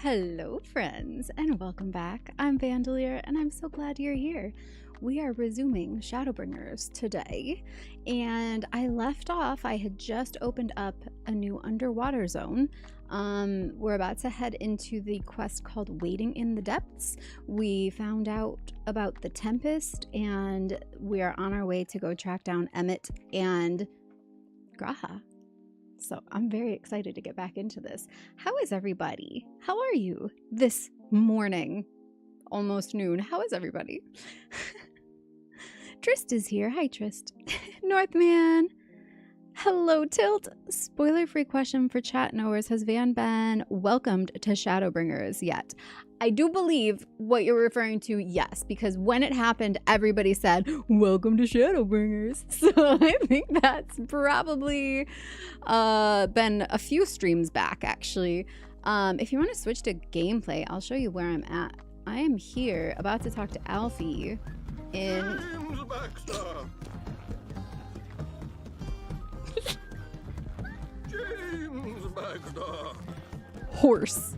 Hello friends, and welcome back. I'm Vandalier, and I'm so glad you're here. We are resuming Shadowbringers today, and I left off, I had just opened up a new underwater zone. We're about to head into the quest called Waiting in the Depths. We found out about the Tempest, and we are on our way to go track down Emmett and Graha. So I'm very excited to get back into this. How is everybody? How are you this morning? Almost noon. How is everybody? Trist is here. Hi, Trist. Northman. Hello, Tilt. Spoiler-free question for chat knowers. Has Van been welcomed to Shadowbringers yet? I do believe what you're referring to, yes, because when it happened, everybody said, welcome to Shadowbringers. So I think that's probably been a few streams back, actually. If you want to switch to gameplay, I'll show you where I'm at. I am here, about to talk to Alfie in... James Baxter. Horse.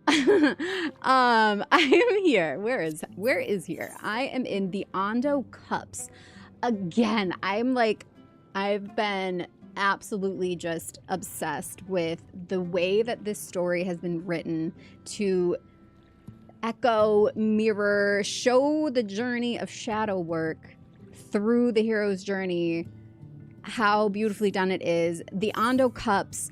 I am here. Where is here? I am in the Ondo Cups. Again, I've been absolutely just obsessed with the way that this story has been written to echo, mirror, show the journey of shadow work through the hero's journey. How beautifully done it is. The Ondo Cups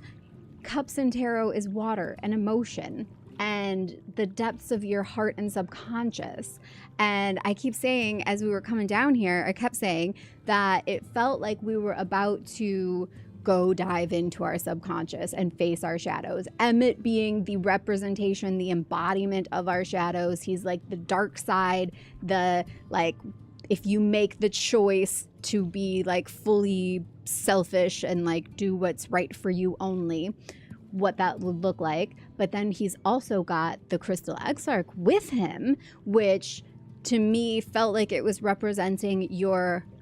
in tarot is water and emotion and the depths of your heart and subconscious. And I keep saying, as we were coming down here, I kept saying that it felt like we were about to go dive into our subconscious and face our shadows. Emmett being the representation, the embodiment of our shadows. He's like the dark side, the like, if you make the choice to be like fully selfish and like do what's right for you only, what that would look like. But then he's also got the Crystal Exarch with him, which to me felt like it was representing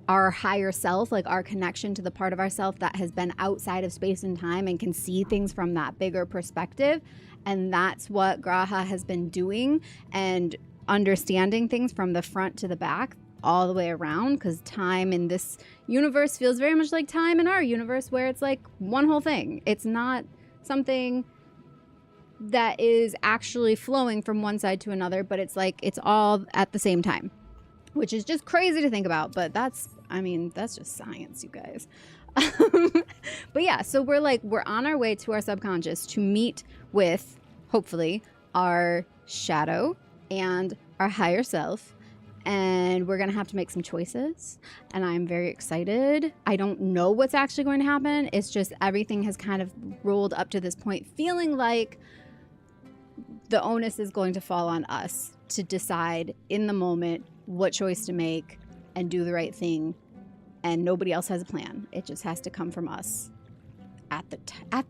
our higher self, like our connection to the part of ourself that has been outside of space and time and can see things from that bigger perspective. And that's what Graha has been doing, and understanding things from the front to the back, all the way around, because time in this universe feels very much like time in our universe, where it's like one whole thing. It's not something that is actually flowing from one side to another, but it's like it's all at the same time, which is just crazy to think about. But that's just science, you guys. But yeah, so we're on our way to our subconscious to meet with, hopefully, our shadow and our higher self. And we're going to have to make some choices, and I'm very excited. I don't know what's actually going to happen. It's just everything has kind of rolled up to this point, feeling like the onus is going to fall on us to decide in the moment what choice to make and do the right thing. And nobody else has a plan. It just has to come from us at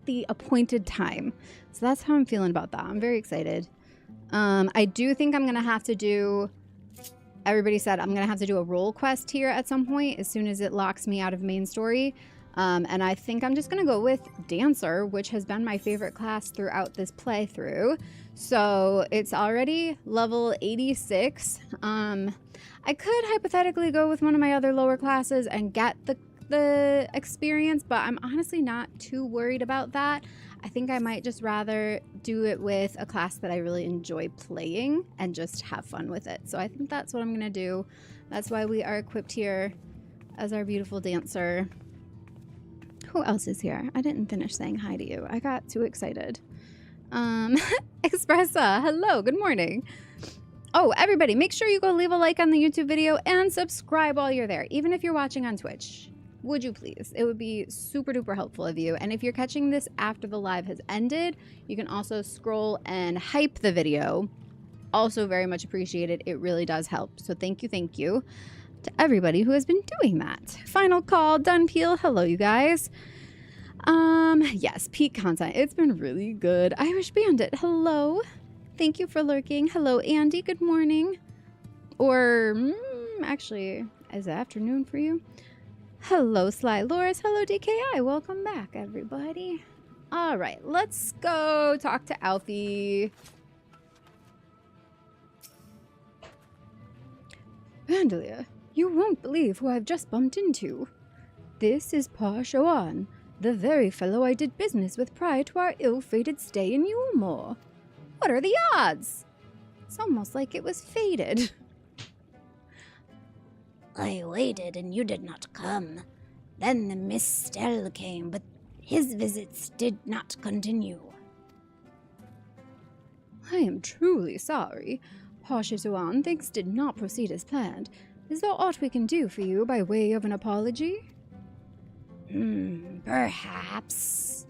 the appointed time. So that's how I'm feeling about that. I'm very excited. I do think I'm going to have to do... Everybody said I'm going to have to do a role quest here at some point as soon as it locks me out of main story. And I think I'm just going to go with Dancer, which has been my favorite class throughout this playthrough. So it's already level 86. I could hypothetically go with one of my other lower classes and get the experience, but I'm honestly not too worried about that. I think I might just rather do it with a class that I really enjoy playing and just have fun with it. So I think that's what I'm going to do. That's why we are equipped here as our beautiful Dancer. Who else is here? I didn't finish saying hi to you. I got too excited. Expressa, hello, good morning. Oh, everybody, make sure you go leave a like on the YouTube video and subscribe while you're there, even if you're watching on Twitch. Would you please? It would be super duper helpful of you. And if you're catching this after the live has ended, you can also scroll and hype the video. Also very much appreciated. It really does help. So thank you to everybody who has been doing that. Final call, done peel. Hello, you guys. Yes, peak content. It's been really good. Irish Bandit, hello. Thank you for lurking. Hello, Andy. Good morning. Or actually, is it afternoon for you? Hello, Sly Loris. Hello, DKI. Welcome back, everybody. All right, let's go talk to Alfie. Vandalia, you won't believe who I've just bumped into. This is Pa Shoan, the very fellow I did business with prior to our ill-fated stay in Yulmore. What are the odds? It's almost like it was fated. I waited and you did not come. Then the Mistel came, but his visits did not continue. I am truly sorry. Pa Shoan, things did not proceed as planned. Is there aught we can do for you by way of an apology? Perhaps.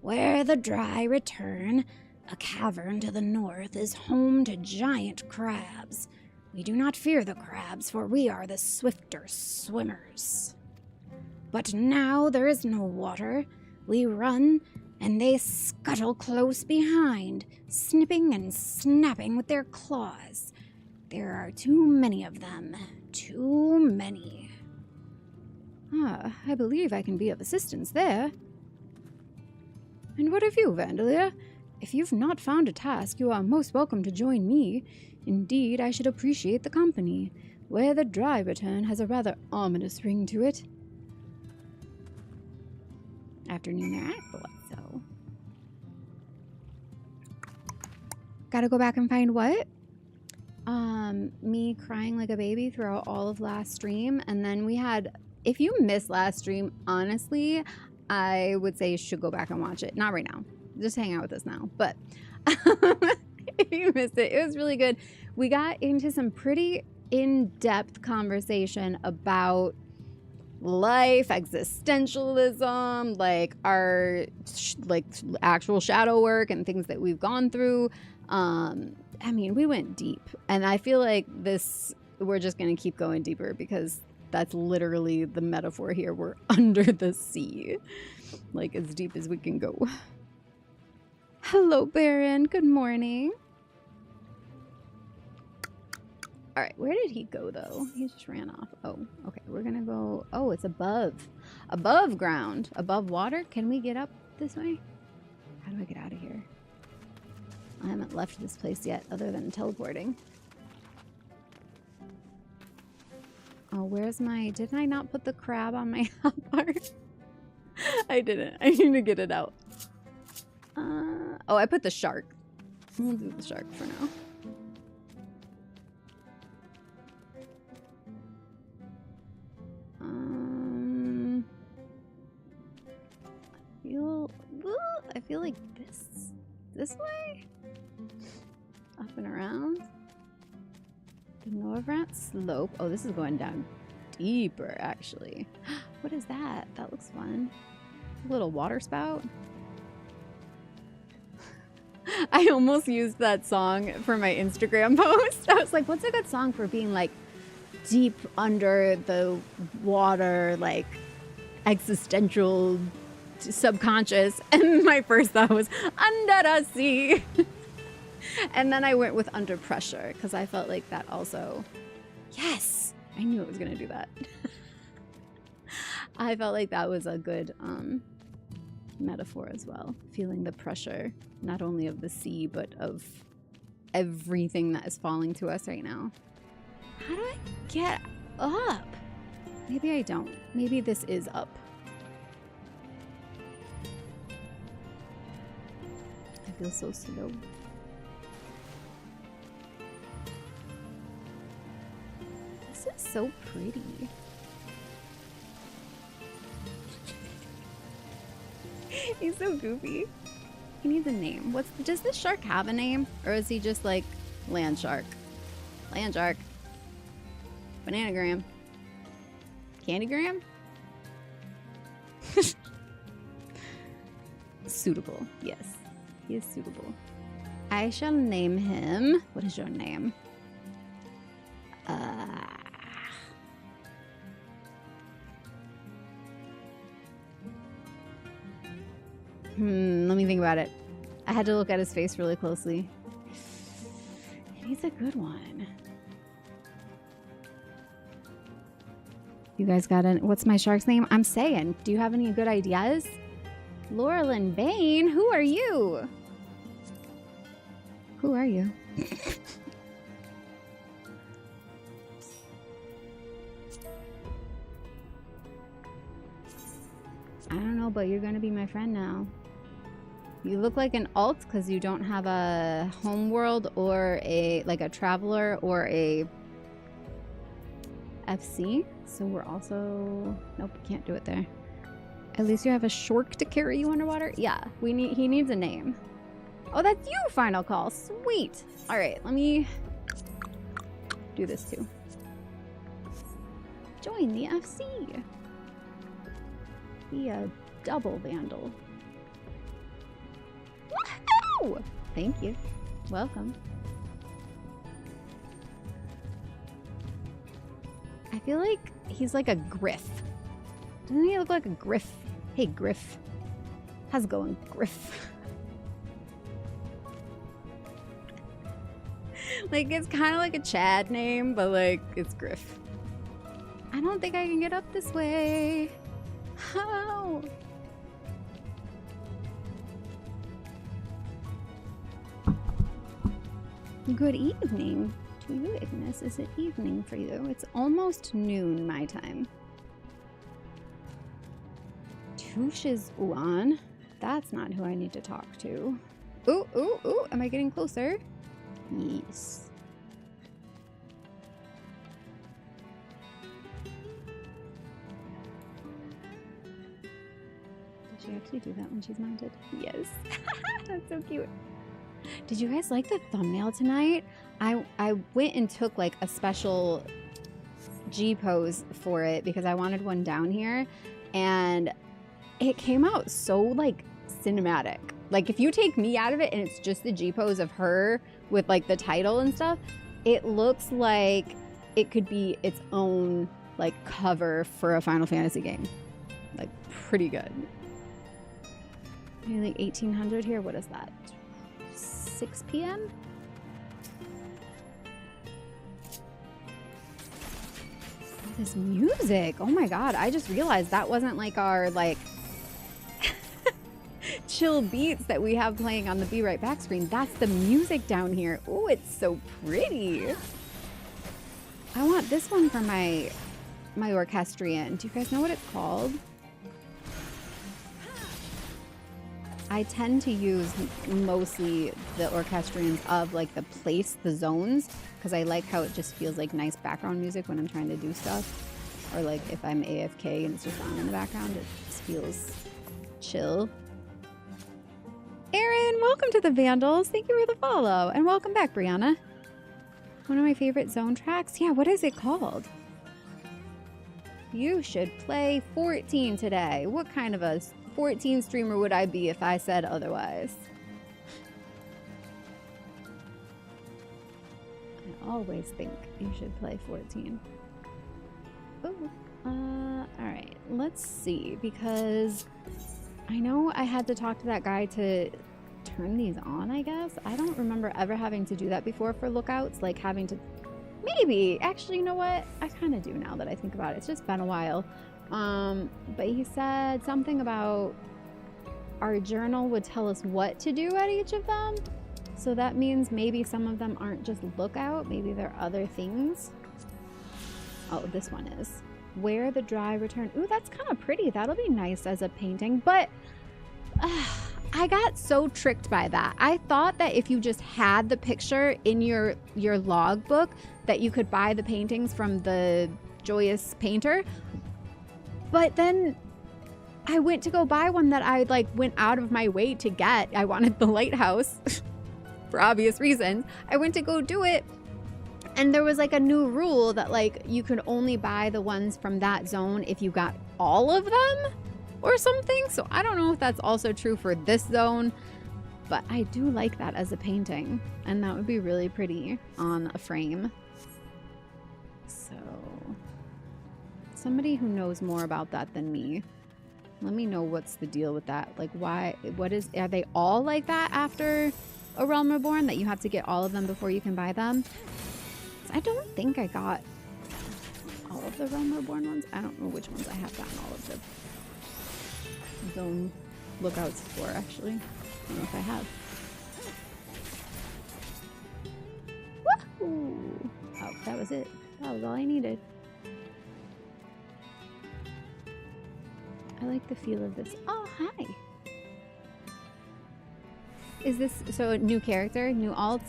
Where the dry return, a cavern to the north is home to giant crabs. We do not fear the crabs, for we are the swifter swimmers. But now there is no water. We run, and they scuttle close behind, snipping and snapping with their claws. There are too many of them. Too many. Ah, I believe I can be of assistance there. And what of you, Vandalia? If you've not found a task, you are most welcome to join me. Indeed, I should appreciate the company. Where the dry return has a rather ominous ring to it. Afternoon there, I thought so. Gotta go back and find what? Me crying like a baby throughout all of last stream, and then we had, if you missed last stream, honestly, I would say you should go back and watch it. Not right now. Just hang out with us now. But if you missed it, it was really good. We got into some pretty in-depth conversation about life, existentialism, like our actual shadow work and things that we've gone through. I mean, we went deep, and I feel like we're just going to keep going deeper because that's literally the metaphor here. We're under the sea, like as deep as we can go. Hello, Baron. Good morning. All right, where did he go, though? He just ran off. Oh, okay. We're going to go... Oh, it's above. Above ground. Above water. Can we get up this way? How do I get out of here? I haven't left this place yet, other than teleporting. Oh, where's my... Didn't I not put the crab on my hotbar? I didn't. I need to get it out. Oh, I put the shark. We'll do the shark for now. I feel like this way? Up and around? The Norvrant slope. Oh, this is going down deeper, actually. What is that? That looks fun. A little water spout. I almost used that song for my Instagram post. I was like, what's a good song for being like deep under the water, like existential, subconscious? And my first thought was under the sea. And then I went with under pressure because I felt like that also. Yes, I knew it was gonna do that. I felt like that was a good metaphor as well. Feeling the pressure, not only of the sea, but of everything that is falling to us right now. How do I get up? Maybe I don't. Maybe this is up. I feel so slow. This is so pretty. He's so goofy. He needs a name. Does this shark have a name? Or is he just like land shark? Land shark. Bananagram. Candygram? Suitable. Yes. He is suitable. I shall name him. What is your name? Let me think about it. I had to look at his face really closely. He's a good one. You guys got any? What's my shark's name? I'm saying. Do you have any good ideas? Laurelyn Bain? Who are you? Who are you? but you're gonna be my friend now. You look like an alt because you don't have a homeworld or a traveler or a FC. So we're also nope, can't do it there. At least you have a shark to carry you underwater. Yeah, he needs a name. Oh, that's you, Final Call. Sweet. All right, let me do this too. Join the FC. Be a double vandal. Woohoo! Thank you. Welcome. I feel like he's like a Griff. Doesn't he look like a Griff? Hey, Griff. How's it going, Griff? Like, it's kind of like a Chad name, but like, it's Griff. I don't think I can get up this way. How? Good evening to you, Ignis. Is it evening for you? It's almost noon my time. Tush's Uan. That's not who I need to talk to. Ooh, ooh, ooh. Am I getting closer? Yes. Does she actually do that when she's mounted? Yes. That's so cute. Did you guys like the thumbnail tonight? I went and took like a special G pose for it because I wanted one down here, and it came out so like cinematic. Like if you take me out of it and it's just the G pose of her with like the title and stuff, it looks like it could be its own like cover for a Final Fantasy game. Like pretty good. Nearly 1800 here. What is that? 6 p.m. This music. Oh my god, I just realized that wasn't like our like chill beats that we have playing on the Be Right Back screen. That's the music down here. Oh, it's so pretty. I want this one for my orchestrion. Do you guys know what it's called? I tend to use mostly the orchestrions of like the place, the zones, because I like how it just feels like nice background music when I'm trying to do stuff. Or like if I'm AFK and it's just on in the background, it just feels chill. Aaron, welcome to the Vandals. Thank you for the follow. And welcome back, Brianna. One of my favorite zone tracks. Yeah, what is it called? You should play 14 today. What kind of a 14 streamer would I be if I said otherwise? I always think you should play 14. Oh, all right. Let's see, because I know I had to talk to that guy to turn these on, I guess. I don't remember ever having to do that before for lookouts, like having to... Maybe. Actually, you know what? I kind of do now that I think about it. It's just been a while. But he said something about our journal would tell us what to do at each of them. So that means maybe some of them aren't just lookout. Maybe there are other things. Oh, this one is. Where the dry return. Ooh, that's kind of pretty. That'll be nice as a painting. But I got so tricked by that. I thought that if you just had the picture in your logbook that you could buy the paintings from the Joyous Painter. But then I went to go buy one that I like went out of my way to get. I wanted the lighthouse for obvious reasons. I went to go do it, and there was like a new rule that like you could only buy the ones from that zone if you got all of them or something. So I don't know if that's also true for this zone, but I do like that as a painting, and that would be really pretty on a frame. So somebody who knows more about that than me, let me know what's the deal with that. Like why, are they all like that after A Realm Reborn, that you have to get all of them before you can buy them? I don't think I got all of the Realm Reborn ones. I don't know which ones I have gotten all of the zone lookouts for, actually. I don't know if I have. Woohoo! Oh, that was it. That was all I needed. I like the feel of this. Oh, hi. Is this, so a new character, new alt?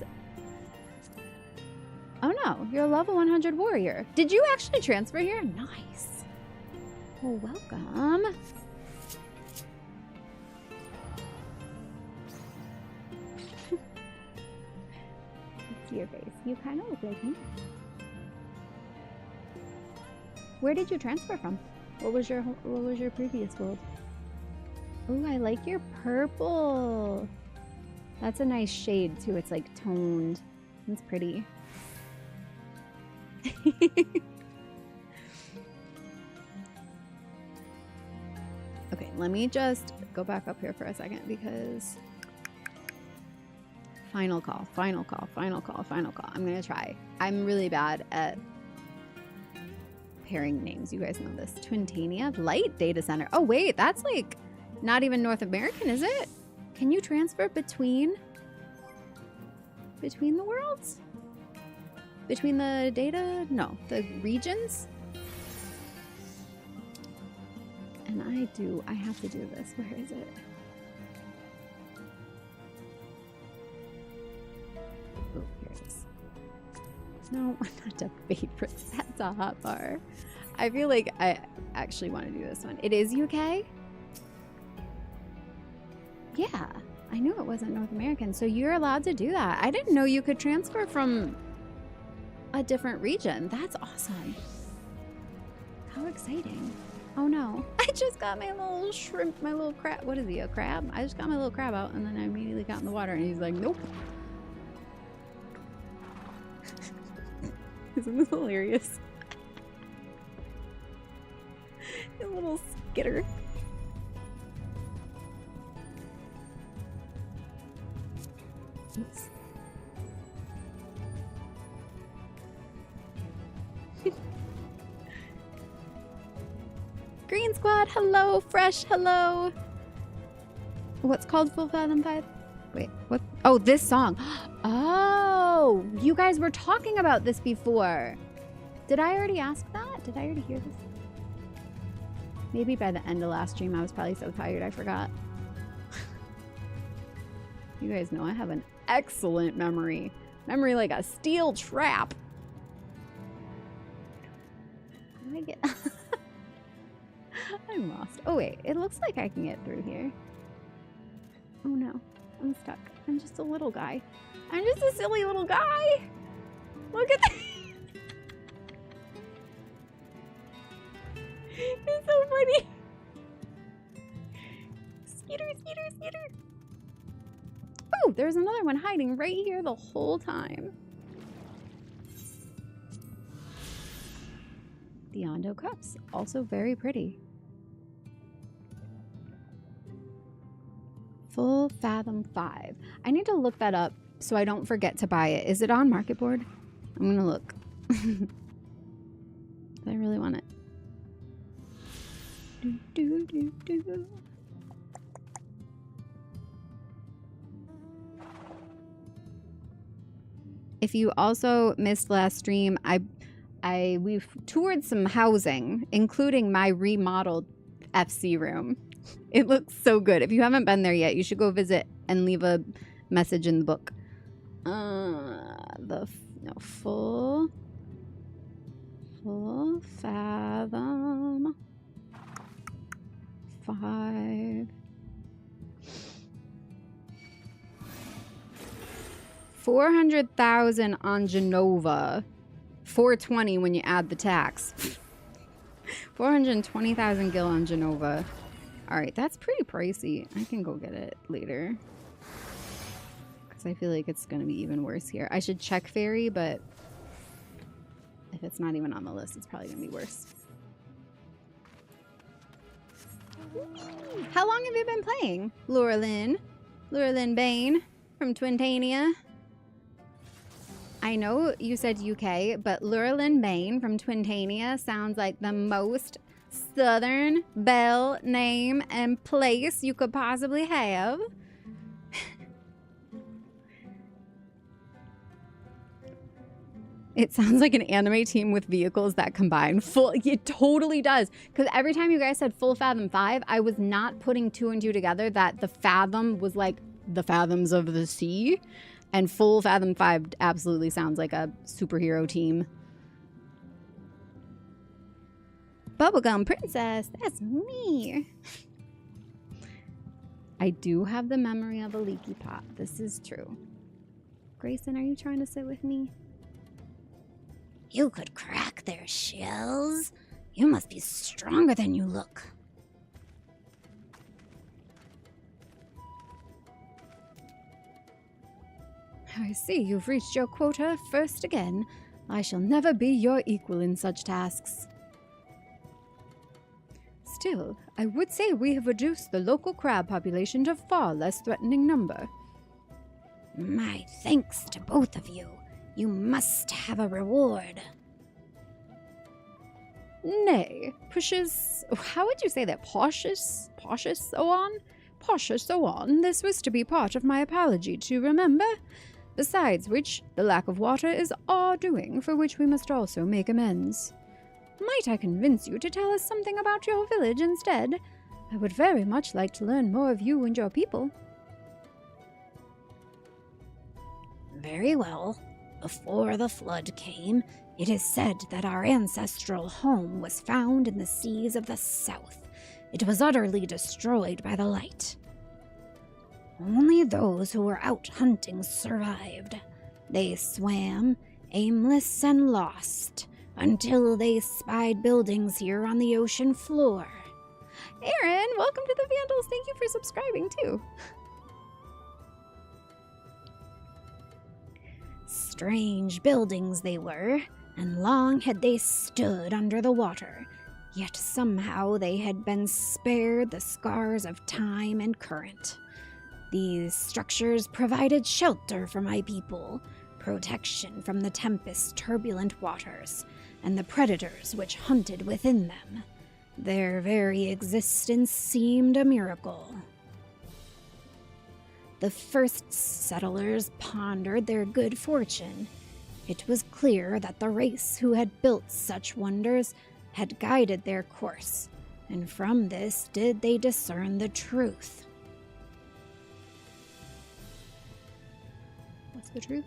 Oh no, you're a level 100 warrior. Did you actually transfer here? Nice. Well, welcome. Let's see your face. You kind of look like me. Where did you transfer from? What was your previous world? Oh, I like your purple. That's a nice shade too. It's like toned. It's pretty. Okay, let me just go back up here for a second because final call. I'm gonna try. I'm really bad at pairing names. You guys know this. Twintania Light Data Center. Oh wait, that's like not even North American, is it? Can you transfer between the worlds? Between the data? No, the regions? And I have to do this. Where is it? Oh, here it is. No, I'm not a favorite. That's a hot bar. I feel like I actually want to do this one. It is UK? Yeah, I knew it wasn't North American. So you're allowed to do that. I didn't know you could transfer from a different region. That's awesome. How exciting. Oh no. I just got my little shrimp, my little crab. What is he, a crab? I just got my little crab out and then I immediately got in the water and he's like, nope. Isn't this hilarious? A little skitter. Oops. Green Squad, hello. Fresh, hello. What's called Full Fathom 5? Wait, what? Oh, this song. Oh, you guys were talking about this before. Did I already ask that? Did I already hear this? Maybe by the end of last stream, I was probably so tired I forgot. You guys know I have an excellent memory. Memory like a steel trap. How do I get... I'm lost. Oh wait, it looks like I can get through here. Oh no, I'm stuck. I'm just a little guy. I'm just a silly little guy. Look at that. It's so funny. Skitter, skitter, skitter. Oh, there's another one hiding right here the whole time. The Ondo cups, also very pretty. Full Fathom 5. I need to look that up so I don't forget to buy it. Is it on Market Board? I'm gonna look. I really want it. Do, do, do, do. If you also missed last stream, we've toured some housing, including my remodeled FC room. It looks so good. If you haven't been there yet, you should go visit and leave a message in the book. Full Fathom 5. 400,000 on Genova. 420 when you add the tax. 420,000 gil on Genova. All right, that's pretty pricey. I can go get it later. Because I feel like it's going to be even worse here. I should check ferry, but if it's not even on the list, it's probably going to be worse. How long have you been playing? Lurelin Bane from Twintania. I know you said UK, but Lurelin Bane from Twintania sounds like the most southern belle name and place you could possibly have. It sounds like an anime team with vehicles that combine. It totally does. Because every time you guys said full Fathom 5, I was not putting 2 and 2 together that the Fathom was like the fathoms of the sea. And full Fathom 5 absolutely sounds like a superhero team. Bubblegum Princess, that's me. I do have the memory of a leaky pot. This is true. Grayson, are you trying to sit with me? You could crack their shells. You must be stronger than you look. I see you've reached your quota first again. I shall never be your equal in such tasks. Still, I would say we have reduced the local crab population to far less threatening number. My thanks to both of you. You must have a reward. Nay, pushes... How would you say that? Cautious so on? Cautious so on. This was to be part of my apology to remember. Besides which, the lack of water is our doing, for which we must also make amends. Might I convince you to tell us something about your village instead? I would very much like to learn more of you and your people. Very well. Before the flood came, it is said that our ancestral home was found in the seas of the south. It was utterly destroyed by the light. Only those who were out hunting survived. They swam, aimless and lost, until they spied buildings here on the ocean floor. Aaron, welcome to the Vandals. Thank you for subscribing, too. Strange buildings they were, and long had they stood under the water, yet somehow they had been spared the scars of time and current. These structures provided shelter for my people, protection from the tempest's turbulent waters, and the predators which hunted within them. Their very existence seemed a miracle. The first settlers pondered their good fortune. It was clear that the race who had built such wonders had guided their course, and from this did they discern the truth. What's the truth?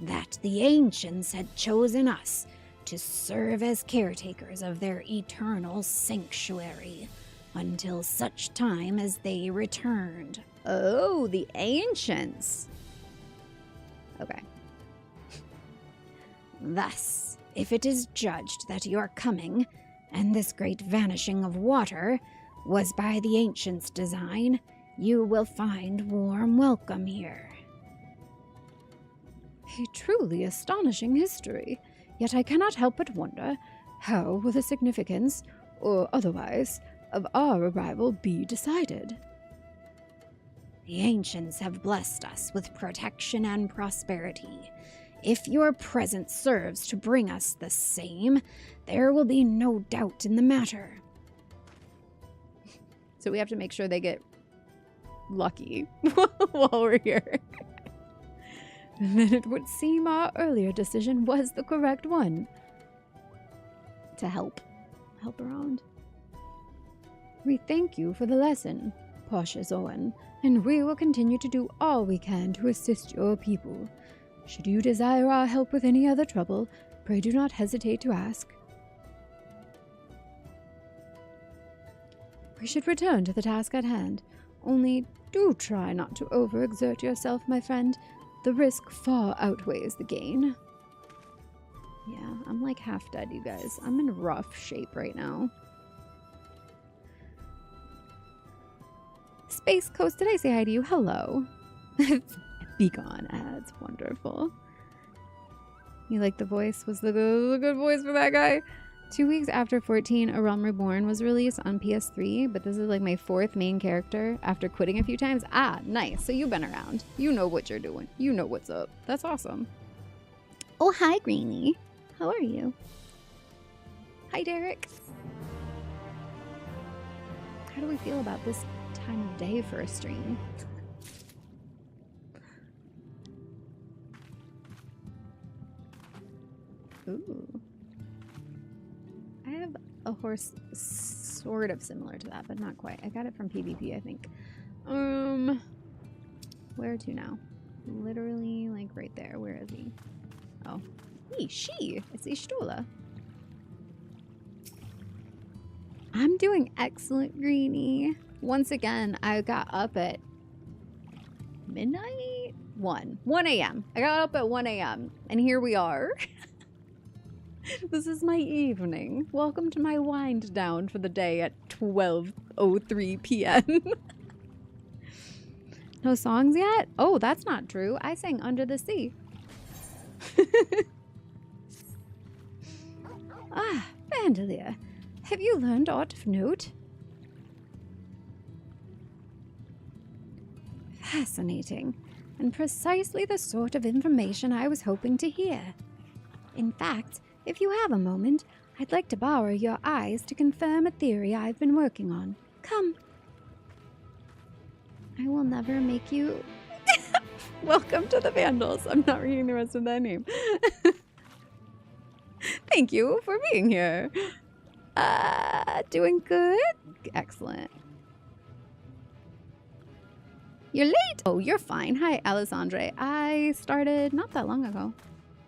That the ancients had chosen us to serve as caretakers of their eternal sanctuary until such time as they returned. Oh, the ancients. Okay. Thus, if it is judged that your coming, and this great vanishing of water, was by the ancients' design, you will find warm welcome here. A truly astonishing history, yet I cannot help but wonder, how will the significance, or otherwise, of our arrival be decided? The ancients have blessed us with protection and prosperity. If your presence serves to bring us the same, there will be no doubt in the matter. So we have to make sure they get lucky while we're here. Then it would seem our earlier decision was the correct one. To help around. We thank you for the lesson, Cautious Owen, and we will continue to do all we can to assist your people. Should you desire our help with any other trouble, pray do not hesitate to ask. We should return to the task at hand. Only do try not to overexert yourself, my friend. The risk far outweighs the gain. Yeah, I'm like half dead, you guys. I'm in rough shape right now. Space Coast, did I say hi to you? Hello. Begone ads. Wonderful. You like the voice? Was the good voice for that guy? 2 weeks after 14, A Realm Reborn was released on PS3, but this is like my 4th main character after quitting a few times. Ah, nice. So you've been around. You know what you're doing. You know what's up. That's awesome. Oh, hi, Greenie. How are you? Hi, Derek. How do we feel about this time of day for a stream? Ooh. I have a horse sort of similar to that, but not quite. I got it from PvP, I think. Where to now? Literally, like, right there. Where is he? Oh. She! It's Ishtula. I'm doing excellent, Greenie. Once again, I got up at midnight? 1 a.m. I got up at 1 a.m. and here we are. This is my evening. Welcome to my wind down for the day at 12:03 p.m. No songs yet? Oh, that's not true. I sang Under the Sea. Ah, Vandalia. Have you learned aught of note? Fascinating, and precisely the sort of information I was hoping to hear. In fact, if you have a moment, I'd like to borrow your eyes to confirm a theory I've been working on. Come. I will never make you... Welcome to the Vandals. I'm not reading the rest of that name. Thank you for being here. Doing good? Excellent. You're late! Oh, you're fine. Hi, Alessandre. I started not that long ago.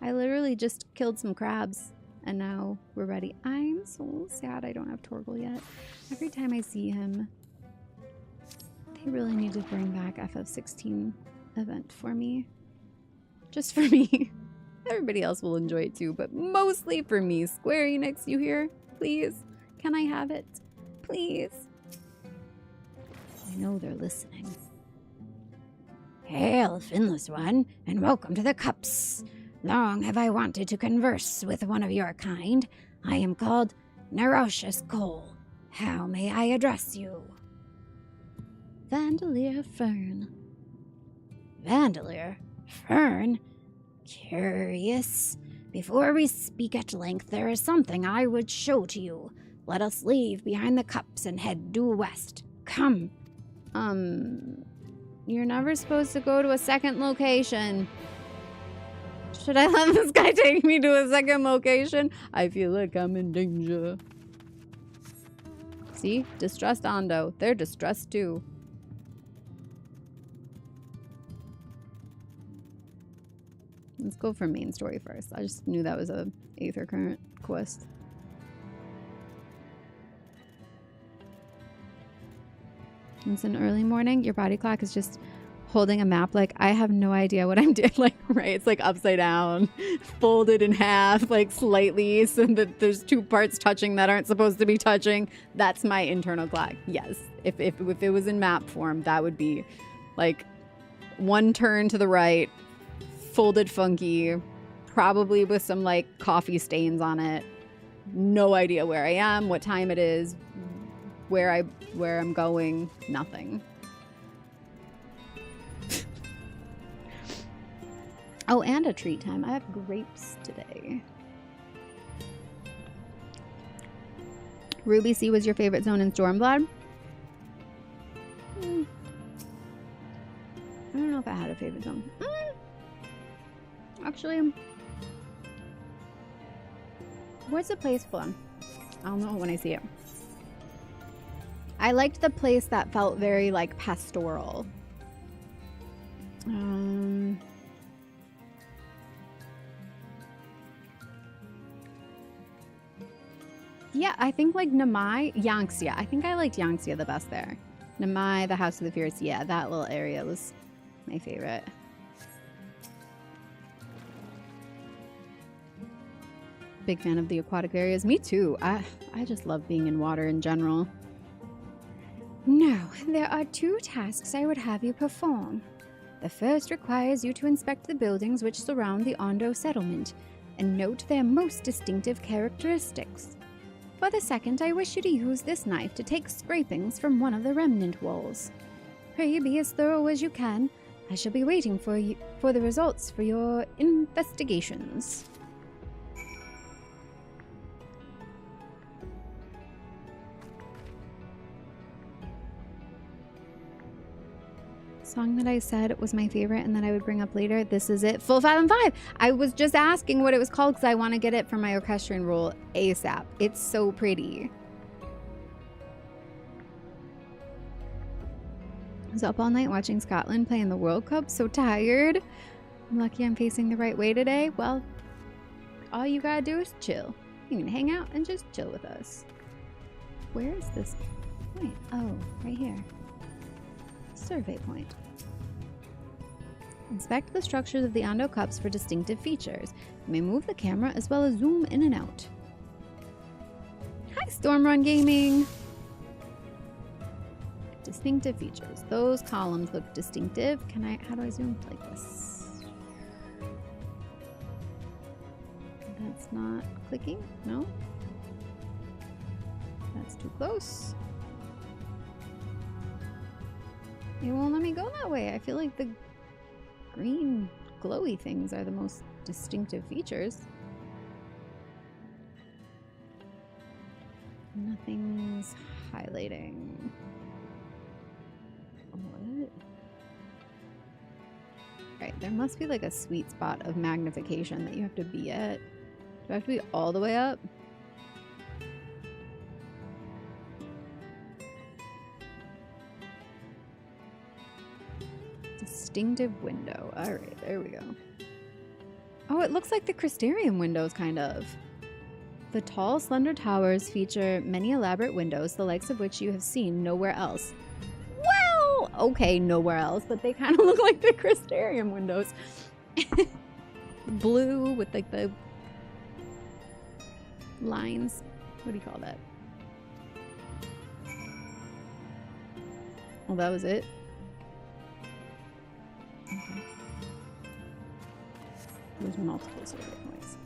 I literally just killed some crabs, and now we're ready. I'm so sad I don't have Torgal yet. Every time I see him, they really need to bring back ffxiv event for me. Just for me. Everybody else will enjoy it too, but mostly for me. Square Enix, you hear? Please? Can I have it? Please? I know they're listening. Hail, Finless One, and welcome to the Cups. Long have I wanted to converse with one of your kind. I am called Nerocious Cole. How may I address you? Vandalier Fern. Vandalier? Fern? Curious. Before we speak at length, there is something I would show to you. Let us leave behind the cups and head due west. Come. You're never supposed to go to a second location. Should I let this guy take me to a second location? I feel like I'm in danger. See? Distressed Ondo. They're distressed too. Let's go for main story first. I just knew that was a Aether Current quest. It's an early morning. Your body clock is just holding a map. Like, I have no idea what I'm doing. Like, right? It's like upside down, folded in half, like slightly, so that there's two parts touching that aren't supposed to be touching. That's my internal clock. Yes. If it was in map form, that would be like one turn to the right, folded funky, probably with some like coffee stains on it. No idea where I am, what time it is, where I'm going, nothing. Oh, and a treat time. I have grapes today. Ruby Sea was your favorite zone in Stormblood? I don't know if I had a favorite zone. Actually, where's the place from? I'll know when I see it. I liked the place that felt very like pastoral. Yeah, I think like Namai, Yangxia. I think I liked Yangxia the best there. Namai, the House of the Fierce. Yeah, that little area was my favorite. Big fan of the aquatic areas. Me too. I just love being in water in general. Now, there are 2 tasks I would have you perform. The first requires you to inspect the buildings which surround the Ondo settlement and note their most distinctive characteristics. For the second, I wish you to use this knife to take scrapings from one of the remnant walls. Pray be as thorough as you can. I shall be waiting for the results for your investigations. Song that I said was my favorite and that I would bring up later. This is it. Full Fathom 5. I was just asking what it was called because I want to get it for my orchestrion roll ASAP. It's so pretty. I was up all night watching Scotland play in the World Cup. So tired. I'm lucky I'm facing the right way today. Well, all you gotta do is chill. You can hang out and just chill with us. Where is this point? Oh, right here. Survey point. Inspect the structures of the Ondo cups for distinctive features. You may move the camera as well as zoom in and out. Hi, Stormrun Gaming! Distinctive features. Those columns look distinctive. How do I zoom like this? That's not clicking? No? That's too close. It won't let me go that way. I feel like the green glowy things are the most distinctive features. Nothing's highlighting. What? Right, there must be like a sweet spot of magnification that you have to be at. Do I have to be all the way up? Distinctive window. Alright, there we go. Oh, it looks like the Crystarium windows, kind of. The tall, slender towers feature many elaborate windows, the likes of which you have seen nowhere else. Well, okay, nowhere else, but they kind of look like the Crystarium windows. Blue with like the lines. What do you call that? Oh, that was it? Okay. There's multiple survey points.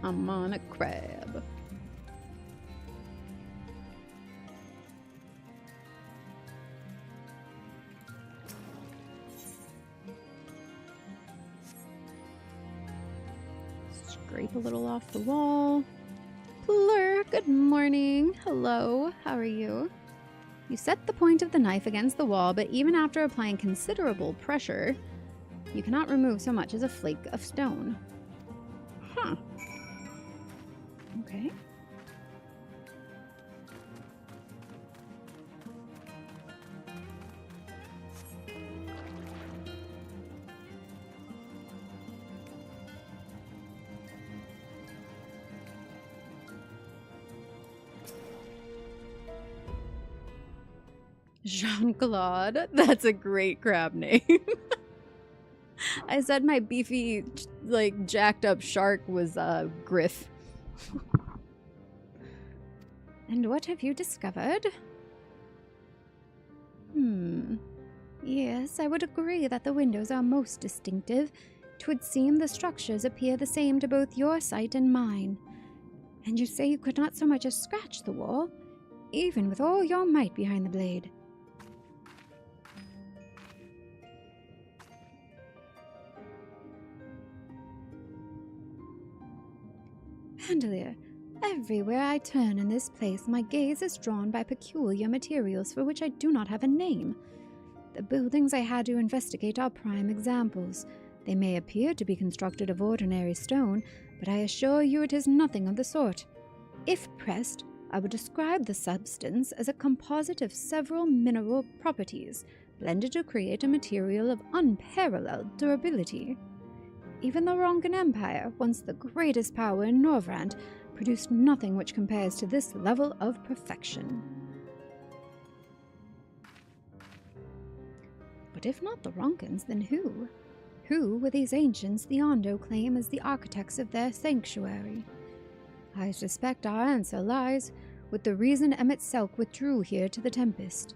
I'm on a crab. Scrape a little off the wall. Plur, good morning. Hello, how are you? You set the point of the knife against the wall, but even after applying considerable pressure, you cannot remove so much as a flake of stone. Huh. Okay. Jean-Claude. That's a great crab name. I said my beefy, like, jacked up shark was Griff. And what have you discovered? Yes, I would agree that the windows are most distinctive. 'Twould seem the structures appear the same to both your sight and mine. And you say you could not so much as scratch the wall, even with all your might behind the blade. Bandolier, everywhere I turn in this place, my gaze is drawn by peculiar materials for which I do not have a name. The buildings I had to investigate are prime examples. They may appear to be constructed of ordinary stone, but I assure you it is nothing of the sort. If pressed, I would describe the substance as a composite of several mineral properties, blended to create a material of unparalleled durability. Even the Ronkan Empire, once the greatest power in Norvrand, produced nothing which compares to this level of perfection. But if not the Ronkans, then who? Who were these ancients the Ondo claim as the architects of their sanctuary? I suspect our answer lies with the reason Emmett Selk withdrew here to the Tempest.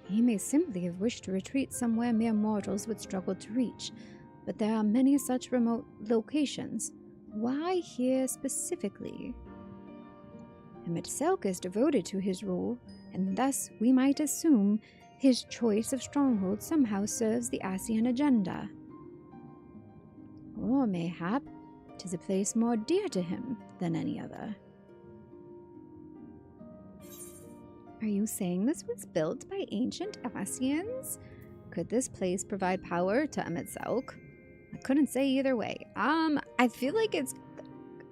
He may simply have wished to retreat somewhere mere mortals would struggle to reach, but there are many such remote locations. Why here specifically? Emmett Selk is devoted to his rule, and thus we might assume his choice of stronghold somehow serves the Ascian agenda. Or mayhap 'tis a place more dear to him than any other. Are you saying this was built by ancient Asians? Could this place provide power to Emetzelk? I couldn't say either way. I feel like it's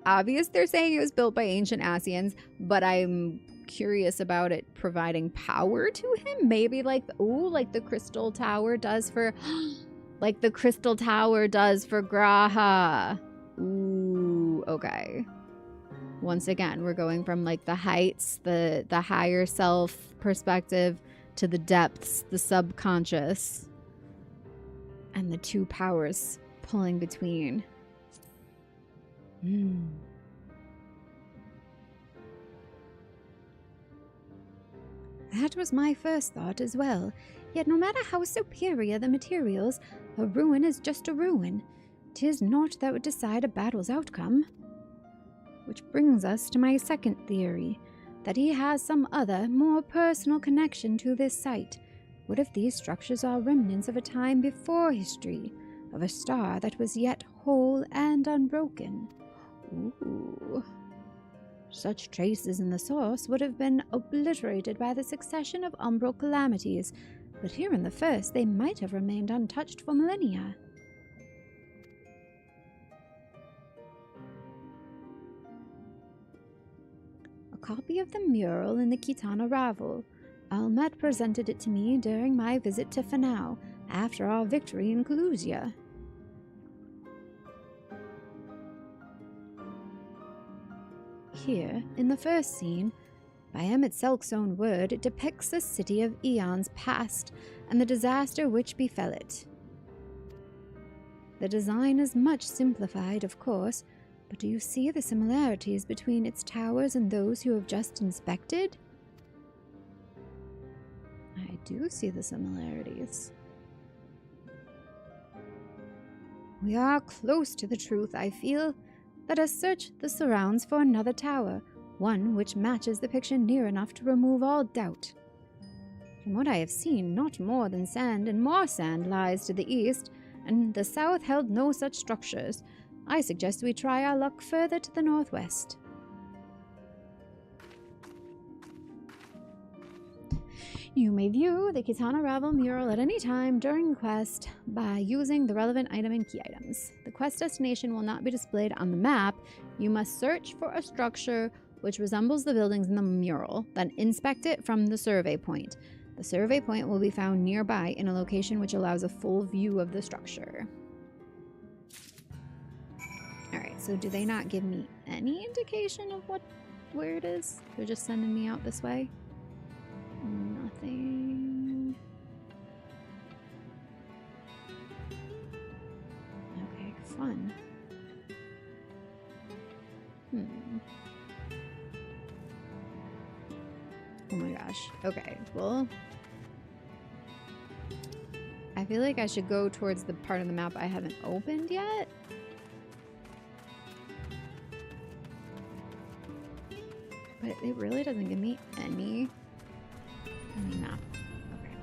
obvious they're saying it was built by ancient Asians, but I'm curious about it providing power to him. Maybe like, ooh, like the Crystal Tower does for, like the Crystal Tower does for Graha. Ooh, okay. Once again, we're going from like the heights, the higher self perspective, to the depths, the subconscious, and the two powers pulling between. That was my first thought as well. Yet no matter how superior the materials, a ruin is just a ruin. 'Tis naught that would decide a battle's outcome. Which brings us to my second theory, that he has some other, more personal connection to this site. What if these structures are remnants of a time before history, of a star that was yet whole and unbroken? Ooh. Such traces in the source would have been obliterated by the succession of umbral calamities, but here in the first they might have remained untouched for millennia. A copy of the mural in the Kitana Ravel. Almet presented it to me during my visit to Fanau, after our victory in Kalusia. Here, in the first scene, by Emetzelk's own word, it depicts a city of eons past and the disaster which befell it. The design is much simplified, of course, but do you see the similarities between its towers and those you have just inspected? I do see the similarities. We are close to the truth, I feel. Let us search the surrounds for another tower, one which matches the picture near enough to remove all doubt. From what I have seen, not more than sand and more sand lies to the east, and the south held no such structures. I suggest we try our luck further to the northwest. You may view the Kitana Ravel mural at any time during the quest by using the relevant item and key items. The quest destination will not be displayed on the map. You must search for a structure which resembles the buildings in the mural, then inspect it from the survey point. The survey point will be found nearby in a location which allows a full view of the structure. Alright, so do they not give me any indication of where it is? They're just sending me out this way? Nothing. Okay, fun. Oh my gosh. Okay, well, I feel like I should go towards the part of the map I haven't opened yet. But it really doesn't give me any map. Okay,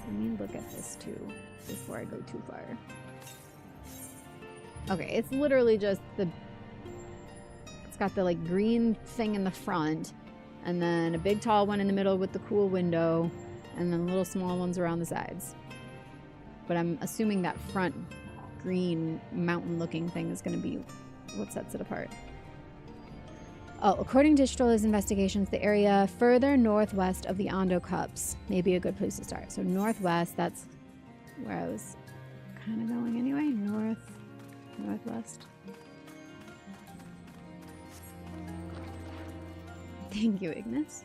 let me look at this too before I go too far. Okay, it's literally just it's got the like green thing in the front, and then a big tall one in the middle with the cool window, and then little small ones around the sides. But I'm assuming that front green mountain looking thing is going to be what sets it apart. Oh, according to Strolla's investigations, the area further northwest of the Ondo Cups may be a good place to start. So northwest, that's where I was kind of going anyway. Northwest. Thank you, Ignis.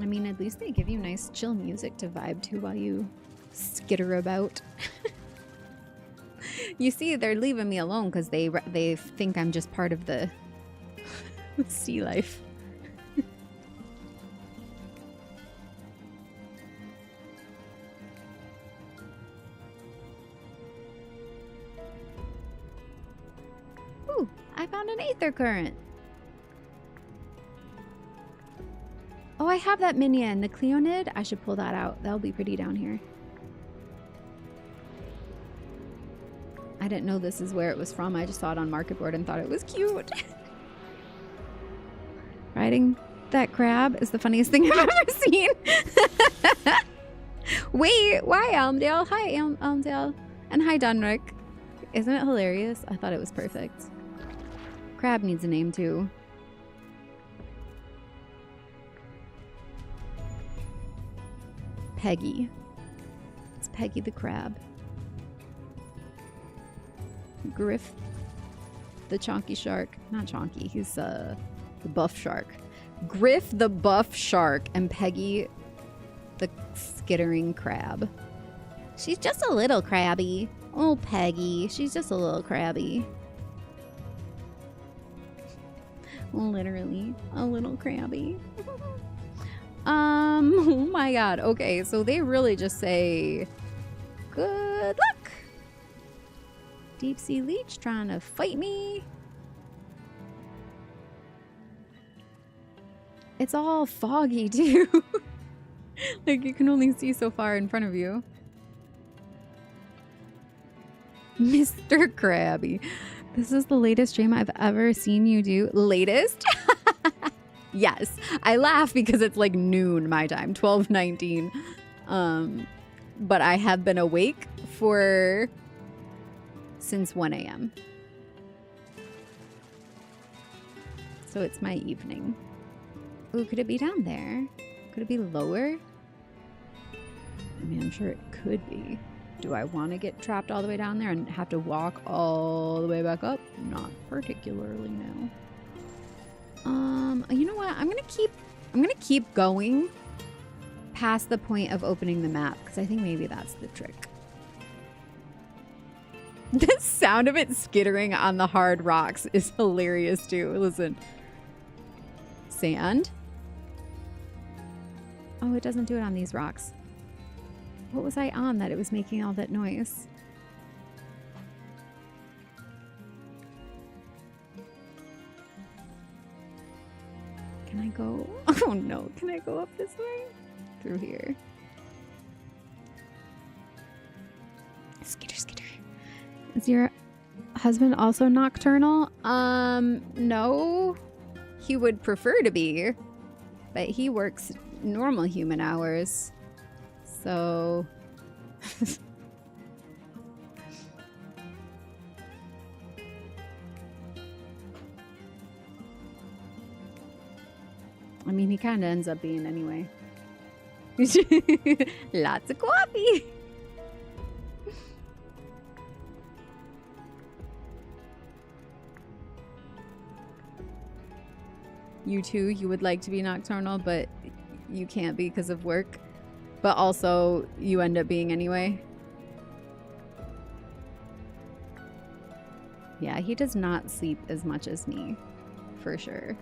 I mean, at least they give you nice chill music to vibe to while you skitter about. You see, they're leaving me alone because they think I'm just part of the sea life. Ooh, I found an aether current. Oh, I have that minion, the Cleonid. I should pull that out. That'll be pretty down here. I didn't know this is where it was from. I just saw it on Market Board and thought it was cute. Riding that crab is the funniest thing I've ever seen. Wait, why Elmdale? Hi, Elmdale. And hi, Dunrick. Isn't it hilarious? I thought it was perfect. Crab needs a name, too. Peggy. It's Peggy the crab. Griff the chonky shark. Not chonky, he's the buff shark. Griff the buff shark and Peggy the skittering crab. She's just a little crabby. Oh, Peggy. She's just a little crabby. Literally, a little crabby. Oh my god. Okay, so they really just say, good luck. Deep sea leech trying to fight me. It's all foggy too. Like you can only see so far in front of you. Mr. Krabby. This is the latest stream I've ever seen you do. Latest? Yes. I laugh because it's like noon my time, 12:19. But I have been awake since 1 a.m. So it's my evening. Ooh, could it be down there? Could it be lower? I mean, I'm sure it could be. Do I want to get trapped all the way down there and have to walk all the way back up? Not particularly, no. You know what? I'm gonna keep going past the point of opening the map because I think maybe that's the trick. The sound of it skittering on the hard rocks is hilarious too. Listen. Sand. Oh, it doesn't do it on these rocks. What was I on that it was making all that noise? Can I go? Oh no, can I go up this way? Through here. Skitter, skitter. Is your husband also nocturnal? No. He would prefer to be, but he works normal human hours. So I mean, he kind of ends up being anyway. Lots of coffee. You too, you would like to be nocturnal, but you can't be because of work. But also, you end up being anyway. Yeah, he does not sleep as much as me. For sure.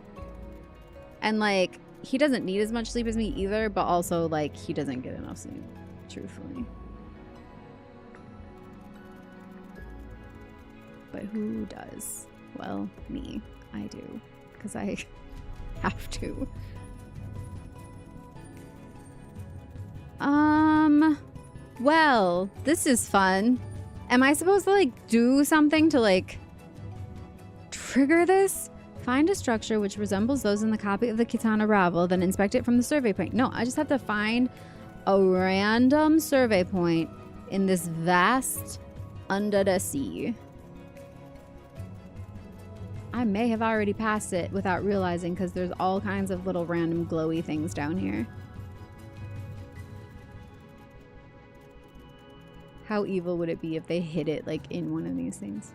And, like, he doesn't need as much sleep as me either, but also, like, he doesn't get enough sleep. Truthfully. But who does? Well, me. I do. Because I have to. Well, this is fun. Am I supposed to, like, do something to, like, trigger this? Find a structure which resembles those in the copy of the Kitana Ravel, then inspect it from the survey point. No, I just have to find a random survey point in this vast under the sea. I may have already passed it without realizing because there's all kinds of little random glowy things down here. How evil would it be if they hid it, like, in one of these things?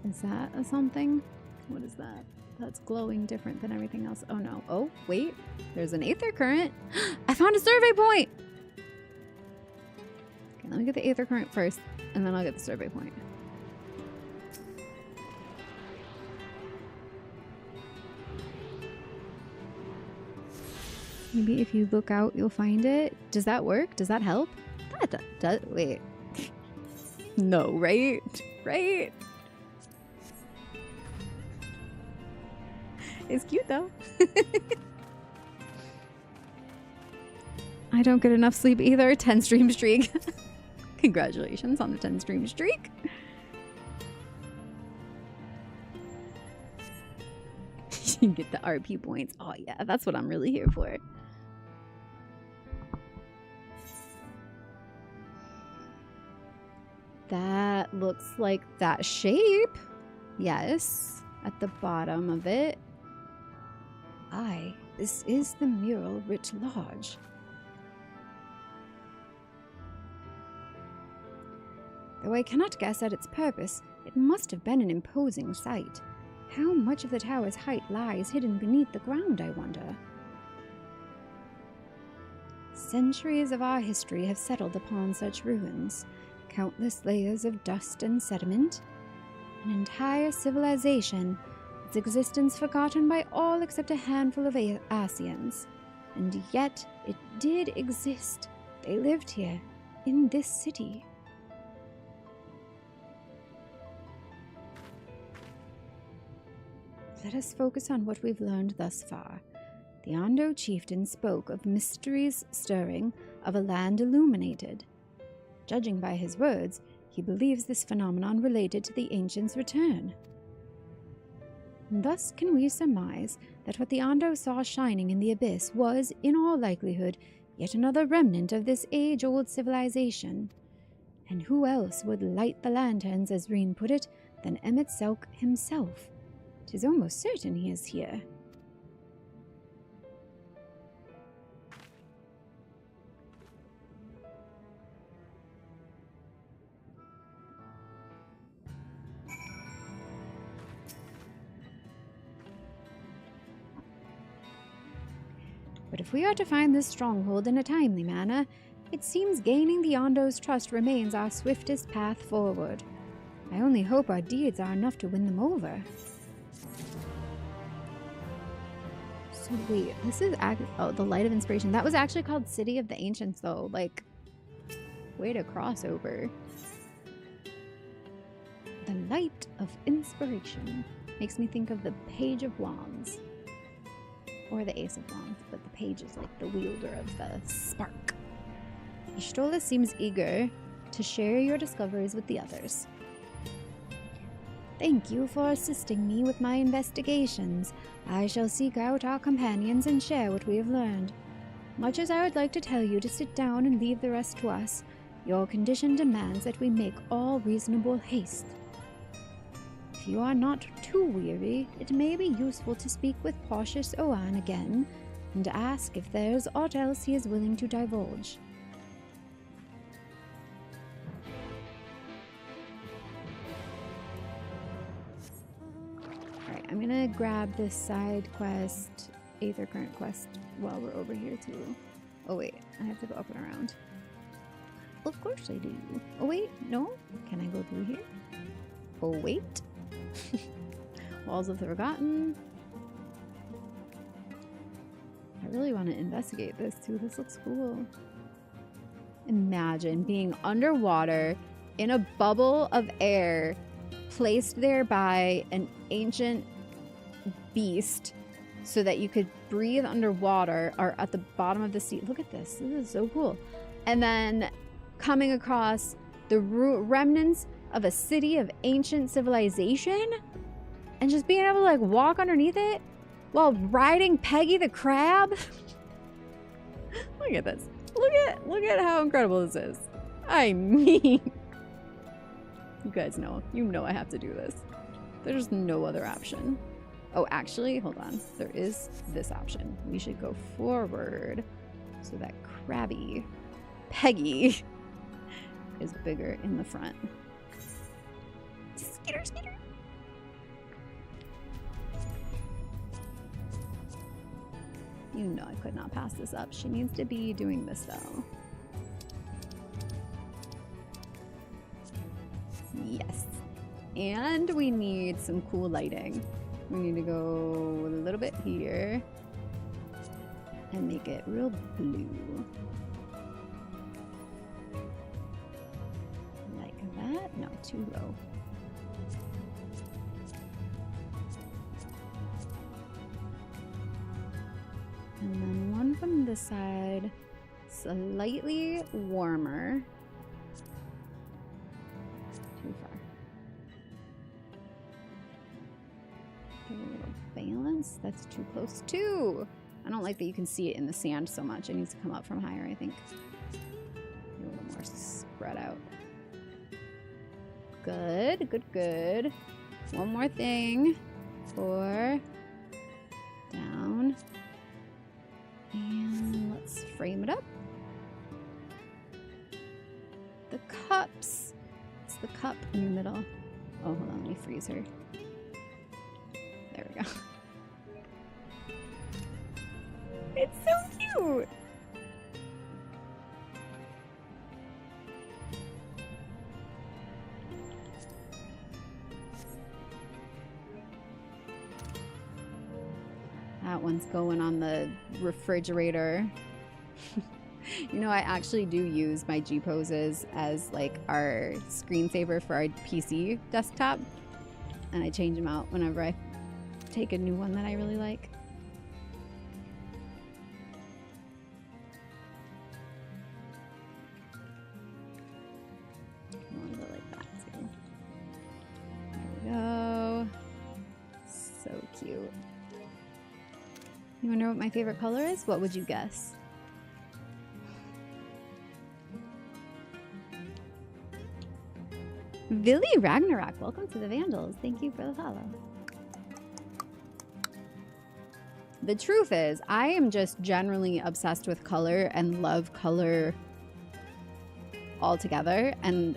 Is that a something? What is that? That's glowing different than everything else. Oh, no. Oh, wait. There's an aether current. I found a survey point! Okay, let me get the aether current first, and then I'll get the survey point. Maybe if you look out, you'll find it. Does that work? Does that help? That does. Wait. No, right? Right? It's cute though. I don't get enough sleep either. 10 stream streak. Congratulations on the 10 stream streak. You get the RP points. Oh yeah, that's what I'm really here for. That looks like that shape. Yes, at the bottom of it. Aye, this is the mural writ large. Though I cannot guess at its purpose, it must have been an imposing sight. How much of the tower's height lies hidden beneath the ground, I wonder? Centuries of our history have settled upon such ruins. Countless layers of dust and sediment. An entire civilization, its existence forgotten by all except a handful of Asians. And yet, it did exist. They lived here, in this city. Let us focus on what we've learned thus far. The Ondo chieftain spoke of mysteries stirring, of a land illuminated. Judging by his words, he believes this phenomenon related to the ancients' return. Thus can we surmise that what the Ondo saw shining in the abyss was, in all likelihood, yet another remnant of this age-old civilization. And who else would light the lanterns, as Reen put it, than Emmett Selk himself? 'Tis almost certain he is here. But if we are to find this stronghold in a timely manner, it seems gaining the Ondo's trust remains our swiftest path forward. I only hope our deeds are enough to win them over. So wait, this is the Light of Inspiration. That was actually called City of the Ancients, though. Like, way to crossover. The Light of Inspiration makes me think of the Page of Wands. Or the Ace of Wands, but the page is like the wielder of the spark. Ishtola seems eager to share your discoveries with the others. Thank you for assisting me with my investigations. I shall seek out our companions and share what we have learned. Much as I would like to tell you to sit down and leave the rest to us, your condition demands that we make all reasonable haste. If you are not too weary, it may be useful to speak with Cautious Oan again, and ask if there's aught else he is willing to divulge. Alright, I'm gonna grab this side quest, Aether Current quest, while we're over here too. Oh wait, I have to go up and around. Of course I do. Oh wait, no? Can I go through here? Oh wait. Walls of the Forgotten. I really want to investigate this too. This looks cool. Imagine being underwater in a bubble of air placed there by an ancient beast so that you could breathe underwater or at the bottom of the sea. Look at this. This is so cool. And then coming across the remnants of a city of ancient civilization and just being able to like walk underneath it while riding Peggy the crab. Look at this. Look at how incredible this is. I mean, you guys know, I have to do this. There's no other option. Oh, actually, hold on. There is this option. We should go forward so that crabby Peggy is bigger in the front. Skitter, skitter. You know I could not pass this up. She needs to be doing this though. Yes. And we need some cool lighting. We need to go a little bit here and make it real blue. Like that? No, too low. And then one from this side, slightly warmer. Too far. Give it a little balance. That's too close too. I don't like that you can see it in the sand so much. It needs to come up from higher, I think. A little more spread out. Good, good, good. One more thing. 4. Down. And let's frame it up. The cups. It's the cup in the middle. Oh, hold on, let me freeze her. There we go. It's so cute! That one's going on the refrigerator. You know, I actually do use my G poses as like our screensaver for our PC desktop. And I change them out whenever I take a new one that I really like. I want to go like that too. There we go. So cute. You wonder what my favorite color is? What would you guess? Billy Ragnarok, welcome to the Vandals. Thank you for the follow. The truth is, I am just generally obsessed with color and love color altogether. And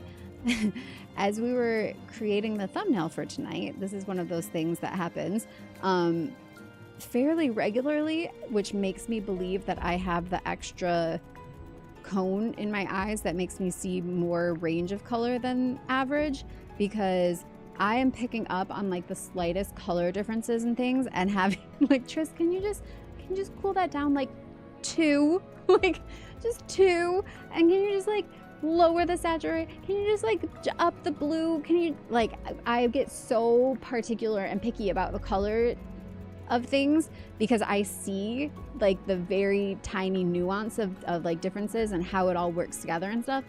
as we were creating the thumbnail for tonight, this is one of those things that happens fairly regularly, which makes me believe that I have the extra cone in my eyes that makes me see more range of color than average, because I am picking up on like the slightest color differences and things, and having like, Tris, can you just cool that down like 2, like just 2, and can you just like lower the saturation, can you just like up the blue, can you, like, I get so particular and picky about the color of things because I see like the very tiny nuance of like differences and how it all works together and stuff.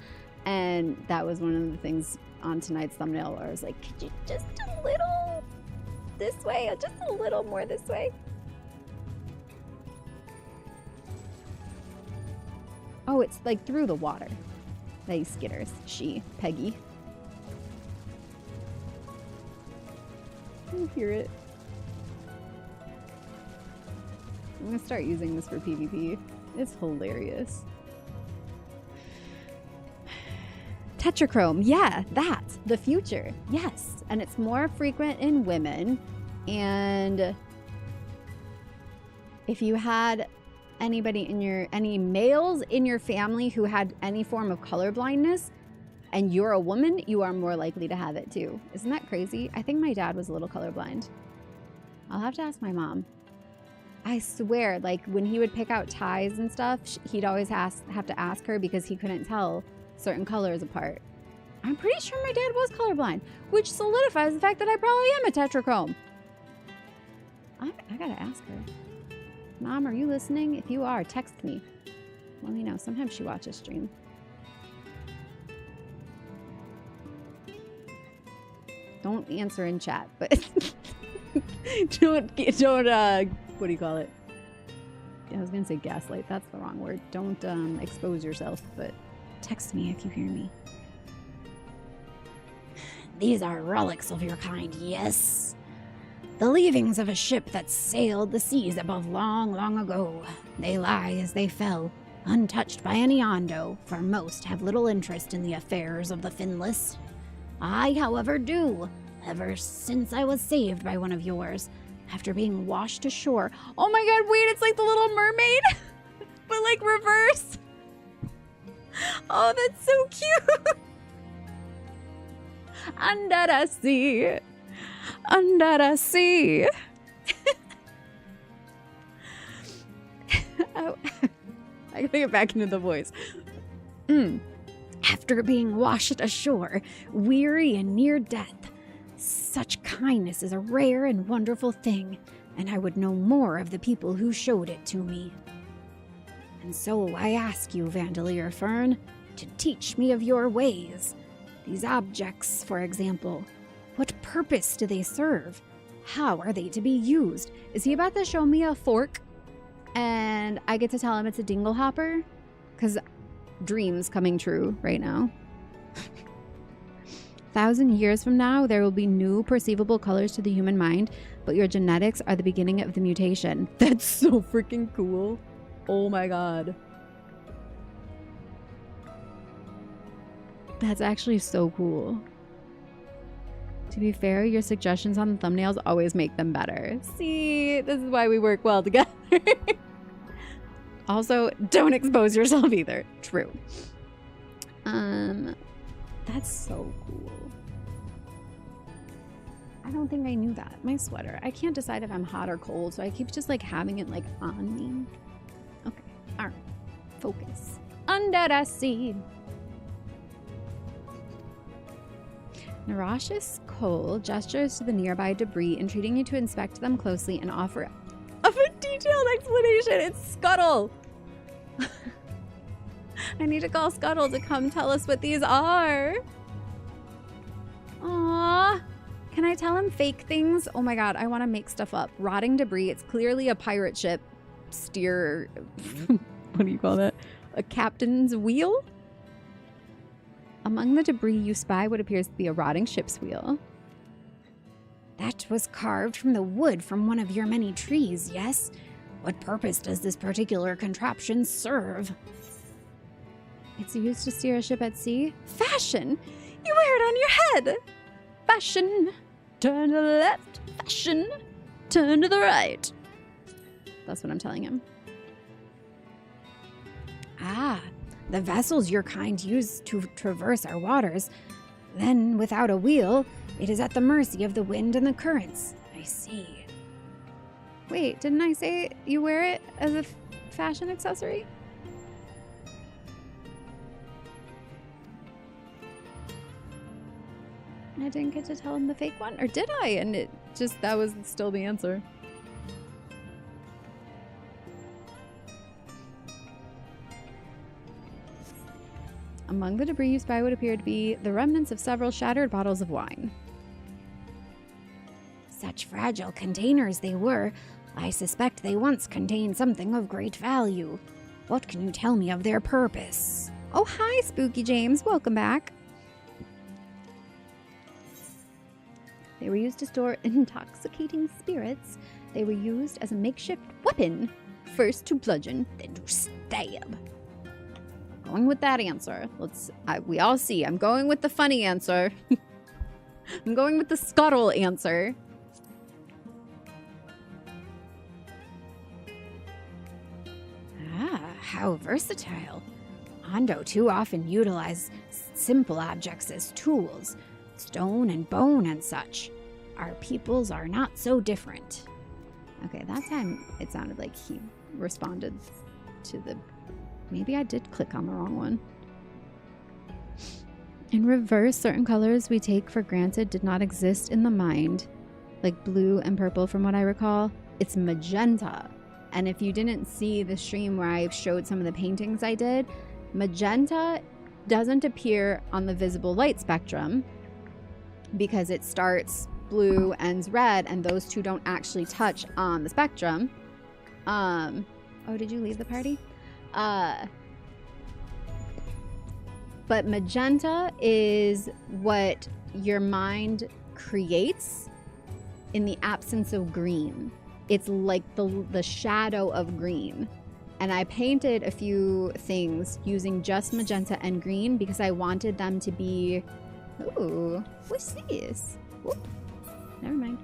And that was one of the things on tonight's thumbnail where I was like, could you just a little this way, just a little more this way? Oh, it's like through the water. They skitters. She, Peggy. I hear it. I'm gonna start using this for PvP. It's hilarious. Tetrachrome, yeah, that's the future. Yes, and it's more frequent in women. And if you had anybody in any males in your family who had any form of color blindness, and you're a woman, you are more likely to have it too. Isn't that crazy? I think my dad was a little colorblind. I'll have to ask my mom. I swear, like when he would pick out ties and stuff, he'd always have to ask her because he couldn't tell certain colors apart. I'm pretty sure my dad was colorblind, which solidifies the fact that I probably am a tetrachrome. I gotta ask her. Mom, are you listening? If you are, text me. Let me know. Sometimes she watches stream. Don't answer in chat, but don't what do you call it? I was gonna say gaslight. That's the wrong word. Don't expose yourself, but text me if you hear me. These are relics of your kind, yes. The leavings of a ship that sailed the seas above long, long ago. They lie as they fell, untouched by any Ondo, for most have little interest in the affairs of the finless. I, however, do, ever since I was saved by one of yours, after being washed ashore. Oh my god, wait, it's like the Little Mermaid, but like reverse. Oh, that's so cute. Under the sea. Under the sea. Oh, I gotta get back into the voice. After being washed ashore, weary and near death, such kindness is a rare and wonderful thing, and I would know more of the people who showed it to me. And so I ask you, Vandalier Fern, to teach me of your ways. These objects, for example, what purpose do they serve? How are they to be used? Is he about to show me a fork and I get to tell him it's a dingle hopper? Because dreams coming true right now. 1,000 years from now, there will be new perceivable colors to the human mind, but your genetics are the beginning of the mutation. That's so freaking cool. Oh my god. That's actually so cool. To be fair, your suggestions on the thumbnails always make them better. See, this is why we work well together. Also, don't expose yourself either. True. That's so cool. I don't think I knew that. My sweater. I can't decide if I'm hot or cold, so I keep just like having it like on me. Okay. All right. Focus. Under the sea. Narashis Cole gestures to the nearby debris, entreating you to inspect them closely and offer a detailed explanation. It's Scuttle. I need to call Scuttle to come tell us what these are. Aww. Can I tell him fake things? Oh my god, I want to make stuff up. Rotting debris. It's clearly a pirate ship steer. What do you call that? A captain's wheel? Among the debris, you spy what appears to be a rotting ship's wheel. That was carved from the wood from one of your many trees, yes? What purpose does this particular contraption serve? It's used to steer a ship at sea. Fashion! You wear it on your head! Fashion! Turn to the left. Fashion! Turn to the right. That's what I'm telling him. Ah, the vessels your kind use to traverse our waters. Then, without a wheel, it is at the mercy of the wind and the currents. I see. Wait, didn't I say you wear it as a fashion accessory? I didn't get to tell him the fake one, or did I? And it just, that was still the answer. Among the debris you spy what appeared to be the remnants of several shattered bottles of wine. Such fragile containers they were. I suspect they once contained something of great value. What can you tell me of their purpose? Oh, hi, Spooky James. Welcome back. They were used to store intoxicating spirits. They were used as a makeshift weapon. First to bludgeon, then to stab. Going with that answer. We all see. I'm going with the funny answer. I'm going with the Scuttle answer. Ah, how versatile. Hondo too often utilizes simple objects as tools. Stone and bone and such. Our peoples are not so different. Okay, that time it sounded like he responded to the... Maybe I did click on the wrong one. In reverse, certain colors we take for granted did not exist in the mind. Like blue and purple from what I recall. It's magenta. And if you didn't see the stream where I showed some of the paintings I did, magenta doesn't appear on the visible light spectrum because it starts blue, ends red, and those two don't actually touch on the spectrum. Oh, did you leave the party? But magenta is what your mind creates in the absence of green. It's like the shadow of green. And I painted a few things using just magenta and green because I wanted them to be... Ooh, what's this? Whoop. Never mind.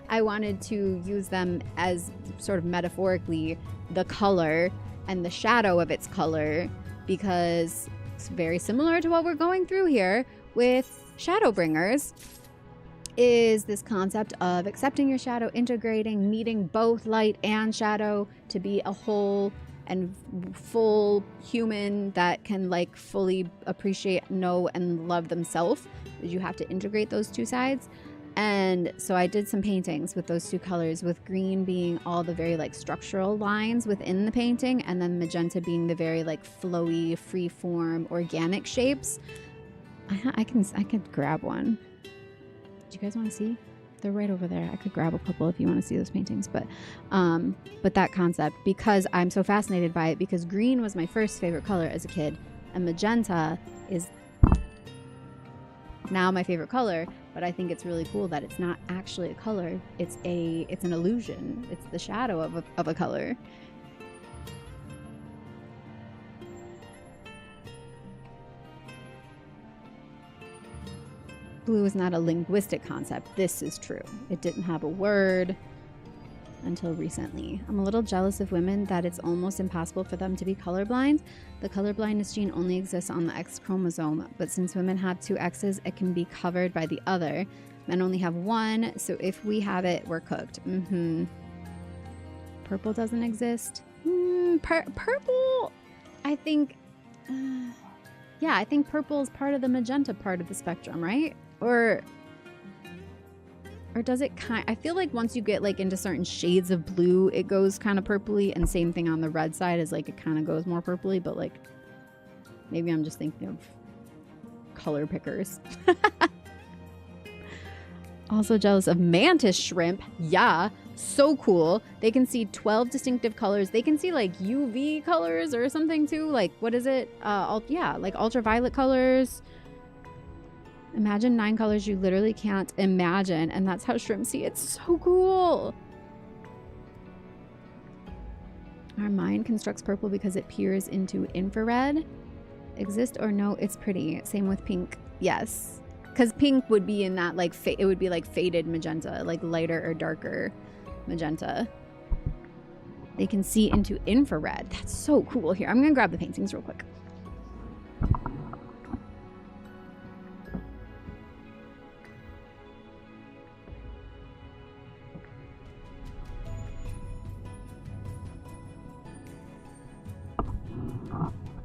I wanted to use them as sort of metaphorically the color and the shadow of its color because it's very similar to what we're going through here with Shadowbringers is this concept of accepting your shadow, integrating, meeting both light and shadow to be a whole and full human that can like fully appreciate, know, and love themselves. You have to integrate those two sides. And so I did some paintings with those two colors, with green being all the very like structural lines within the painting, and then magenta being the very like flowy, free form, organic shapes. I could grab one. Do you guys want to see? They're right over there. I could grab a couple if you want to see those paintings, but that concept, because I'm so fascinated by it, because green was my first favorite color as a kid, and magenta is now my favorite color. But I think it's really cool that it's not actually a color. It's an illusion. It's the shadow of a color. Blue is not a linguistic concept. This is true. It didn't have a word until recently. I'm a little jealous of women that it's almost impossible for them to be colorblind. The colorblindness gene only exists on the X chromosome, but since women have two X's, it can be covered by the other. Men only have one, so if we have it, we're cooked. Purple doesn't exist. Purple, I think, yeah, I think purple is part of the magenta part of the spectrum, right? Or does it I feel like once you get like into certain shades of blue, it goes kind of purpley, and same thing on the red side is like it kind of goes more purpley, but like maybe I'm just thinking of color pickers. Also jealous of mantis shrimp. Yeah, so cool. They can see 12 distinctive colors. They can see like UV colors or something too. Like, what is it? Yeah, like ultraviolet colors. Imagine 9 colors you literally can't imagine, and that's how shrimp see. It's so cool. Our mind constructs purple because it peers into infrared. Exist or no, it's pretty. Same with pink. Yes. Because pink would be in that, like, it would be like faded magenta, like lighter or darker magenta. They can see into infrared. That's so cool. Here, I'm going to grab the paintings real quick.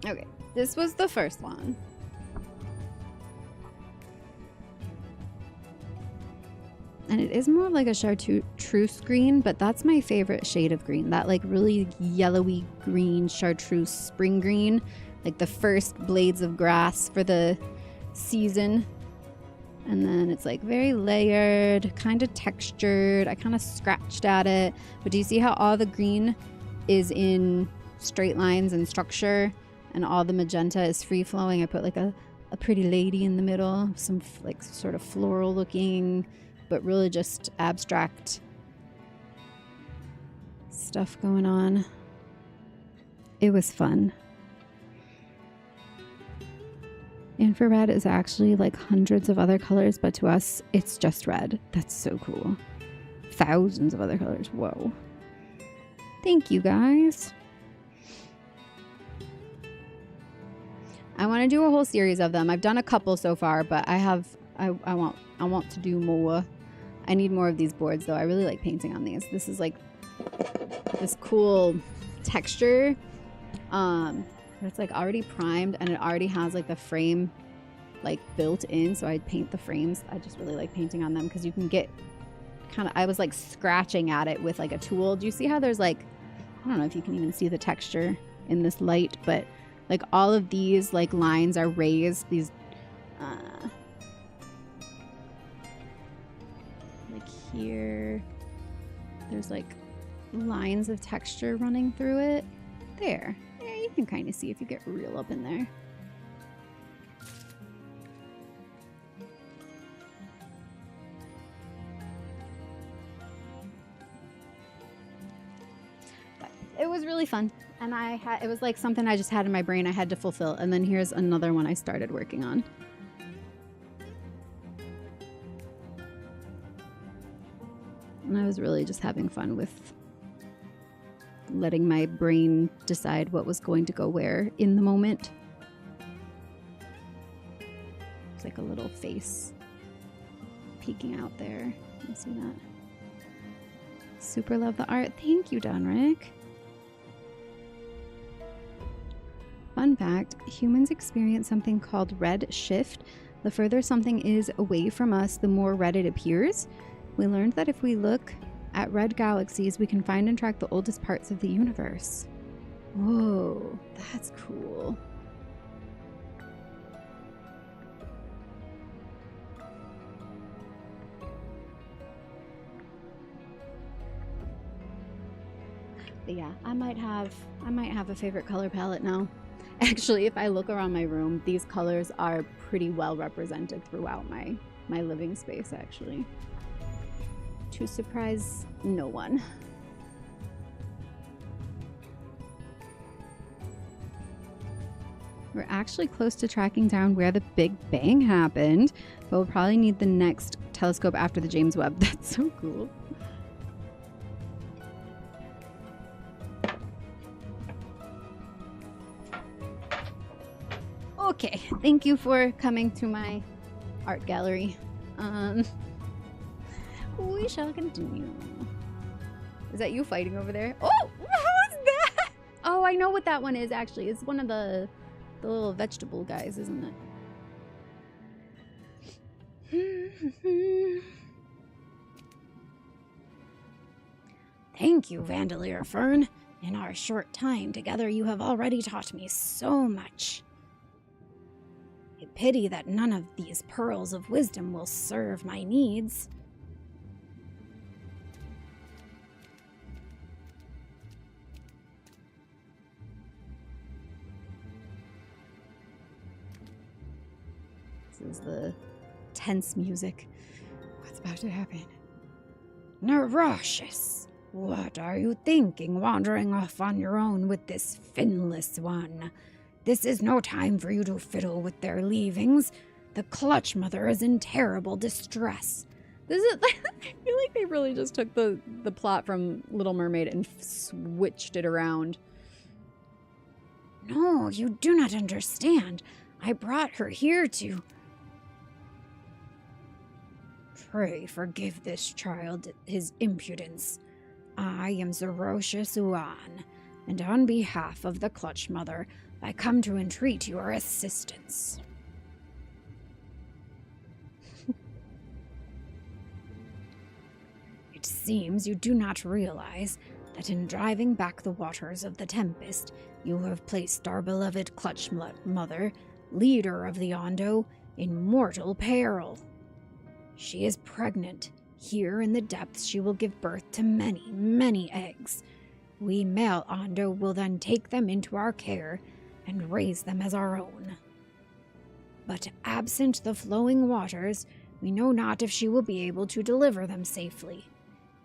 Okay, this was the first one. And it is more like a chartreuse green, but that's my favorite shade of green. That like really yellowy green, chartreuse spring green. Like the first blades of grass for the season. And then it's like very layered, kind of textured. I kind of scratched at it. But do you see how all the green is in straight lines and structure? And all the magenta is free flowing. I put like a pretty lady in the middle. Some like sort of floral looking, but really just abstract stuff going on. It was fun. Infrared is actually like hundreds of other colors, but to us, it's just red. That's so cool. Thousands of other colors. Whoa. Thank you, guys. I want to do a whole series of them. I've done a couple so far, but I want to do more. I need more of these boards though. I really like painting on these. This is like this cool texture. It's like already primed, and it already has like the frame like built in, so I paint the frames. I just really like painting on them because you can get kind of, I was like scratching at it with like a tool. Do you see how there's like, I don't know if you can even see the texture in this light, but like all of these like lines are raised. These like here there's like lines of texture running through it. There. Yeah, you can kind of see if you get real up in there. But it was really fun. And it was like something I just had in my brain I had to fulfill. And then here's another one I started working on. And I was really just having fun with letting my brain decide what was going to go where in the moment. It's like a little face peeking out there. You see that? Super love the art. Thank you, Donrick. Fun fact, humans experience something called red shift The further something is away from us, the more red it appears. We learned that if we look at red galaxies, we can find and track the oldest parts of the universe. Whoa, that's cool. But yeah, I might have a favorite color palette now. Actually, if I look around my room, these colors are pretty well represented throughout my living space, actually. To surprise no one. We're actually close to tracking down where the Big Bang happened, but we'll probably need the next telescope after the James Webb. That's so cool. Okay, thank you for coming to my art gallery. We shall continue. Is that you fighting over there? Oh, what was that? Oh, I know what that one is, actually. It's one of the little vegetable guys, isn't it? Thank you, Vandalier Fern. In our short time together, you have already taught me so much. A pity that none of these pearls of wisdom will serve my needs. This is the tense music. What's about to happen? Neurocious, what are you thinking, wandering off on your own with this finless one? This is no time for you to fiddle with their leavings. The Clutch Mother is in terrible distress. This is. I feel like they really just took the plot from Little Mermaid and switched it around. No, you do not understand. I brought her here to... Pray forgive this child his impudence. I am Zerocious Uan, and on behalf of the Clutch Mother, I come to entreat your assistance. It seems you do not realize that in driving back the waters of the Tempest, you have placed our beloved Clutch Mother, leader of the Ondo, in mortal peril. She is pregnant. Here in the depths she will give birth to many, many eggs. We male Ondo will then take them into our care and raise them as our own. But absent the flowing waters, we know not if she will be able to deliver them safely.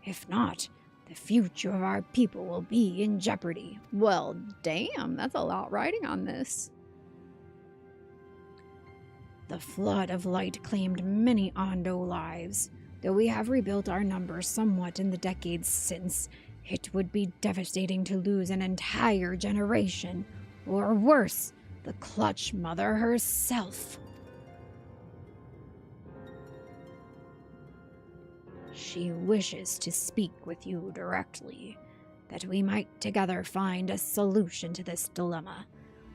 If not, the future of our people will be in jeopardy. Well, damn, that's a lot riding on this. The flood of light claimed many Ondo lives. Though we have rebuilt our numbers somewhat in the decades since, it would be devastating to lose an entire generation. Or worse, the Clutch Mother herself. She wishes to speak with you directly, that we might together find a solution to this dilemma.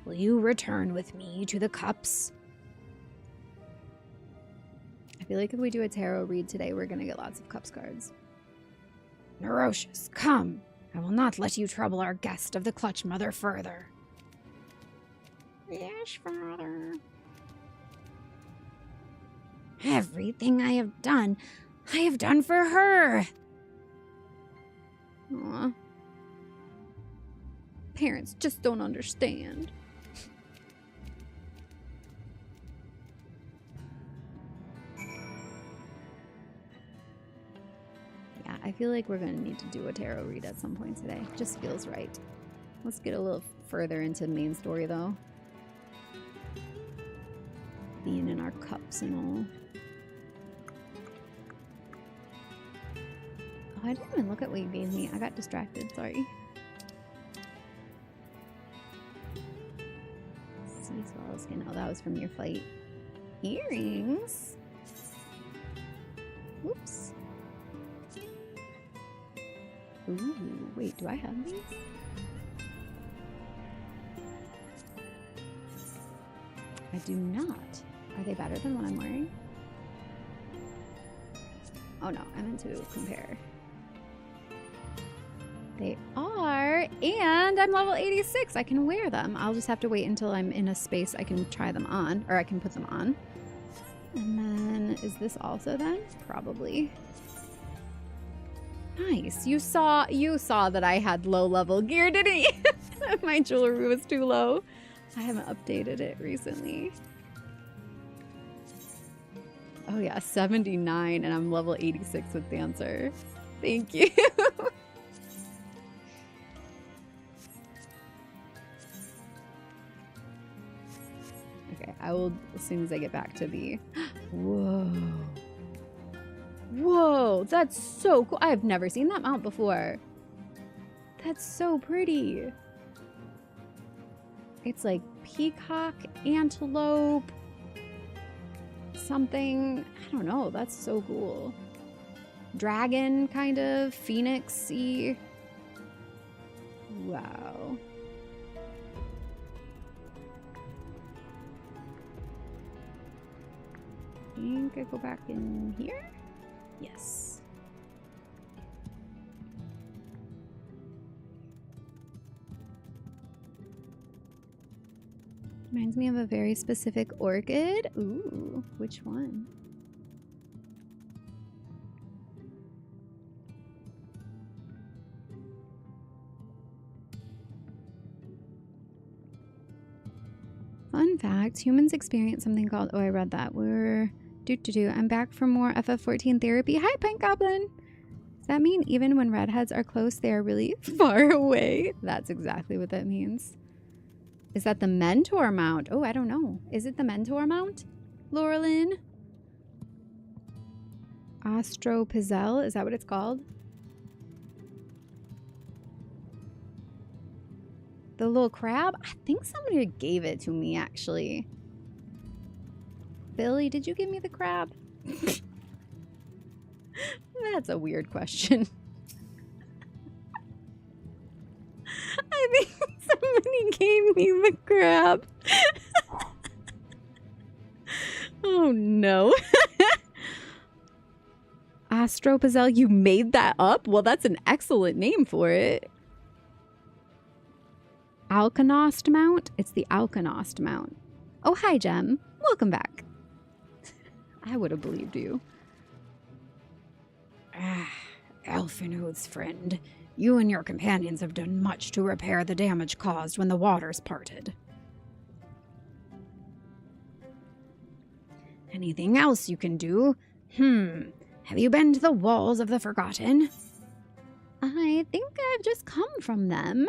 Will you return with me to the cups? I feel like if we do a tarot read today, we're gonna get lots of cups cards. Neurocious, come! I will not let you trouble our guest of the Clutch Mother further. Yes, Father. Everything I have done for her. Aw. Parents just don't understand. Yeah, I feel like we're gonna need to do a tarot read at some point today. Just feels right. Let's get a little further into the main story, though. Being in our cups and all. Oh, I didn't even look at what you gave me. I got distracted, sorry. Sea swallow skin. Oh, that was from your fight. Earrings? Whoops. Ooh, wait, do I have these? I do not. Are they better than what I'm wearing? Oh no, I meant to compare. They are, and I'm level 86. I can wear them. I'll just have to wait until I'm in a space I can try them on, or I can put them on. And then, is this also then? Probably. Nice. You saw that I had low level gear, didn't you? My jewelry was too low. I haven't updated it recently. Oh yeah, 79 and I'm level 86 with Dancer. Thank you. Okay, I will as soon as I get back to the... Whoa. Whoa, that's so cool. I've never seen that mount before. That's so pretty. It's like peacock, antelope, something. I don't know. That's so cool. Dragon, kind of. Phoenix-y. Wow. I think I go back in here? Yes. Reminds me of a very specific orchid. Ooh, which one? Fun fact, humans experience something called, oh, I read that. I'm back for more FF14 therapy. Hi, Pink Goblin. Does that mean even when redheads are close, they are really far away? That's exactly what that means. Is that the mentor mount? Oh, I don't know. Is it the mentor mount? Laurelyn? Astro Pizzelle? Is that what it's called? The little crab? I think somebody gave it to me, actually. Billy, did you give me the crab? That's a weird question. I think somebody gave me the crab. Oh no. Astro Pizzelle, you made that up? Well, that's an excellent name for it. Alkanost mount? It's the Alkanost mount. Oh, hi, Gem. Welcome back. I would have believed you. Elfinood's friend, you and your companions have done much to repair the damage caused when the waters parted. Anything else you can do? Have you been to the walls of the Forgotten? I think I've just come from them.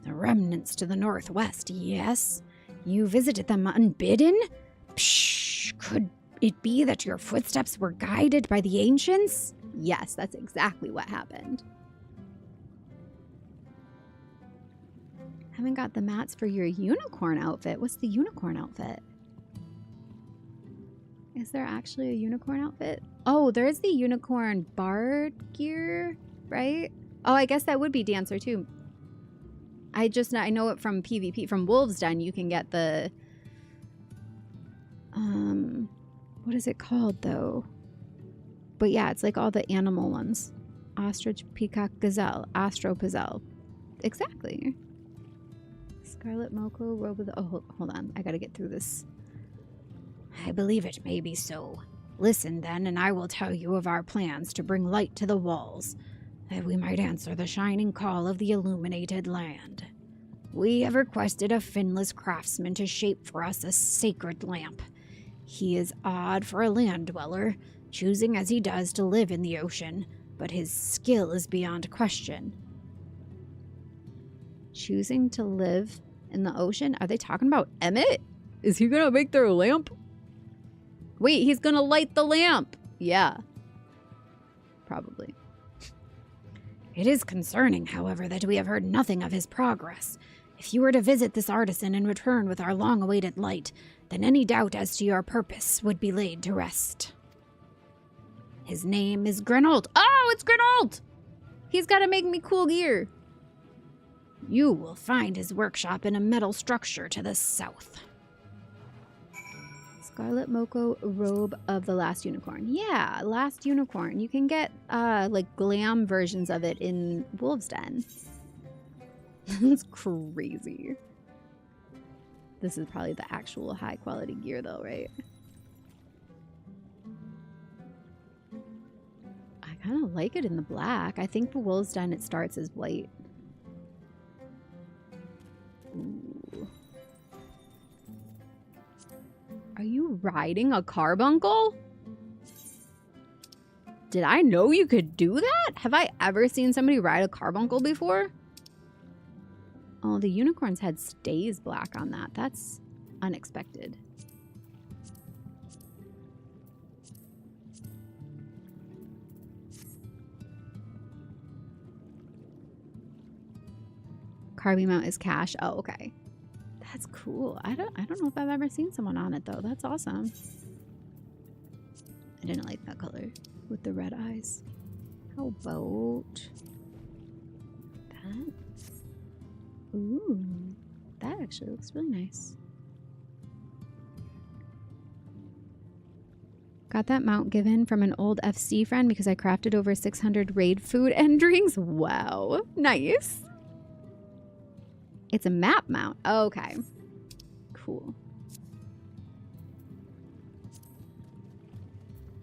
The remnants to the northwest, yes? You visited them unbidden? Psh, could it be that your footsteps were guided by the ancients? Yes, that's exactly what happened. Haven't got the mats for your unicorn outfit. What's the unicorn outfit? Is there actually a unicorn outfit? Oh, there's the unicorn bard gear, right? Oh, I guess that would be Dancer too. I know it from PvP. From Wolves Den, you can get the... what is it called, though? But yeah, it's like all the animal ones. Ostrich, peacock, gazelle, astro, pizzelle. Exactly. Scarlet Moko, robe of the... Oh, hold on. I gotta get through this. I believe it may be so. Listen, then, and I will tell you of our plans to bring light to the walls, that we might answer the shining call of the illuminated land. We have requested a finless craftsman to shape for us a sacred lamp. He is odd for a land dweller, choosing as he does to live in the ocean, but his skill is beyond question. Choosing to live in the ocean? Are they talking about Emmett? Is he gonna make their lamp? Wait, he's gonna light the lamp! Yeah. Probably. It is concerning, however, that we have heard nothing of his progress. If you were to visit this artisan and return with our long-awaited light, then any doubt as to your purpose would be laid to rest. His name is Grinold. Oh, it's Grinold! He's gotta make me cool gear. You will find his workshop in a metal structure to the south. Scarlet Moko Robe of the Last Unicorn. Yeah, Last Unicorn. You can get like glam versions of it in Wolves Den. That's crazy. This is probably the actual high quality gear though, right? I kind of like it in the black. I think for Wolves Den it starts as white. Ooh. Are you riding a carbuncle? Did I know you could do that? Have I ever seen somebody ride a carbuncle before? Oh, the unicorn's head stays black on that. That's unexpected. Carby mount is cash. Oh, okay. That's cool. I don't know if I've ever seen someone on it though. That's awesome. I didn't like that color with the red eyes. How about that? Ooh, that actually looks really nice. Got that mount given from an old FC friend because I crafted over 600 raid food and drinks. Wow, nice. It's a map mount. Okay, cool.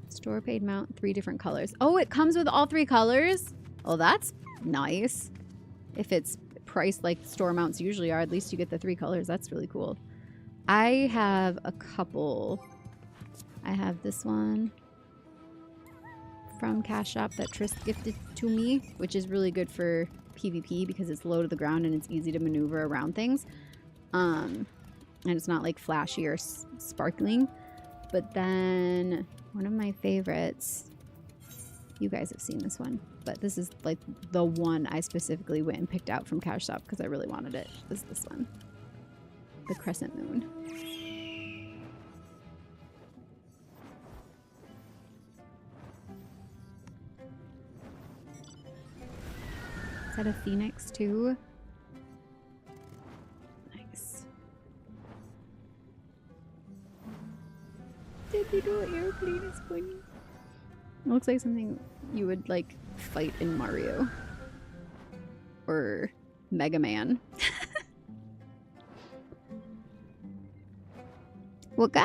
Store paid mount, 3 different colors. Oh, it comes with all 3 colors? Oh, that's nice. If it's priced like store mounts usually are, at least you get the 3 colors. That's really cool. I have a couple. I have this one from Cash Shop that Tris gifted to me, which is really good for PvP because it's low to the ground and it's easy to maneuver around things. And it's not like flashy or sparkling. But then one of my favorites, you guys have seen this one, but this is like the one I specifically went and picked out from Cash Shop because I really wanted it. Is this one, the Crescent Moon. Is that a phoenix too? Nice. Did you do an airplane is funny? It looks like something you would like fight in Mario or Mega Man. What guy?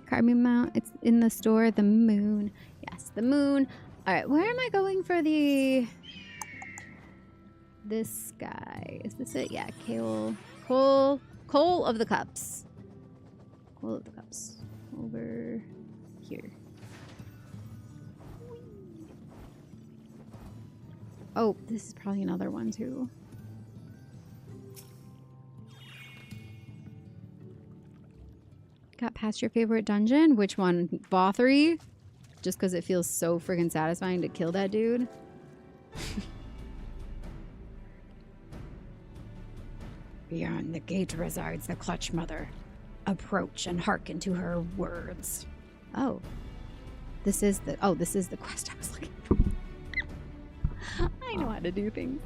Carbon mount. It's in the store. The moon. Yes, the moon. All right, where am I going for the? This guy. Is this it? Yeah, Coal of the Cups. Coal of the Cups. Over here. Oh, this is probably another one too. Got past your favorite dungeon? Which one? Bothery? Just because it feels so friggin' satisfying to kill that dude. Beyond the gate resides the Clutch Mother. Approach and hearken to her words. Oh. This is the quest I was looking for. I know how to do things.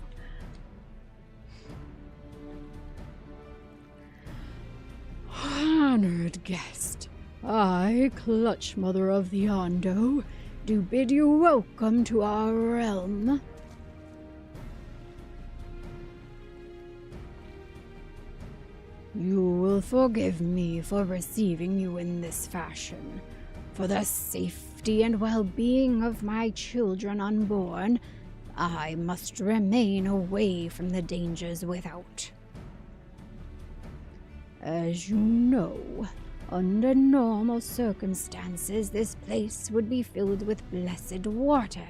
Honored guest, I, Clutch Mother of the Ondo, do bid you welcome to our realm. You will forgive me for receiving you in this fashion. For the safety and well-being of my children unborn, I must remain away from the dangers without. As you know, under normal circumstances, this place would be filled with blessed water,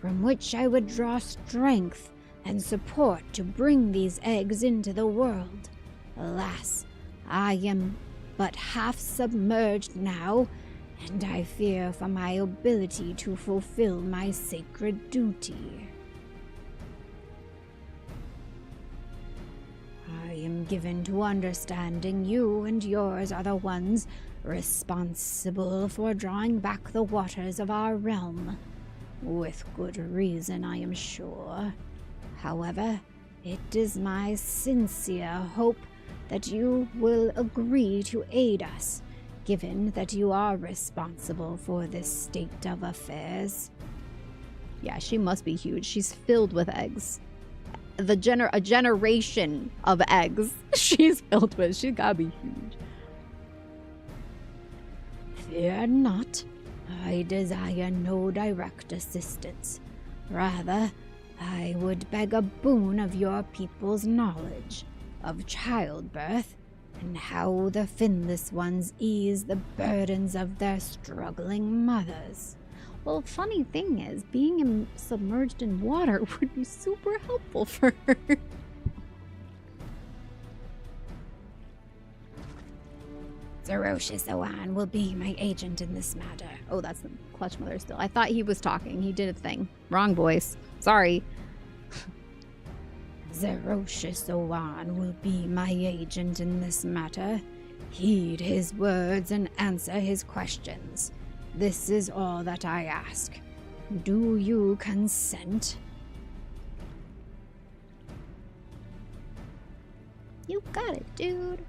from which I would draw strength and support to bring these eggs into the world. Alas, I am but half submerged now, and I fear for my ability to fulfill my sacred duty. I am given to understanding you and yours are the ones responsible for drawing back the waters of our realm. With good reason, I am sure. However, It is my sincere hope that you will agree to aid us, given that you are responsible for this state of affairs. Yeah, she must be huge. She's filled with eggs. A generation of eggs she's filled with. She's gotta be huge. Fear not. I desire no direct assistance. Rather, I would beg a boon of your people's knowledge of childbirth and how the finless ones ease the burdens of their struggling mothers. Well, funny thing is, being submerged in water would be super helpful for her. Ferocious Oan will be my agent in this matter. Oh, that's the Clutch Mother still. I thought he was talking. He did a thing. Wrong voice. Sorry. Ferocious Oan will be my agent in this matter. Heed his words and answer his questions. This is all that I ask. Do you consent? You got it, dude.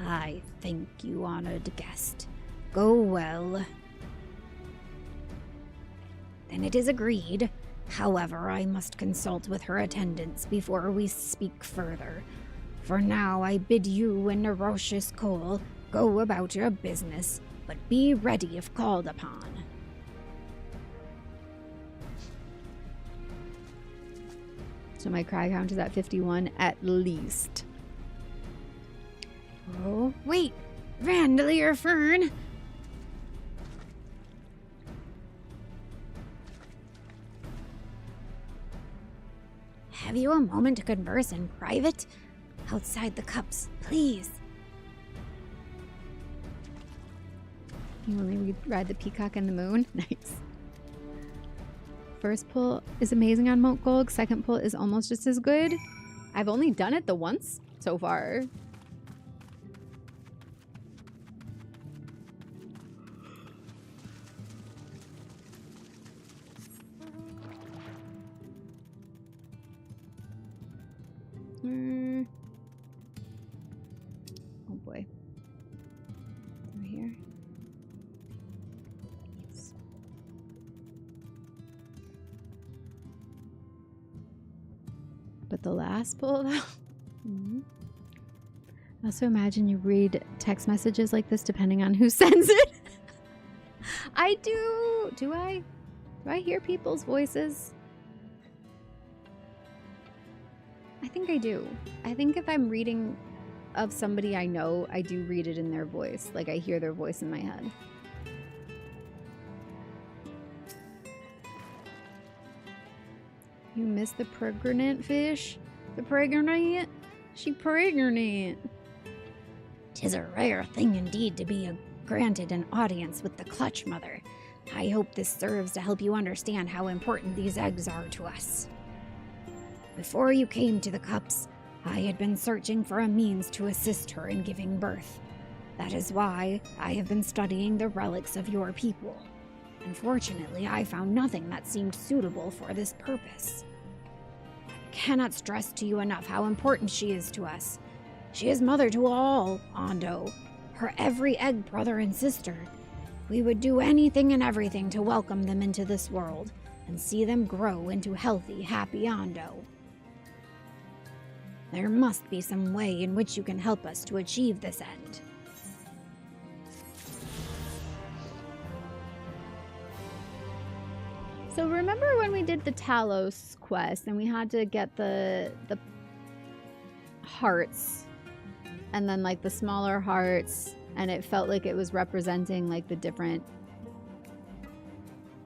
I thank you, honored guest. Go well. Then it is agreed. However, I must consult with her attendants before we speak further. For now, I bid you and Nerocious Cole go about your business, but be ready if called upon. So my cry count is at 51 at least. Oh, wait! Vandalier Fern! Have you a moment to converse in private? Outside the cups, please. You want me to ride the peacock and the moon? Nice. First pull is amazing on Moat Gold. Second pull is almost just as good. I've only done it the once so far. Oh boy. Over here. Yes. But the last pull, though. I also imagine you read text messages like this depending on who sends it. I do. Do I? Do I hear people's voices? I think I do. I think if I'm reading of somebody I know, I do read it in their voice. Like I hear their voice in my head. You miss the pregnant fish? The pregnant? She pregnant. 'Tis a rare thing indeed to be granted an audience with the Clutch Mother. I hope this serves to help you understand how important these eggs are to us. Before you came to the cups, I had been searching for a means to assist her in giving birth. That is why I have been studying the relics of your people. Unfortunately, I found nothing that seemed suitable for this purpose. I cannot stress to you enough how important she is to us. She is mother to all, Ondo, her every egg brother and sister. We would do anything and everything to welcome them into this world and see them grow into healthy, happy Ondo. There must be some way in which you can help us to achieve this end. So remember when we did the Talos quest and we had to get the hearts and then like the smaller hearts, and it felt like it was representing like the different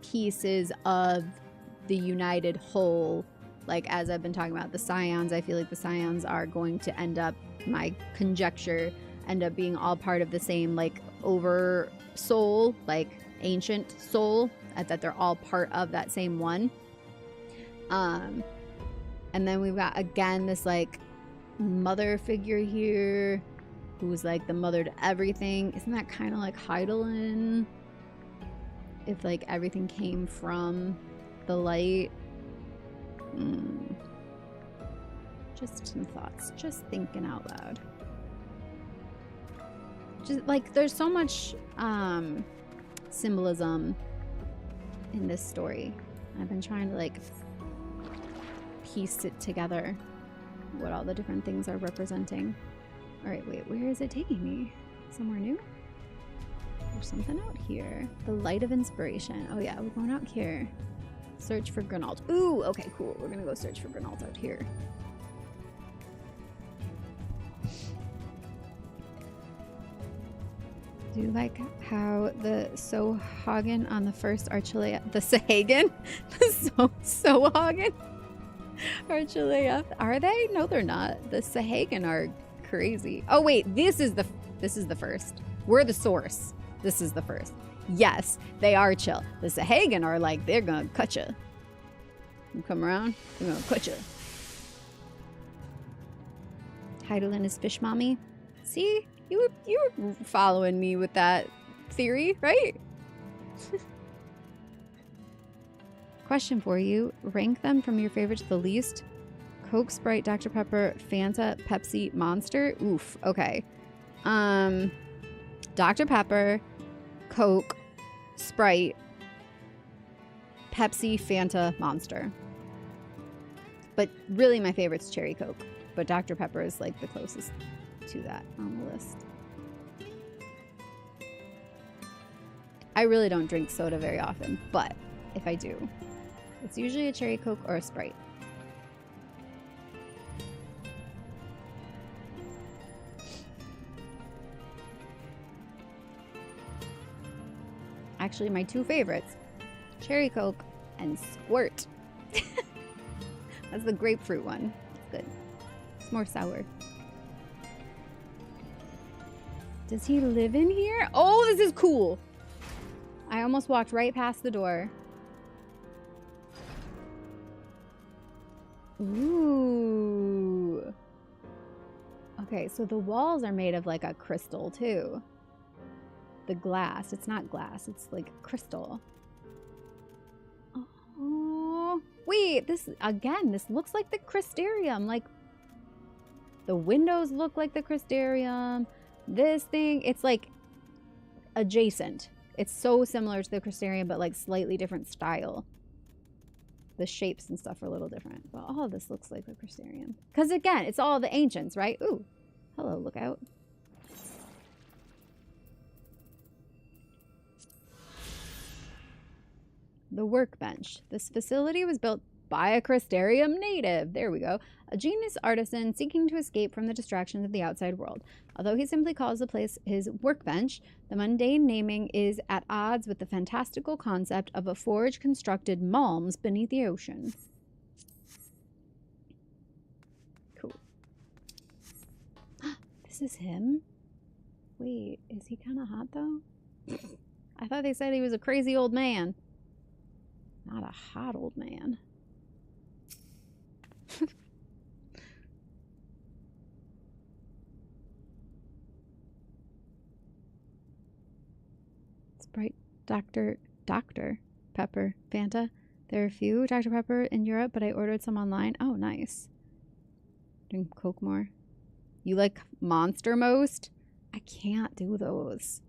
pieces of the united whole. Like, as I've been talking about the Scions, I feel like the Scions are going to end up, my conjecture, end up being all part of the same, like, over soul, like, ancient soul, that they're all part of that same one. And then we've got, again, this, like, mother figure here, who's, like, the mother to everything. Isn't that kind of like Heidelin? If, like, everything came from the light. Just some thoughts. Just thinking out loud. Just like there's so much symbolism in this story. I've been trying to like piece it together, what all the different things are representing. All right, wait, where is it taking me? Somewhere new? There's something out here. The light of inspiration. Oh yeah, we're going out here. Search for Grenald. Ooh, okay, cool. We're gonna go search for Grenald out here. Do you like how the Sohagen on the first Archulea, the Sahagan? The Sohagen Archulea. Are they? No, they're not. The Sahagan are crazy. Oh wait, this is the first. We're the source. This is the first. Yes, they are chill. The Sahagan are like, they're gonna cut you. You come around, they're gonna cut you. Heidelin is fish mommy. See? You were following me with that theory, right? Question for you. Rank them from your favorite to the least. Coke, Sprite, Dr. Pepper, Fanta, Pepsi, Monster. Oof. Okay. Dr. Pepper, Coke, Sprite, Pepsi, Fanta, Monster. But really my favorite's Cherry Coke. But Dr. Pepper is like the closest to that on the list. I really don't drink soda very often, but if I do, it's usually a Cherry Coke or a Sprite. Actually, my two favorites, Cherry Coke and Squirt. That's the grapefruit one. It's good. It's more sour. Does he live in here? Oh, this is cool. I almost walked right past the door. Ooh. Okay, so the walls are made of like a crystal too. The glass, it's not glass, it's like crystal. Oh, wait, this looks like the Crystarium. Like the windows look like the Crystarium. This thing, it's like adjacent. It's so similar to the Crystarium, but like slightly different style. The shapes and stuff are a little different. But all of this looks like the Crystarium. Because again, it's all the ancients, right? Ooh, hello, look out. The workbench. This facility was built by a Crystarium native. There we go. A genius artisan seeking to escape from the distractions of the outside world. Although he simply calls the place his workbench, the mundane naming is at odds with the fantastical concept of a forge constructed malms beneath the ocean. Cool. This is him? Wait, is he kind of hot though? I thought they said he was a crazy old man. Not a hot old man. Sprite, Dr. Pepper, Fanta. There are a few Dr. Pepper in Europe, but I ordered some online. Oh, nice. Drink Coke more. You like Monster most? I can't do those.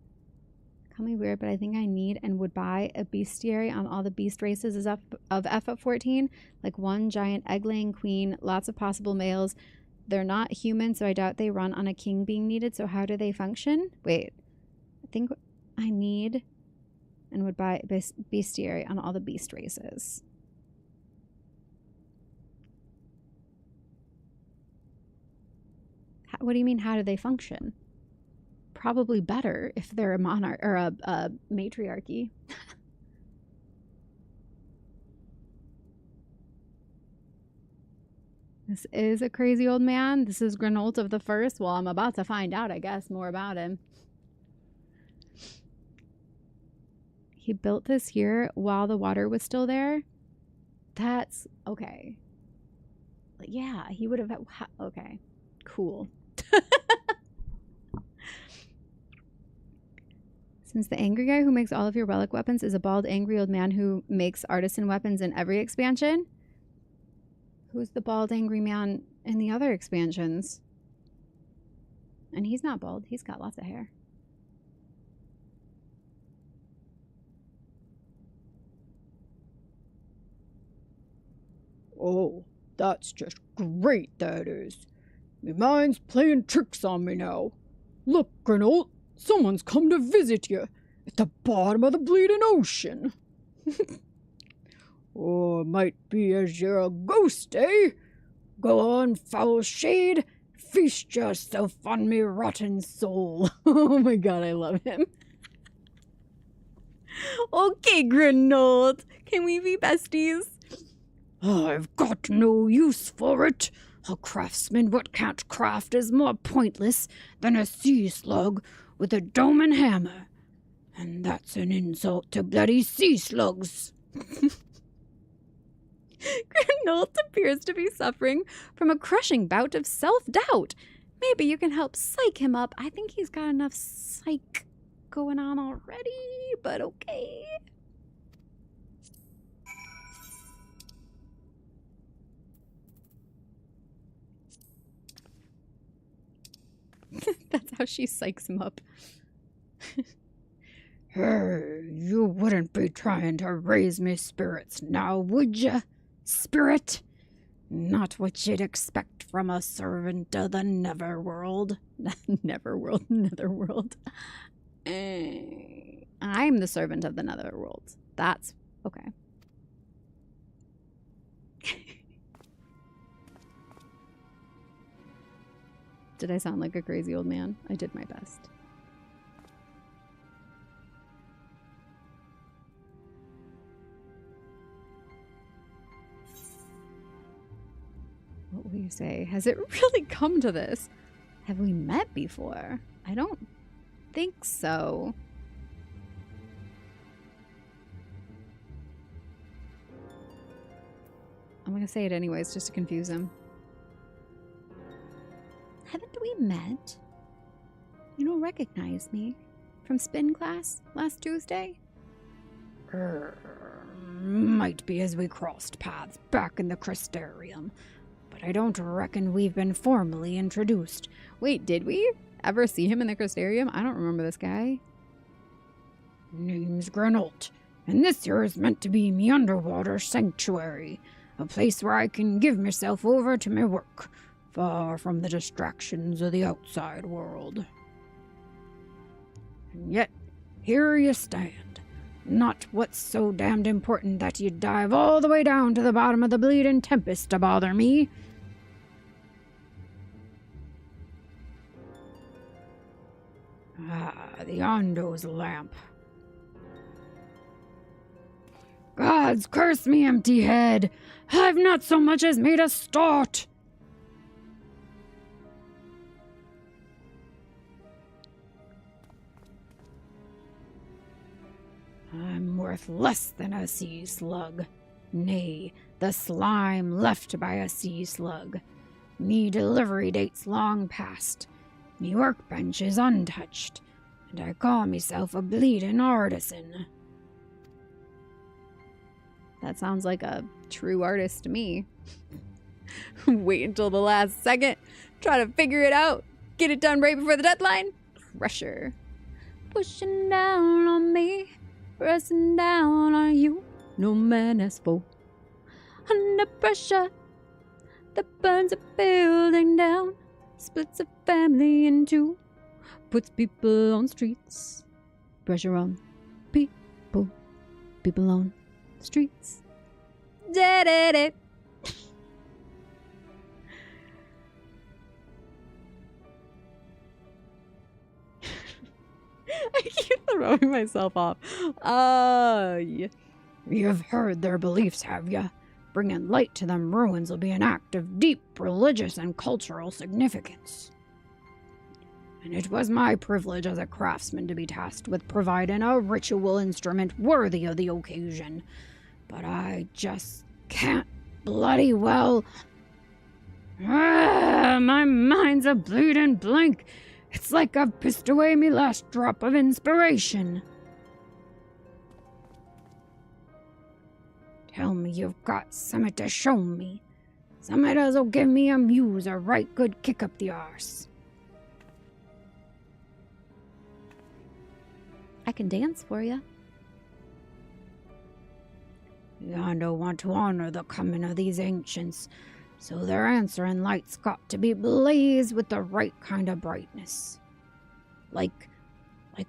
Call me weird, but I think I need and would buy a bestiary on all the beast races of ff14. Like one giant egg-laying queen, lots of possible males. They're not human, so I doubt they run on a king being needed. So how do they function? Wait. I think I need and would buy a bestiary on all the beast races. What do you mean, how do they function? Probably better if they're a monarch or a matriarchy. This is a crazy old man. This is Granolt of the First. Well, I'm about to find out, I guess, more about him. He built this here while the water was still there. That's okay. Yeah, he would have. Okay, cool. Since the angry guy who makes all of your relic weapons is a bald, angry old man who makes artisan weapons in every expansion. Who's the bald angry man in the other expansions? And he's not bald. He's got lots of hair. Oh, that's just great, that is. Me mind's playing tricks on me now. Look, Grinold, someone's come to visit you at the bottom of the bleeding ocean. Oh, it might be as you're a ghost, eh? Go on, foul shade, feast yourself on me rotten soul. Oh my god, I love him. Okay, Grinold, can we be besties? I've got no use for it. A craftsman what can't craft is more pointless than a sea slug with a dome and hammer. And that's an insult to bloody sea slugs. Grinold appears to be suffering from a crushing bout of self-doubt. Maybe you can help psych him up. I think he's got enough psych going on already, but okay. That's how she psychs him up. Hey, you wouldn't be trying to raise me spirits now, would ya, spirit? Not what you'd expect from a servant of the Neverworld. Neverworld, Netherworld. I'm the servant of the Netherworld. That's okay. Did I sound like a crazy old man? I did my best. What will you say? Has it really come to this? Have we met before? I don't think so. I'm gonna say it anyways, just to confuse him. Haven't we met? You don't recognize me from spin class last Tuesday? Might be as we crossed paths back in the Crystarium, but I don't reckon we've been formally introduced. Wait, did we ever see him in the Crystarium? I don't remember this guy. Name's Grinold, and this here is meant to be me underwater sanctuary, a place where I can give myself over to my work, far from the distractions of the outside world. And yet, here you stand. Not what's so damned important that you dive all the way down to the bottom of the bleeding tempest to bother me. The Ondo's lamp. Gods curse me, empty head! I've not so much as made a start! I'm worth less than a sea slug. Nay, the slime left by a sea slug. Me delivery date's long past. Me workbench is untouched, and I call myself a bleeding artisan. That sounds like a true artist to me. Wait until the last second, try to figure it out, get it done right before the deadline. Pressure. Pushing down on me, pressing down on you. No man has full. Under pressure that burns a building down, splits a family in two, puts people on streets. Pressure on people, people on streets. Did it. I keep throwing myself off. Yeah. You've heard their beliefs, have ya? Bringing light to them ruins will be an act of deep religious and cultural significance. And it was my privilege as a craftsman to be tasked with providing a ritual instrument worthy of the occasion. But I just can't bloody well. My mind's a bleeding blank. It's like I've pissed away me last drop of inspiration. Tell me you've got something to show me. Somebody that'll give me a muse a right good kick up the arse. I can dance for you. Yonder want to honor the coming of these ancients, so their answering lights got to be blazed with the right kind of brightness. Like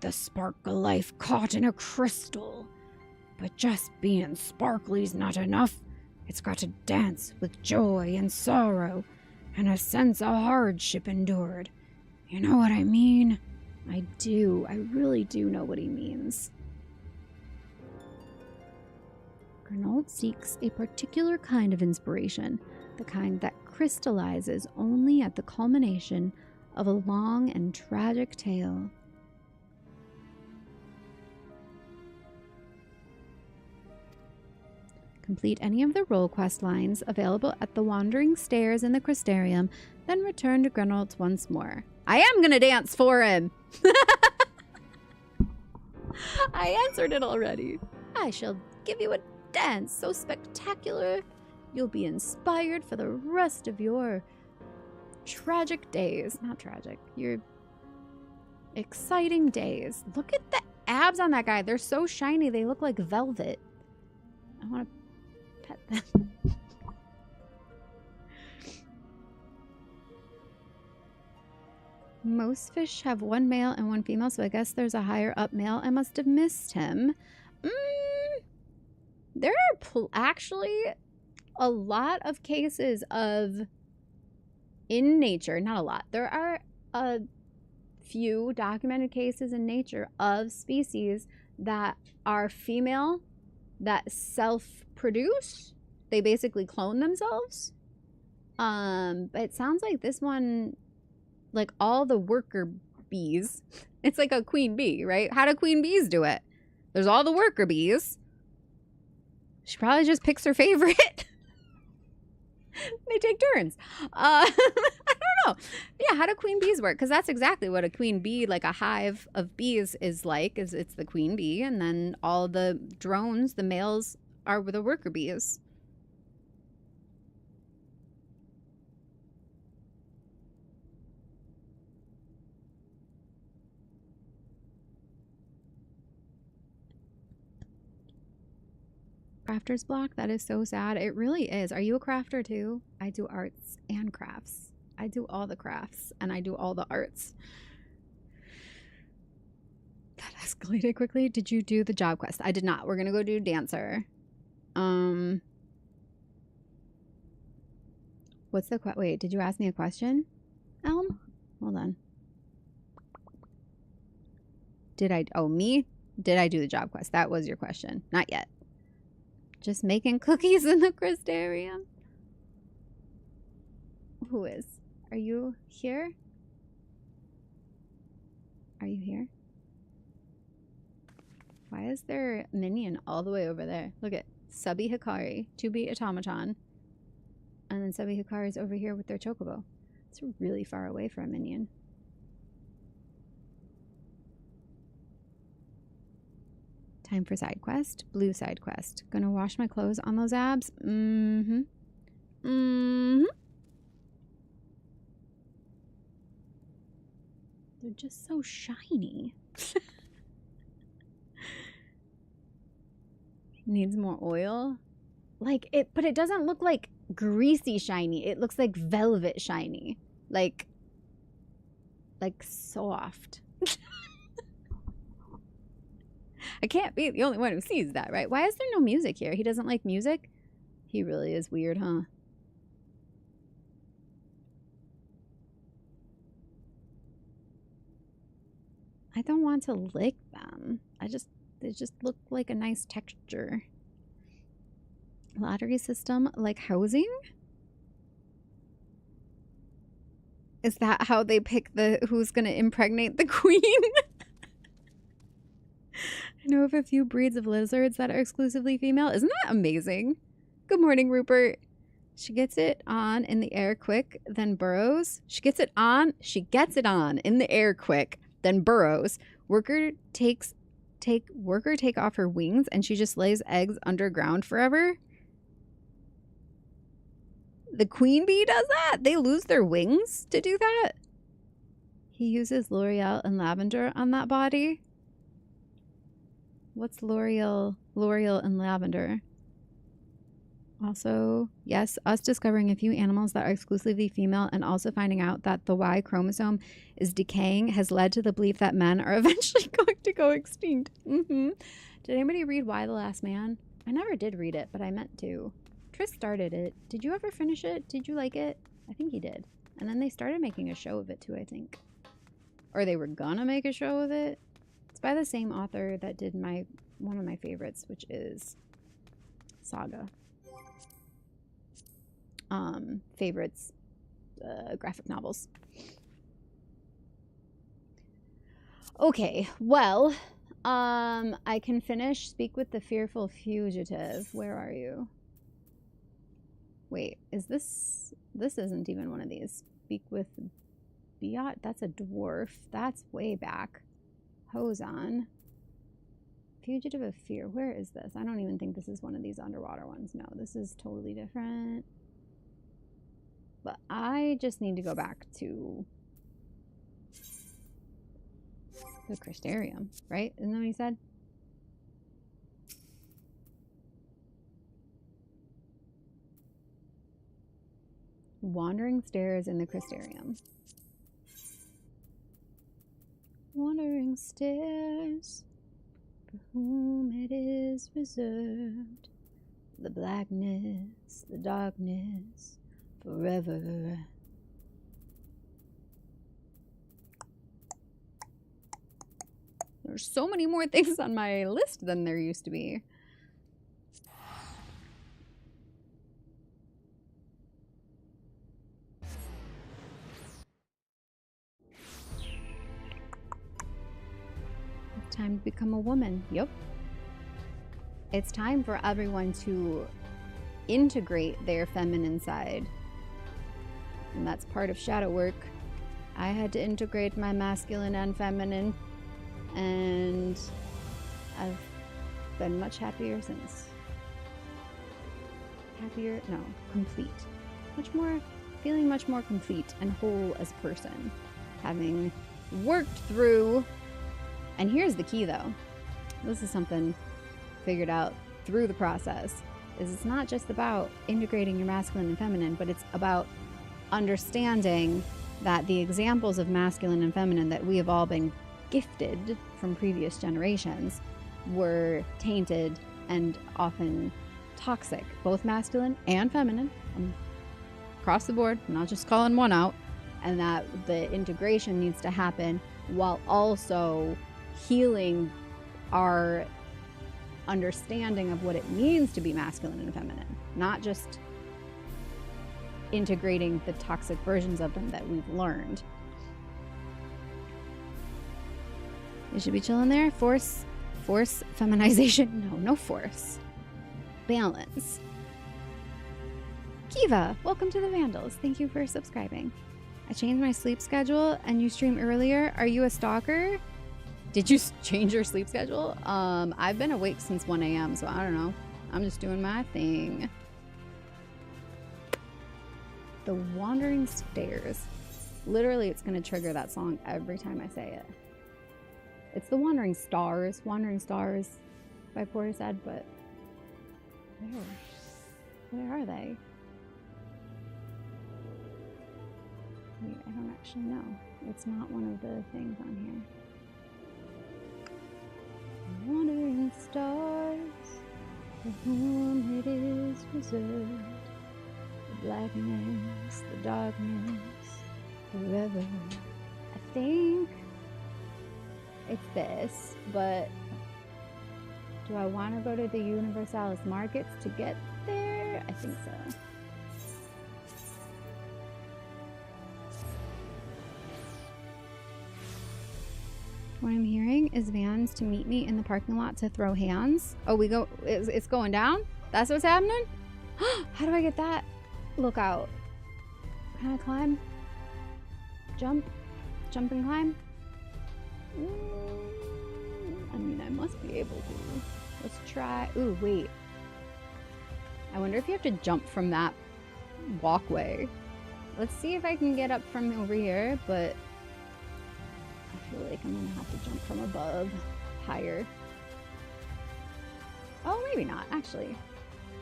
the spark of life caught in a crystal. But just being sparkly's not enough. It's got to dance with joy and sorrow, and a sense of hardship endured. You know what I mean? I do. I really do know what he means. Gernald seeks a particular kind of inspiration, the kind that crystallizes only at the culmination of a long and tragic tale. Complete any of the role quest lines available at the Wandering Stairs in the Crystarium, then return to Grenald's once more. I am gonna dance for him! I answered it already. I shall give you a dance so spectacular you'll be inspired for the rest of your tragic days. Not tragic. Your exciting days. Look at the abs on that guy. They're so shiny. They look like velvet. I want to pet them. Most fish have one male and one female, so I guess there's a higher up male. I must have missed him. There are actually a lot of cases of, in nature, not a lot, there are a few documented cases in nature of species that are female, that self-produce. They basically clone themselves. But it sounds like this one, like all the worker bees, it's like a queen bee, right? How do queen bees do it? There's all the worker bees. She probably just picks her favorite. They take turns. I don't know. Yeah, how do queen bees work? Because that's exactly what a queen bee, like a hive of bees is like, is it's the queen bee, and then all the drones, the males, are the worker bees. Crafter's block? That is so sad. It really is. Are you a crafter too? I do arts and crafts. I do all the crafts and I do all the arts. That escalated quickly. Did you do the job quest? I did not. We're gonna go do dancer. What's the wait, did you ask me a question? Elm? Hold on. Me? Did I do the job quest? That was your question. Not yet. Just making cookies in the Crystarium. Who is? Are you here? Are you here? Why is there a minion all the way over there? Look at Subby Hikari, 2B Automaton. And then Subby Hikari's over here with their chocobo. It's really far away for a minion. Time for side quest. Blue side quest. Gonna wash my clothes on those abs. They're just so shiny. Needs more oil. Like it, but it doesn't look like greasy shiny. It looks like velvet shiny. Like soft. I can't be the only one who sees that, right? Why is there no music here? He doesn't like music? He really is weird, huh? I don't want to lick them. They just look like a nice texture. Lottery system, like housing? Is that how they pick who's gonna impregnate the queen? I know of a few breeds of lizards that are exclusively female. Isn't that amazing? Good morning, Rupert. She gets it on in the air quick, then burrows. She gets it on in the air quick, then burrows. Worker take off her wings and she just lays eggs underground forever. The queen bee does that? They lose their wings to do that? He uses L'Oreal and lavender on that body. What's L'Oreal and lavender? Also, yes, us discovering a few animals that are exclusively female and also finding out that the Y chromosome is decaying has led to the belief that men are eventually going to go extinct. Did anybody read Y the Last Man? I never did read it, but I meant to. Tris started it. Did you ever finish it? Did you like it? I think he did. And then they started making a show of it too, I think. Or they were gonna make a show of it. It's by the same author that did one of my favorites, which is Saga. Favorites, graphic novels. Okay, well, I can finish Speak with the Fearful Fugitive. Where are you? Wait, is this isn't even one of these. Speak with Biot? That's a dwarf. That's way back. Hozan. Fugitive of Fear. Where is this? I don't even think this is one of these underwater ones. No, this is totally different. But I just need to go back to the Crystarium, right? Isn't that what he said? Wandering Stairs in the Crystarium. Wandering stairs, for whom it is reserved, the blackness, the darkness, forever. There's so many more things on my list than there used to be. It's time to become a woman. Yep. It's time for everyone to integrate their feminine side. And that's part of shadow work. I had to integrate my masculine and feminine, and I've been much happier since. Happier? No, complete. Feeling much more complete and whole as a person. Having worked through, and here's the key though. This is something figured out through the process, is it's not just about integrating your masculine and feminine, but it's about understanding that the examples of masculine and feminine that we have all been gifted from previous generations were tainted and often toxic, both masculine and feminine, across the board, not just calling one out, and that the integration needs to happen while also healing our understanding of what it means to be masculine and feminine, not just integrating the toxic versions of them that we've learned. You should be chilling there. Force feminization. No force. Balance. Kiva, welcome to the Vandals. Thank you for subscribing. I changed my sleep schedule and you stream earlier. Are you a stalker? Did you change your sleep schedule? I've been awake since 1 a.m., so I don't know. I'm just doing my thing. The Wandering Stairs. Literally, it's going to trigger that song every time I say it. It's the Wandering Stars by Portishead, but where are they? Wait, I don't actually know. It's not one of the things on here. Wandering stars, for whom it is reserved, the blackness, the darkness, forever. I think it's this, but do I want to go to the Universalis markets to get there? I think so. What I'm hearing is vans to meet me in the parking lot to throw hands. Oh, it's going down? That's what's happening? How do I get that? Look out. Can I climb? Jump and climb? I mean, I must be able to. Let's try. Ooh, wait. I wonder if you have to jump from that walkway. Let's see if I can get up from over here, but I feel like I'm gonna have to jump from above, higher. Oh, maybe not, actually.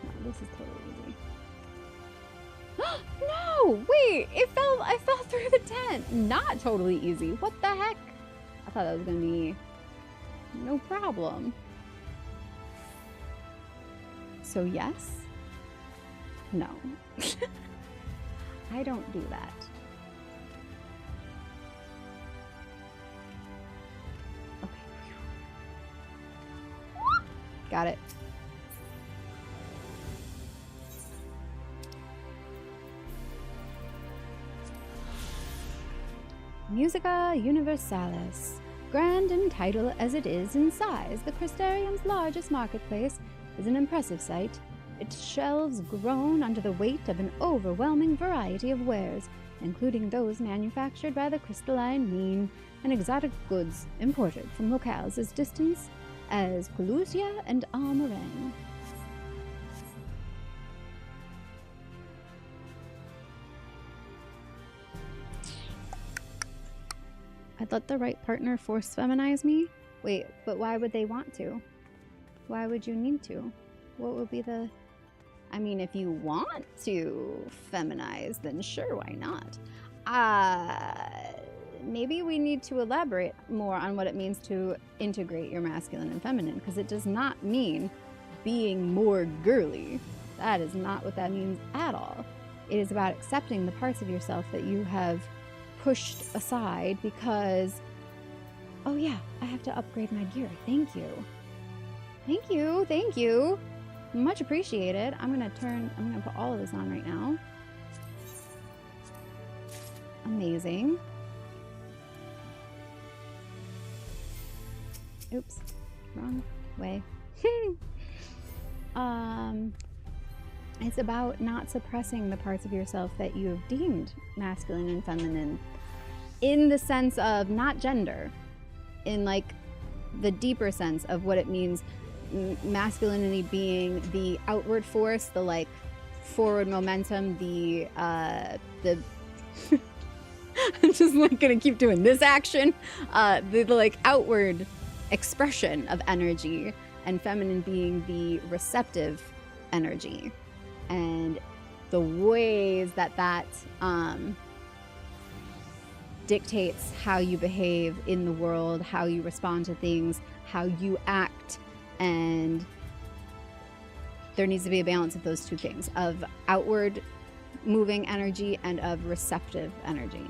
No, this is totally easy. No! Wait! I fell through the tent! Not totally easy. What the heck? I thought that was gonna be no problem. So yes? No. I don't do that. Okay. Got it. Musica Universalis. Grand in title as it is in size, the Crystarium's largest marketplace is an impressive sight. Its shelves groan under the weight of an overwhelming variety of wares, including those manufactured by the crystalline mean and exotic goods imported from locales as distant as Pelusia and Almaren. I'd let the right partner force feminize me? Wait, but why would they want to? Why would you need to? What would be the... I mean, if you want to feminize, then sure, why not? Maybe we need to elaborate more on what it means to integrate your masculine and feminine, because it does not mean being more girly. That is not what that means at all. It is about accepting the parts of yourself that you have pushed aside because, oh yeah, I have to upgrade my gear. Thank you. Thank you. Thank you. Much appreciated. I'm gonna put all of this on right now. Amazing. Oops, wrong way. It's about not suppressing the parts of yourself that you have deemed masculine and feminine, in the sense of not gender, in like the deeper sense of what it means. Masculinity being the outward force, the like forward momentum, the I'm just like gonna keep doing this action, the like outward expression of energy, and feminine being the receptive energy, and the ways that dictates how you behave in the world, how you respond to things, how you act. And there needs to be a balance of those two things, of outward moving energy and of receptive energy.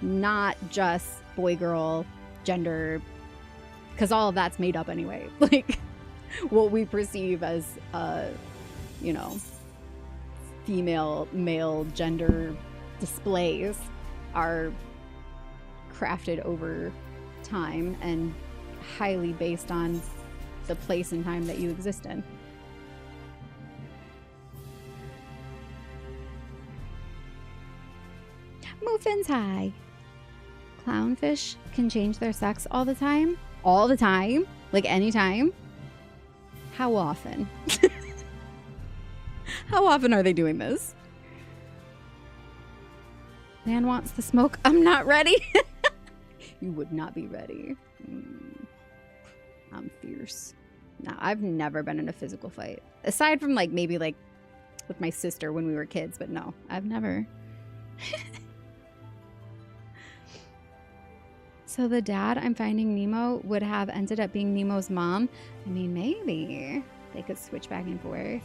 Not just boy, girl, gender, because all of that's made up anyway. Like what we perceive as, you know, female, male, gender displays are crafted over time and highly based on the place and time that you exist in. Muffins high. Clownfish can change their sex all the time? All the time? Like anytime? How often? How often are they doing this? Man wants the smoke. I'm not ready. You would not be ready. I'm fierce. No, I've never been in a physical fight. Aside from like maybe like with my sister when we were kids, but no, I've never. So the dad I'm finding Nemo would have ended up being Nemo's mom. I mean, maybe they could switch back and forth.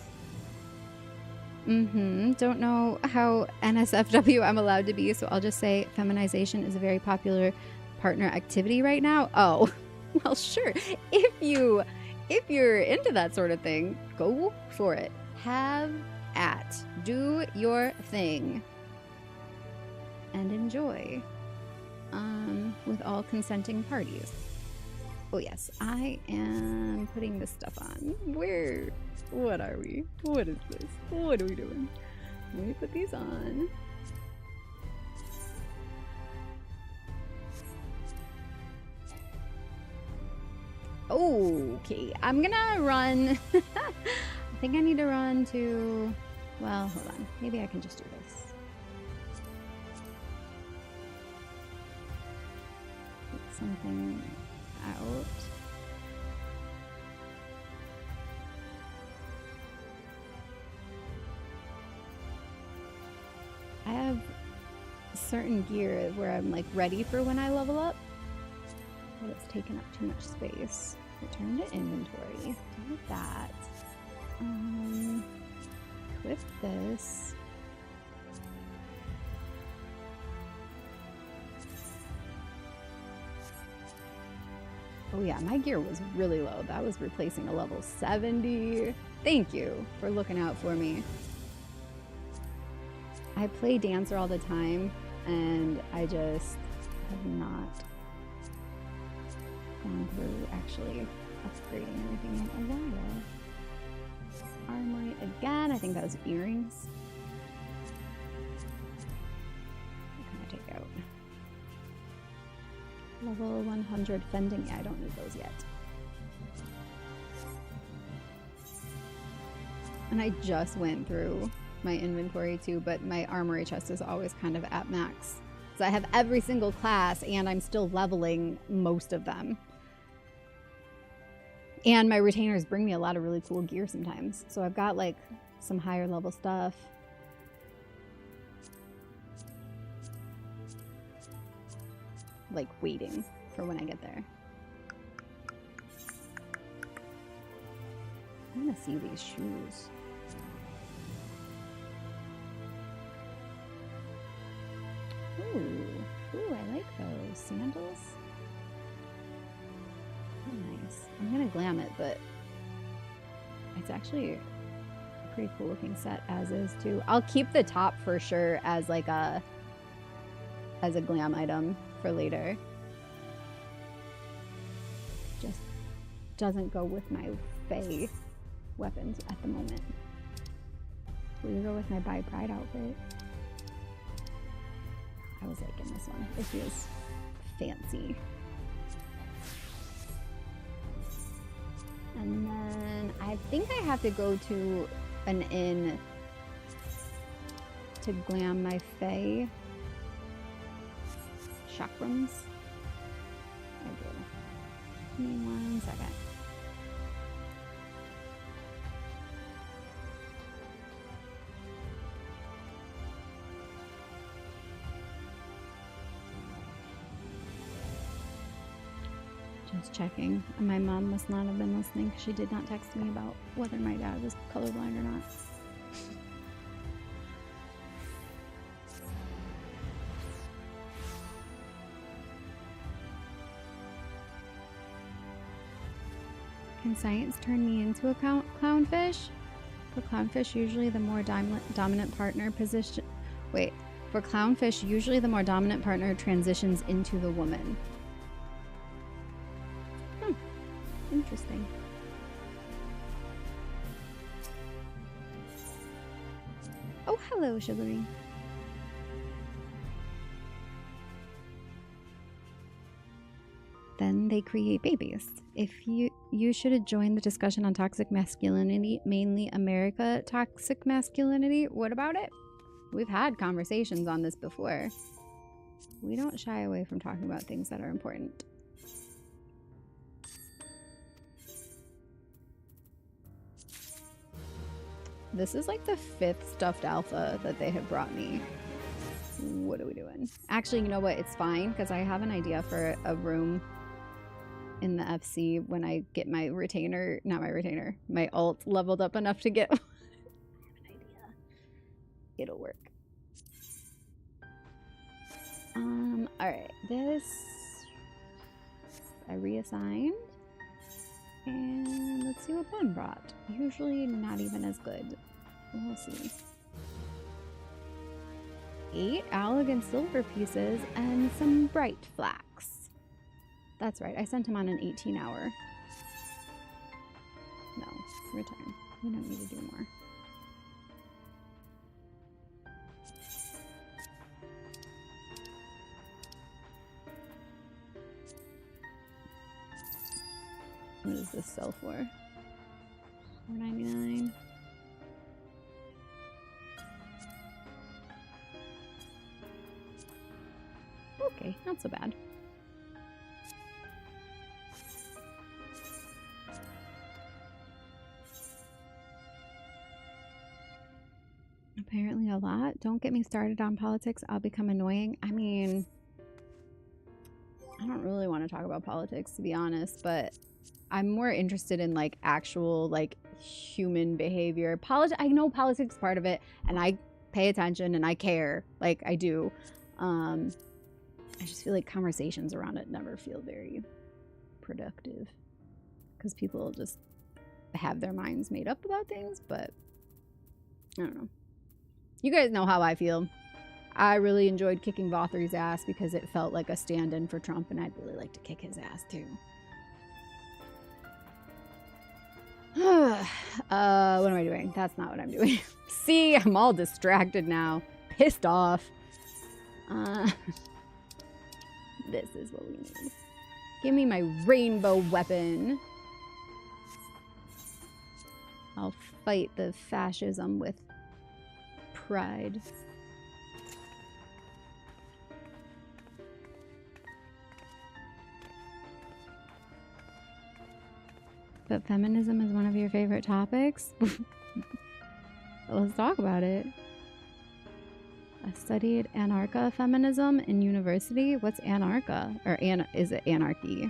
Don't know how NSFW I'm allowed to be, so I'll just say feminization is a very popular partner activity right now. Oh, well, sure. If you're into that sort of thing, go for it. Have at. Do your thing. And enjoy. With all consenting parties. Oh yes, I am putting this stuff on. What are we? What is this? What are we doing? Let me put these on. Okay, I'm gonna run. I think I need to run to Well, hold on. Maybe I can just do this. Take something out. I have certain gear where I'm like ready for when I level up, but it's taken up too much space. Return to inventory. Delete that. Equip this. Oh yeah, my gear was really low. That was replacing a level 70. Thank you for looking out for me. I play Dancer all the time, and I just have not gone through actually upgrading everything in a while. Armory again. I think that was earrings. What can I take out? Level 100 fending. Yeah, I don't need those yet. And I just went through my inventory too, but my armory chest is always kind of at max. So I have every single class and I'm still leveling most of them. And my retainers bring me a lot of really cool gear sometimes. So I've got like some higher level stuff. Like waiting for when I get there. I want to see these shoes. Ooh, I like those. Sandals? Oh, nice. I'm gonna glam it, but it's actually a pretty cool looking set as is too. I'll keep the top for sure as like a glam item for later. Just doesn't go with my Fae weapons at the moment. Will you go with my By Pride outfit? I was liking this one. It feels fancy. And then I think I have to go to an inn to glam my Fae chakrams. I do. Give me 1 second. Just checking. My mom must not have been listening because she did not text me about whether my dad was colorblind or not. Can science turn me into a clownfish? For clownfish, usually the more dominant partner position. Wait. For clownfish, usually the more dominant partner transitions into the woman. Interesting. Oh, hello, Sugary. Then they create babies. If you should join the discussion on toxic masculinity, mainly America toxic masculinity. What about it? We've had conversations on this before. We don't shy away from talking about things that are important. This is like the 5th stuffed alpha that they have brought me. What are we doing? Actually, you know what? It's fine because I have an idea for a room in the FC when I get my retainer, not my retainer, my ult leveled up enough to get. I have an idea. It'll work. All right. This I reassigned. And let's see what Ben brought. Usually not even as good. We'll see. 8 elegant silver pieces and some bright flax. That's right. I sent him on an 18-hour. No, return. We don't need to do more. What does this sell for? $4.99. Okay, not so bad. Apparently a lot. Don't get me started on politics. I'll become annoying. I mean, I don't really want to talk about politics, to be honest, but I'm more interested in like actual like human behavior. I know politics is part of it, and I pay attention and I care. Like I do. I just feel like conversations around it never feel very productive because people just have their minds made up about things, but I don't know. You guys know how I feel. I really enjoyed kicking Vothry's ass because it felt like a stand-in for Trump, and I'd really like to kick his ass too. What am I doing? That's not what I'm doing. See, I'm all distracted now. Pissed off. This is what we need. Give me my rainbow weapon. I'll fight the fascism with pride. But feminism is one of your favorite topics? Let's talk about it. I studied anarcha-feminism in university. What's anarcha? Or is it anarchy?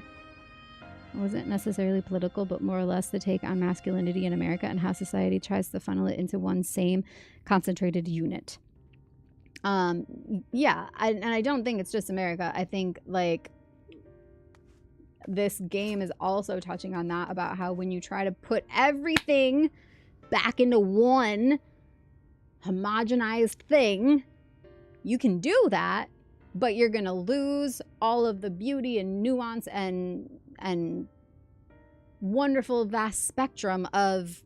It wasn't necessarily political, but more or less the take on masculinity in America and how society tries to funnel it into one same concentrated unit. Yeah, and I don't think it's just America. I think, like, this game is also touching on that, about how when you try to put everything back into one homogenized thing, you can do that, but you're gonna lose all of the beauty and nuance and wonderful vast spectrum of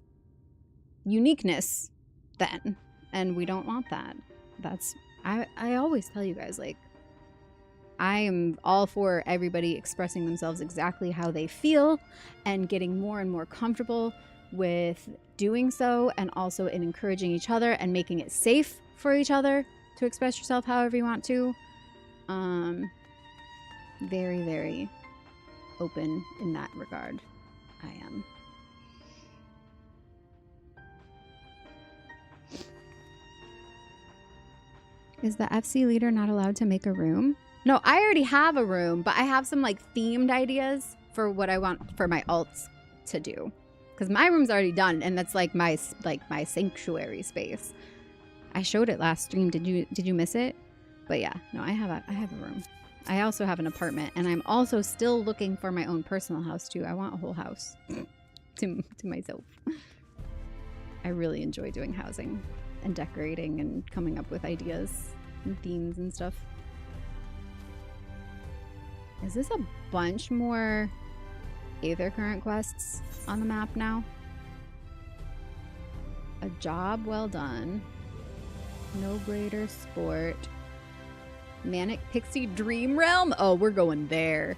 uniqueness then, and we don't want that. That's I always tell you guys, like, I am all for everybody expressing themselves exactly how they feel and getting more and more comfortable with doing so, and also in encouraging each other and making it safe for each other to express yourself however you want to. Very, very open in that regard. I am. Is the FC leader not allowed to make a room? No, I already have a room, but I have some like themed ideas for what I want for my alts to do. Because my room's already done, and that's like my sanctuary space. I showed it last stream. Did you miss it? But yeah, no, I have a room. I also have an apartment, and I'm also still looking for my own personal house too. I want a whole house to myself. I really enjoy doing housing and decorating and coming up with ideas and themes and stuff. Is this a bunch more Aether Current quests on the map now? A job well done. No greater sport. Manic Pixie Dream Realm? Oh, we're going there.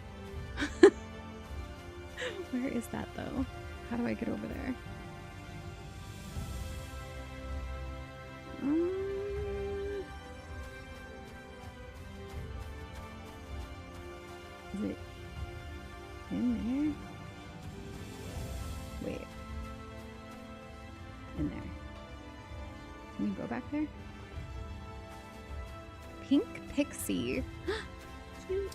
Where is that though? How do I get over there? Is it in there? Wait. In there. Can we go back there? Pink Pixie. Cute.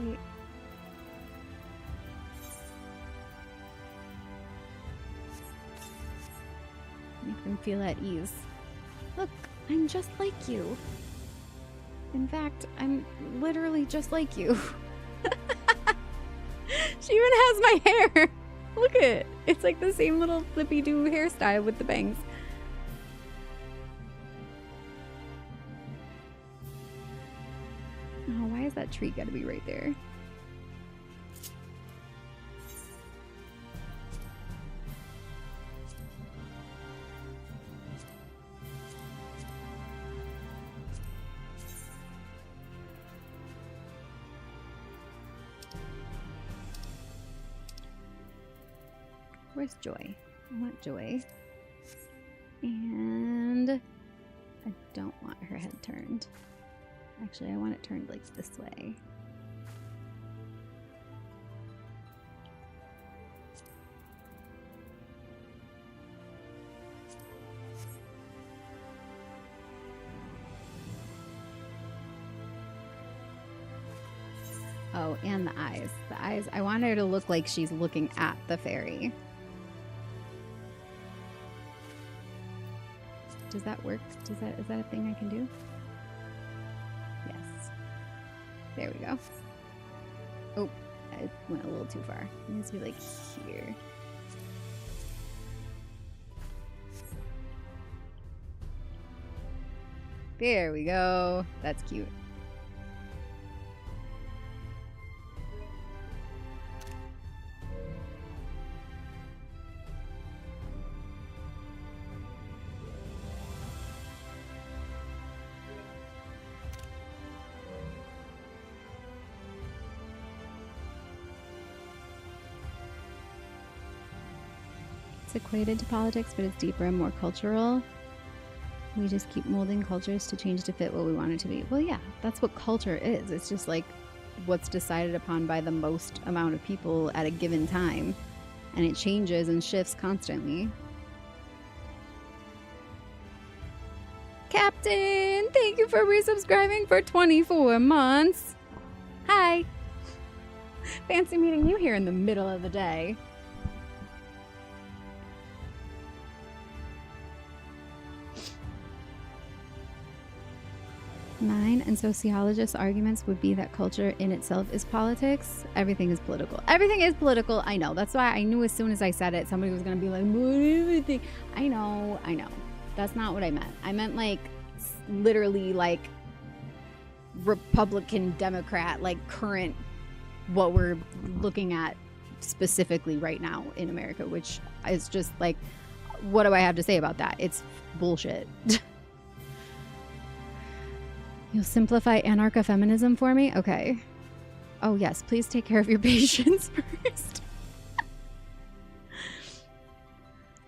Wait. Make them feel at ease. Look, I'm just like you. In fact, I'm literally just like you. She even has my hair. Look at it. It's like the same little flippy-doo hairstyle with the bangs. Oh, why is that tree gotta be right there? Where's Joy? I want Joy. And I don't want her head turned. Actually, I want it turned like this way. Oh, and the eyes. The eyes, I want her to look like she's looking at the fairy. Does that work? Is that a thing I can do? Yes. There we go. Oh, I went a little too far. It needs to be like here. There we go. That's cute. Equated to politics, but it's deeper and more cultural. We just keep molding cultures to change to fit what we want it to be. Well, yeah, that's what culture is. It's just like what's decided upon by the most amount of people at a given time, and it changes and shifts constantly. Captain, thank you for resubscribing for 24 months. Hi. Fancy meeting you here in the middle of the day. Mine and sociologists' arguments would be that culture in itself is politics. Everything is political. Everything is political. I know. That's why I knew as soon as I said it, somebody was going to be like, what everything? I know. That's not what I meant. I meant like literally like Republican, Democrat, like current, what we're looking at specifically right now in America, which is just like, what do I have to say about that? It's bullshit. You'll simplify anarcho-feminism for me? Okay. Oh, yes. Please take care of your patients first.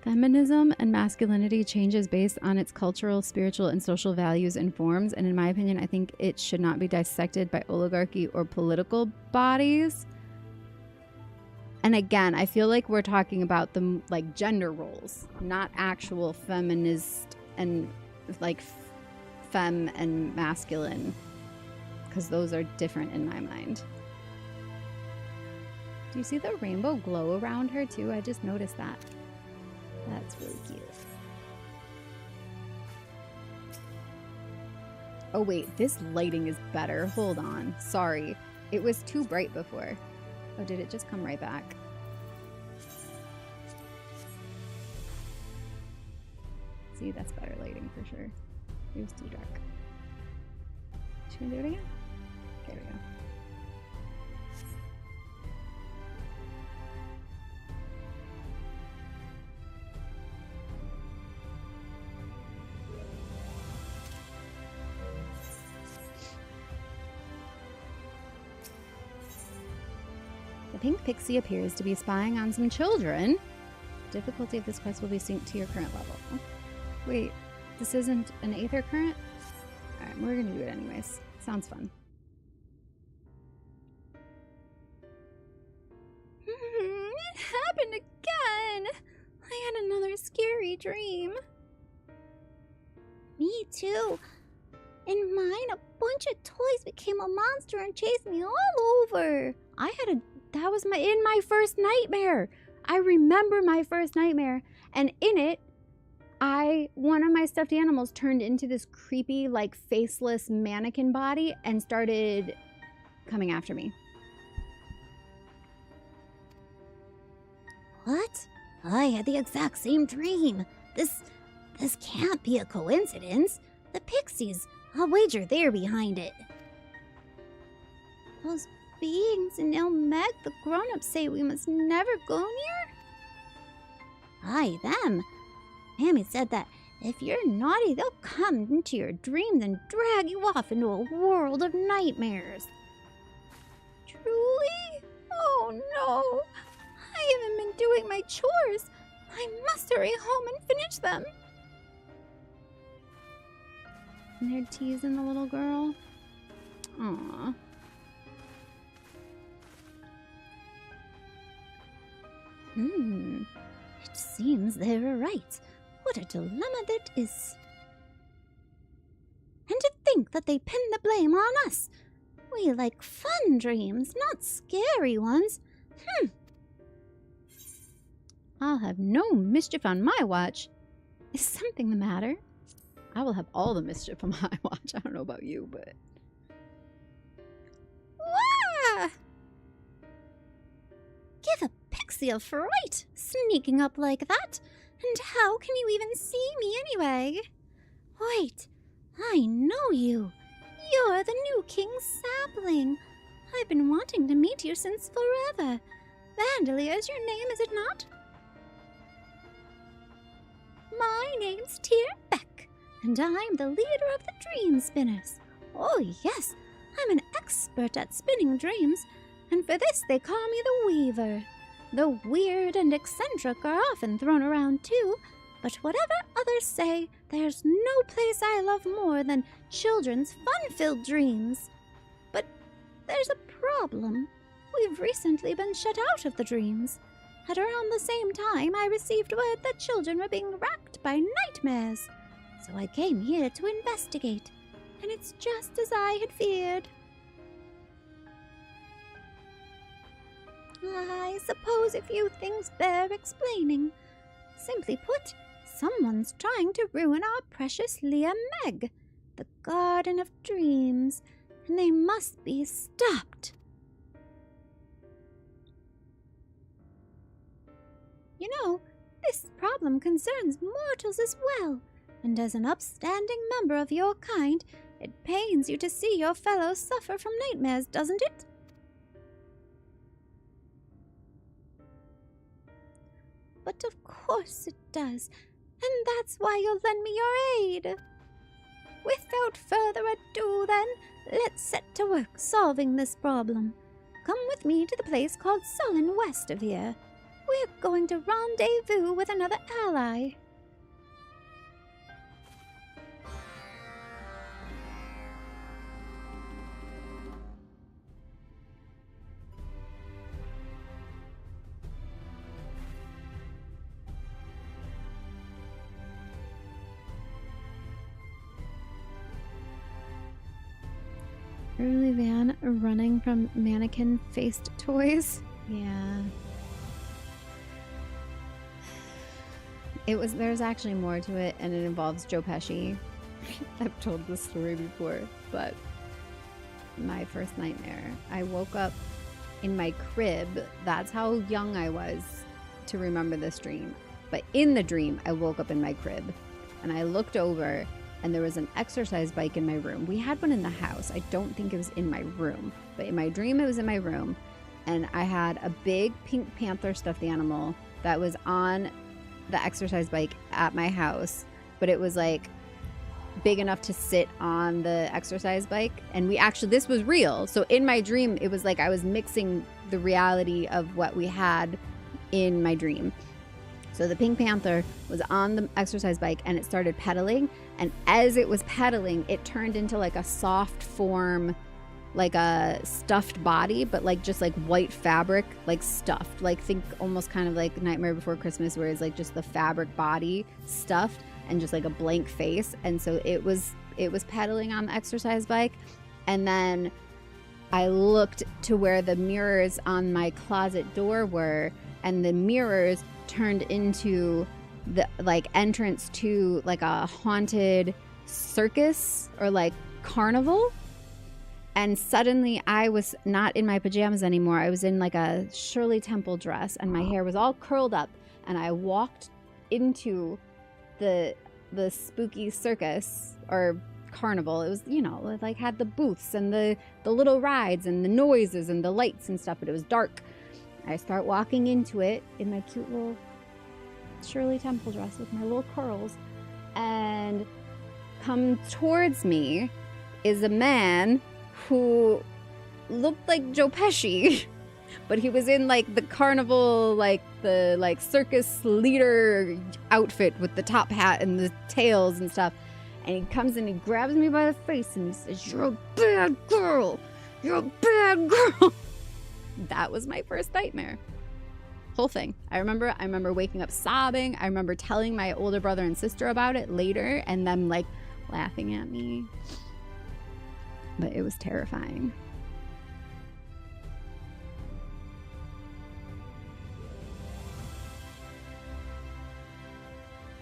Feminism and masculinity changes based on its cultural, spiritual, and social values and forms. And in my opinion, I think it should not be dissected by oligarchy or political bodies. And again, I feel like we're talking about the like gender roles, not actual feminist and like femme and masculine, because those are different in my mind. Do you see the rainbow glow around her too? I just noticed that. That's really cute. Oh wait, this lighting is better. Hold on. Sorry. It was too bright before. Oh, did it just come right back? See, that's better lighting for sure. It was too dark. Should we do it again? There we go. The pink pixie appears to be spying on some children. The difficulty of this quest will be synced to your current level. Oh, wait. This isn't an Aether current? Alright, we're gonna do it anyways. Sounds fun. It happened again! I had another scary dream. Me too. In mine, a bunch of toys became a monster and chased me all over. That was in my first nightmare. I remember my first nightmare, and in it, one of my stuffed animals turned into this creepy, like, faceless mannequin body and started coming after me. What? I had the exact same dream. This can't be a coincidence. The pixies, I'll wager they're behind it. Those beings in Ilmeg, the grown-ups say we must never go near? Aye, them. Mammy said that if you're naughty, they'll come into your dream, then drag you off into a world of nightmares. Truly? Oh no! I haven't been doing my chores. I must hurry home and finish them. And they're teasing the little girl. Aw. It seems they were right. What a dilemma that is. And to think that they pin the blame on us. We like fun dreams, not scary ones. I'll have no mischief on my watch. Is something the matter? I will have all the mischief on my watch. I don't know about you, but... Wah! Give a pixie a fright, sneaking up like that. And how can you even see me anyway? Wait, I know you. You're the new King Sapling. I've been wanting to meet you since forever. Vandalia is your name, is it not? My name's Tierbeck, and I'm the leader of the Dream Spinners. Oh yes, I'm an expert at spinning dreams, and for this they call me the Weaver. The weird and eccentric are often thrown around too, but whatever others say, there's no place I love more than children's fun-filled dreams. But there's a problem. We've recently been shut out of the dreams. At around the same time, I received word that children were being racked by nightmares. So I came here to investigate, and it's just as I had feared. I suppose a few things bear explaining. Simply put, someone's trying to ruin our precious Leah Meg, the Garden of Dreams, and they must be stopped. You know, this problem concerns mortals as well, and as an upstanding member of your kind, it pains you to see your fellows suffer from nightmares, doesn't it? But of course it does, and that's why you'll lend me your aid. Without further ado, then, let's set to work solving this problem. Come with me to the place called Sullen west of here. We're going to rendezvous with another ally. Early Van running from mannequin-faced toys. Yeah. There's actually more to it, and it involves Joe Pesci. I've told this story before, but my first nightmare. I woke up in my crib. That's how young I was to remember this dream. But in the dream, I woke up in my crib, and I looked over, and there was an exercise bike in my room. We had one in the house. I don't think it was in my room, but in my dream, it was in my room. And I had a big Pink Panther stuffed animal that was on the exercise bike at my house, but it was like big enough to sit on the exercise bike. And this was real. So in my dream, it was like I was mixing the reality of what we had in my dream. So the Pink Panther was on the exercise bike and it started pedaling. And as it was pedaling, it turned into like a soft form, like a stuffed body, but like just like white fabric, like stuffed. Like think almost kind of like Nightmare Before Christmas, where it's like just the fabric body stuffed and just like a blank face. And so it was pedaling on the exercise bike. And then I looked to where the mirrors on my closet door were, and the mirrors turned into the like entrance to like a haunted circus or like carnival. And suddenly I was not in my pajamas anymore. I was in like a Shirley Temple dress, and my hair was all curled up, and I walked into the spooky circus or carnival. It was, it like had the booths and the little rides and the noises and the lights and stuff, but it was dark. I start walking into it in my cute little Shirley Temple dress with my little curls, and come towards me is a man who looked like Joe Pesci, but he was in like the carnival, like the like circus leader outfit with the top hat and the tails and stuff. And he comes and he grabs me by the face and he says, "You're a bad girl. You're a bad girl." That was my first nightmare. Whole thing. I remember waking up sobbing. I remember telling my older brother and sister about it later and them like laughing at me. But it was terrifying.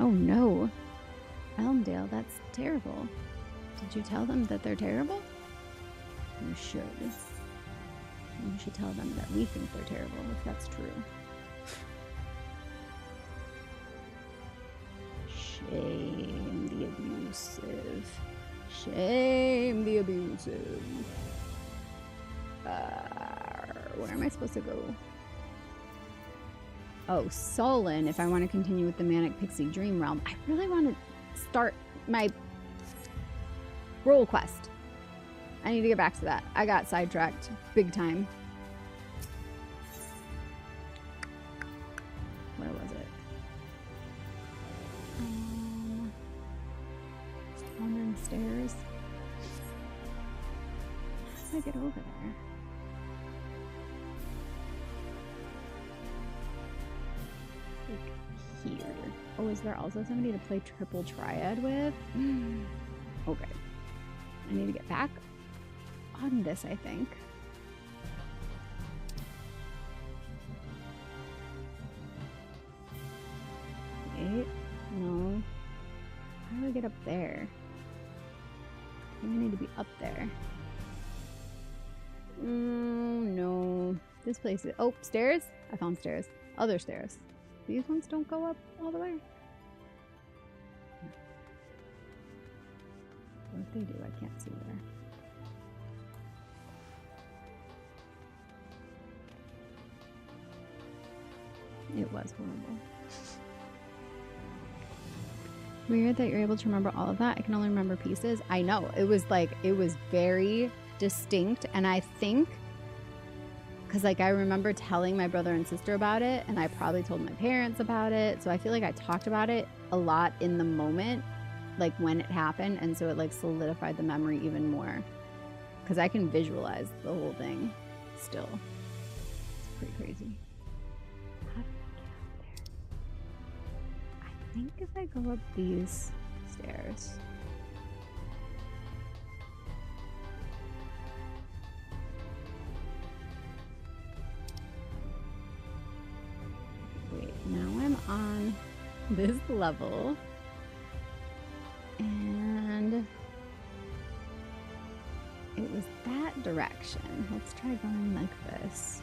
Oh no. Elmdale, that's terrible. Did you tell them that they're terrible? You should. You should tell them that we think they're terrible, if that's true. Shame the abusive. Shame the abusive. Where am I supposed to go? Oh, Solon, if I want to continue with the Manic Pixie Dream Realm. I really want to start my role quest. I need to get back to that. I got sidetracked big time. Where was it? Wandering stairs. How do I get over there? Like here. Oh, is there also somebody to play triple triad with? Okay. I need to get back on this, I think. Wait, no. How do I get up there? I think I need to be up there. No. This place is... Oh, stairs? I found stairs. Other stairs. These ones don't go up all the way. What if they do? I can't see where. It was horrible. Weird that you're able to remember all of that. I can only remember pieces. I know. It was like, it was very distinct. And I think, because like I remember telling my brother and sister about it, and I probably told my parents about it. So I feel like I talked about it a lot in the moment, like when it happened. And so it like solidified the memory even more. Because I can visualize the whole thing still. It's pretty crazy. How do I get up there? I think if I go up these stairs. Wait, now I'm on this level. And it was that direction. Let's try going like this.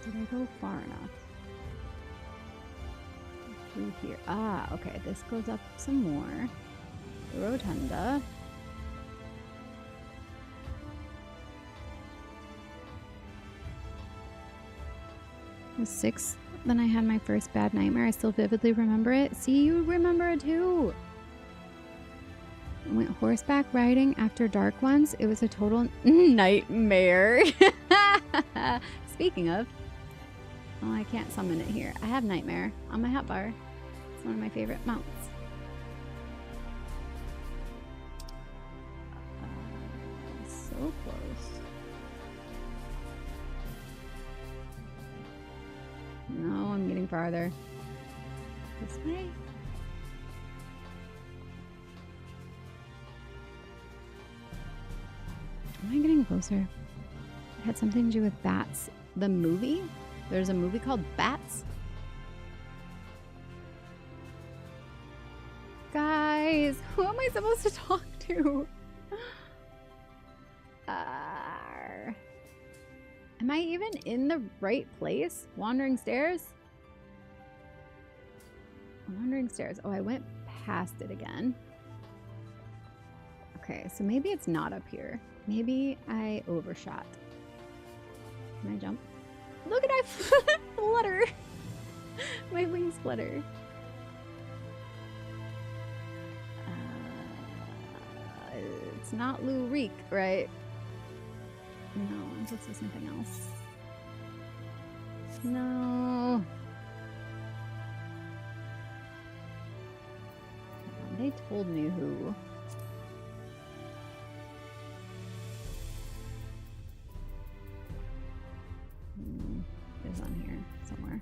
Did I go far enough? Through here. Ah, okay. This goes up some more. The rotunda. It was 6. Then I had my first bad nightmare. I still vividly remember it. See, you remember it too. I went horseback riding after dark once. It was a total nightmare. Speaking of, oh, I can't summon it here. I have Nightmare on my hotbar. It's one of my favorite mounts. So close. No, I'm getting farther. This way? Am I getting closer? It had something to do with bats. The movie? There's a movie called Bats. Guys, who am I supposed to talk to? Am I even in the right place? Wandering stairs? Wandering stairs. Oh, I went past it again. Okay, so maybe it's not up here. Maybe I overshot. Can I jump? Look at I flutter. My wings flutter. It's not Lou Reek, right? No, this is something else. No. They told me who. Is on here somewhere.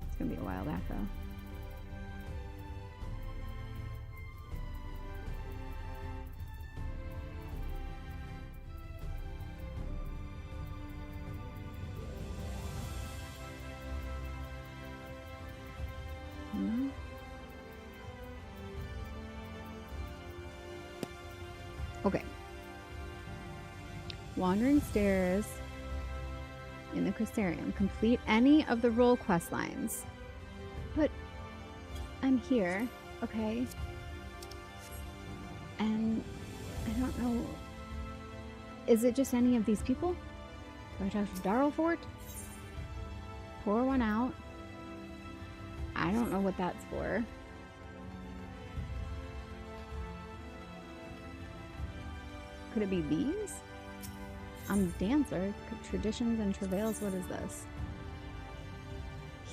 It's gonna be a while back though. Okay. Wandering Stairs in the Crystarium. Complete any of the role quest lines. But I'm here, okay? And I don't know. Is it just any of these people? Do I talk to Darrellfort? Pour one out. I don't know what that's for. Could it be these? I'm dancer. Traditions and travails. What is this?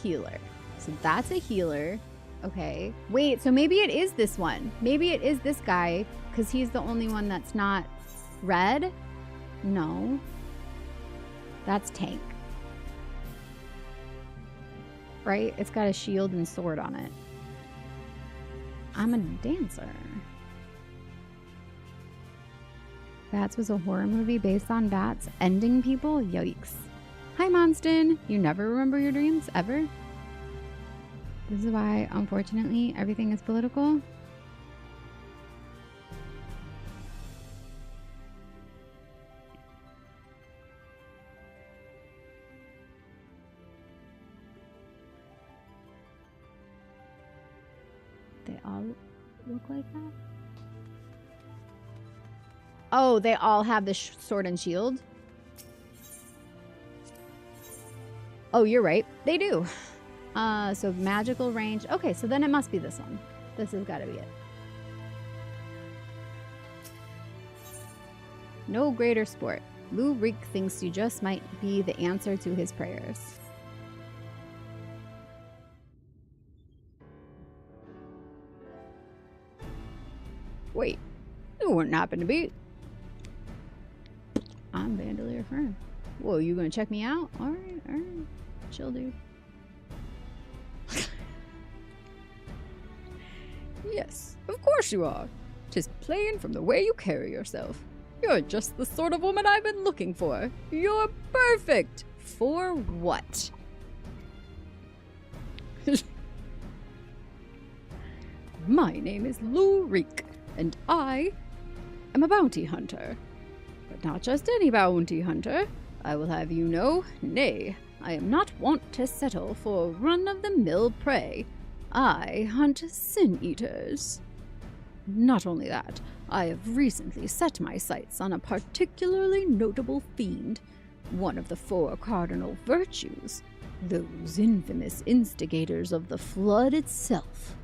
Healer. So that's a healer. Okay. Wait, so maybe it is this one. Maybe it is this guy because he's the only one that's not red. No. That's tank. Right? It's got a shield and sword on it. I'm a dancer. Bats was a horror movie based on bats ending people? Yikes. Hi, Monston. You never remember your dreams, ever? This is why, unfortunately, everything is political. They all look like that? Oh, they all have the sword and shield? Oh, you're right. They do. So magical range. Okay, so then it must be this one. This has got to be it. No greater sport. Lou Reek thinks you just might be the answer to his prayers. Wait, you wouldn't happen to be. I'm Bandolier Fern. Whoa, you gonna check me out? Alright. Chill, dude. Yes, of course you are. 'Tis plain from the way you carry yourself. You're just the sort of woman I've been looking for. You're perfect. For what? My name is Lou Reek, and I am a bounty hunter. But not just any bounty hunter. I will have you know, nay, I am not wont to settle for run-of-the-mill prey. I hunt sin-eaters. Not only that, I have recently set my sights on a particularly notable fiend, one of the 4 cardinal virtues, those infamous instigators of the flood itself.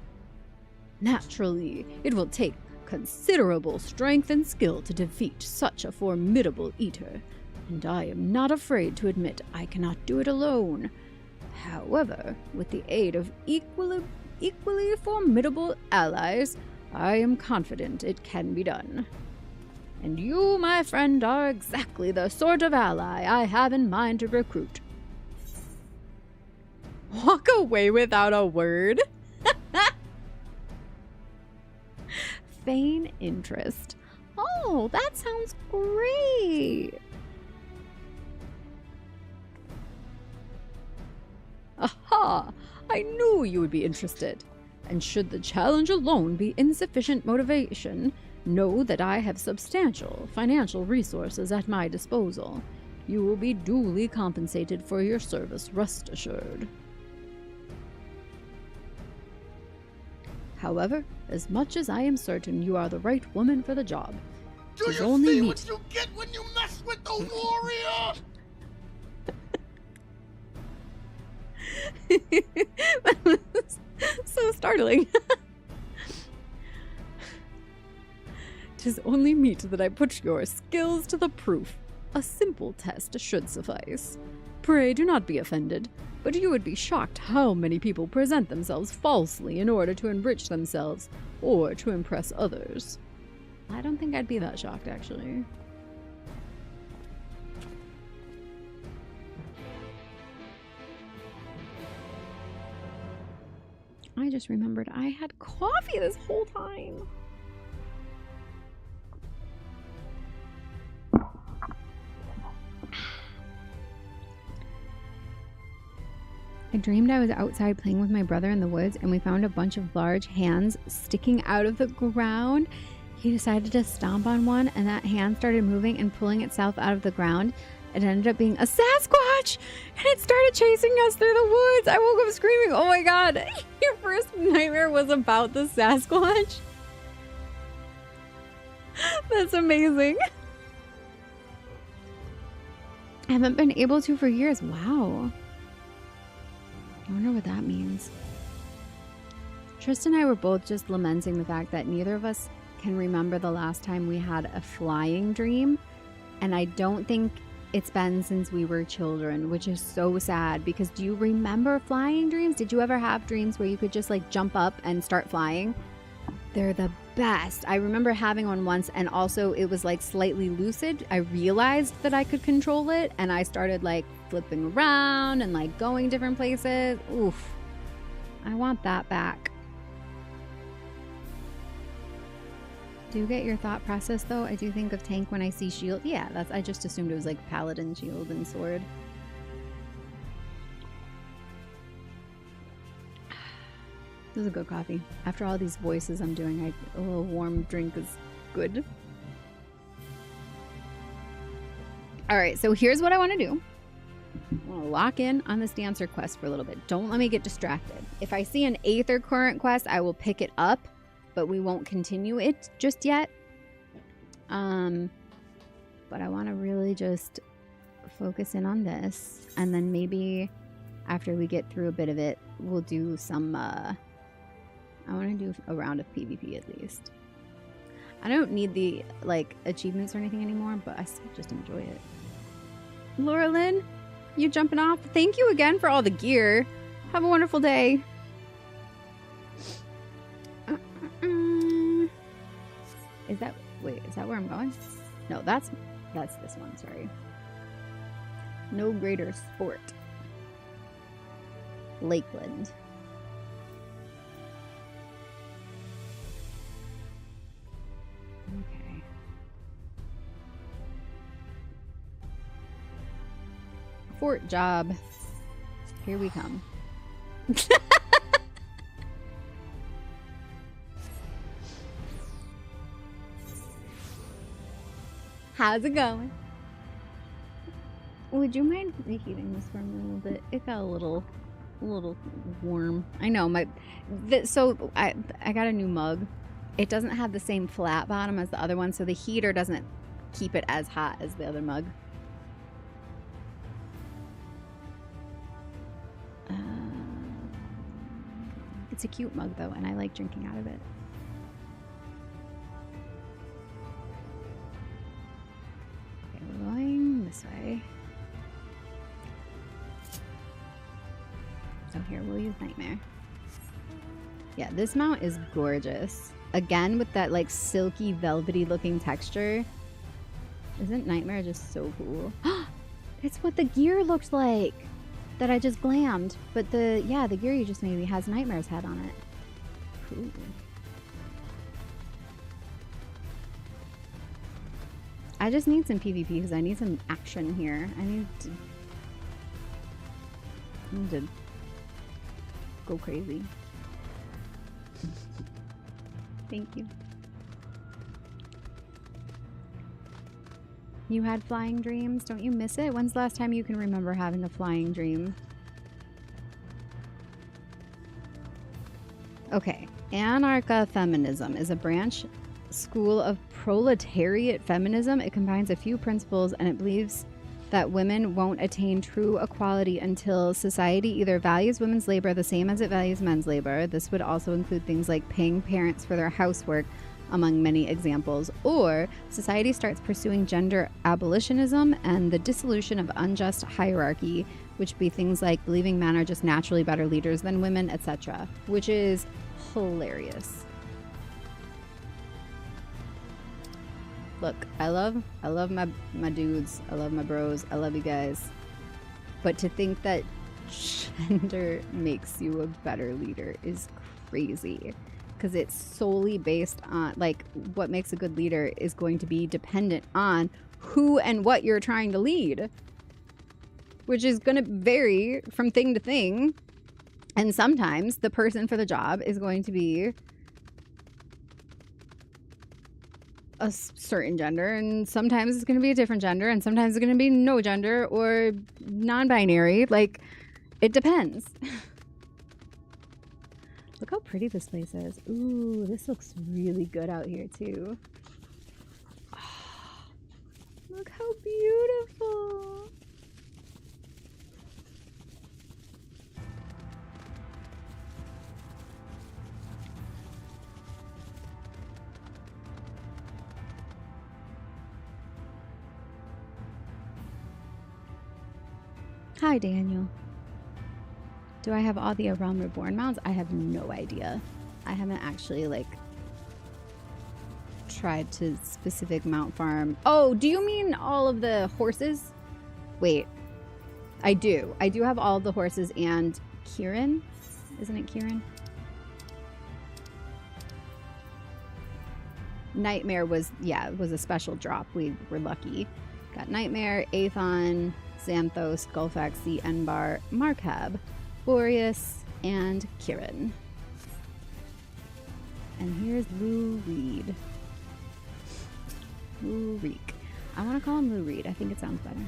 Naturally, it will take considerable strength and skill to defeat such a formidable eater, and I am not afraid to admit I cannot do it alone. However, with the aid of equally formidable allies, I am confident it can be done. And you, my friend, are exactly the sort of ally I have in mind to recruit. Walk away without a word? Feign interest. Oh, that sounds great. Aha! I knew you would be interested. And should the challenge alone be insufficient motivation, know that I have substantial financial resources at my disposal. You will be duly compensated for your service, rest assured. However, as much as I am certain you are the right woman for the job, Do you only see meet- what you get when you mess with the warrior? That was so startling. 'Tis only meet that I put your skills to the proof. A simple test should suffice. Pray do not be offended, but you would be shocked how many people present themselves falsely in order to enrich themselves, or to impress others. I don't think I'd be that shocked, actually. I just remembered I had coffee this whole time. I dreamed I was outside playing with my brother in the woods and we found a bunch of large hands sticking out of the ground. He decided to stomp on one and that hand started moving and pulling itself out of the ground. It ended up being a Sasquatch and it started chasing us through the woods. I woke up screaming, oh my god, your first nightmare was about the Sasquatch? That's amazing. I haven't been able to for years. Wow. I wonder what that means. Tristan and I were both just lamenting the fact that neither of us can remember the last time we had a flying dream. And I don't think it's been since we were children, which is so sad because do you remember flying dreams? Did you ever have dreams where you could just like jump up and start flying? They're the best. I remember having one once and also it was like slightly lucid. I realized that I could control it and I started like flipping around and like going different places. Oof. I want that back. Do get your thought process though. I do think of tank when I see shield. Yeah, that's I just assumed it was like paladin, shield, and sword. This is a good coffee. After all these voices I'm doing, a little warm drink is good. Alright, so here's what I want to do. I want to lock in on this dancer quest for a little bit. Don't let me get distracted. If I see an Aether Current quest, I will pick it up, but we won't continue it just yet. But I want to really just focus in on this, and then maybe after we get through a bit of it, we'll do some, I want to do a round of PvP at least. I don't need the, like, achievements or anything anymore, but I still just enjoy it. Laura Lynn, you jumping off? Thank you again for all the gear. Have a wonderful day. Is that, wait, is that where I'm going? No, that's this one, sorry. No greater sport. Lakeland. Okay. Fort job. Here we come. How's it going? Would you mind reheating this for me a little bit? It got a little warm. I know so I got a new mug. It doesn't have the same flat bottom as the other one, so the heater doesn't keep it as hot as the other mug. It's a cute mug though, and I like drinking out of it. Okay, we're going this way. So here we'll use Nightmare. Yeah, this mount is gorgeous. Again, with that like silky, velvety looking texture. Isn't Nightmare just so cool? It's what the gear looked like that I just glammed. But the gear you just made me has Nightmare's head on it. Cool. I just need some PvP because I need some action here. I need to go crazy. Thank you. You had flying dreams? Don't you miss it? When's the last time you can remember having a flying dream? Okay. Anarcha feminism is a branch school of proletariat feminism. It combines a few principles and it believes that women won't attain true equality until society either values women's labor the same as it values men's labor. This would also include things like paying parents for their housework, among many examples, or society starts pursuing gender abolitionism and the dissolution of unjust hierarchy, which would be things like believing men are just naturally better leaders than women, etc., which is hilarious. Look, I love my dudes. I love my bros. I love you guys. But to think that gender makes you a better leader is crazy, because it's solely based on, like, what makes a good leader is going to be dependent on who and what you're trying to lead, which is going to vary from thing to thing. And sometimes the person for the job is going to be a certain gender, and sometimes it's going to be a different gender, and sometimes it's going to be no gender or non-binary. Like, it depends. Look how pretty this place is. Ooh, this looks really good out here too. Oh, look how beautiful. Hi, Daniel. Do I have all the Realm Reborn mounts? I have no idea. I haven't actually, like, tried to specific mount farm. Oh, do you mean all of the horses? Wait. I do. I do have all of the horses and Kieran. Isn't it Kieran? Nightmare was, yeah, it was a special drop. We were lucky. Got Nightmare, Aethon, Xanthos, Gulfaxi, Enbar, Markhab, Boreas, and Kieran. And here's Lou Reed. Lou Reek. I want to call him Lou Reed. I think it sounds better.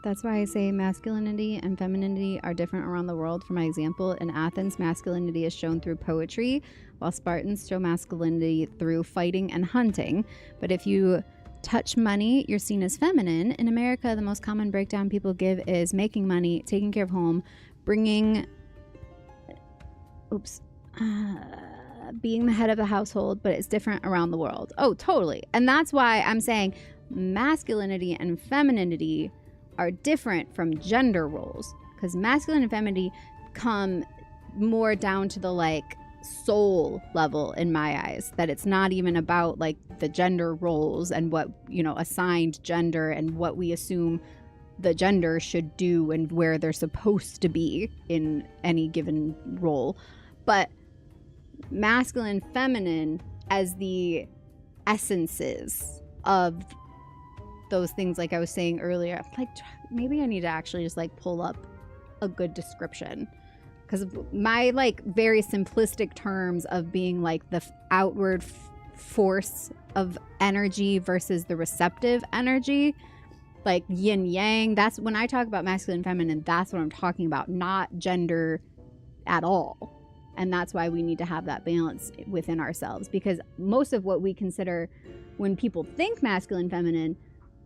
That's why I say masculinity and femininity are different around the world. For my example, in Athens, masculinity is shown through poetry, while Spartans show masculinity through fighting and hunting. But if you touch money, you're seen as feminine. In America, the most common breakdown people give is making money, taking care of home, bringing... being the head of the household, but it's different around the world. Oh, totally. And that's why I'm saying masculinity and femininity are different from gender roles, because masculine and femininity come more down to the, like, soul level in my eyes, that it's not even about, like, the gender roles and what, you know, assigned gender and what we assume the gender should do and where they're supposed to be in any given role, but masculine, feminine as the essences of those things. Like I was saying earlier, like, maybe I need to actually just, like, pull up a good description, because my, like, very simplistic terms of being, like, the outward force of energy versus the receptive energy, like yin yang, that's when I talk about masculine and feminine, that's what I'm talking about, not gender at all. And that's why we need to have that balance within ourselves, because most of what we consider when people think masculine, feminine,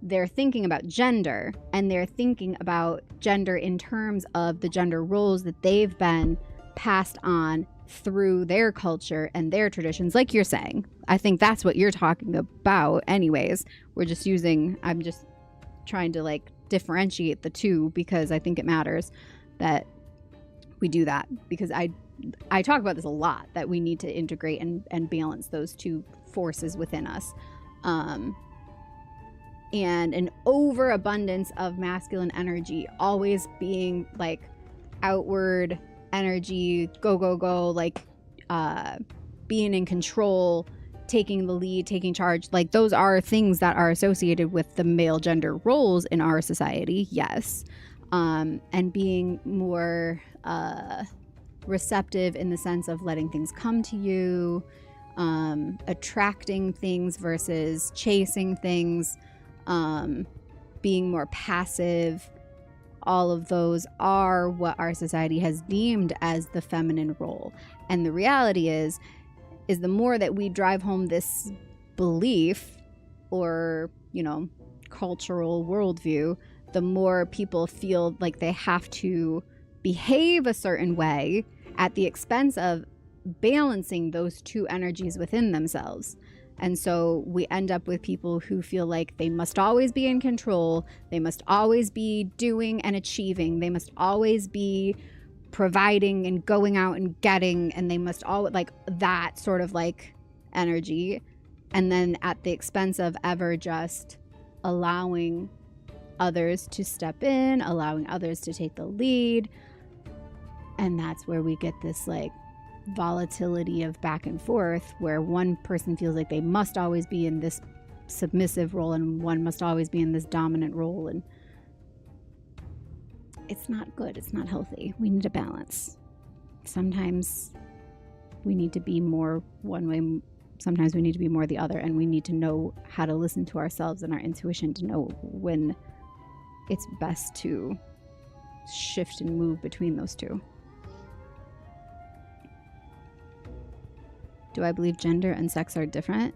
they're thinking about gender, and they're thinking about gender in terms of the gender roles that they've been passed on through their culture and their traditions, like you're saying. I think that's what you're talking about anyways. I'm just trying to, like, differentiate the two, because I think it matters that we do that, because I talk about this a lot, that we need to integrate and balance those two forces within us. And an overabundance of masculine energy always being, like, outward energy, go, like, being in control, taking the lead, taking charge. Like, those are things that are associated with the male gender roles in our society, yes. And being more receptive in the sense of letting things come to you, attracting things versus chasing things, being more passive. All of those are what our society has deemed as the feminine role. And the reality is the more that we drive home this belief or, you know, cultural worldview, the more people feel like they have to behave a certain way at the expense of balancing those two energies within themselves. And so we end up with people who feel like they must always be in control, they must always be doing and achieving, they must always be providing and going out and getting, and they must all like that sort of like energy, and then at the expense of ever just allowing others to step in, allowing others to take the lead. And that's where we get this like volatility of back and forth, where one person feels like they must always be in this submissive role and one must always be in this dominant role, and it's not good. It's not healthy. We need a balance. Sometimes we need to be more one way, sometimes we need to be more the other, and we need to know how to listen to ourselves and our intuition to know when it's best to shift and move between those two. Do I believe gender and sex are different?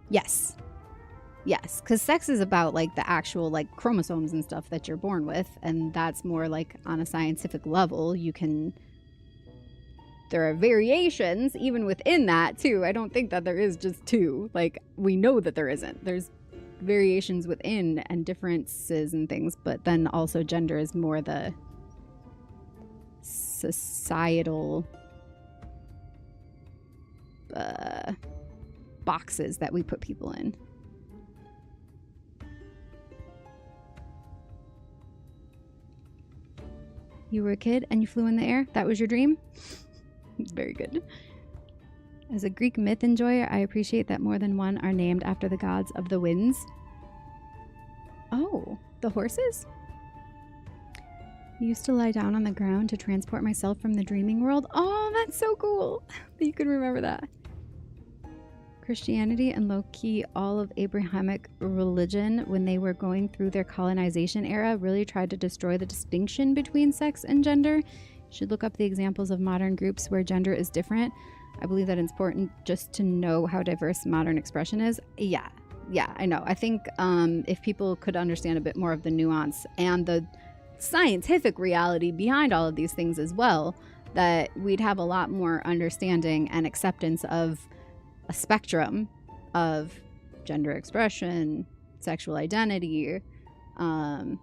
Yes. Yes, because sex is about like the actual like chromosomes and stuff that you're born with, and that's more like on a scientific level. There are variations even within that too. I don't think that there is just two. Like, we know that there isn't. There's variations within and differences and things, but then also gender is more the societal boxes that we put people in. You were a kid and you flew in the air? That was your dream? Very good. As a Greek myth enjoyer, I appreciate that more than one are named after the gods of the winds. Oh, the horses? I used to lie down on the ground to transport myself from the dreaming world. Oh, that's so cool that you can remember that. Christianity and low-key all of Abrahamic religion, when they were going through their colonization era, really tried to destroy the distinction between sex and gender. You should look up the examples of modern groups where gender is different. I believe that it's important just to know how diverse modern expression is. Yeah, I know. I think if people could understand a bit more of the nuance and the scientific reality behind all of these things as well, that we'd have a lot more understanding and acceptance of a spectrum of gender expression, sexual identity, and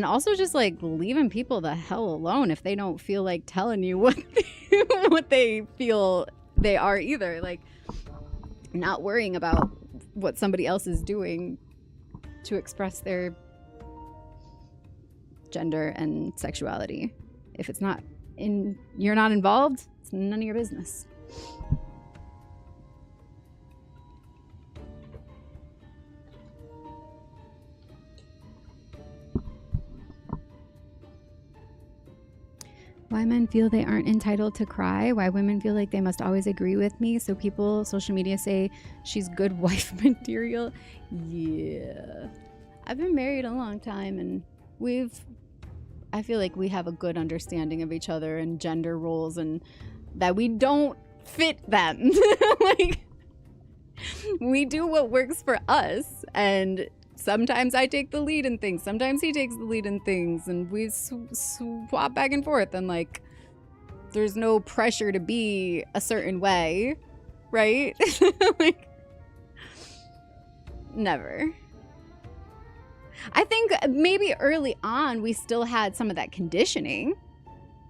also just like leaving people the hell alone if they don't feel like telling you what they feel they are either. Like, not worrying about what somebody else is doing to express their gender and sexuality. If it's not you're not involved, it's none of your business. Why men feel they aren't entitled to cry. Why women feel like they must always agree with me. So people, social media say she's good wife material. Yeah. I've been married a long time, and I feel like we have a good understanding of each other and gender roles, and that we don't fit them. Like, we do what works for us, and sometimes I take the lead in things, sometimes he takes the lead in things, and we swap back and forth, and like, there's no pressure to be a certain way, right? Like, never. I think maybe early on we still had some of that conditioning.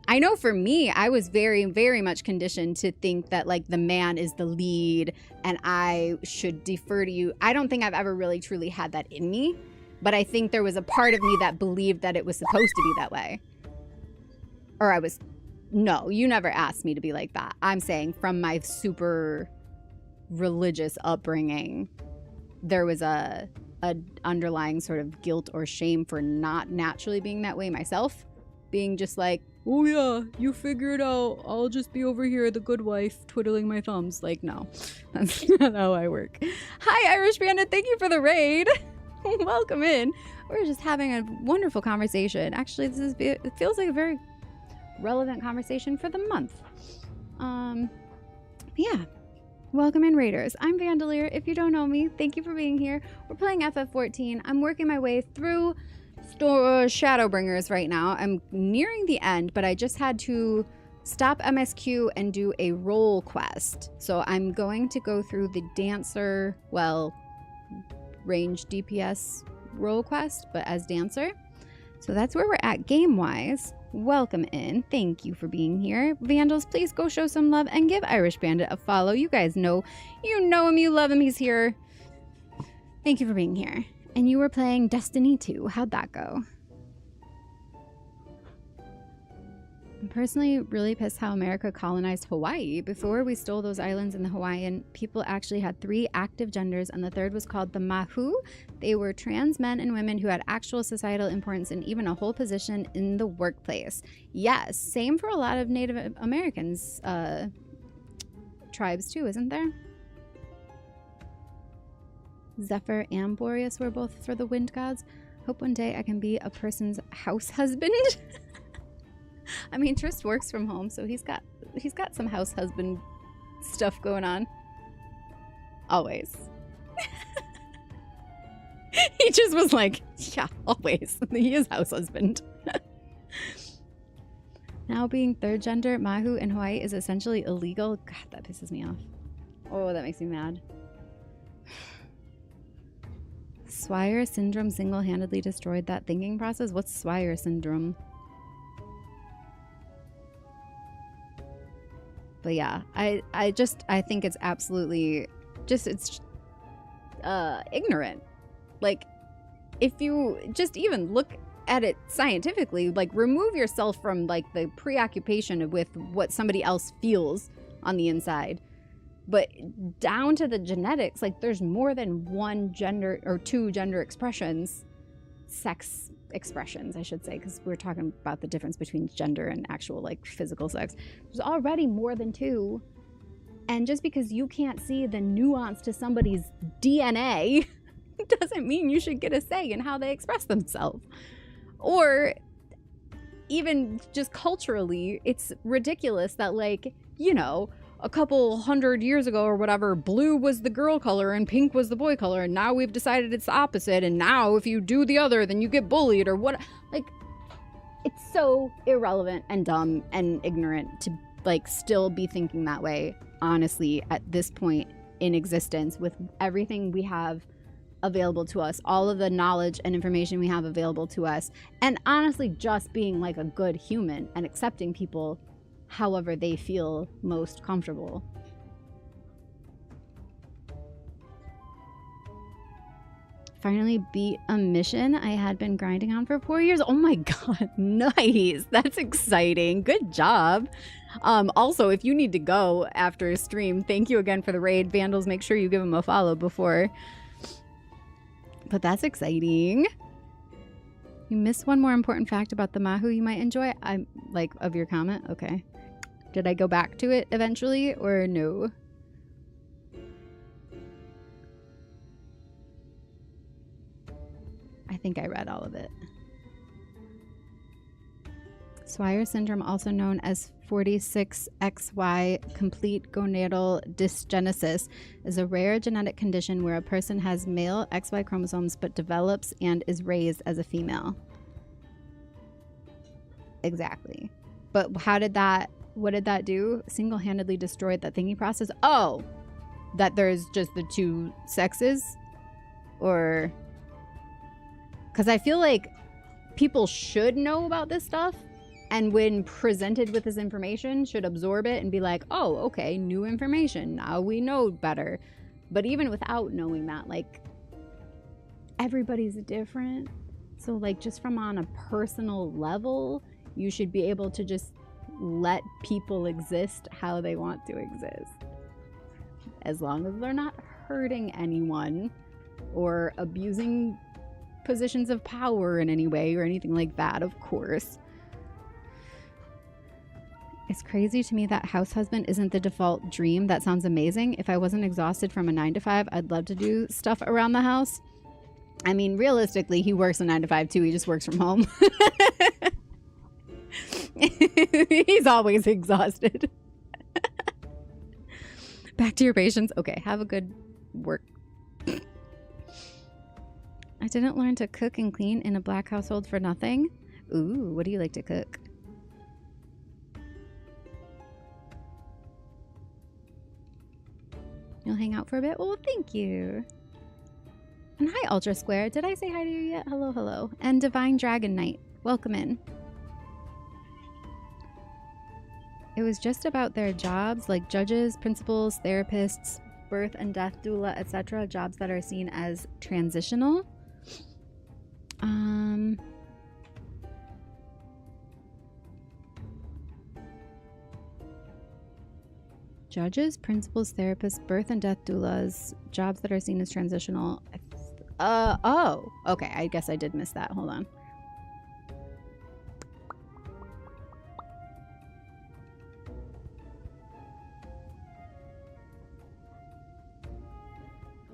I know for me, I was very, very much conditioned to think that like the man is the lead and I should defer to you. I don't think I've ever really truly had that in me, but I think there was a part of me that believed that it was supposed to be that way. Or no, you never asked me to be like that. I'm saying from my super religious upbringing, there was a underlying sort of guilt or shame for not naturally being that way myself. Being just like, oh yeah, you figure it out. I'll just be over here, the good wife, twiddling my thumbs. Like, no, that's not how I work. Hi, Irish Panda. Thank you for the raid. Welcome in. We're just having a wonderful conversation. Actually, it feels like a very relevant conversation for the month. Yeah. Welcome in, Raiders. I'm Vandalier. If you don't know me, thank you for being here. We're playing FF14. I'm working my way through Shadowbringers right now. I'm nearing the end, but I just had to stop MSQ and do a role quest. So I'm going to go through the Dancer, range DPS role quest, but as Dancer. So that's where we're at game-wise. Welcome in. Thank you for being here. Vandals, please go show some love and give Irish Bandit a follow. You guys know, you know him, you love him, he's here. Thank you for being here. And you were playing Destiny 2. How'd that go? I'm personally really pissed how America colonized Hawaii. Before we stole those islands, and the Hawaiian people actually had 3 active genders, and the third was called the Mahu. They were trans men and women who had actual societal importance and even a whole position in the workplace. Yes, same for a lot of Native Americans tribes too, isn't there? Zephyr and Boreas were both for the wind gods. Hope one day I can be a person's house husband. I mean, Trist works from home, so he's got some house husband stuff going on. Always. He just was like, yeah, always. He is house husband. Now being third gender, Mahu in Hawaii is essentially illegal. God, that pisses me off. Oh, that makes me mad. Swire syndrome single-handedly destroyed that thinking process. What's Swire syndrome? But yeah, I think it's absolutely it's ignorant. Like, if you just even look at it scientifically, like, remove yourself from like the preoccupation with what somebody else feels on the inside, but down to the genetics, like, there's more than one gender or 2 gender expressions, sex expressions, I should say, because we're talking about the difference between gender and actual like physical sex. There's already more than 2, and just because you can't see the nuance to somebody's DNA doesn't mean you should get a say in how they express themselves. Or even just culturally, it's ridiculous that, like, you know, a couple 100 years ago or whatever, blue was the girl color and pink was the boy color, and now we've decided it's the opposite, and now if you do the other, then you get bullied or what. Like, it's so irrelevant and dumb and ignorant to, like, still be thinking that way, honestly, at this point in existence, with everything we have available to us, all of the knowledge and information we have available to us, and honestly just being like a good human and accepting people however they feel most comfortable. Finally beat a mission I had been grinding on for 4 years. Oh my god, nice. That's exciting. Good job. Also, if you need to go after a stream, thank you again for the raid. Vandals, make sure you give them a follow before. But that's exciting. You missed one more important fact about the Mahu you might enjoy. I'm like, of your comment? Okay. Did I go back to it eventually or no? I think I read all of it. Swire syndrome, also known as 46XY complete gonadal dysgenesis, is a rare genetic condition where a person has male XY chromosomes but develops and is raised as a female. Exactly. But what did that do? Single-handedly destroyed that thinking process? Oh! That there's just the 2 sexes? Or... Because I feel like people should know about this stuff, and when presented with this information, should absorb it and be like, oh, okay, new information. Now we know better. But even without knowing that, like, everybody's different. So, like, just from on a personal level, you should be able to just let people exist how they want to exist. As long as they're not hurting anyone or abusing positions of power in any way or anything like that, of course. It's crazy to me that house husband isn't the default dream. That sounds amazing. If I wasn't exhausted from a 9-to-5, I'd love to do stuff around the house. I mean, realistically, he works a 9-to-5 too. He just works from home. He's always exhausted. Back to your patients. Okay, have a good work. I didn't learn to cook and clean in a black household for nothing. Ooh, what do you like to cook? You'll hang out for a bit? Well, thank you. And hi, Ultra Square. Did I say hi to you yet? Hello, hello. And Divine Dragon Knight. Welcome in. It was just about their jobs, like judges, principals, therapists, birth and death doula, etc. Jobs that are seen as transitional. Judges, principals, therapists, birth and death doulas, jobs that are seen as transitional. Oh, okay. I guess I did miss that. Hold on.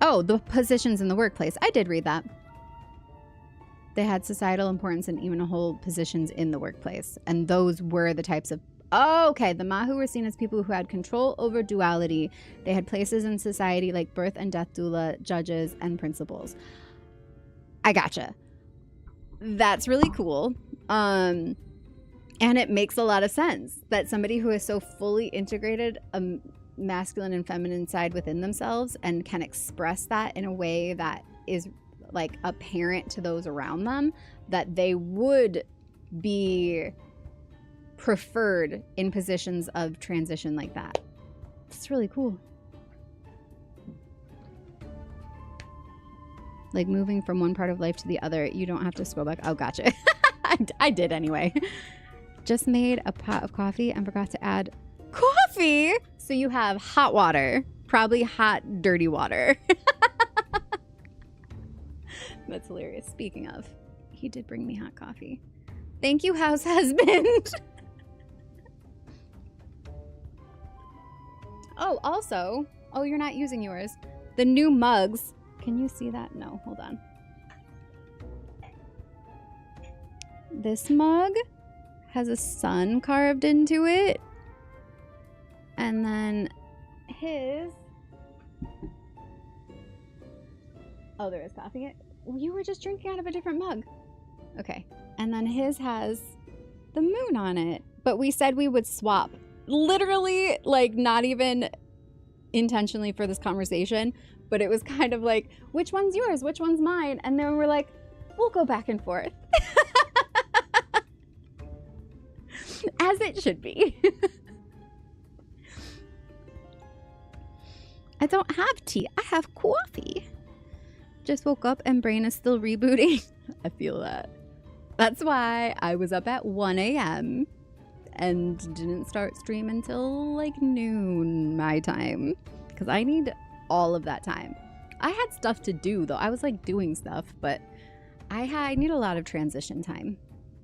Oh, the positions in the workplace. I did read that. They had societal importance and even hold positions in the workplace. And those were the types of... Oh, okay. The Mahu were seen as people who had control over duality. They had places in society like birth and death doula, judges, and principals. I gotcha. That's really cool. And it makes a lot of sense that somebody who is so fully integrated a masculine and feminine side within themselves and can express that in a way that is like apparent to those around them, that they would be preferred in positions of transition like that. It's really cool. Like moving from one part of life to the other, you don't have to scroll back. Oh, gotcha. I did anyway. Just made a pot of coffee and forgot to add coffee. So you have hot water, probably hot, dirty water. That's hilarious. Speaking of, he did bring me hot coffee. Thank you, house husband. Oh, also, oh, you're not using yours. The new mugs. Can you see that? No, hold on. This mug has a sun carved into it. And then his... Oh, there is coffee in it. You were just drinking out of a different mug. Okay. And then his has the moon on it. But we said we would swap. Literally, like, not even intentionally for this conversation, but it was kind of like, which one's yours? Which one's mine? And then we're like, we'll go back and forth. As it should be. I don't have tea. I have coffee. Just woke up and brain is still rebooting. I feel that. That's why I was up at 1 a.m. and didn't start stream until like noon my time. Because I need all of that time. I had stuff to do though. I was like doing stuff, but I need a lot of transition time.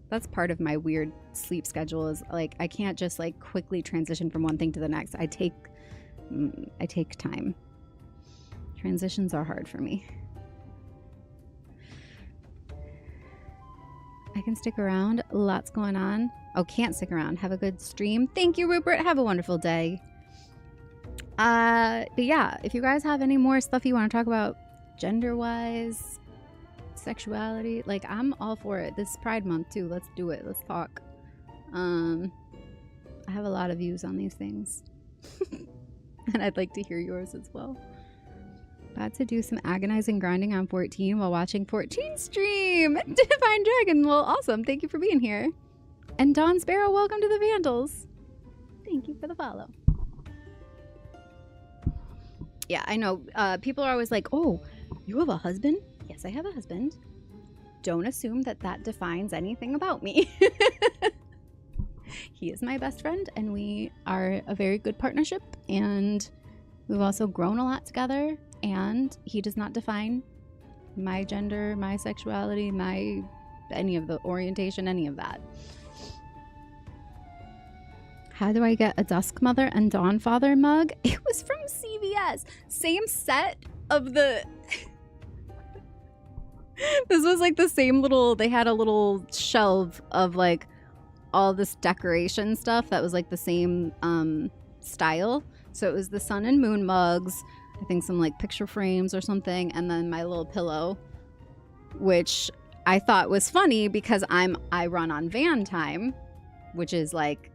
That's part of my weird sleep schedule is like I can't just like quickly transition from one thing to the next. I take time. Transitions are hard for me. I can stick around. Lots going on. Oh, can't stick around. Have a good stream. Thank you, Rupert. Have a wonderful day. But yeah, if you guys have any more stuff you want to talk about gender-wise, sexuality, like I'm all for it. This is Pride Month too. Let's do it. Let's talk. I have a lot of views on these things. And I'd like to hear yours as well. About to do some agonizing grinding on 14 while watching 14 stream. Divine Dragon. Well, awesome. Thank you for being here. And Dawn Sparrow, welcome to the Vandals. Thank you for the follow. Yeah, I know. People are always like, oh, you have a husband? Yes, I have a husband. Don't assume that that defines anything about me. He is my best friend, and we are a very good partnership, and we've also grown a lot together, and he does not define my gender, my sexuality, my any of the orientation, any of that. How do I get a Dusk Mother and Dawn Father mug? It was from CVS. Same set of the... This was like the same little... They had a little shelf of like all this decoration stuff that was like the same style. So it was the sun and moon mugs, I think some like picture frames or something, and then my little pillow, which I thought was funny because I run on van time, which is like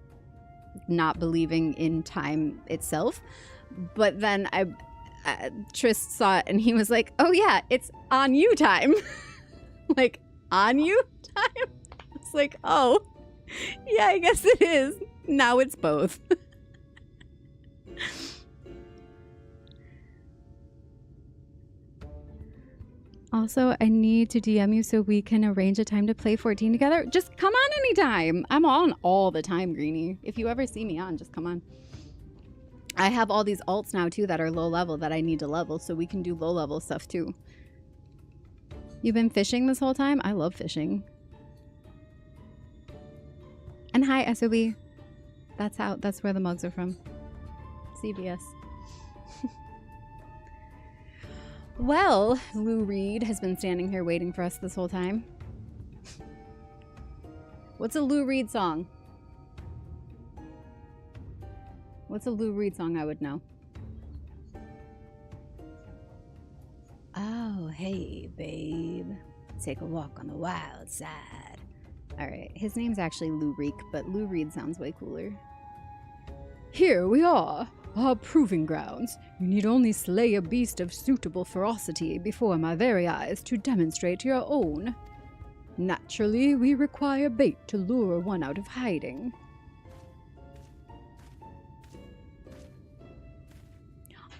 not believing in time itself. But then Trist saw it and he was like, oh yeah, it's on you time. Like on you time. I was just like, oh, yeah, I guess it is. Now it's both. Also, I need to DM you so we can arrange a time to play 14 together. Just come on anytime. I'm on all the time, Greenie. If you ever see me on, just come on. I have all these alts now, too, that are low level that I need to level, so we can do low level stuff, too. You've been fishing this whole time? I love fishing. And hi, SOB. That's where the mugs are from. CVS. Well, Lou Reed has been standing here waiting for us this whole time. What's a Lou Reed song? What's a Lou Reed song I would know? Oh, hey, babe. Take a walk on the wild side. Alright, his name's actually Lou Reek, but Lou Reed sounds way cooler. Here we are, our proving grounds. You need only slay a beast of suitable ferocity before my very eyes to demonstrate your own. Naturally, we require bait to lure one out of hiding.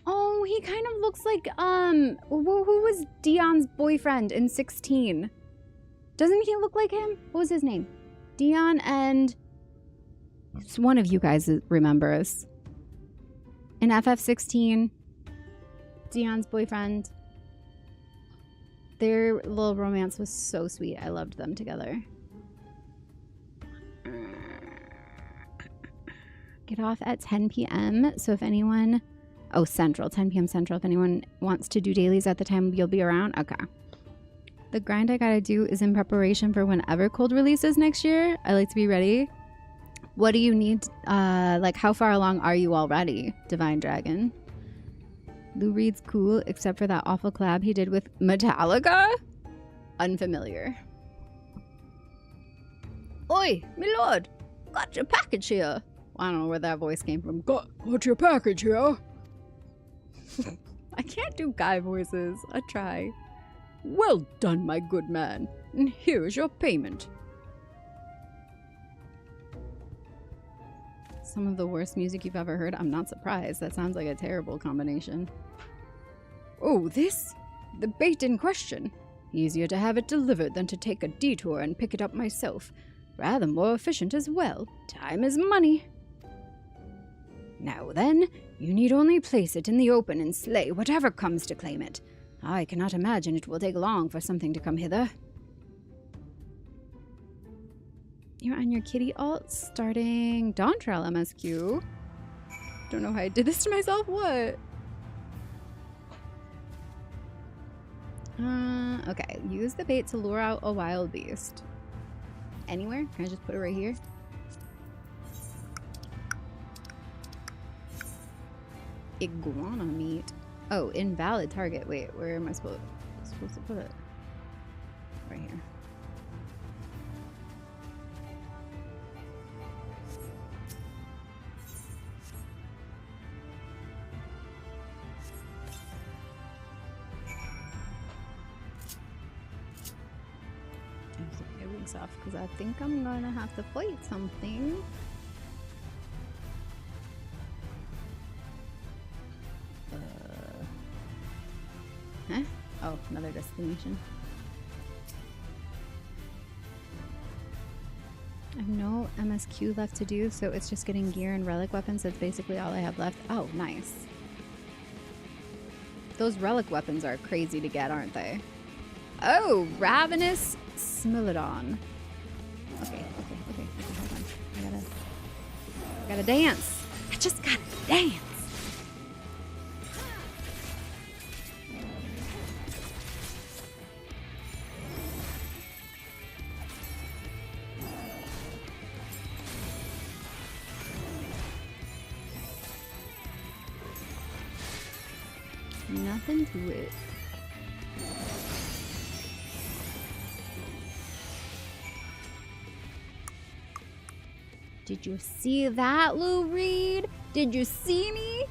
Oh, he kind of looks like, who was Dion's boyfriend in 16? Doesn't he look like him? What was his name? Dion and... One of you guys remembers. In FF16, Dion's boyfriend. Their little romance was so sweet. I loved them together. Get off at 10 p.m. So if anyone... Oh, Central. 10 p.m. Central. If anyone wants to do dailies at the time, you'll be around? Okay. The grind I gotta do is in preparation for whenever cold releases next year. I like to be ready. What do you need? Like, how far along are you already, Divine Dragon? Lou Reed's cool, except for that awful collab he did with Metallica? Unfamiliar. Oi, my lord! Got your package here! I don't know where that voice came from. Got your package here! I can't do guy voices. I try. Well done, my good man. And here is your payment. Some of the worst music you've ever heard? I'm not surprised. That sounds like a terrible combination. Oh, this? The bait in question. Easier to have it delivered than to take a detour and pick it up myself. Rather more efficient as well. Time is money. Now then, you need only place it in the open and slay whatever comes to claim it. I cannot imagine it will take long for something to come hither. You're on your kitty alt starting Dawn Trail MSQ. Don't know how I did this to myself. What? Okay. Use the bait to lure out a wild beast. Anywhere? Can I just put it right here? Iguana meat. Oh, invalid target. Wait, where am I supposed to put it? Right here. My wings off because I think I'm gonna have to fight something. Huh? Oh, another destination. I have no MSQ left to do, so it's just getting gear and relic weapons. That's basically all I have left. Oh, nice. Those relic weapons are crazy to get, aren't they? Oh, Ravenous Smilodon. Okay, hold on. I gotta dance. I just gotta dance. Nothing to it. Did you see that, Lou Reed? Did you see me?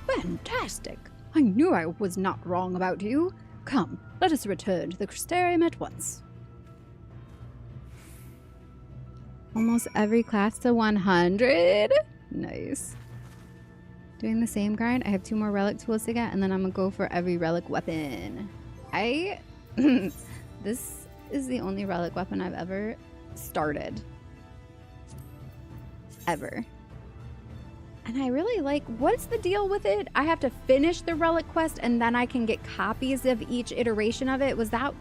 Fantastic. I knew I was not wrong about you. Come, let us return to the Crystarium at once. almost every class to 100. Nice. Doing the same grind. I have 2 more relic tools to get, and then I'm gonna go for every relic weapon. This is the only relic weapon I've ever started. Ever. And I really like, what's the deal with it? I have to finish the relic quest and then I can get copies of each iteration of it. Was that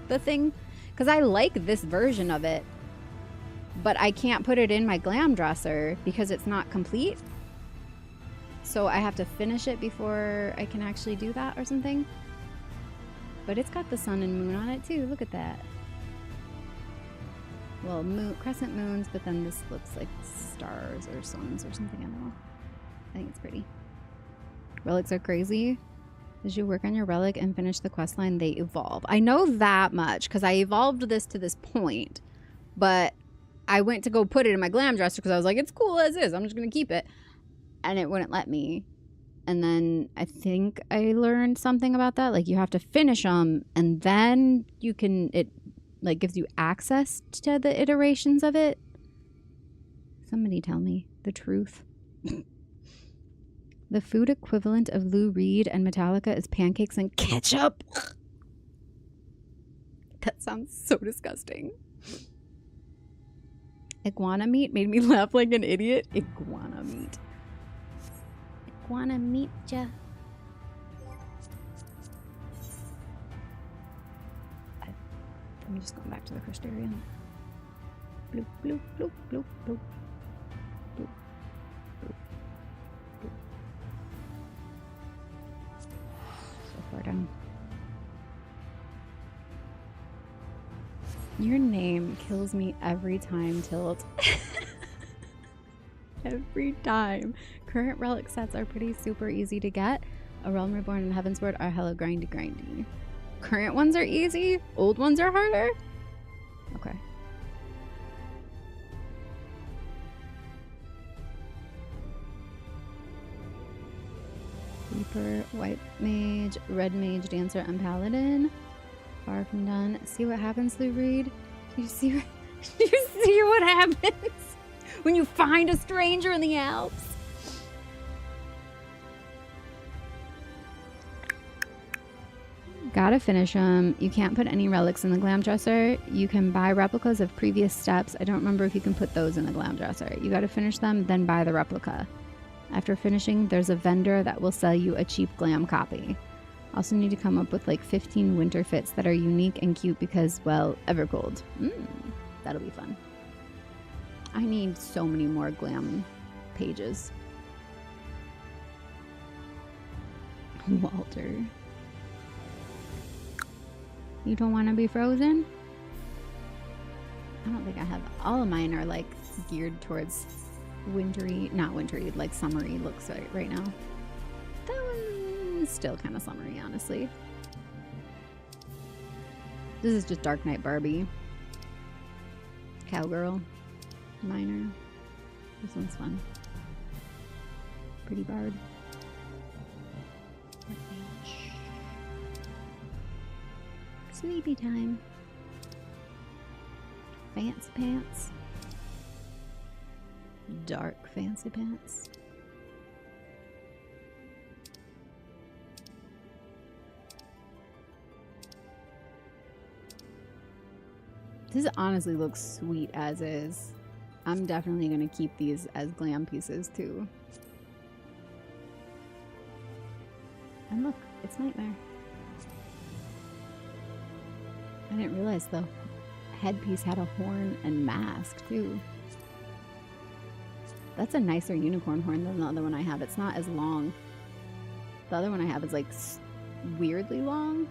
the thing? Because I like this version of it, but I can't put it in my glam dresser because it's not complete. So I have to finish it before I can actually do that or something. But it's got the sun and moon on it too. Look at that. Well, crescent moons, but then this looks like stars or suns or something. I don't know. I think it's pretty. Relics are crazy. As you work on your relic and finish the quest line, they evolve. I know that much because I evolved this to this point, but I went to go put it in my glam dresser because I was like, it's cool as is. I'm just going to keep it. And it wouldn't let me. And then I think I learned something about that. Like you have to finish them and then you can, it like gives you access to the iterations of it. Somebody tell me the truth. The food equivalent of Lou Reed and Metallica is pancakes and ketchup. That sounds so disgusting. Iguana meat made me laugh like an idiot. Iguana meat. Iguana meat, ja. I'm just going back to the Crystarium. Bloop, bloop, bloop, bloop, bloop. Bloop, bloop, bloop. So far down. Your name kills me every time, Tilt. Every time. Current relic sets are pretty super easy to get. A Realm Reborn and Heavensward are hella grindy. Current ones are easy, old ones are harder? Okay. Reaper, White Mage, Red Mage, Dancer, and Paladin. Far from done. See what happens, Lou Reed? Do you see what happens when you find a stranger in the Alps? Gotta finish them. You can't put any relics in the glam dresser. You can buy replicas of previous steps. I don't remember if you can put those in the glam dresser. You gotta finish them, then buy the replica. After finishing, there's a vendor that will sell you a cheap glam copy. Also need to come up with like 15 winter fits that are unique and cute because, well, Evercold. That'll be fun. I need so many more glam pages. Walter. You don't want to be frozen? I don't think I have. All of mine are like geared towards wintry, not wintry, like summery looks right now. That one's still kind of summery, honestly. This is just Dark Knight Barbie. Cowgirl. Minor. This one's fun. Pretty Bard. Sleepy time. Fancy pants. Dark fancy pants. This honestly looks sweet as is. I'm definitely going to keep these as glam pieces too. And look, it's Nightmare. I didn't realize the headpiece had a horn and mask too. That's a nicer unicorn horn than the other one I have. It's not as long. The other one I have is like weirdly long.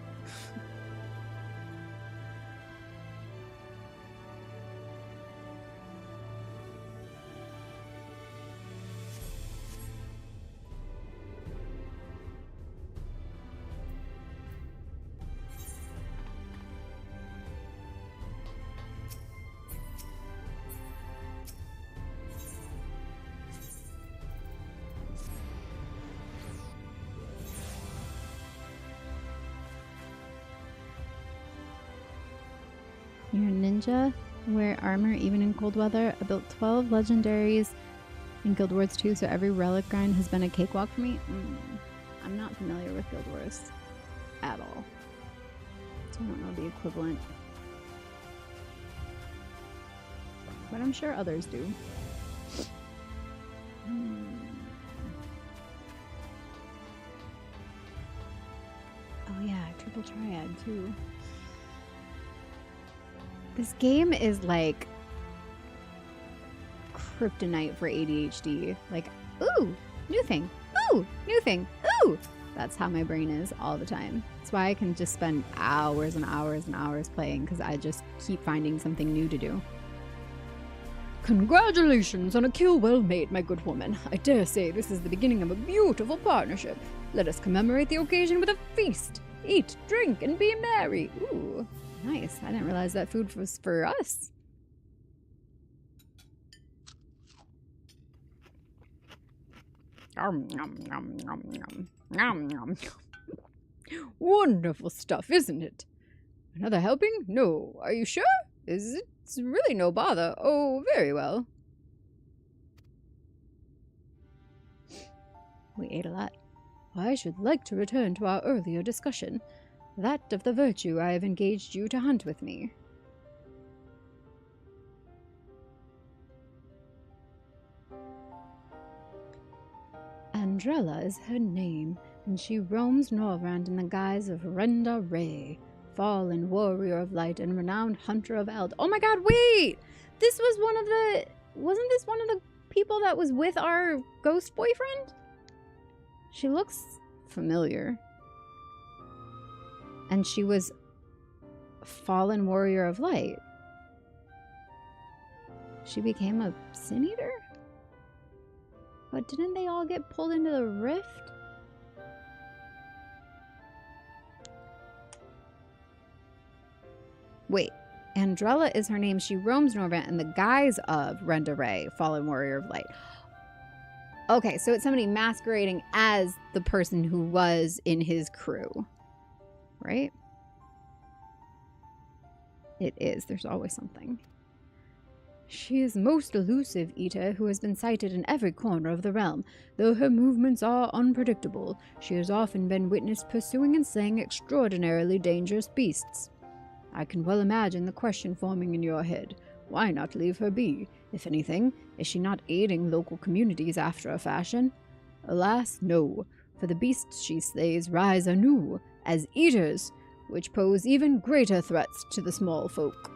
You're a ninja? wear armor even in cold weather. I built 12 legendaries in Guild Wars 2, so every relic grind has been a cakewalk for me. I'm not familiar with Guild Wars at all, so I don't know the equivalent. But I'm sure others do. Oh yeah, triple triad too. This game is like kryptonite for ADHD. Like, ooh, new thing. Ooh, new thing. Ooh. That's how my brain is all the time. That's why I can just spend hours and hours and hours playing, because I just keep finding something new to do. Congratulations on a kill well made, my good woman. I dare say this is the beginning of a beautiful partnership. Let us commemorate the occasion with a feast. Eat, drink, and be merry. Ooh, nice. I didn't realize that food was for us. Nom, nom, nom, nom, nom. Nom, nom. Wonderful stuff, isn't it? Another helping? No. Are you sure? It's really no bother. Oh, very well. We ate a lot. I should like to return to our earlier discussion, that of the virtue I have engaged you to hunt with me. Andrella is her name, and she roams Norvrand in the guise of Renda Ray, fallen warrior of light and renowned hunter of Eld. Oh my god, wait! This was one of the... Wasn't this one of the people that was with our ghost boyfriend? She looks familiar. And she was fallen warrior of light. She became a sin eater? But didn't they all get pulled into the rift? Wait, Andrella is her name. She roams Norvrand in the guise of Renda Ray, fallen warrior of light. Okay, so it's somebody masquerading as the person who was in his crew, right? It is. There's always something. She is most elusive eater who has been sighted in every corner of the realm. Though her movements are unpredictable, she has often been witnessed pursuing and slaying extraordinarily dangerous beasts. I can well imagine the question forming in your head. Why not leave her be? If anything, is she not aiding local communities after a fashion? Alas, no, for the beasts she slays rise anew as eaters, which pose even greater threats to the small folk.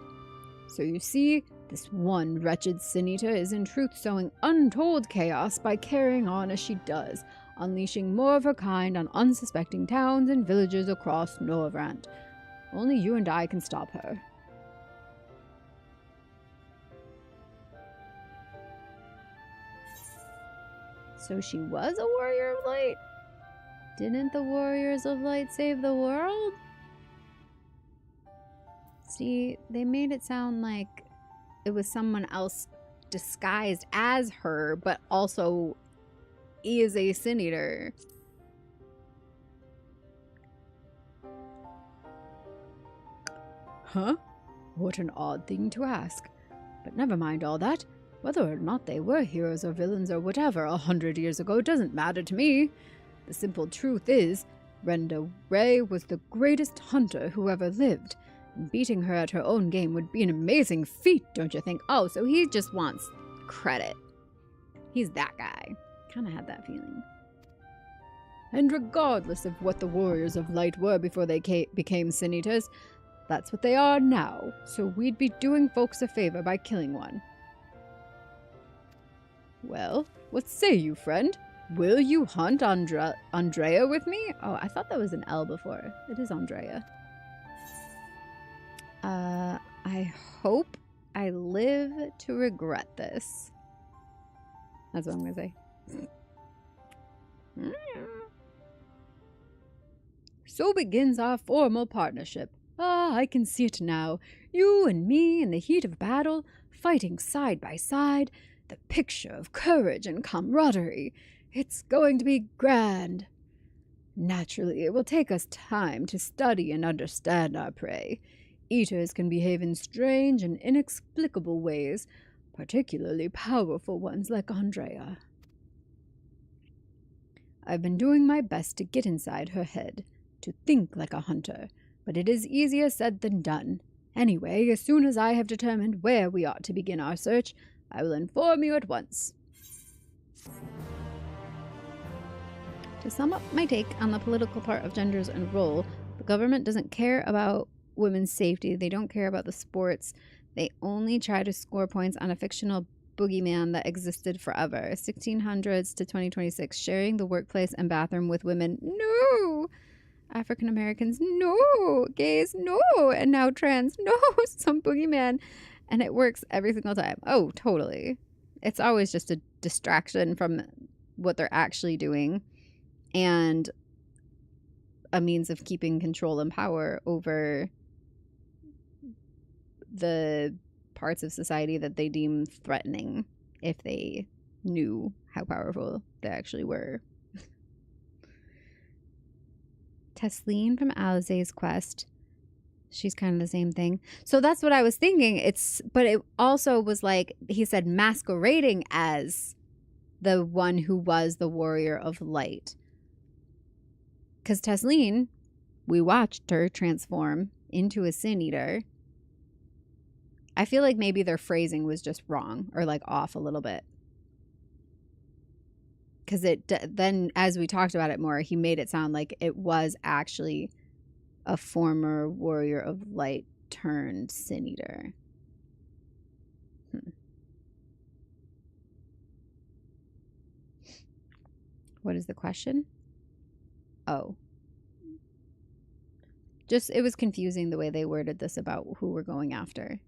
So you see, this one wretched sin-eater is in truth sowing untold chaos by carrying on as she does, unleashing more of her kind on unsuspecting towns and villages across Norvrand. Only you and I can stop her. So she was a warrior of light? Didn't the warriors of light save the world? See, they made it sound like it was someone else disguised as her, but also is a sin eater. Huh? What an odd thing to ask. But never mind all that. Whether or not they were heroes or villains or whatever 100 years ago doesn't matter to me. The simple truth is, Renda Ray was the greatest hunter who ever lived, and beating her at her own game would be an amazing feat, don't you think? Oh, so he just wants credit. He's that guy. Kind of had that feeling. And regardless of what the warriors of light were before they became sin eaters, that's what they are now, so we'd be doing folks a favor by killing one. Well, what say you, friend? Will you hunt Andrea with me? Oh, I thought that was an L before. It is Andrea. I hope I live to regret this. That's what I'm gonna say. So begins our formal partnership. Ah, I can see it now. You and me in the heat of battle, fighting side by side. The picture of courage and camaraderie. It's going to be grand. Naturally, it will take us time to study and understand our prey. eaters can behave in strange and inexplicable ways, particularly powerful ones like Andrea. I've been doing my best to get inside her head, to think like a hunter, but it is easier said than done. Anyway, as soon as I have determined where we ought to begin our search, I will inform you at once. To sum up my take on the political part of genders and role, the government doesn't care about women's safety. They don't care about the sports. They only try to score points on a fictional boogeyman that existed forever. 1600s to 2026, sharing the workplace and bathroom with women. No! African Americans, no! Gays, no! And now trans, no! Some boogeyman. And it works every single time. Oh, totally. It's always just a distraction from what they're actually doing and a means of keeping control and power over the parts of society that they deem threatening if they knew how powerful they actually were. Tesleen from Alizé's quest. She's kind of the same thing. So that's what I was thinking. But it also was like, he said masquerading as the one who was the warrior of light. Because Tesleen, we watched her transform into a sin eater. I feel like maybe their phrasing was just wrong or like off a little bit. Because then as we talked about it more, he made it sound like it was actually a former warrior of light turned sin eater. What is the question? Oh. Just, it was confusing the way they worded this about who we're going after.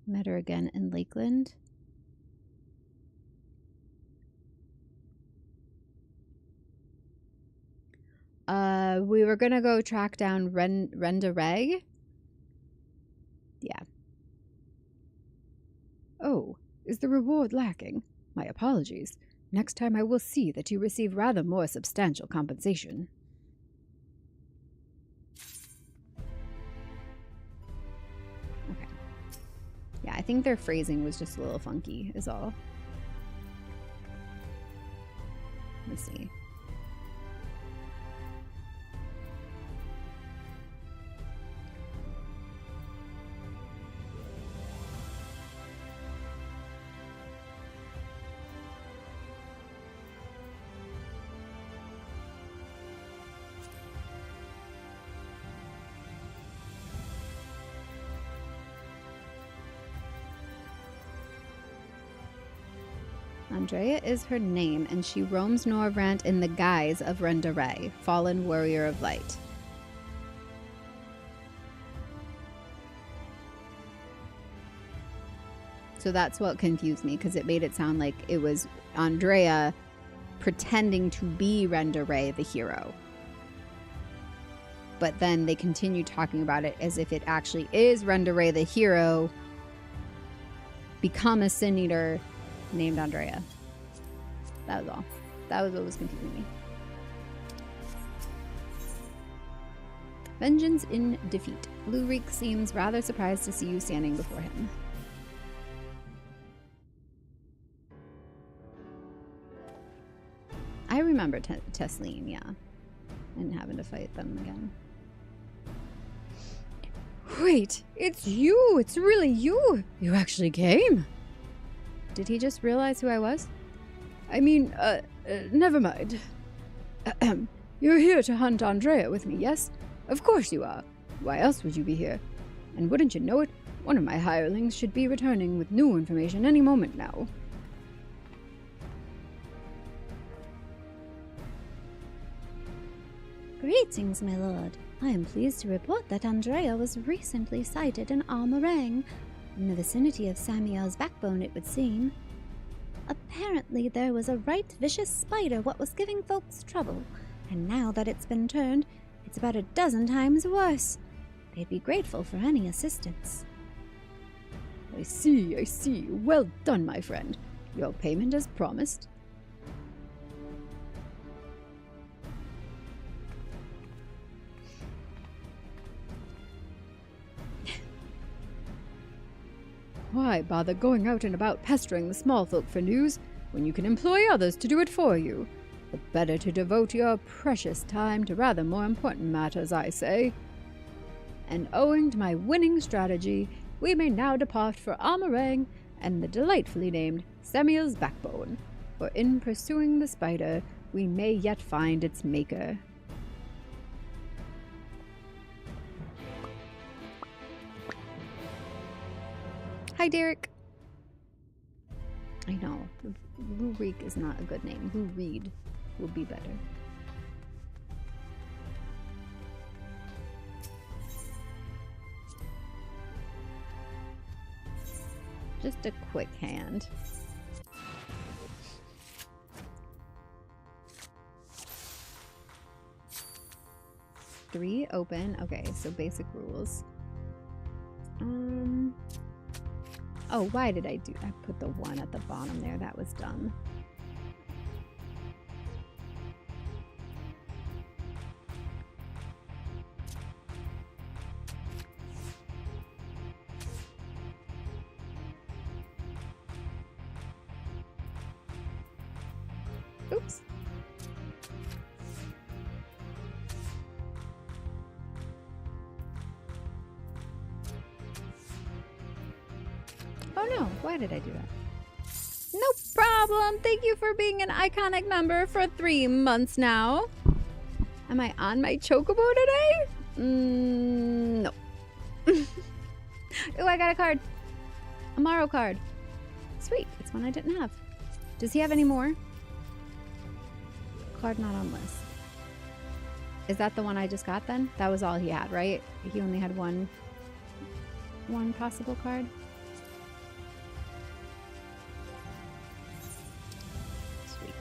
Met her again in Lakeland. We were gonna go track down Renda Ray. Yeah. Oh, is the reward lacking? My apologies. Next time I will see that you receive rather more substantial compensation. Okay. Yeah, I think their phrasing was just a little funky, is all. Let's see. Andrea is her name, and she roams Norvrant in the guise of Renda Ray, fallen warrior of light. So that's what confused me, because it made it sound like it was Andrea pretending to be Renda Ray, the hero. But then they continue talking about it as if it actually is Renda Ray, the hero, become a sin eater named Andrea. That was all. That was what was confusing me. Vengeance in defeat. Lurik seems rather surprised to see you standing before him. I remember Tesleen, yeah. And having to fight them again. Wait, it's you! It's really you! You actually came! Did he just realize who I was? I mean, never mind. You're here to hunt Andrea with me, yes? Of course you are. Why else would you be here? And wouldn't you know it, one of my hirelings should be returning with new information any moment now. Greetings, my lord. I am pleased to report that Andrea was recently sighted in Armorang, in the vicinity of Samuel's backbone, it would seem. Apparently there was a right vicious spider what was giving folks trouble, and now that it's been turned, it's about a dozen times worse. They'd be grateful for any assistance. I see. Well done, my friend. Your payment as promised. Why bother going out and about pestering the small folk for news when you can employ others to do it for you? The better to devote your precious time to rather more important matters, I say. And owing to my winning strategy, we may now depart for Amarang and the delightfully named Samuel's Backbone, for in pursuing the spider, we may yet find its maker. Hi, Derek. I know. Lou Reek is not a good name. Lou Reed will be better. Just a quick hand. Three open. Okay, so basic rules. Oh, why did I put the 1 at the bottom there? That was dumb. Oops. Oh no, why did I do that? No problem. Thank you for being an iconic member for 3 months now. Am I on my chocobo today? No. Ooh, I got a card. A Morrow card. Sweet, it's one I didn't have. Does he have any more? Card not on list. Is that the one I just got then? That was all he had, right? He only had one possible card. Sweet.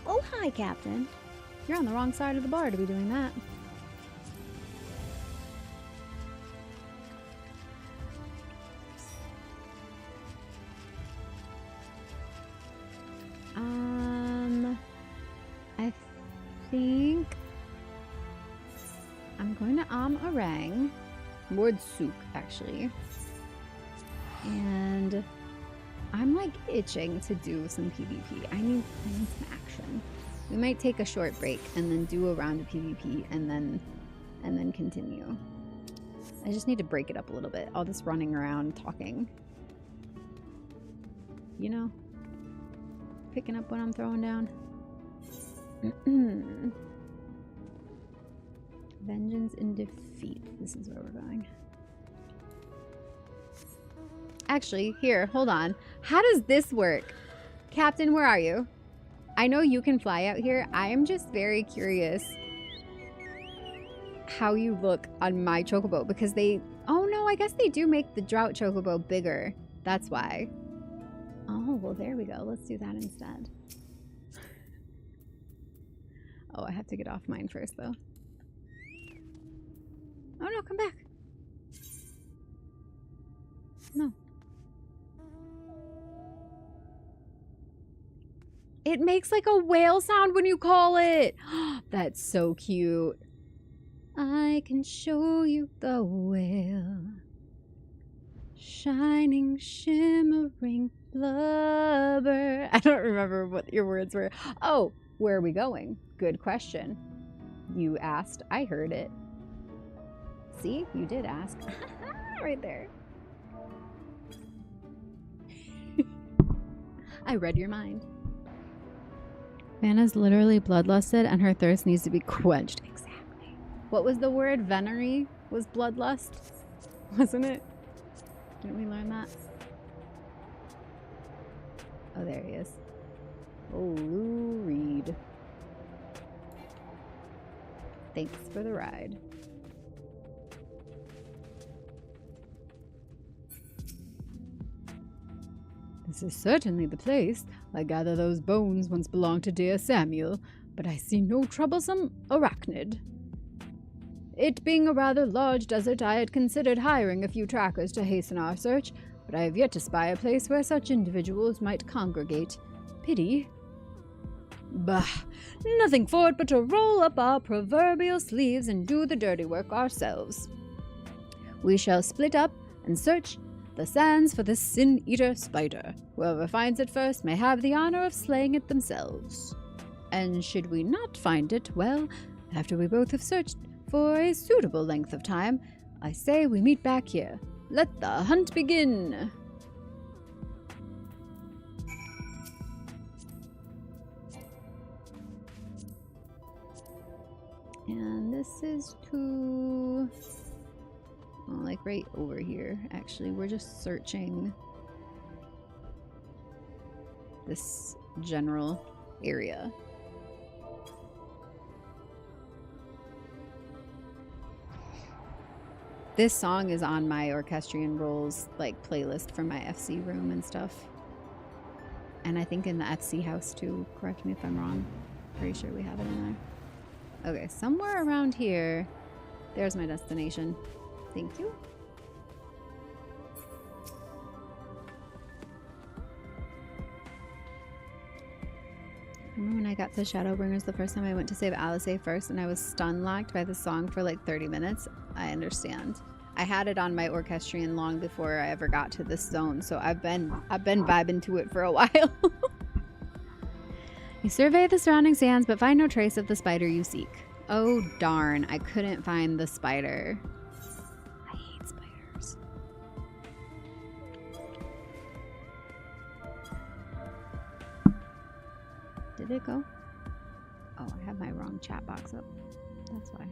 Oh, hi, Captain. You're on the wrong side of the bar to be doing that. I think I'm going to Orang. Lord Sook, actually. And I'm like itching to do some PvP. I need some action. We might take a short break and then do a round of PvP and then continue. I just need to break it up a little bit. All this running around talking. You know? Picking up what I'm throwing down. Vengeance and defeat. This is where we're going. Actually, here, hold on. How does this work? Captain, where are you? I know you can fly out here. I am just very curious how you look on my chocobo because they... Oh no, I guess they do make the drought chocobo bigger. That's why. Oh, well, there we go. Let's do that instead. Oh, I have to get off mine first, though. Oh, no, come back. No. It makes like a whale sound when you call it. That's so cute. I can show you the whale. Shining, shimmering blubber. I don't remember what your words were. Oh, where are we going? Good question. You asked. I heard it. See? You did ask. Right there. I read your mind. Vanna's literally bloodlusted and her thirst needs to be quenched. Exactly. What was the word? Venery was bloodlust? Wasn't it? Didn't we learn that? Oh, there he is. Oh, Lou Reed. Thanks for the ride. This is certainly the place. I gather those bones once belonged to dear Samuel, but I see no troublesome arachnid. It being a rather large desert, I had considered hiring a few trackers to hasten our search, but I have yet to spy a place where such individuals might congregate. Pity. Bah, nothing for it but to roll up our proverbial sleeves and do the dirty work ourselves. We shall split up and search the sands for the sin-eater spider. Whoever finds it first may have the honor of slaying it themselves. And should we not find it, well, after we both have searched for a suitable length of time, I say we meet back here. Let the hunt begin. And this is to... oh, like right over here. Actually, we're just searching this general area. This song is on my Orchestrion Rolls like playlist for my FC room and stuff. And I think in the FC house too. Correct me if I'm wrong. Pretty sure we have it in there. Okay, somewhere around here. There's my destination. Thank you. Remember when I got to Shadowbringers the first time I went to save Alice first and I was stun-locked by the song for like 30 minutes? I understand. I had it on my Orchestrion long before I ever got to this zone, so I've been vibing to it for a while. You survey the surrounding sands, but find no trace of the spider you seek. Oh darn, I couldn't find the spider. I hate spiders. Did it go? Oh, I have my wrong chat box up. That's why.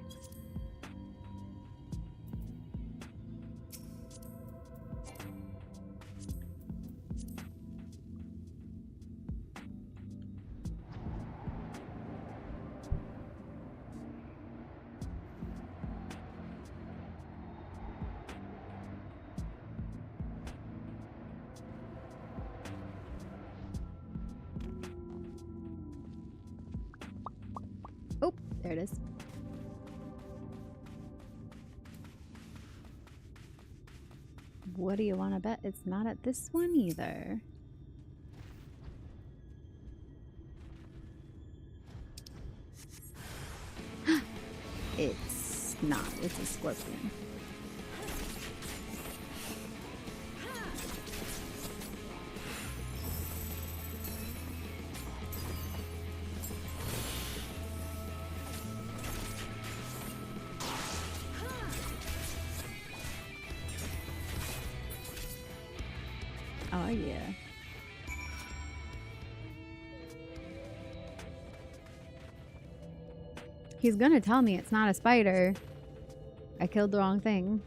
Oh, there it is. What do you want to bet? It's not at this one either. It's not. It's a scorpion. Oh, yeah. He's gonna tell me it's not a spider. I killed the wrong thing.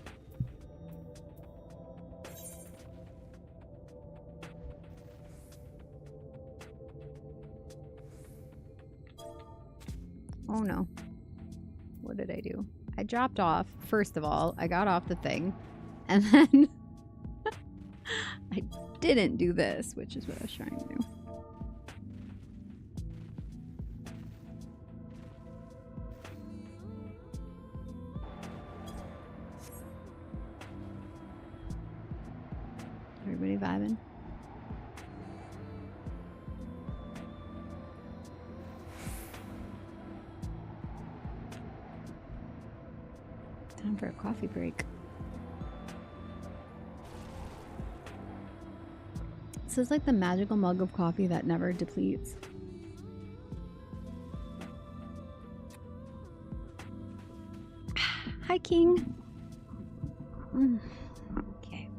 Oh no. What did I do? I dropped off. First of all, I got off the thing. And then I didn't do this, which is what I was trying to do. Everybody vibing? Time for a coffee break. This is like the magical mug of coffee that never depletes. Hi, King. Okay.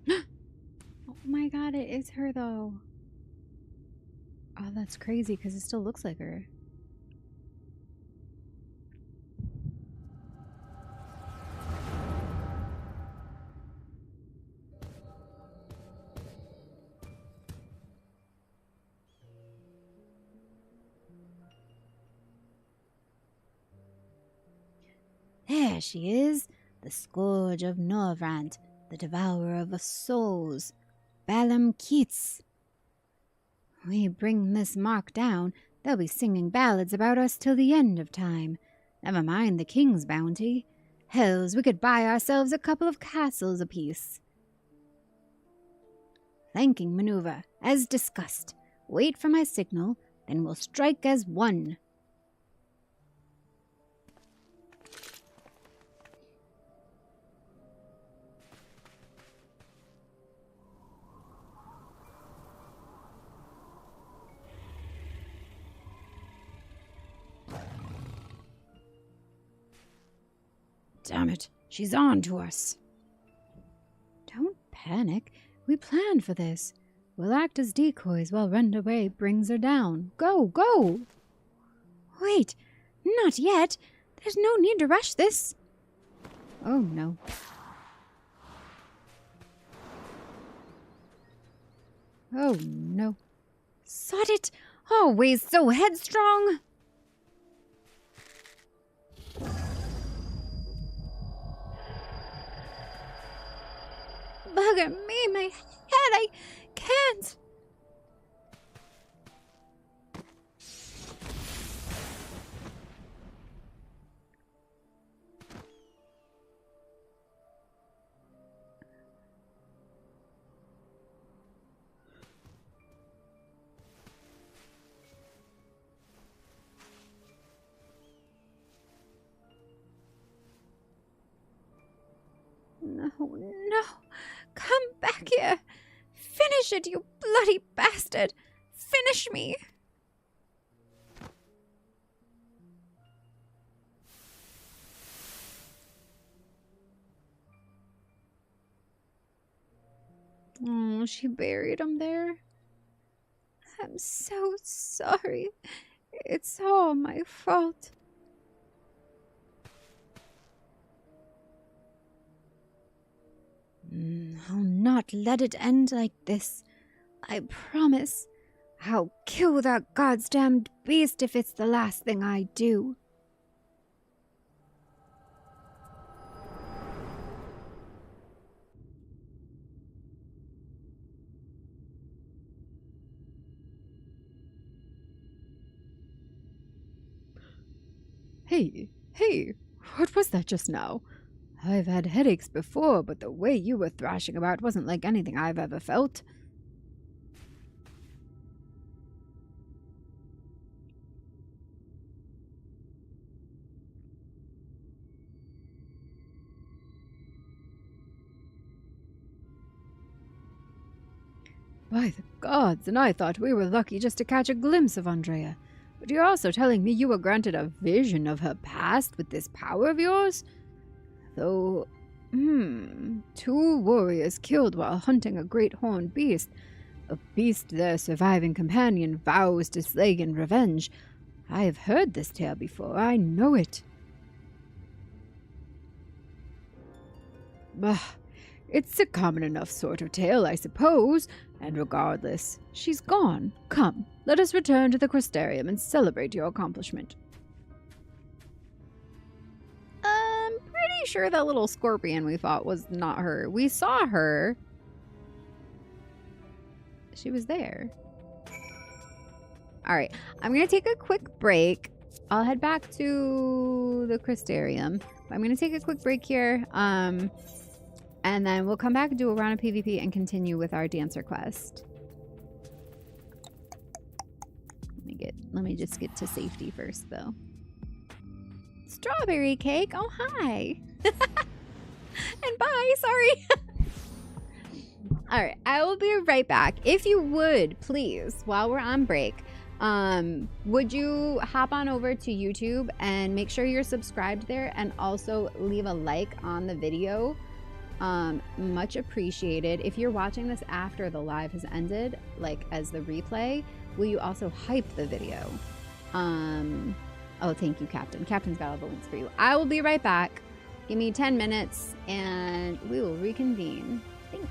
Oh my god, it is her though. Oh, that's crazy because it still looks like her. There she is, the Scourge of Norvrant, the Devourer of Souls, Balam Keats. We bring this mark down, they'll be singing ballads about us till the end of time. Never mind the king's bounty. Hells, we could buy ourselves a couple of castles apiece. Flanking maneuver, as discussed. Wait for my signal, then we'll strike as one. Damn it, she's on to us. Don't panic. We planned for this. We'll act as decoys while Rendaway brings her down. Go, go! Wait, not yet. There's no need to rush this. Oh, no. Oh, no. Sod it! Always so headstrong! Bugger me, my head, I can't! No, no. Come back here. Finish it, you bloody bastard. Finish me. Oh, she buried him there. I'm so sorry. It's all my fault. I'll not let it end like this. I promise. I'll kill that goddamned beast if it's the last thing I do. Hey, what was that just now? I've had headaches before, but the way you were thrashing about wasn't like anything I've ever felt. By the gods, and I thought we were lucky just to catch a glimpse of Andrea. But you're also telling me you were granted a vision of her past with this power of yours? Though, 2 warriors killed while hunting a great horned beast. A beast their surviving companion vows to slay in revenge. I have heard this tale before, I know it. Bah, it's a common enough sort of tale, I suppose. And regardless, she's gone. Come, let us return to the Crystarium and celebrate your accomplishment. I'm pretty sure that little scorpion we fought was not her. We saw her. She was there. Alright, I'm going to take a quick break. I'll head back to the Crystarium. I'm going to take a quick break here. And then we'll come back and do a round of PvP and continue with our dancer quest. Let me just get to safety first, though. Strawberry cake? Oh, hi. And bye, sorry. All right, I will be right back. If you would, please, while we're on break, would you hop on over to YouTube and make sure you're subscribed there and also leave a like on the video? Much appreciated. If you're watching this after the live has ended, like as the replay, will you also hype the video? Oh, thank you, Captain. Captain's got all the links for you. I will be right back. Give me 10 minutes and we will reconvene. Thanks.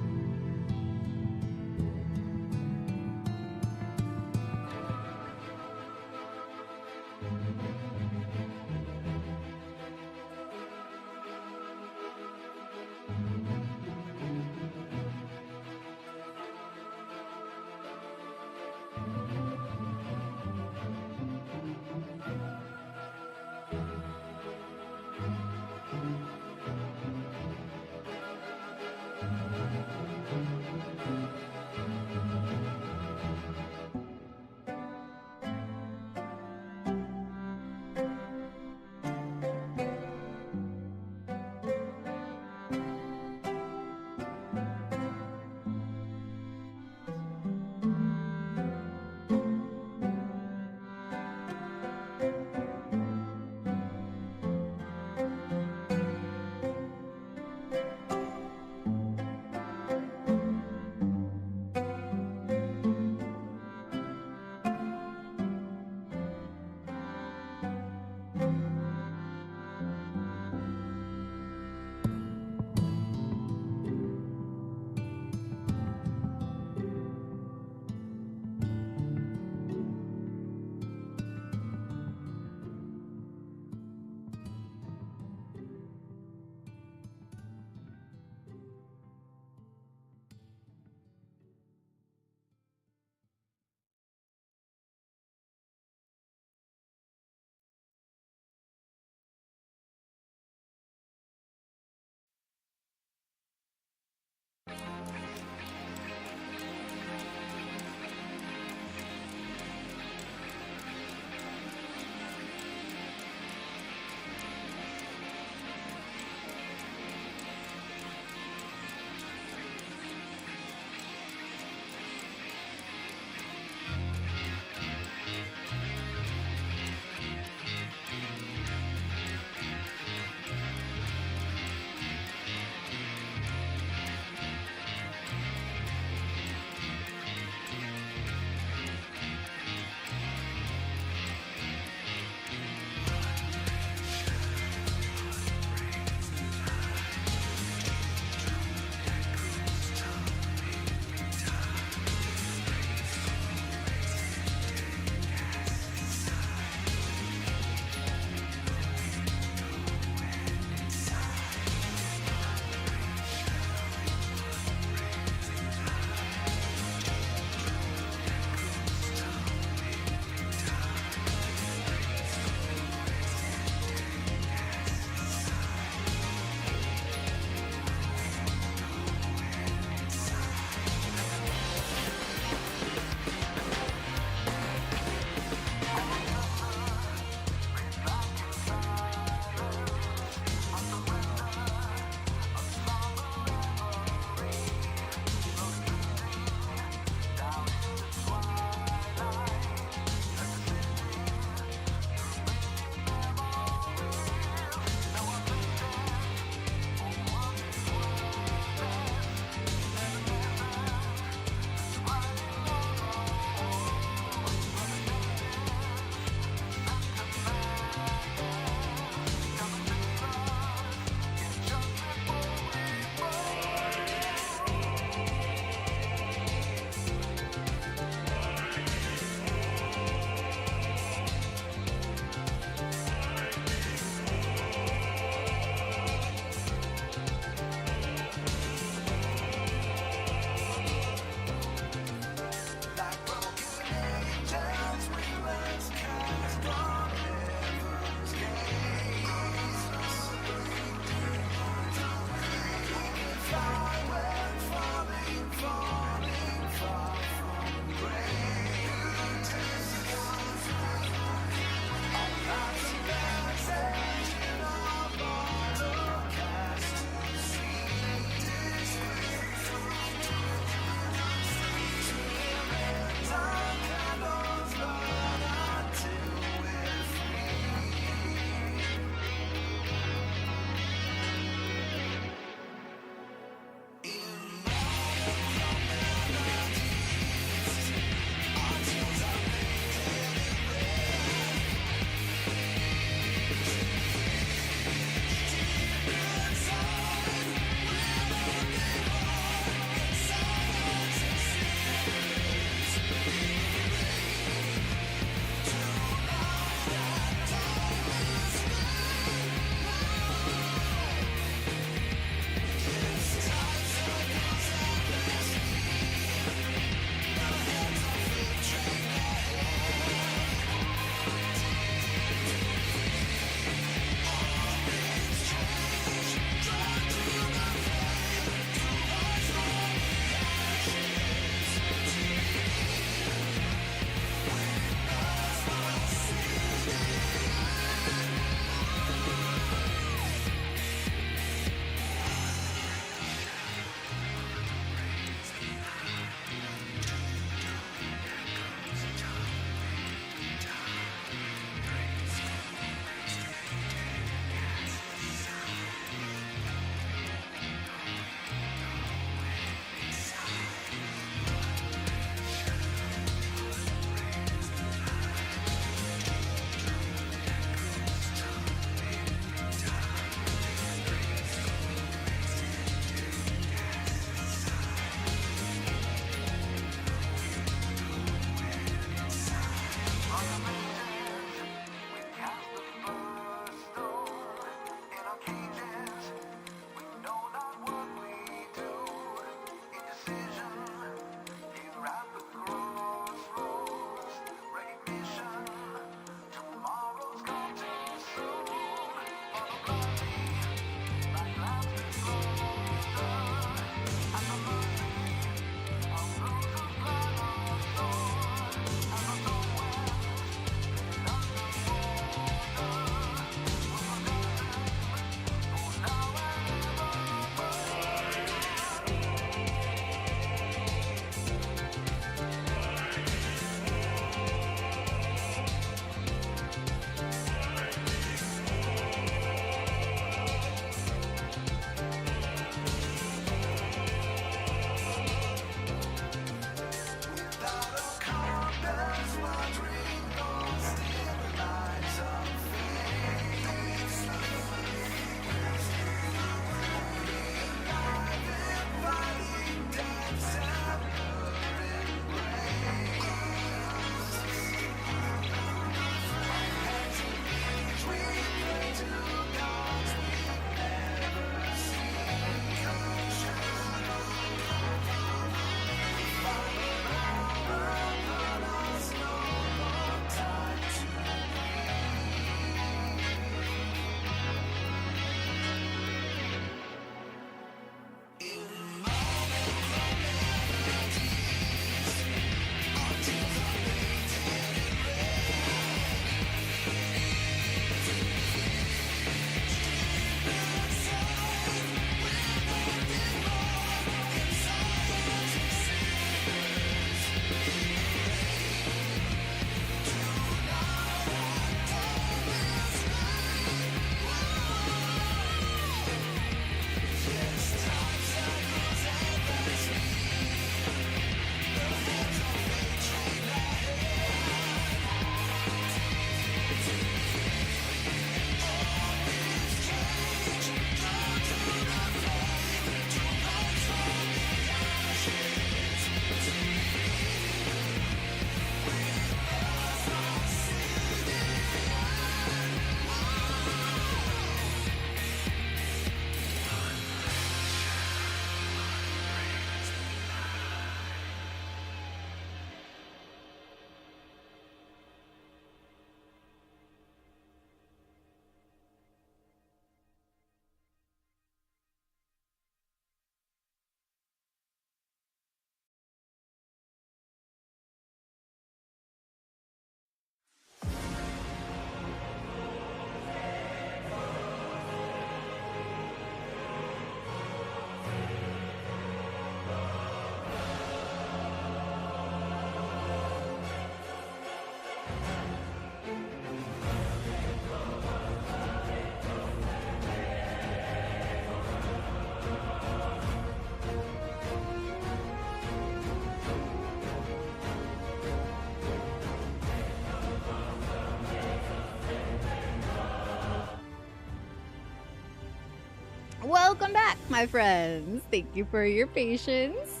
Welcome back, my friends. Thank you for your patience.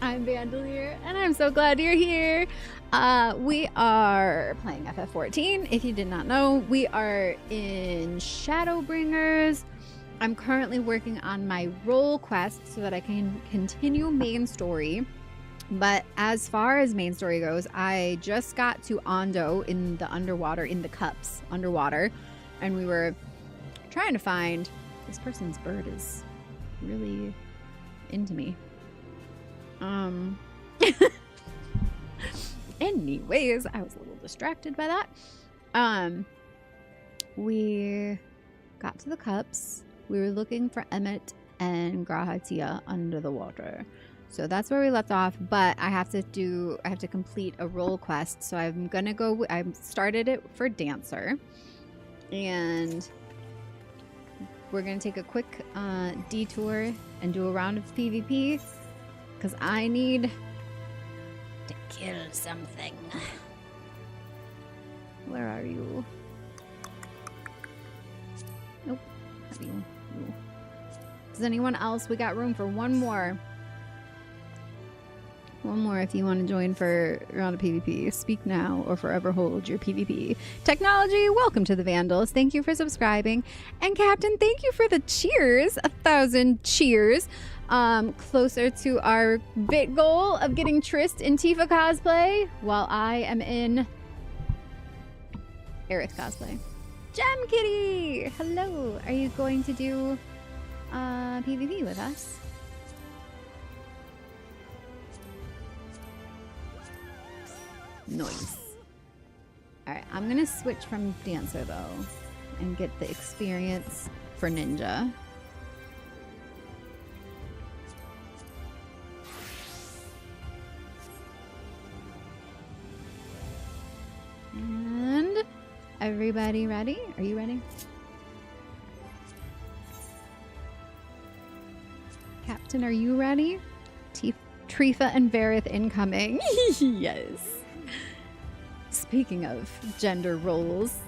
I'm Vandalier, and I'm so glad you're here. We are playing FF14. If you did not know, we are in Shadowbringers. I'm currently working on my role quest so that I can continue main story. But as far as main story goes, I just got to Ondo in the underwater, in the cups, underwater. And we were trying to find... This person's bird is really into me. Anyways, I was a little distracted by that. We got to the cups. We were looking for Emmett and Grahatia under the water. So that's where we left off, but I have to complete a role quest. So I'm gonna go, I started it for Dancer. And we're gonna take a quick detour and do a round of PvP. Because I need to kill something. Where are you? Nope. Not you. You. Does anyone else? We got room for one more. One more if you want to join for a round of PvP. Speak now or forever hold your PvP. Technology, welcome to the Vandals. Thank you for subscribing. And Captain, thank you for the cheers. 1,000 cheers. Closer to our bit goal of getting Trist in Tifa cosplay while I am in Aerith cosplay. Gem Kitty! Hello! Are you going to do PvP with us? Nice. Alright, I'm gonna switch from Dancer though and get the experience for Ninja. And everybody ready? Are you ready? Captain, are you ready? Trifa and Varith incoming. Yes. Speaking of gender roles,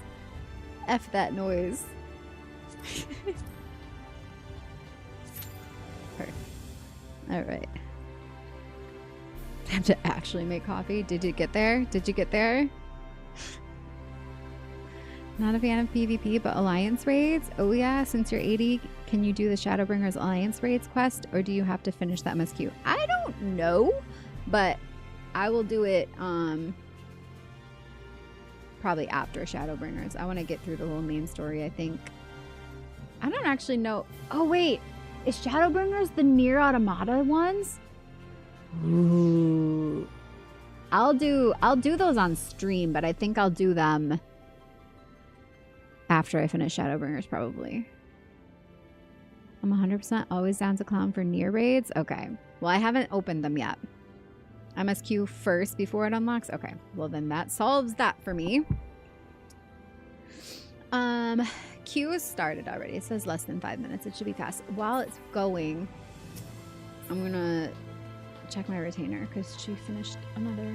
F that noise. Alright. I have to actually make coffee. Did you get there? Did you get there? Not a fan of PvP, but Alliance raids? Oh yeah, since you're 80, can you do the Shadowbringers Alliance raids quest? Or do you have to finish that MSQ? I don't know, but I will do it probably after Shadowbringers. I want to get through the whole main story, I think. I don't actually know. Oh wait, is Shadowbringers the Nier Automata ones? Ooh. I'll do those on stream, but I think I'll do them after I finish Shadowbringers, probably. I'm 100% always down to clown for Nier raids. Okay. Well, I haven't opened them yet. MSQ first before it unlocks? Okay. Well, then that solves that for me. Queue is started already. It says less than 5 minutes. It should be fast. While it's going, I'm gonna check my retainer because she finished another.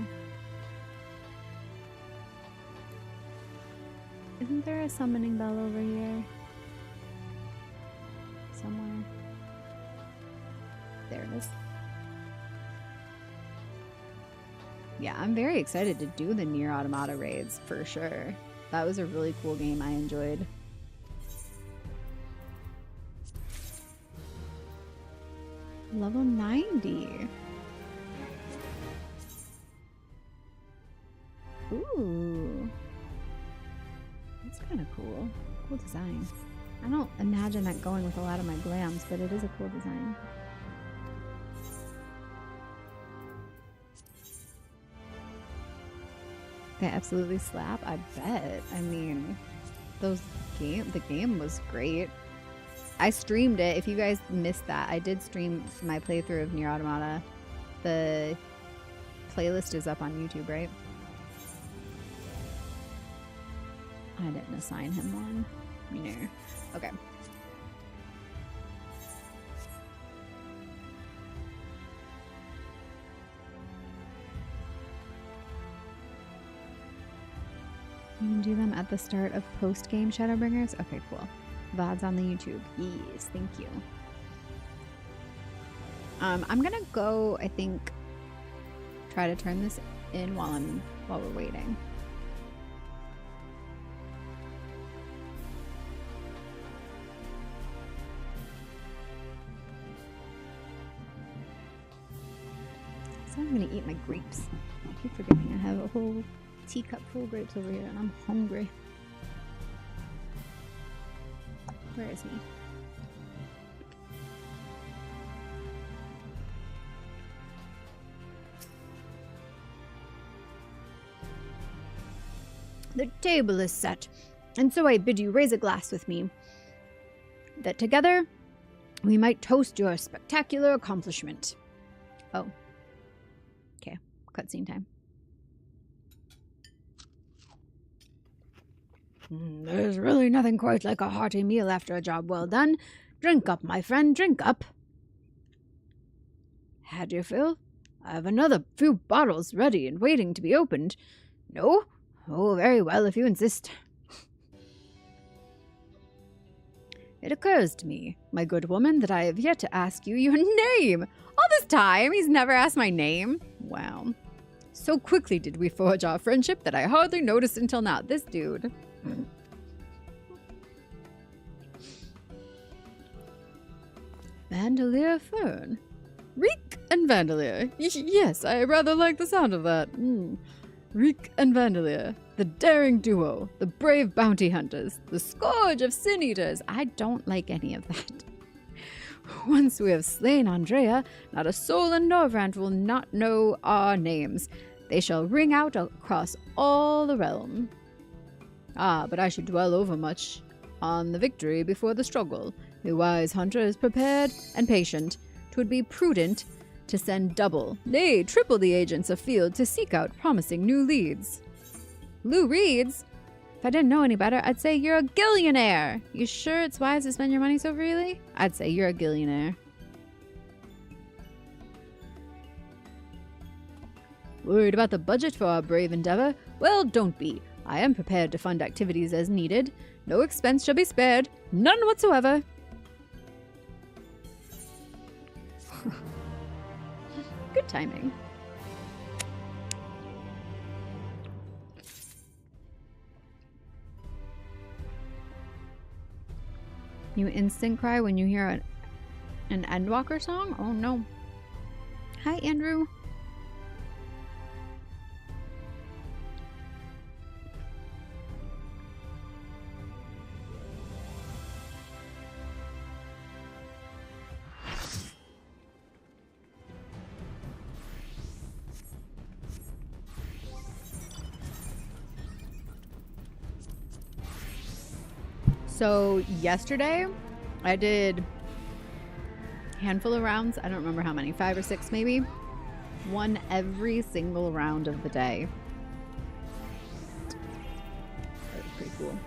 Isn't there a summoning bell over here? Somewhere. There it is. Yeah, I'm very excited to do the Nier Automata raids, for sure. That was a really cool game I enjoyed. Level 90. Ooh. That's kind of cool. Cool design. I don't imagine that going with a lot of my glams, but it is a cool design. They absolutely slap. I bet. I mean, the game was great. I streamed it. If you guys missed that, I did stream my playthrough of Nier Automata. The playlist is up on YouTube, right? I didn't assign him one. No. Okay. You can do them at the start of post-game Shadowbringers? Okay, cool. VODs on the YouTube. Yes, thank you. I'm gonna go, I think, try to turn this in while we're waiting. So I'm gonna eat my grapes. I keep forgetting I have a whole teacup full of grapes over here and I'm hungry. Where is he? The table is set, and so I bid you raise a glass with me, that together we might toast your spectacular accomplishment. Oh. Okay, cutscene time. There's really nothing quite like a hearty meal after a job well done. Drink up, my friend, drink up. Had your fill? I have another few bottles ready and waiting to be opened. No? Oh, very well, if you insist. It occurs to me, my good woman, that I have yet to ask you your name. All this time, he's never asked my name. Wow. So quickly did we forge our friendship that I hardly noticed until now. This dude. Vandalier Fern. Reek and Vandalier. Yes, I rather like the sound of that. Reek and Vandalier, the daring duo, the brave bounty hunters, the scourge of sin eaters. I don't like any of that. Once we have slain Andrea, not a soul in Norvrand will not know our names. They shall ring out across all the realm. Ah, but I should dwell overmuch on the victory before the struggle. The wise hunter is prepared and patient. 'Twould be prudent to send double, nay, triple the agents afield to seek out promising new leads. Lou Reeds? If I didn't know any better, I'd say you're a gillionaire. You sure it's wise to spend your money so freely? I'd say you're a gillionaire. Worried about the budget for our brave endeavor? Well, don't be. I am prepared to fund activities as needed. No expense shall be spared. None whatsoever. Good timing. You instant cry when you hear an Endwalker song? Oh no. Hi, Andrew. So yesterday, I did a handful of rounds. I don't remember how many, 5 or 6 maybe. Won every single round of the day. That was pretty cool.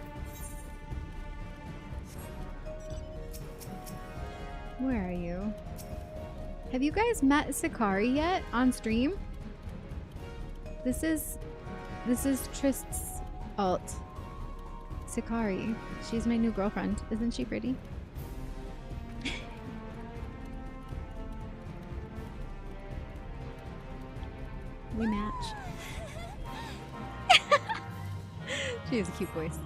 Where are you? Have you guys met Sakari yet on stream? This is Trist's alt. Sakari. She's my new girlfriend. Isn't she pretty? We match. She has a cute voice.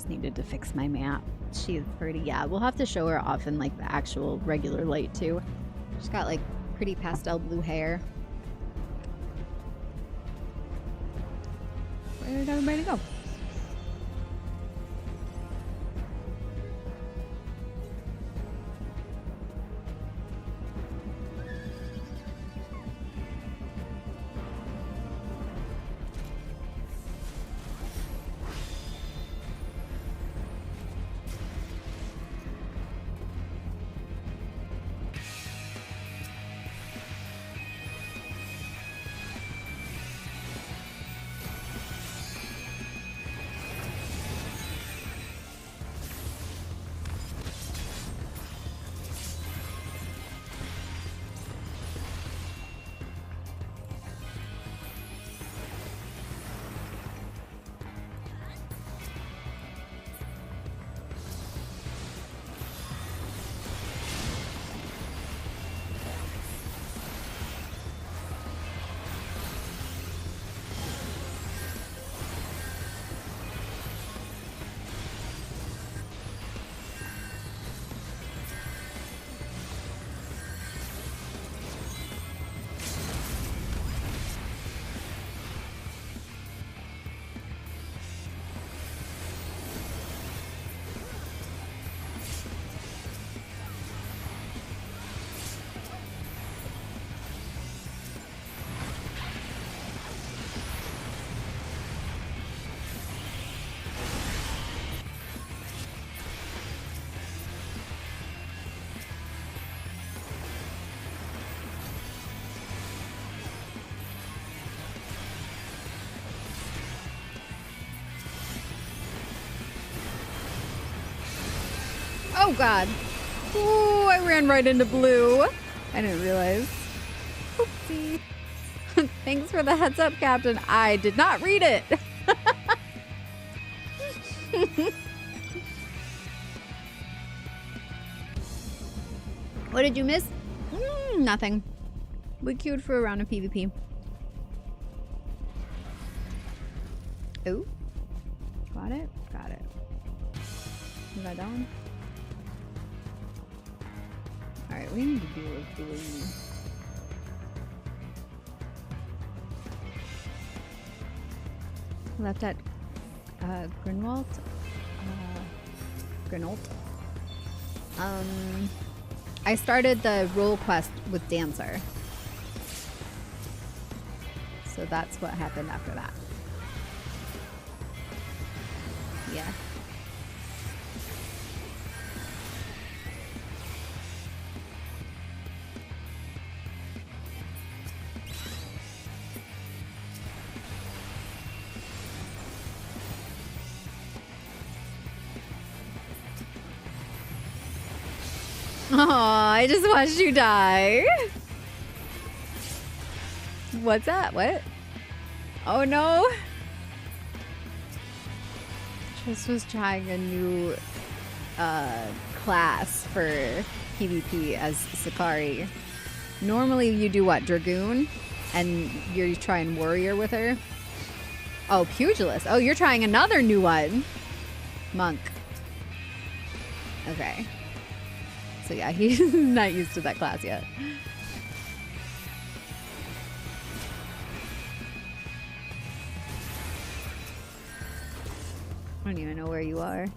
Needed to fix my map. She's pretty. Yeah, we'll have to show her off in like the actual regular light too. She's got like pretty pastel blue hair. Where did everybody go? Oh, God. Ooh, I ran right into blue. I didn't realize. Oopsie. Thanks for the heads up, Captain. I did not read it. What did you miss? Nothing. We queued for a round of PvP. Ooh. Got it? Got it. You got that one? Alright, we need to do a blue. Left at Grinwald. Grinold. I started the role quest with Dancer. So that's what happened after that. Yeah. Oh, I just watched you die. What's that? What? Oh no. Just was trying a new class for PvP as Sakari. Normally you do what? Dragoon? And you're trying Warrior with her? Oh, Pugilist. Oh, you're trying another new one. Monk. Okay. So yeah, he's not used to that class yet. I don't even know where you are.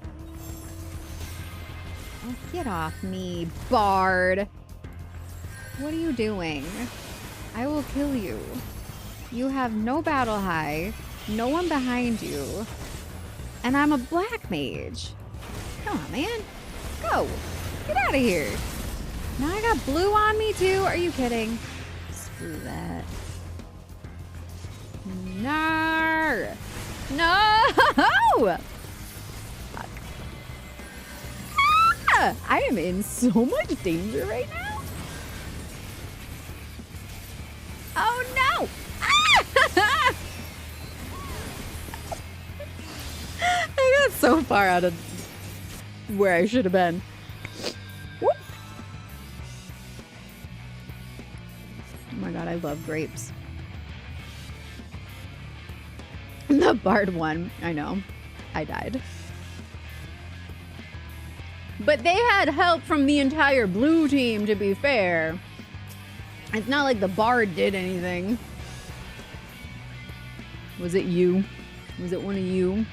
Oh, get off me, Bard. What are you doing? I will kill you. You have no battle high, no one behind you, and I'm a black mage. Come on, man. Go. Get out of here. Now I got blue on me too? Are you kidding? Screw that. No. No! Fuck. Ah! I am in so much danger right now. Oh no! Ah! I got so far out of where I should have been. Whoop. Oh my god, I love grapes. The Bard one, I know. I died. But they had help from the entire blue team, to be fair. It's not like the Bard did anything. Was it you? Was it one of you?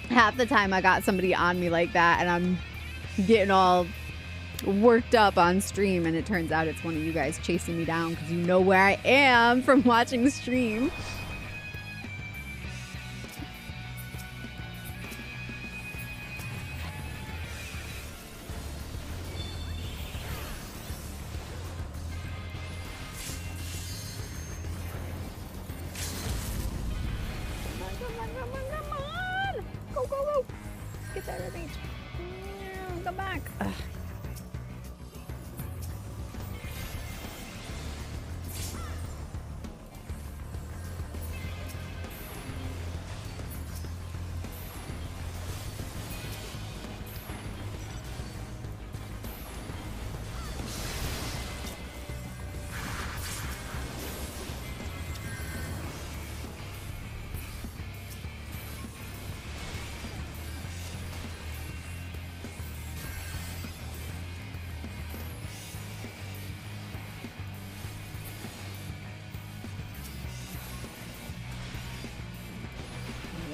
Half the time I got somebody on me like that and I'm getting all worked up on stream and it turns out it's one of you guys chasing me down because you know where I am from watching the stream.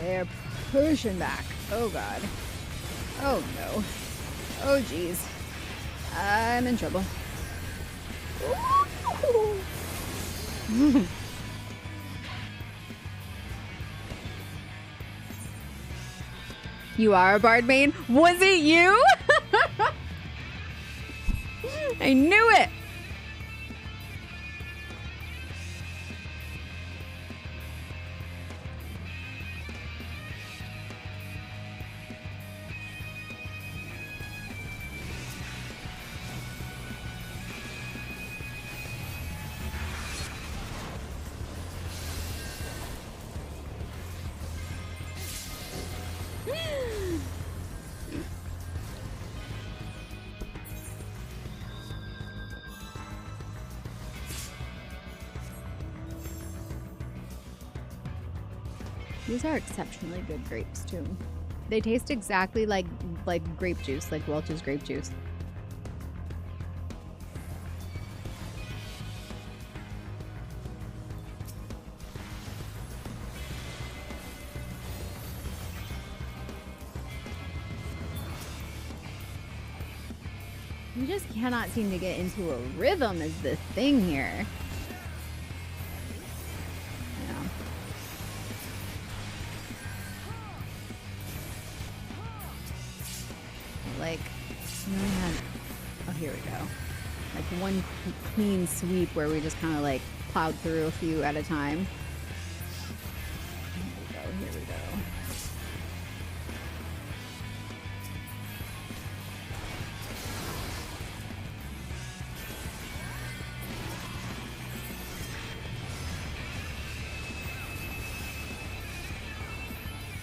They're pushing back. Oh god. Oh no. Oh geez. I'm in trouble. You are a Bard main? Was it you? I knew it! These are exceptionally good grapes too. They taste exactly like grape juice, like Welch's grape juice. We just cannot seem to get into a rhythm is the thing here. Yeah. Like, oh, here we go. Like one clean sweep where we just kind of like plowed through a few at a time. Here we go.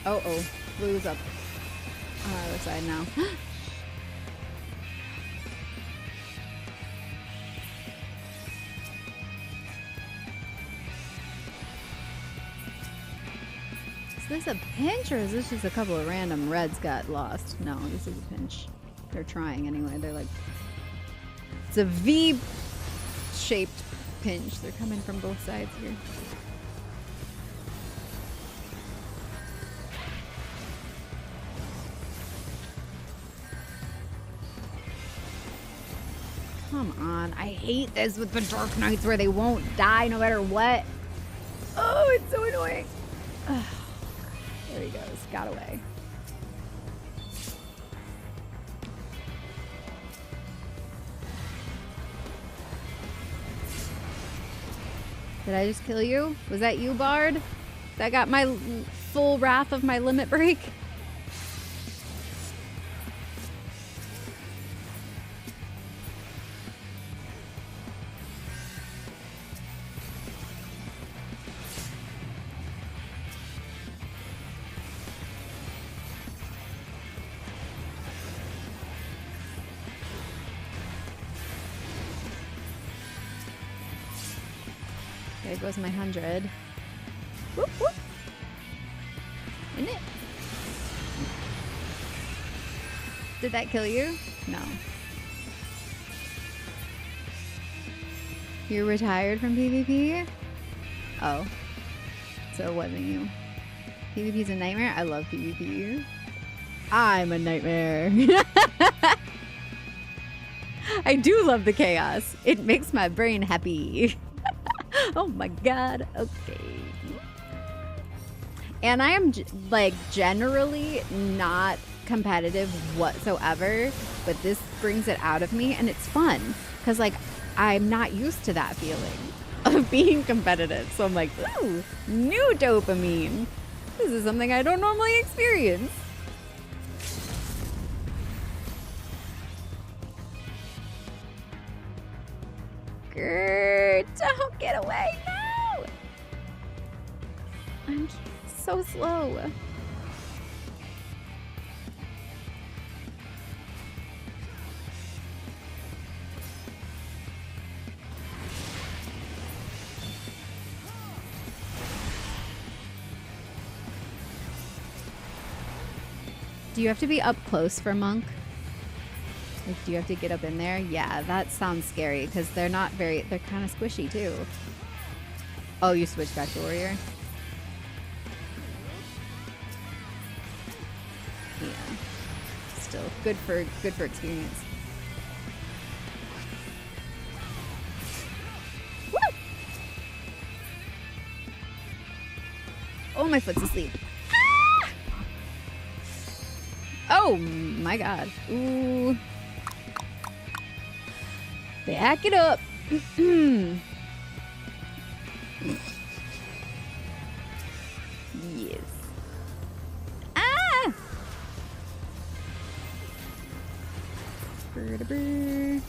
Oh, Blue's up on our other side now. Is this a pinch or is this just a couple of random reds got lost? No, this is a pinch. They're trying anyway. They're like... It's a V-shaped pinch. They're coming from both sides here. Come on. I hate this with the Dark Knights where they won't die no matter what. Oh, it's so annoying. Ugh. There he goes. Got away. Did I just kill you? Was that you, Bard? That got my full wrath of my limit break? There goes my 100. Whoop, whoop. Isn't it? Did that kill you? No. You're retired from PvP? Oh. So it wasn't you. PvP's a nightmare? I love PvP. I'm a nightmare. I do love the chaos. It makes my brain happy. Oh my god. Okay. And I am like generally not competitive whatsoever, but this brings it out of me and it's fun because like I'm not used to that feeling of being competitive. So I'm like, ooh, new dopamine. This is something I don't normally experience. Grrr, don't get away, no! I'm so slow. Do you have to be up close for Monk? Like, do you have to get up in there? Yeah, that sounds scary because they're not very, they're kind of squishy too. Oh, you switched back to Warrior? Yeah. Still good for experience. Woo! Oh, my foot's asleep. Ah! Oh my god. Ooh. Back it up. Yes. Ah! Paladin.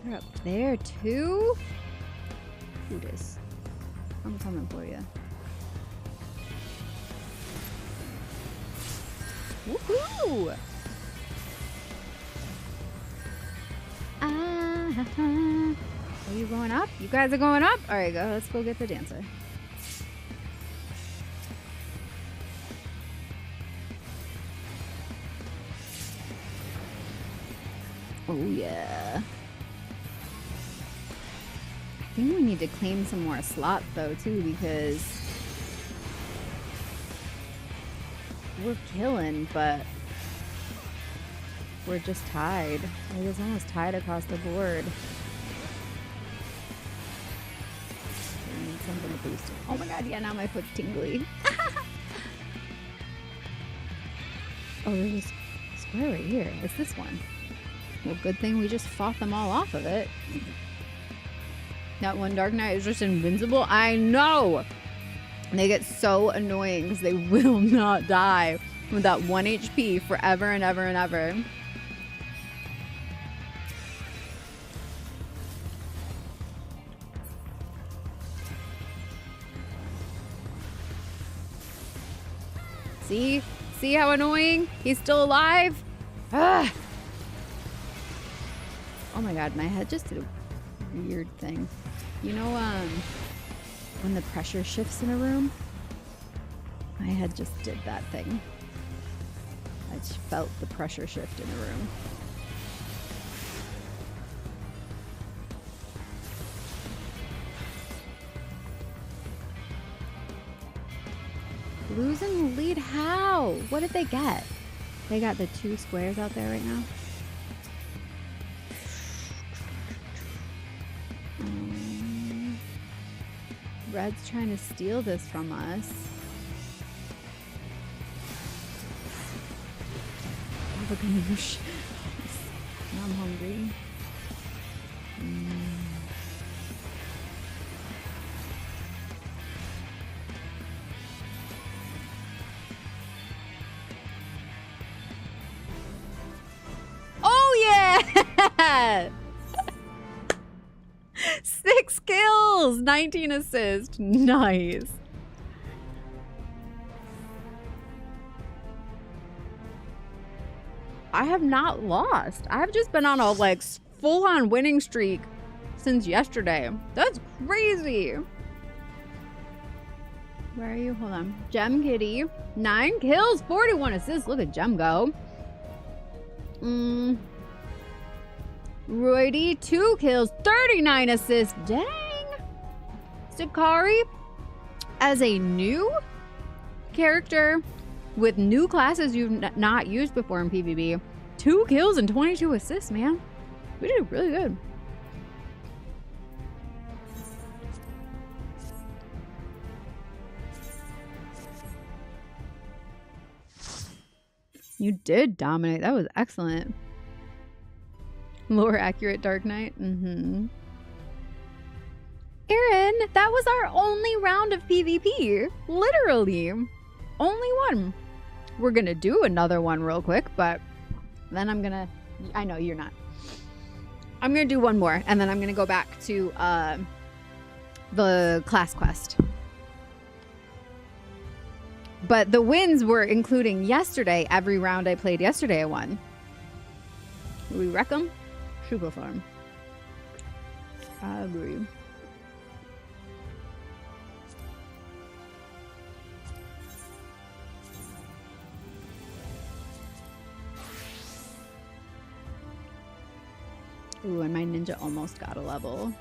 They're up there too? Judas. I'm coming for you. Woohoo! Are you going up? You guys are going up? All right, go. Let's go get the dancer. Oh, yeah. I think we need to claim some more slots, though, too, because we're killing, but we're just tied. Like, it's almost tied across the board. I need something to boost it. Oh my god, yeah, now my foot's tingly. Oh, there's a square right here. It's this one. Well, good thing we just fought them all off of it. That one Dark Knight is just invincible. I know! They get so annoying because they will not die with that 1 HP forever and ever and ever. See? See how annoying? He's still alive? Ah! Oh my god, my head just did a weird thing. You know, when the pressure shifts in a room? My head just did that thing. I just felt the pressure shift in a room. Blues in the lead? How? What did they get? They got the 2 squares out there right now. Red's trying to steal this from us. Have a ganoush. Now I'm hungry. Oh yeah! 6 kills, 19 assists. Nice. I have not lost. I've just been on a like full-on winning streak since yesterday. That's crazy. Where are you? Hold on. Gem Kitty, 9 kills, 41 assists. Look at Gem go. Roydy, 2 kills, 39 assists. Dang. Sakari, as a new character with new classes you've not used before in PvP, 2 kills and 22 assists, man. We did really good. You did dominate. That was excellent. More accurate Dark Knight. Aaron, that was our only round of PvP. Literally. Only one. We're gonna do another one real quick, but then I'm gonna... I know, you're not. I'm gonna do one more, and then I'm gonna go back to the class quest. But the wins were including yesterday. Every round I played yesterday I won. Do we wreck them? Sugar farm. I agree. Ooh, and my ninja almost got a level.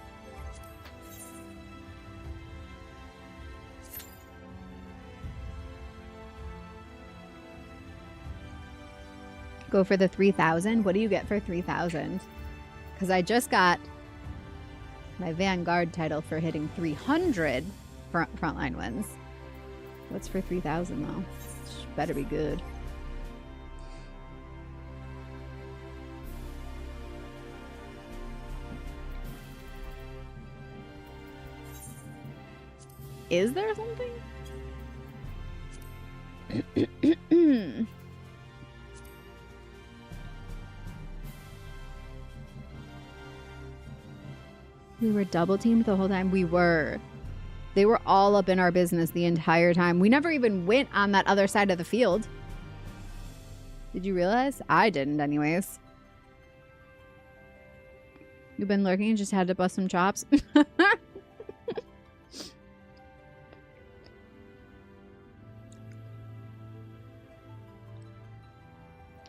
Go for the 3,000. What do you get for 3,000? Because I just got my Vanguard title for hitting 300 frontline wins. What's for 3,000 though? Better be good. Is there something? We were double teamed the whole time. We were. They were all up in our business the entire time. We never even went on that other side of the field. Did you realize? I didn't anyways. You've been lurking and just had to bust some chops?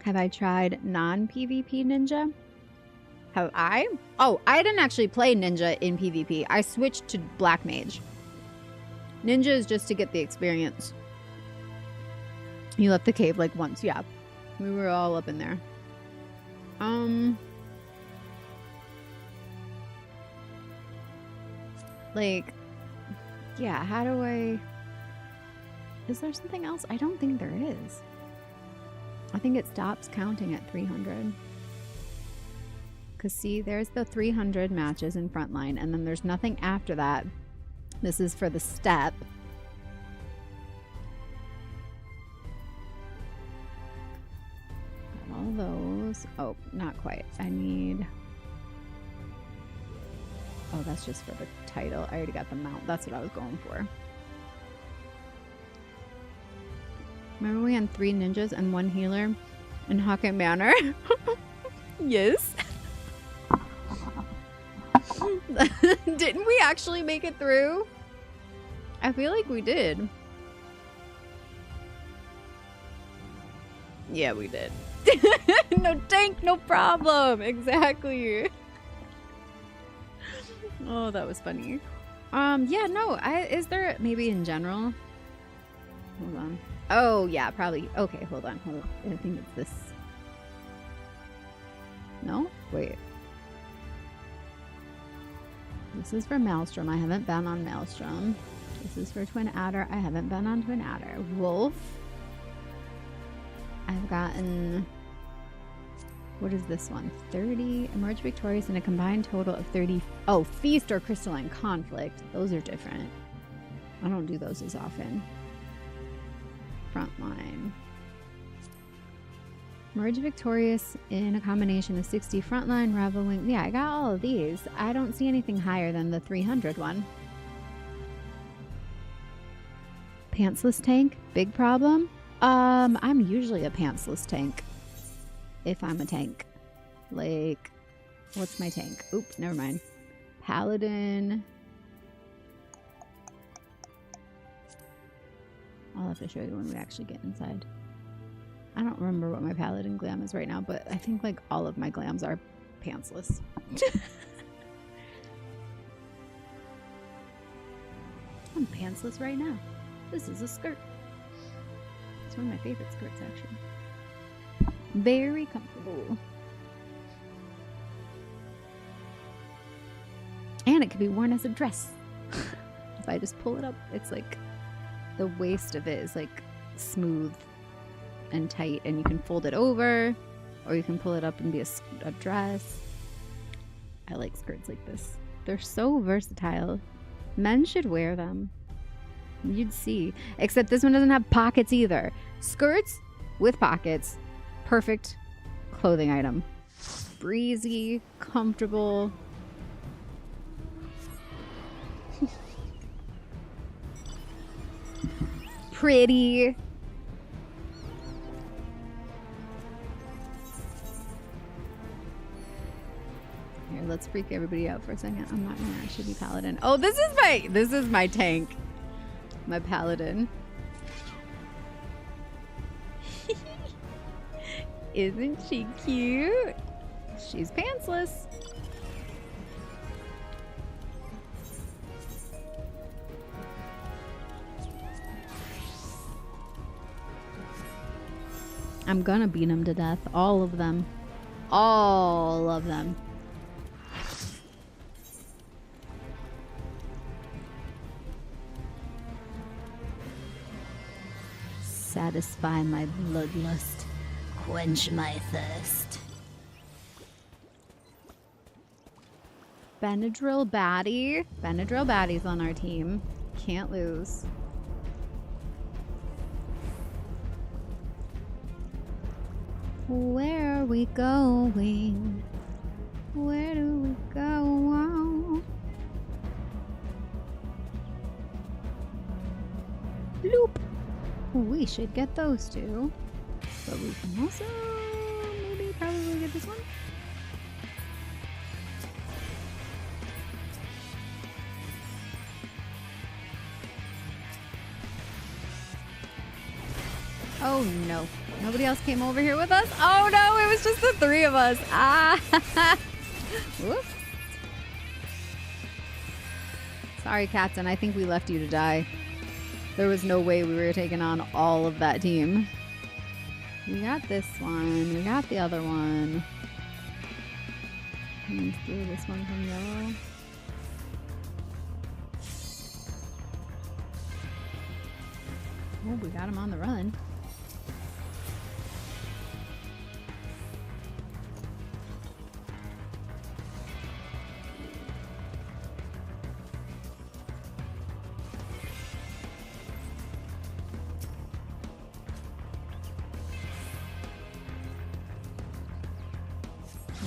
Have I tried non-PvP ninja? Have I? Oh, I didn't actually play ninja in PvP. I switched to black mage. Ninja is just to get the experience. You left the cave like once, yeah. We were all up in there. Like, yeah, how do I... Is there something else? I don't think there is. I think it stops counting at 300. Because see, there's the 300 matches in frontline, and then there's nothing after that. This is for the step. Got all those. Oh, not quite. I need... Oh, that's just for the title. I already got the mount. That's what I was going for. Remember we had 3 ninjas and 1 healer in Hawkeye Manor? Yes. Didn't we actually make it through? I feel like we did. Yeah, we did. No tank, no problem. Exactly. Oh, that was funny. Yeah, no, is there maybe in general? Hold on. Oh, yeah, probably. Okay, hold on. I think it's this. No? Wait. This is for Maelstrom. I haven't been on Maelstrom. This is for Twin Adder. I haven't been on Twin Adder. Wolf. I've gotten... What is this one? 30. Emerge victorious in a combined total of 30. Oh, Feast or Crystalline Conflict. Those are different. I don't do those as often. Frontline. Emerge victorious in a combination of 60 frontline, reveling. Yeah, I got all of these. I don't see anything higher than the 300 one. Pantsless tank, big problem. I'm usually a pantsless tank. If I'm a tank. Like, what's my tank? Oop, never mind. Paladin. I'll have to show you when we actually get inside. I don't remember what my paladin glam is right now, but I think like all of my glams are pantsless. I'm pantsless right now. This is a skirt. It's one of my favorite skirts, actually. Very comfortable. And it can be worn as a dress. If I just pull it up, it's like the waist of it is like smooth and tight, and you can fold it over, or you can pull it up and be a dress. I like skirts like this. They're so versatile. Men should wear them. You'd see. Except this one doesn't have pockets either. Skirts with pockets. Perfect clothing item. Breezy, comfortable. Pretty. Here, let's freak everybody out for a second. I'm not gonna actually be paladin. Oh, this is my tank. My paladin. Isn't she cute? She's pantsless. I'm gonna beat them to death. All of them. All of them. Satisfy my bloodlust. Quench my thirst. Benadryl baddie. Benadryl baddie's on our team. Can't lose. Where are we going? Where do we go? Loop. We should get those two. But we can also maybe probably get this one. Oh no. Nobody else came over here with us? Oh no, it was just the 3 of us. Ah. Whoops. Sorry, Captain. I think we left you to die. There was no way we were taking on all of that team. We got this one. We got the other one. Let's do this one from yellow. Oh, we got him on the run.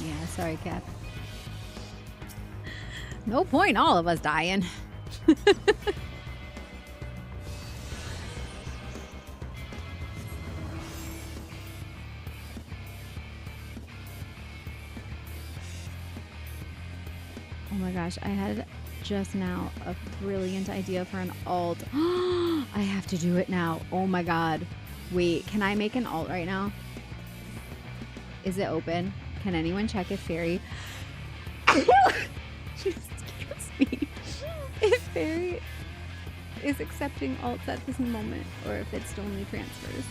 Yeah, sorry, Cap. No point all of us dying. Oh my gosh, I had just now a brilliant idea for an alt. I have to do it now. Oh my god. Wait, can I make an alt right now? Is it open? Can anyone check if Fairy... Excuse me. If Fairy is accepting alts at this moment, or if it's only transfers.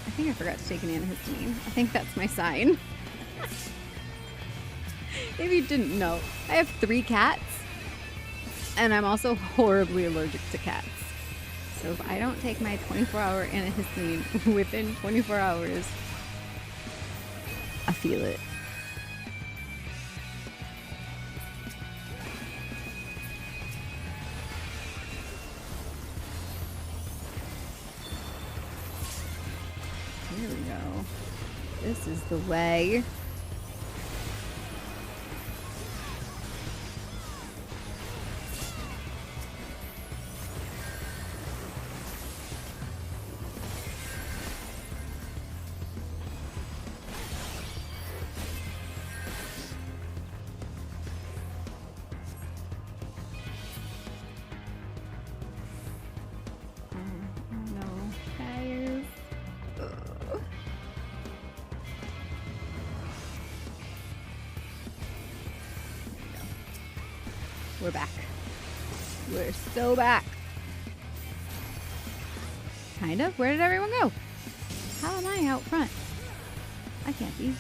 I think I forgot to take an antihistamine. I think that's my sign. If you didn't know, I have 3 cats, and I'm also horribly allergic to cats. So if I don't take my 24-hour antihistamine within 24 hours, I feel it. Here we go. This is the way. We're back. We're so back. Kind of. Where did everyone go? How am I out front? I can't be.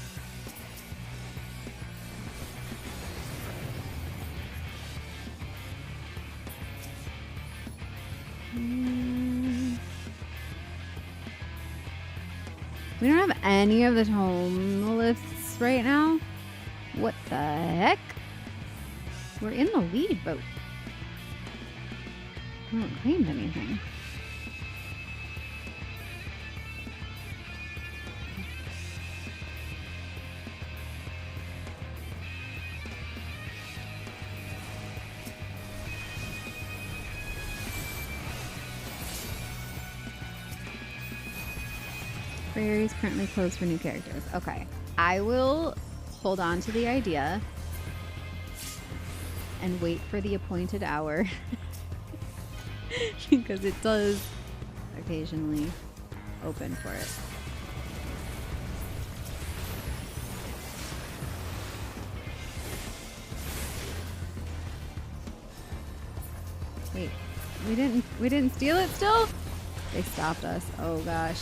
We don't have any of the tome lists right now. What the heck? We're in the lead, but we haven't claimed anything. Prairie is currently closed for new characters. Okay, I will hold on to the idea and wait for the appointed hour because it does occasionally open for it. Wait, we didn't steal it still? They stopped us. Oh gosh.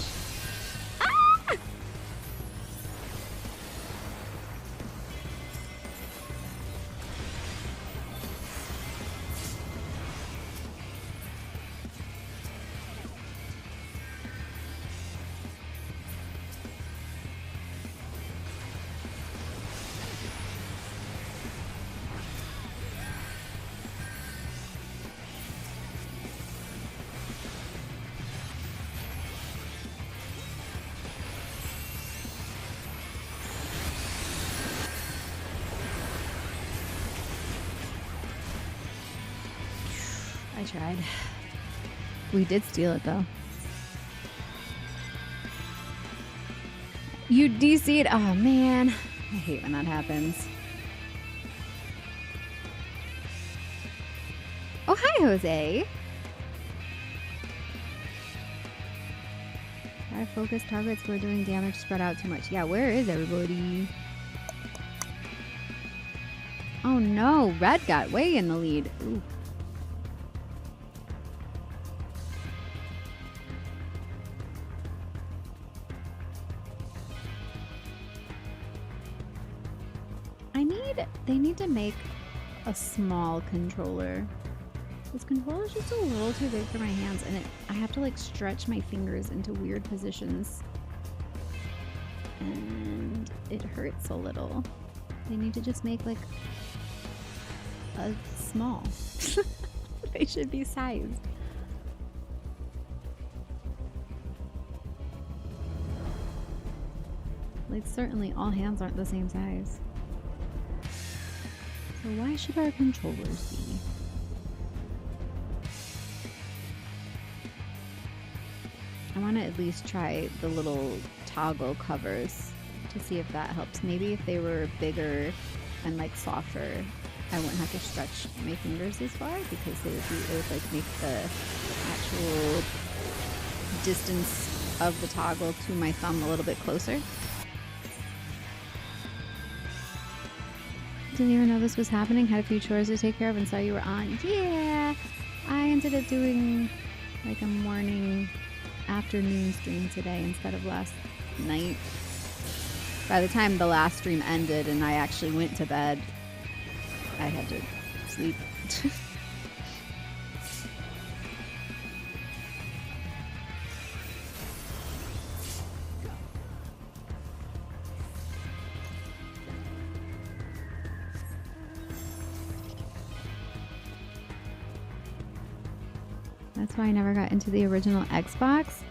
I tried. We did steal it though. You DC'd. Oh, man. I hate when that happens. Oh, hi, Jose. Gotta focus targets who are doing damage spread out too much. Yeah, where is everybody? Oh, no. Red got way in the lead. Ooh. They need to make a small controller. This controller is just a little too big for my hands, and I have to like stretch my fingers into weird positions. And it hurts a little. They need to just make like a small. They should be sized. Like certainly all hands aren't the same size. So why should our controllers be? I want to at least try the little toggle covers to see if that helps. Maybe if they were bigger and like softer, I wouldn't have to stretch my fingers as far because it would like make the actual distance of the toggle to my thumb a little bit closer. Didn't even know this was happening. Had a few chores to take care of and saw you were on. Yeah, I ended up doing like a morning afternoon stream today instead of last night. By the time the last stream ended and I actually went to bed, I had to sleep. That's why I never got into the original Xbox.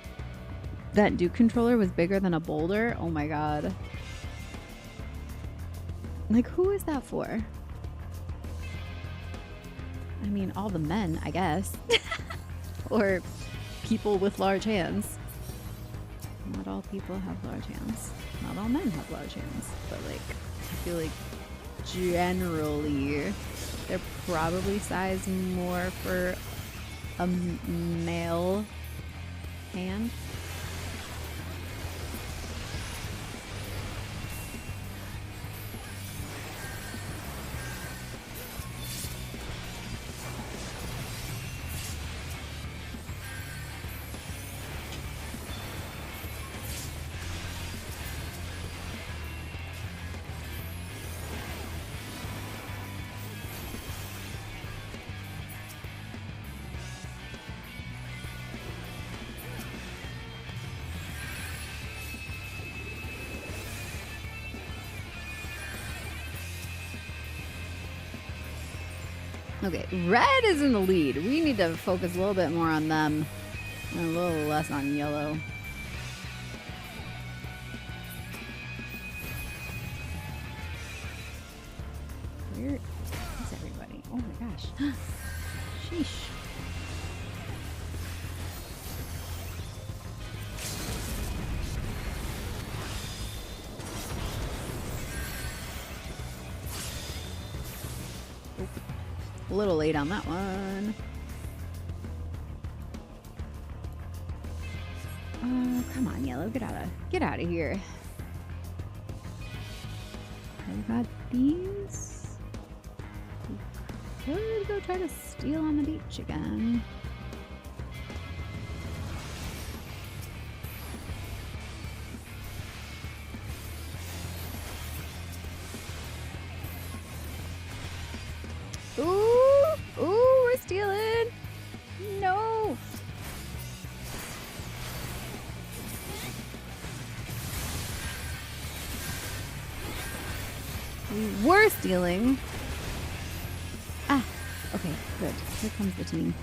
That Duke controller was bigger than a boulder. Oh my god. Like, who is that for? I mean, all the men, I guess. Or people with large hands. Not all people have large hands. Not all men have large hands. But, like, I feel like generally they're probably sized more for a male hand. Okay, red is in the lead. We need to focus a little bit more on them and a little less on yellow. Where is everybody? Oh my gosh. Sheesh. A little late on that one. Oh, come on, yellow. Get out of here. I got these. Could go try to steal on the beach again. Ooh, we're stealing. No. We were stealing. Ah, okay, good. Here comes the team.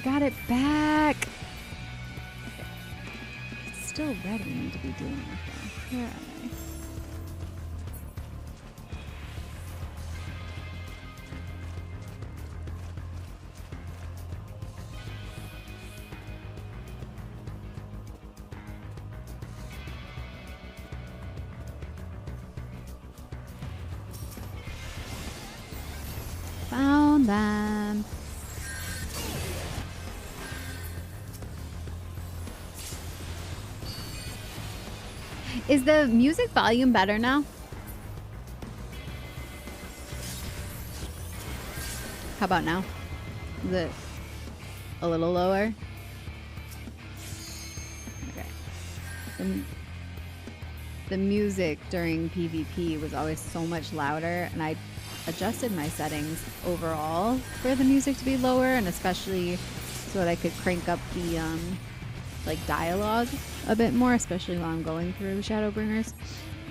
got it back. It's still red we need to be dealing with though. Where am I? Found them. Is the music volume better now? How about now? Is it a little lower? Okay. The music during PvP was always so much louder, and I adjusted my settings overall for the music to be lower, and especially so that I could crank up the like dialogue a bit more, especially while I'm going through Shadowbringers.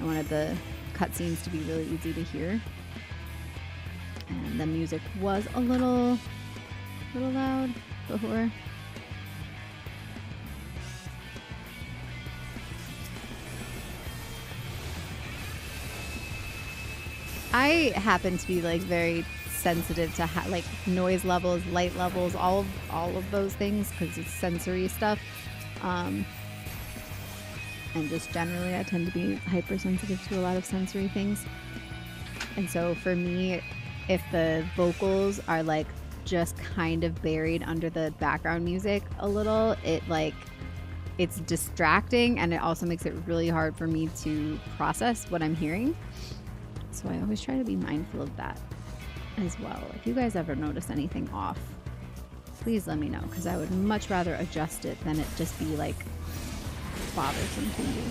I wanted the cutscenes to be really easy to hear, and the music was a little loud before. I happen to be like very sensitive to like noise levels, light levels, all of those things, because it's sensory stuff. And just generally I tend to be hypersensitive to a lot of sensory things. And so for me, if the vocals are like just kind of buried under the background music a little, it's distracting, and it also makes it really hard for me to process what I'm hearing. So I always try to be mindful of that as well. If you guys ever notice anything off, please let me know, because I would much rather adjust it than it just be like bothersome to you.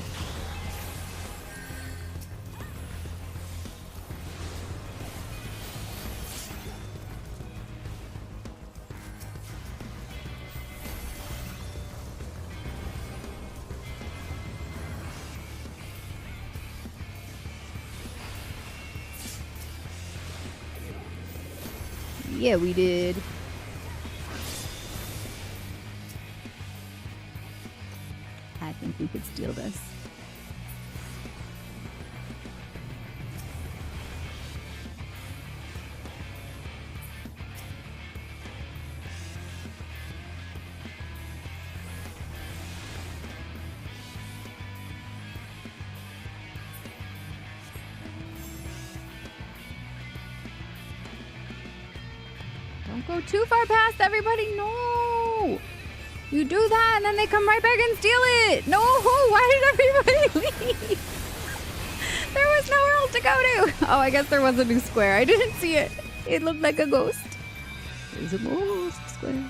Yeah, we did. I think we could steal this. Don't go too far past everybody. No! You do that and then they come right back and steal it. No! Why did everybody leave? There was nowhere else to go to. Oh, I guess there was a new square. I didn't see it. It looked like a ghost. There's a ghost square.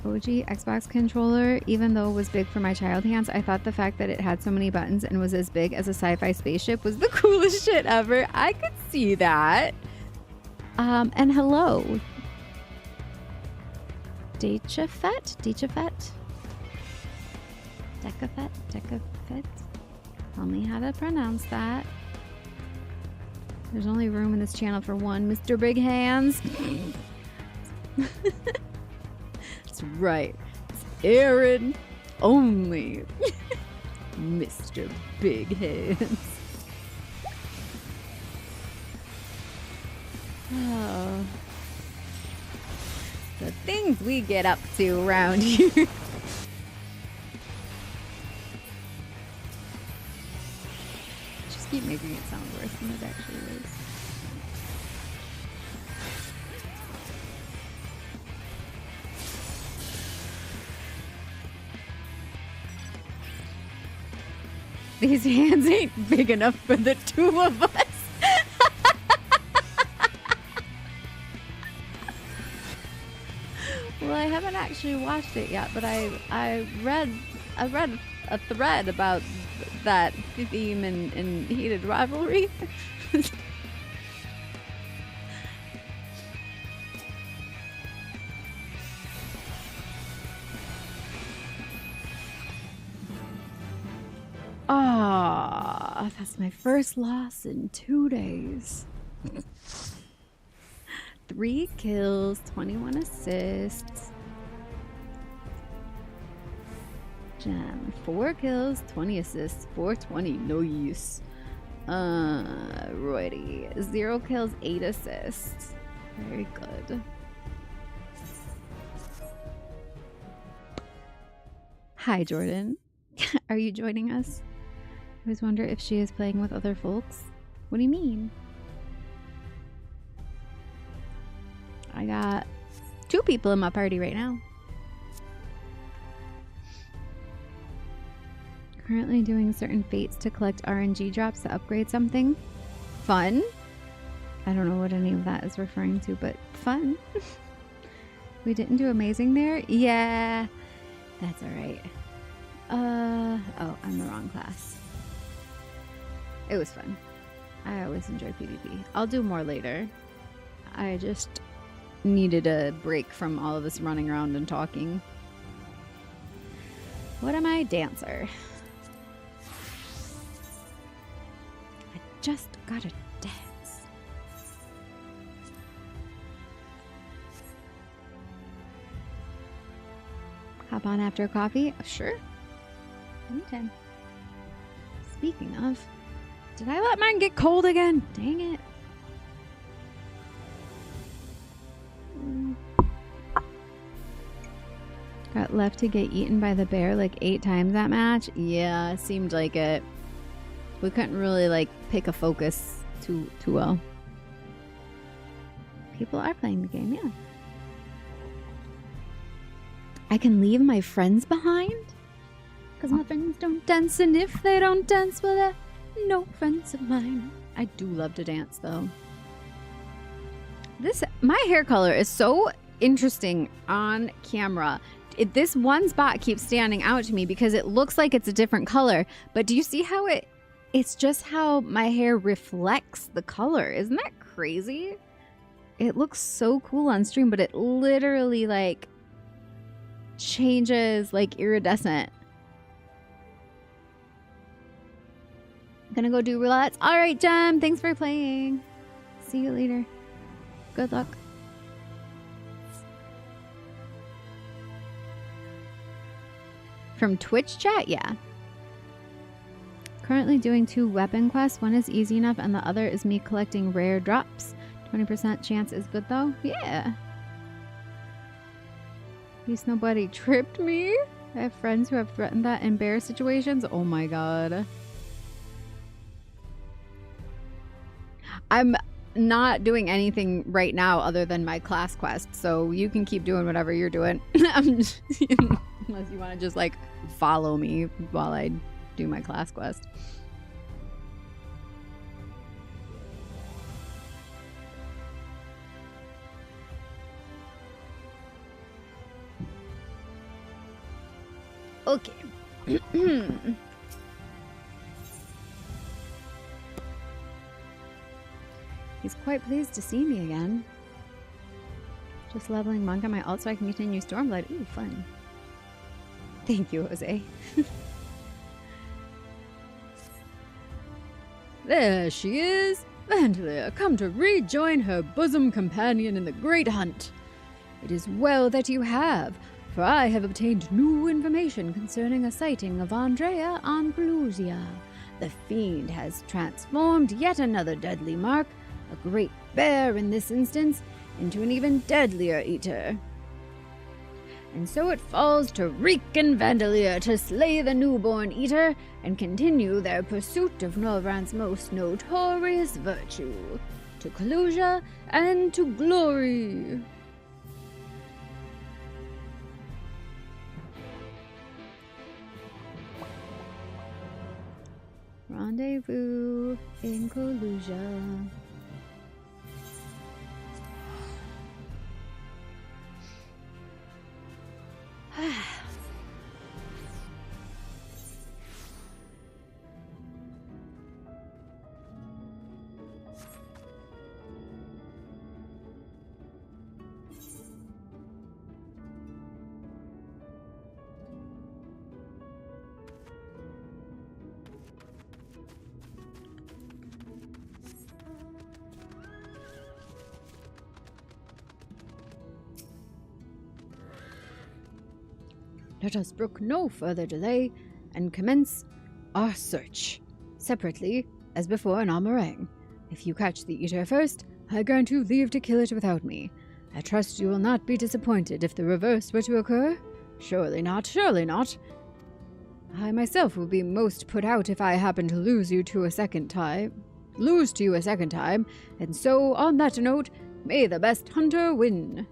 OG Xbox controller, even though it was big for my child hands, I thought the fact that it had so many buttons and was as big as a sci-fi spaceship was the coolest shit ever. I could see that. And hello. Decafet? Tell me how to pronounce that. There's only room in this channel for one Mr. Big Hands. That's right. It's Aaron only. Mr. Big Hands. Oh. The things we get up to around here. Just keep making it sound worse than it actually is. These hands ain't big enough for the two of us. Well, I haven't actually watched it yet, but I read a thread about that theme in Heated Rivalry. Ah, that's my first loss in 2 days. 3 kills, 21 assists. Gem, 4 kills, 20 assists, 420. Nice. Righty. 0 kills, 8 assists. Very good. Hi, Jordan. Are you joining us? I always wonder if she is playing with other folks. What do you mean? I got 2 people in my party right now. Currently doing certain fates to collect RNG drops to upgrade something. Fun. I don't know what any of that is referring to, but fun. We didn't do amazing there? Yeah. That's alright. Oh, I'm the wrong class. It was fun. I always enjoy PvP. I'll do more later. I just needed a break from all of this running around and talking. What am I? Dancer. I just gotta dance. Hop on after coffee? Sure. Anytime. Speaking of, did I let mine get cold again? Dang it. Got left to get eaten by the bear like 8 times that match? Yeah, seemed like it. We couldn't really like pick a focus too well. People are playing the game, yeah. I can leave my friends behind? Because my friends don't dance, and if they don't dance, well, they're no friends of mine. I do love to dance, though. My hair color is so interesting on camera. This one spot keeps standing out to me because it looks like it's a different color. But do you see how it's just how my hair reflects the color? Isn't that crazy? It looks so cool on stream, but it literally like changes like iridescent. Gonna go do roulettes. All right, Jem. Thanks for playing. See you later. Good luck. From Twitch chat? Yeah. Currently doing 2 weapon quests. One is easy enough and the other is me collecting rare drops. 20% chance is good though. Yeah. At least nobody tripped me. I have friends who have threatened that in bear situations. Oh my god. I'm not doing anything right now other than my class quest, so you can keep doing whatever you're doing. Unless you want to just like follow me while I do my class quest. Okay. He's quite pleased to see me again. Just leveling monk on my alt so I can continue Stormblood. Ooh, fun. Thank you, Jose. There she is! Vandalia, come to rejoin her bosom companion in the great hunt. It is well that you have, for I have obtained new information concerning a sighting of Andrea on Pelusia. The fiend has transformed yet another deadly mark, a great bear in this instance, into an even deadlier eater. And so it falls to Reek and Vandalia to slay the newborn eater and continue their pursuit of Norvrant's most notorious virtue, to Kalusia and to glory. Rendezvous in Kalusia. let us brook no further delay and commence our search. Separately, as before in Almerang. If you catch the Eater first, I grant you leave to kill it without me. I trust you will not be disappointed if the reverse were to occur. Surely not, surely not. I myself will be most put out if I happen to lose to you a second time, and so, on that note, may the best hunter win.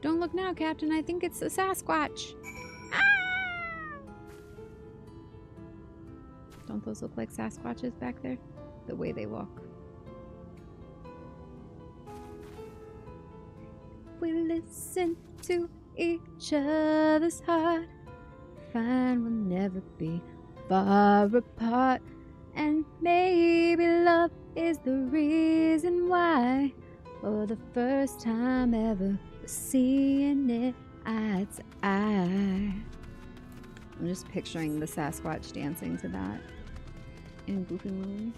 Don't look now, Captain. I think it's a Sasquatch. Ah! Don't those look like Sasquatches back there? The way they walk. We listen to each other's heart. Find we'll never be far apart. And maybe love is the reason why. For the first time ever, we're seeing it eye to eye. I'm just picturing the Sasquatch dancing to that in Goofy Movie.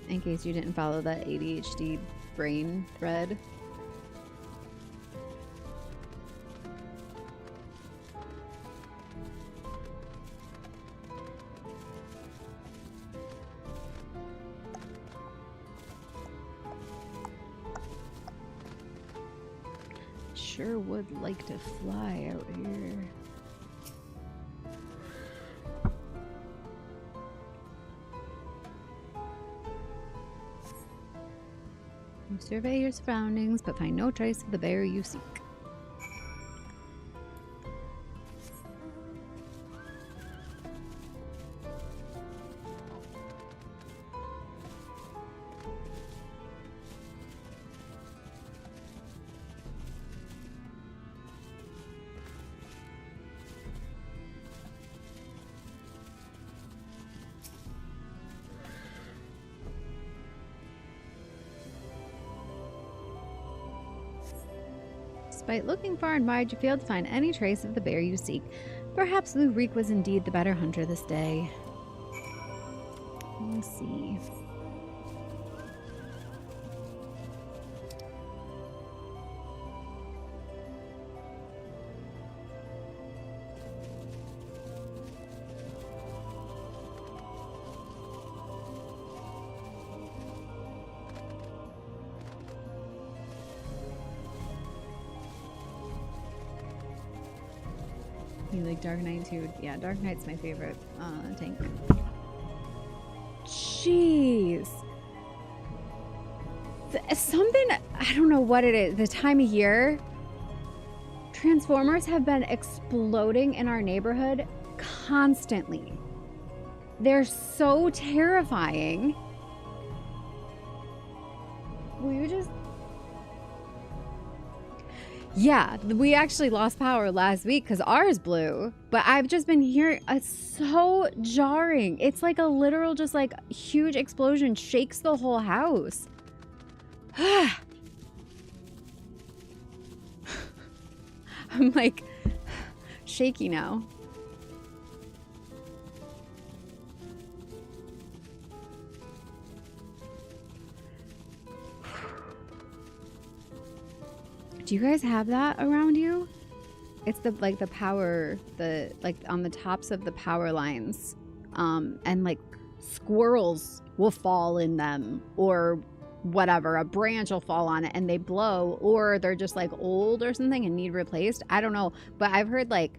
In case you didn't follow that ADHD brain thread. Sure would like to fly out here. You survey your surroundings, but find no trace of the bear you seek. Despite looking far and wide, you failed to find any trace of the bear you seek. Perhaps Lurik was indeed the better hunter this day. Let's see. You like Dark Knight too? Yeah, Dark Knight's my favorite tank. Jeez. Something, I don't know what it is, the time of year. Transformers have been exploding in our neighborhood constantly. They're so terrifying. Will you just... Yeah, we actually lost power last week because ours blew. But I've just been hearing, it's so jarring. It's like a literal, just like huge explosion shakes the whole house. I'm like shaky now. Do you guys have that around you? It's the like the power, the like on the tops of the power lines, and like squirrels will fall in them or whatever. A branch will fall on it and they blow, or they're just like old or something and need replaced. I don't know, but I've heard like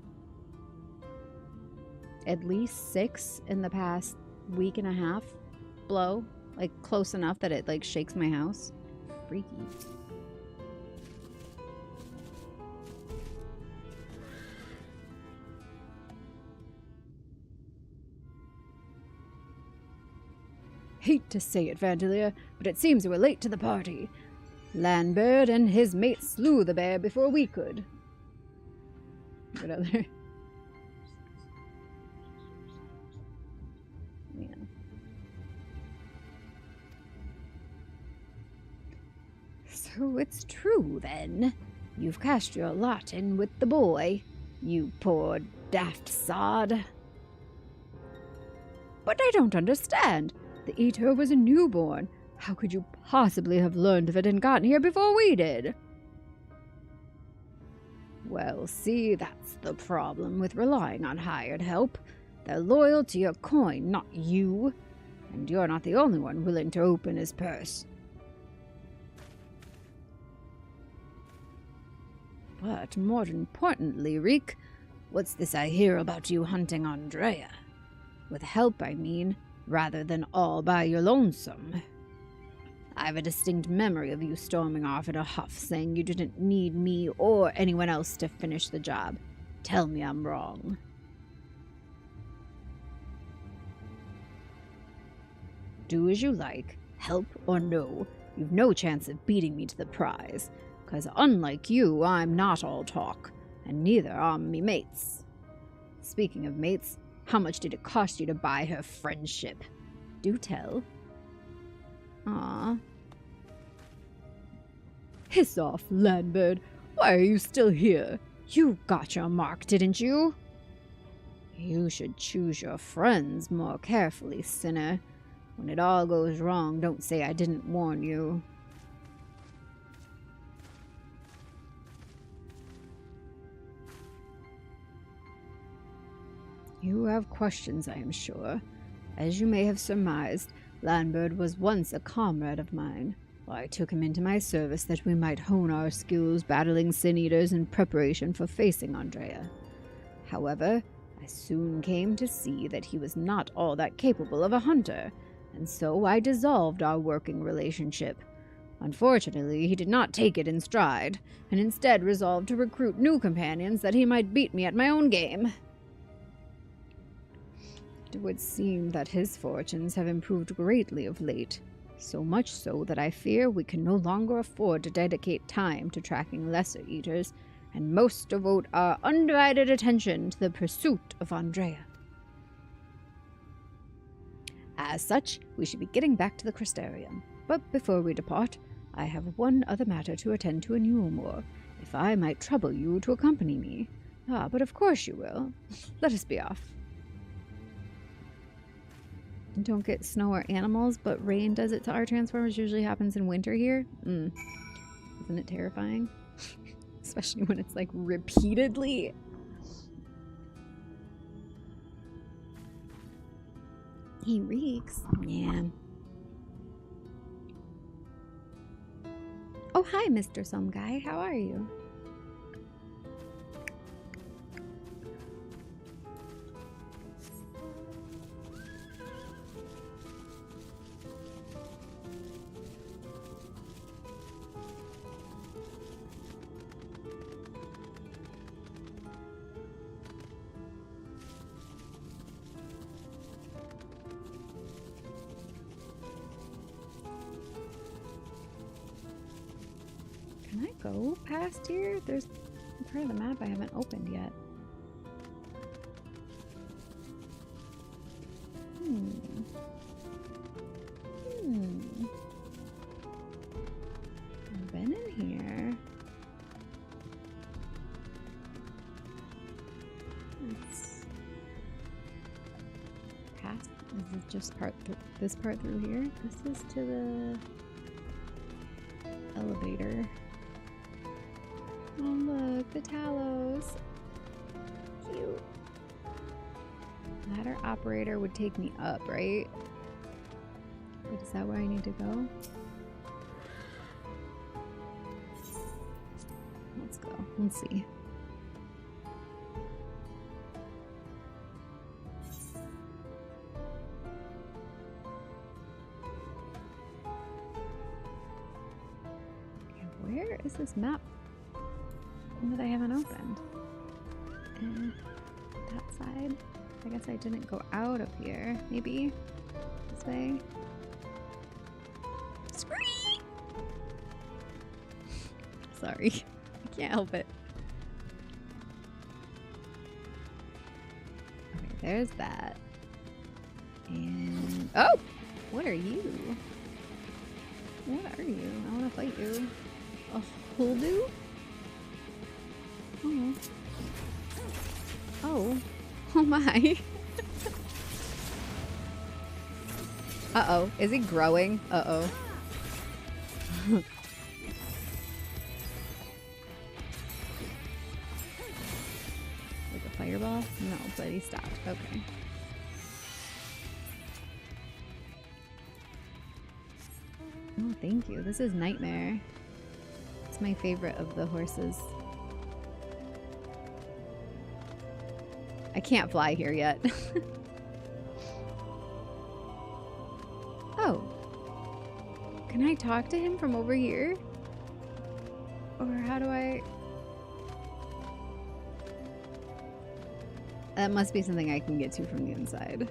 at least 6 in the past week and a half blow, like close enough that it like shakes my house. Freaky. Hate to say it, Vandalia, but it seems we're late to the party. Landbird and his mate slew the bear before we could. What other? Yeah. So it's true, then. You've cast your lot in with the boy, you poor daft sod. But I don't understand. The Eater was a newborn. How could you possibly have learned of it and gotten here before we did? Well, see, that's the problem with relying on hired help. They're loyal to your coin, not you. And you're not the only one willing to open his purse. But more importantly, Reek, what's this I hear about you hunting Andrea? With help, I mean, rather than all by your lonesome. I have a distinct memory of you storming off in a huff, saying you didn't need me or anyone else to finish the job. Tell me I'm wrong. Do as you like, help or no, you've no chance of beating me to the prize, 'cause unlike you, I'm not all talk, and neither are me mates. Speaking of mates, how much did it cost you to buy her friendship? Do tell. Ah. Hiss off, landbird. Why are you still here? You got your mark, didn't you? You should choose your friends more carefully, sinner. When it all goes wrong, don't say I didn't warn you. You have questions, I am sure. As you may have surmised, Landbird was once a comrade of mine. I took him into my service that we might hone our skills battling sin-eaters in preparation for facing Andrea. However, I soon came to see that he was not all that capable of a hunter, and so I dissolved our working relationship. Unfortunately, he did not take it in stride, and instead resolved to recruit new companions that he might beat me at my own game. It would seem that his fortunes have improved greatly of late, so much so that I fear we can no longer afford to dedicate time to tracking lesser eaters, and most devote our undivided attention to the pursuit of Andrea. As such, we should be getting back to the Crystarium. But before we depart, I have one other matter to attend to in Yulmore, if I might trouble you to accompany me. Ah, but of course you will. Let us be off. Don't get snow or animals, but rain does it to our Transformers. Usually happens in winter here. Isn't it terrifying? Especially when it's like repeatedly. He reeks. Yeah. Oh, hi, Mr. Some Guy. How are you? Can I go past here? There's a part of the map I haven't opened yet. I've been in here. It's past. Is it just this part through here? This is to the elevator. Oh look, the Talos. Cute. Ladder operator would take me up, right? Wait, is that where I need to go? Let's go. Let's see. Okay, where is this map that I haven't opened? That side? I guess I didn't go out of here. Maybe this way. Scream! Sorry, I can't help it. Okay, there's that. And oh, what are you? What are you? I want to fight you. A Holdu? Oh. Oh. Oh my. Uh-oh. Is he growing? Uh-oh. fireball? No, but he stopped. Okay. Oh, thank you. This is Nightmare. It's my favorite of the horses. I can't fly here yet. Oh. Can I talk to him from over here? Or how do I... That must be something I can get to from the inside.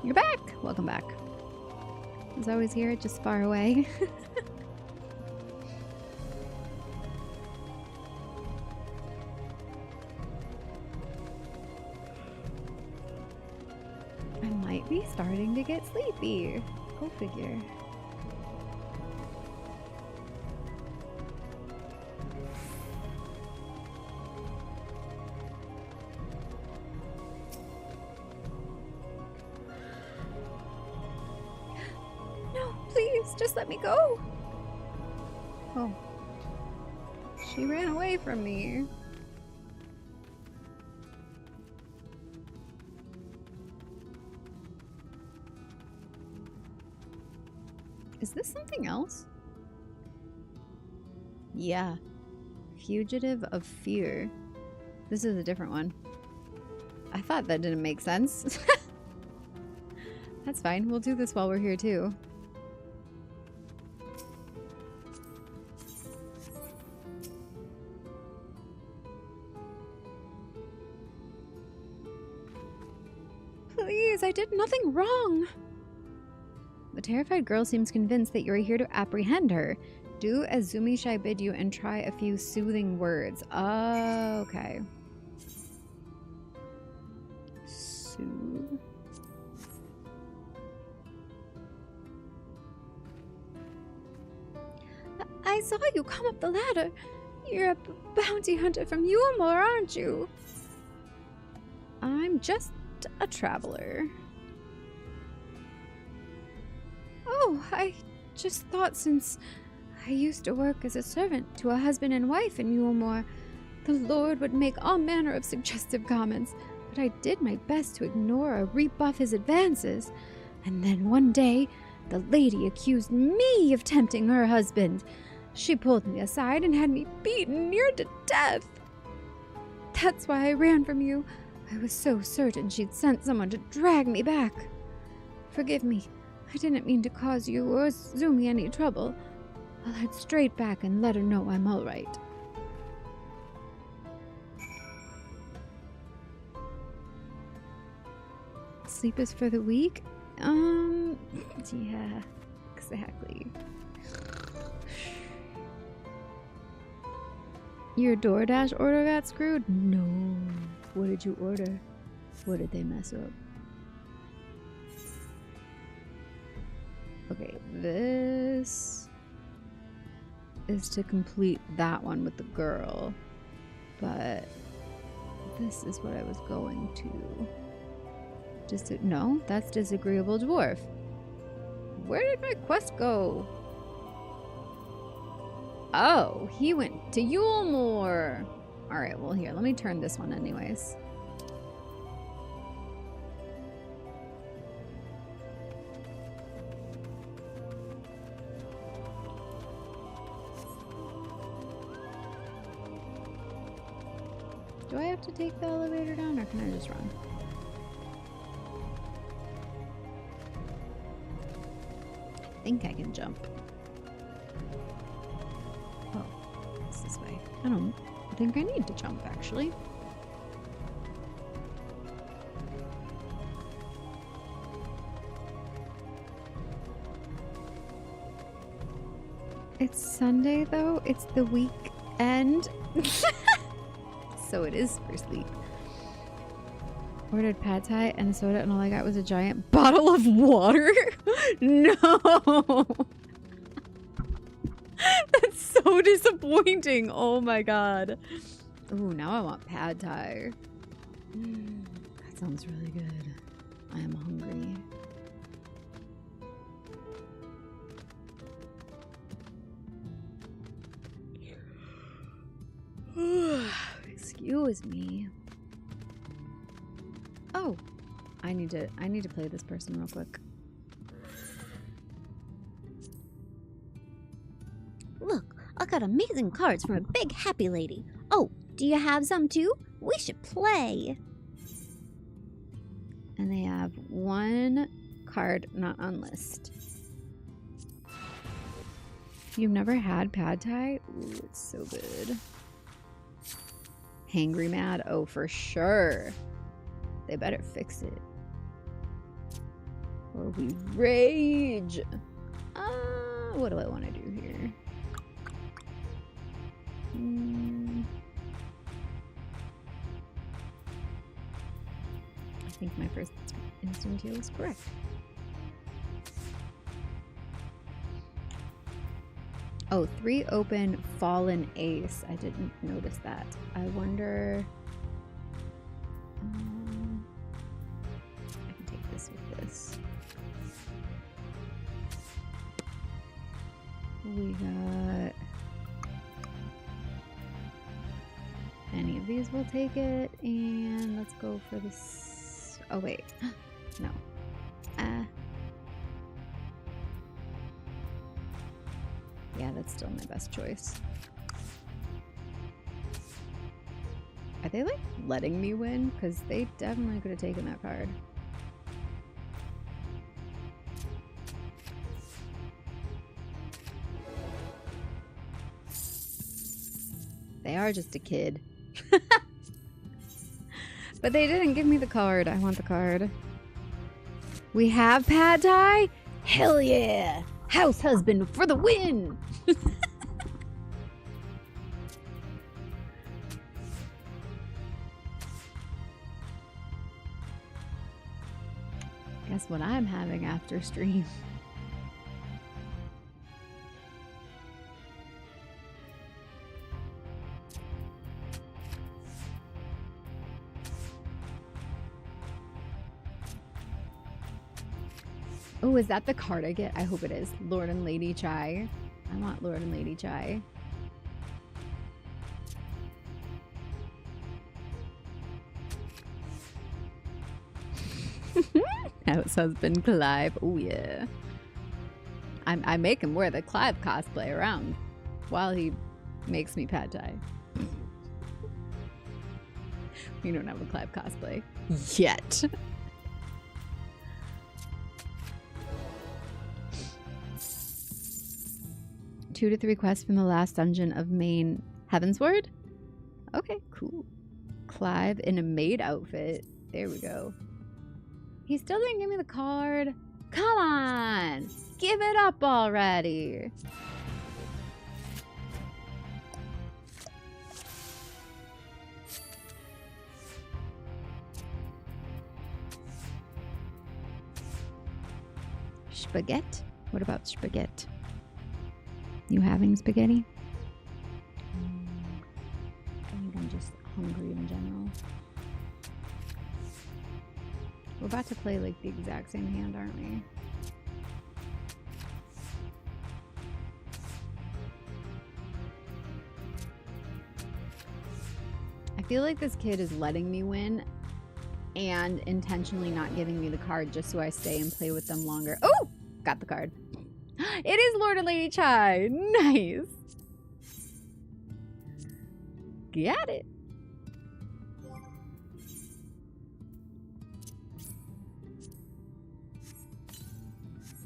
You're back! Welcome back. I was always here, just far away. I might be starting to get sleepy. Go figure. Just let me go. Oh. She ran away from me. Is this something else? Yeah. Fugitive of Fear. This is a different one. I thought that didn't make sense. That's fine. We'll do this while we're here too. Please, I did nothing wrong. The terrified girl seems convinced that you are here to apprehend her. Do as Zumishai bid you and try a few soothing words. Okay. Soothe. I saw you come up the ladder. You're a bounty hunter from Yulmore, aren't you? I'm just a traveler. Oh, I just thought since I used to work as a servant to a husband and wife in Yulmore, the Lord would make all manner of suggestive comments, but I did my best to ignore or rebuff his advances. And then one day, the lady accused me of tempting her husband. She pulled me aside and had me beaten near to death. That's why I ran from you. I was so certain she'd sent someone to drag me back. Forgive me. I didn't mean to cause you or Zumi any trouble. I'll head straight back and let her know I'm all right. Sleep is for the weak? Yeah, exactly. Your DoorDash order got screwed? No. What did you order? What did they mess up? Okay, this is to complete that one with the girl, but this is what I was going to. No, that's Disagreeable Dwarf. Where did my quest go? Oh, he went to Yulmore. Alright, well here, let me turn this one anyways. Do I have to take the elevator down or can I just run? I think I can jump. Oh, it's this way. I don't think I need to jump actually. It's Sunday though, it's the weekend. So it is for sleep. Ordered pad thai and a soda and all I got was a giant bottle of water? No! That's so disappointing. Oh my god. Ooh, now I want pad thai. That sounds really good. I am hungry. Excuse me. Oh, I need to play this person real quick. Look, I got amazing cards from a big happy lady. Oh, do you have some too? We should play. And they have one card not on list. You've never had pad thai? Ooh, it's so good. Hangry mad? Oh, for sure. They better fix it. Or we rage. What do I want to do here? I think my first instant heal is correct. Oh, 3 open fallen ace. I didn't notice that. I wonder. I can take this with this. We got. Any of these will take it, and let's go for this. Oh wait, no. Yeah, that's still my best choice. Are they like letting me win? Because they definitely could have taken that card. They are just a kid. But they didn't give me the card. I want the card. We have pad thai? Hell yeah! House husband for the win! Guess what I'm having after stream? Oh, is that the card I get? I hope it is. Lord and Lady Chai. I want Lord and Lady Chai. House husband Clive. Oh yeah. I make him wear the Clive cosplay around while he makes me pad thai. We don't have a Clive cosplay yet. 2 to 3 quests from the last dungeon of main Heavensward? Okay, cool. Clive in a maid outfit. There we go. He still didn't give me the card. Come on! Give it up already! Spaghetti? What about spaghetti? You having spaghetti? I think I'm just hungry in general. We're about to play like the exact same hand, aren't we? I feel like this kid is letting me win and intentionally not giving me the card just so I stay and play with them longer. Oh! Got the card. It is Lord and Lady Chai. Nice. Got it.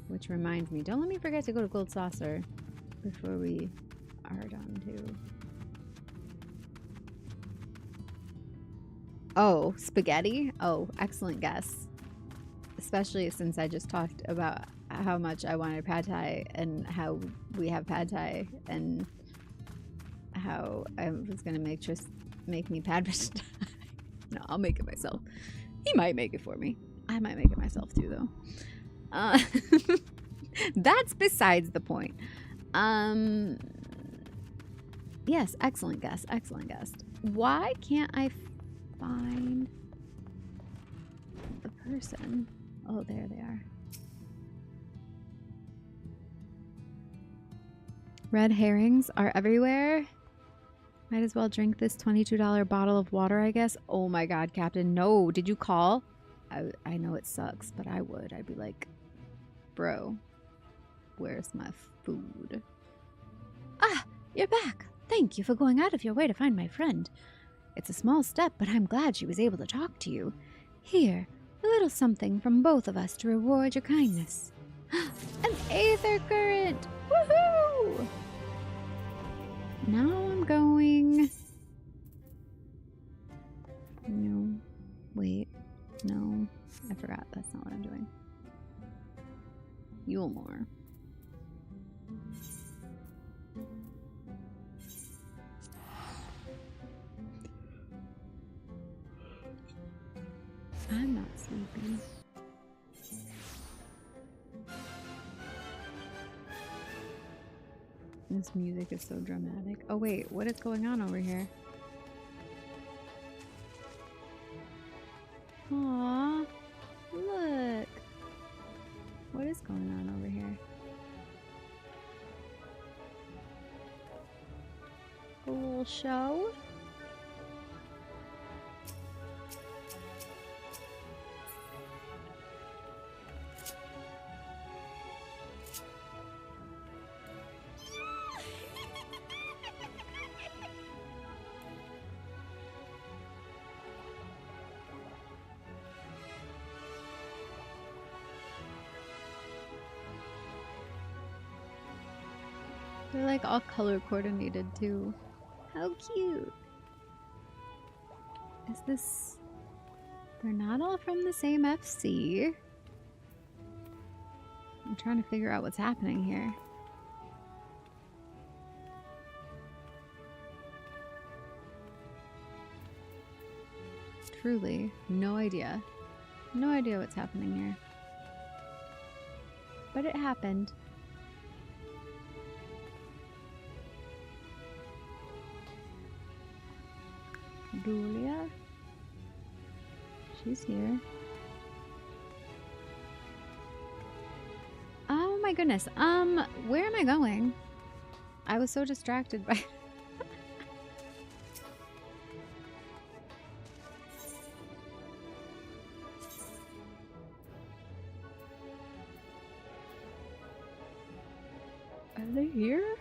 Which reminds me, don't let me forget to go to Gold Saucer before we are done too. Oh, spaghetti? Oh, excellent guess. Especially since I just talked about how much I wanted pad thai and how we have pad thai and how I was gonna make me pad thai. No, I'll make it myself. He might make it for me. I might make it myself too, though. That's besides the point. Yes, excellent guess. Excellent guess. Why can't I find the person? Oh, there they are. Red herrings are everywhere. Might as well drink this $22 bottle of water, I guess. Oh my god, Captain. No, did you call? I know it sucks, but I would. I'd be like, bro, where's my food? Ah, you're back. Thank you for going out of your way to find my friend. It's a small step, but I'm glad she was able to talk to you. Here, a little something from both of us to reward your kindness. An aether current! Woohoo! Now I'm going... No. Wait. No. I forgot. That's not what I'm doing. Yulemore. I'm not sleepy. This music is so dramatic. Oh wait, what is going on over here? Aww, look. What is going on over here? A little show? They're like all color coordinated too. How cute. Is this... They're not all from the same FC. I'm trying to figure out what's happening here. Truly, no idea. No idea what's happening here. But it happened. Julia? She's here. Oh my goodness. Where am I going? I was so distracted by... Are they here?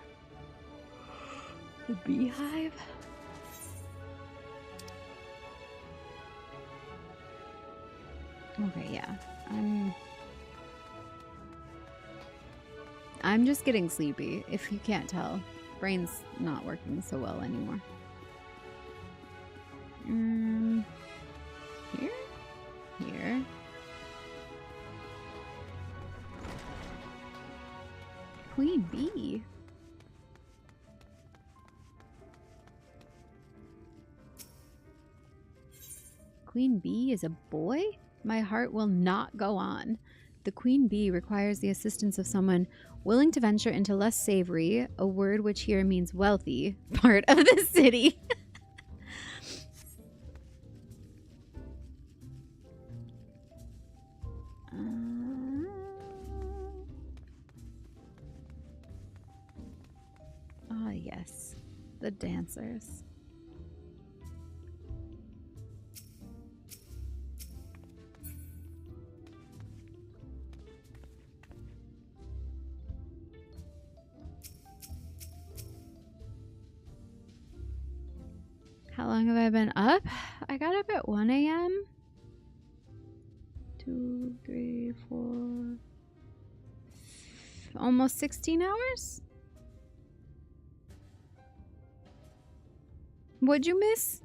The beehive? Okay, yeah. I'm just getting sleepy, if you can't tell. Brain's not working so well anymore. Here? Here. Queen bee. Queen bee is a boy? My heart will not go on. The queen bee requires the assistance of someone willing to venture into less savory, a word which here means wealthy, part of the city. Ah, yes. The dancers. How long have I been up? I got up at 1 a.m. 2, 3, 4... Almost 16 hours? What'd you miss?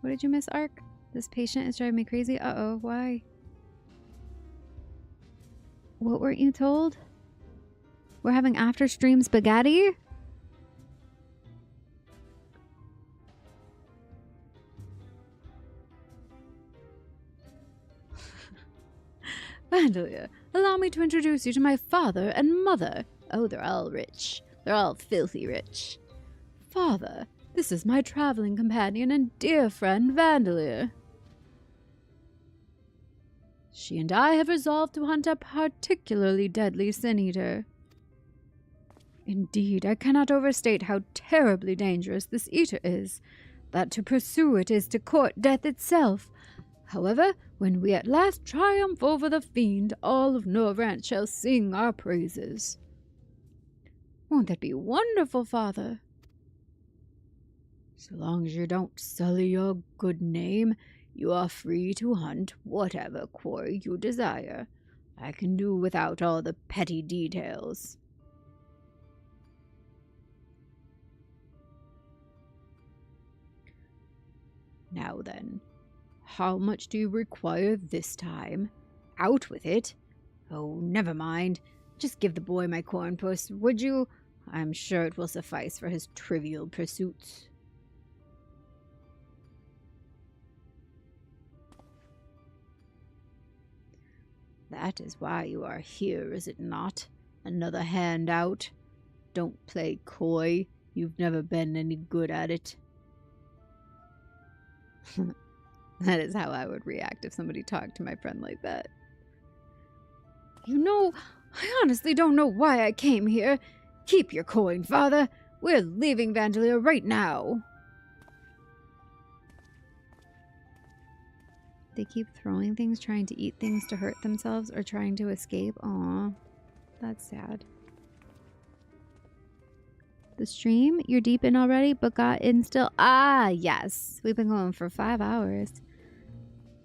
What did you miss, Ark? This patient is driving me crazy. Uh-oh, why? What weren't you told? We're having after-stream spaghetti? Vandalia, allow me to introduce you to my father and mother. Oh, they're all rich. They're all filthy rich. Father, this is my traveling companion and dear friend Vandalia. She and I have resolved to hunt a particularly deadly sin-eater. Indeed, I cannot overstate how terribly dangerous this eater is, that to pursue it is to court death itself. However, when we at last triumph over the fiend, all of Norvrant shall sing our praises. Won't that be wonderful, Father? So long as you don't sully your good name, you are free to hunt whatever quarry you desire. I can do without all the petty details. Now then, how much do you require this time? Out with it? Oh, never mind. Just give the boy my cornpus, would you? I'm sure it will suffice for his trivial pursuits. That is why you are here, is it not? Another handout? Don't play coy. You've never been any good at it. That is how I would react if somebody talked to my friend like that. You know, I honestly don't know why I came here. Keep your coin, Father. We're leaving Vandalia right now. They keep throwing things, trying to eat things to hurt themselves, or trying to escape. Aw, that's sad. The stream? You're deep in already, but got in still? Ah, yes. We've been going for 5 hours.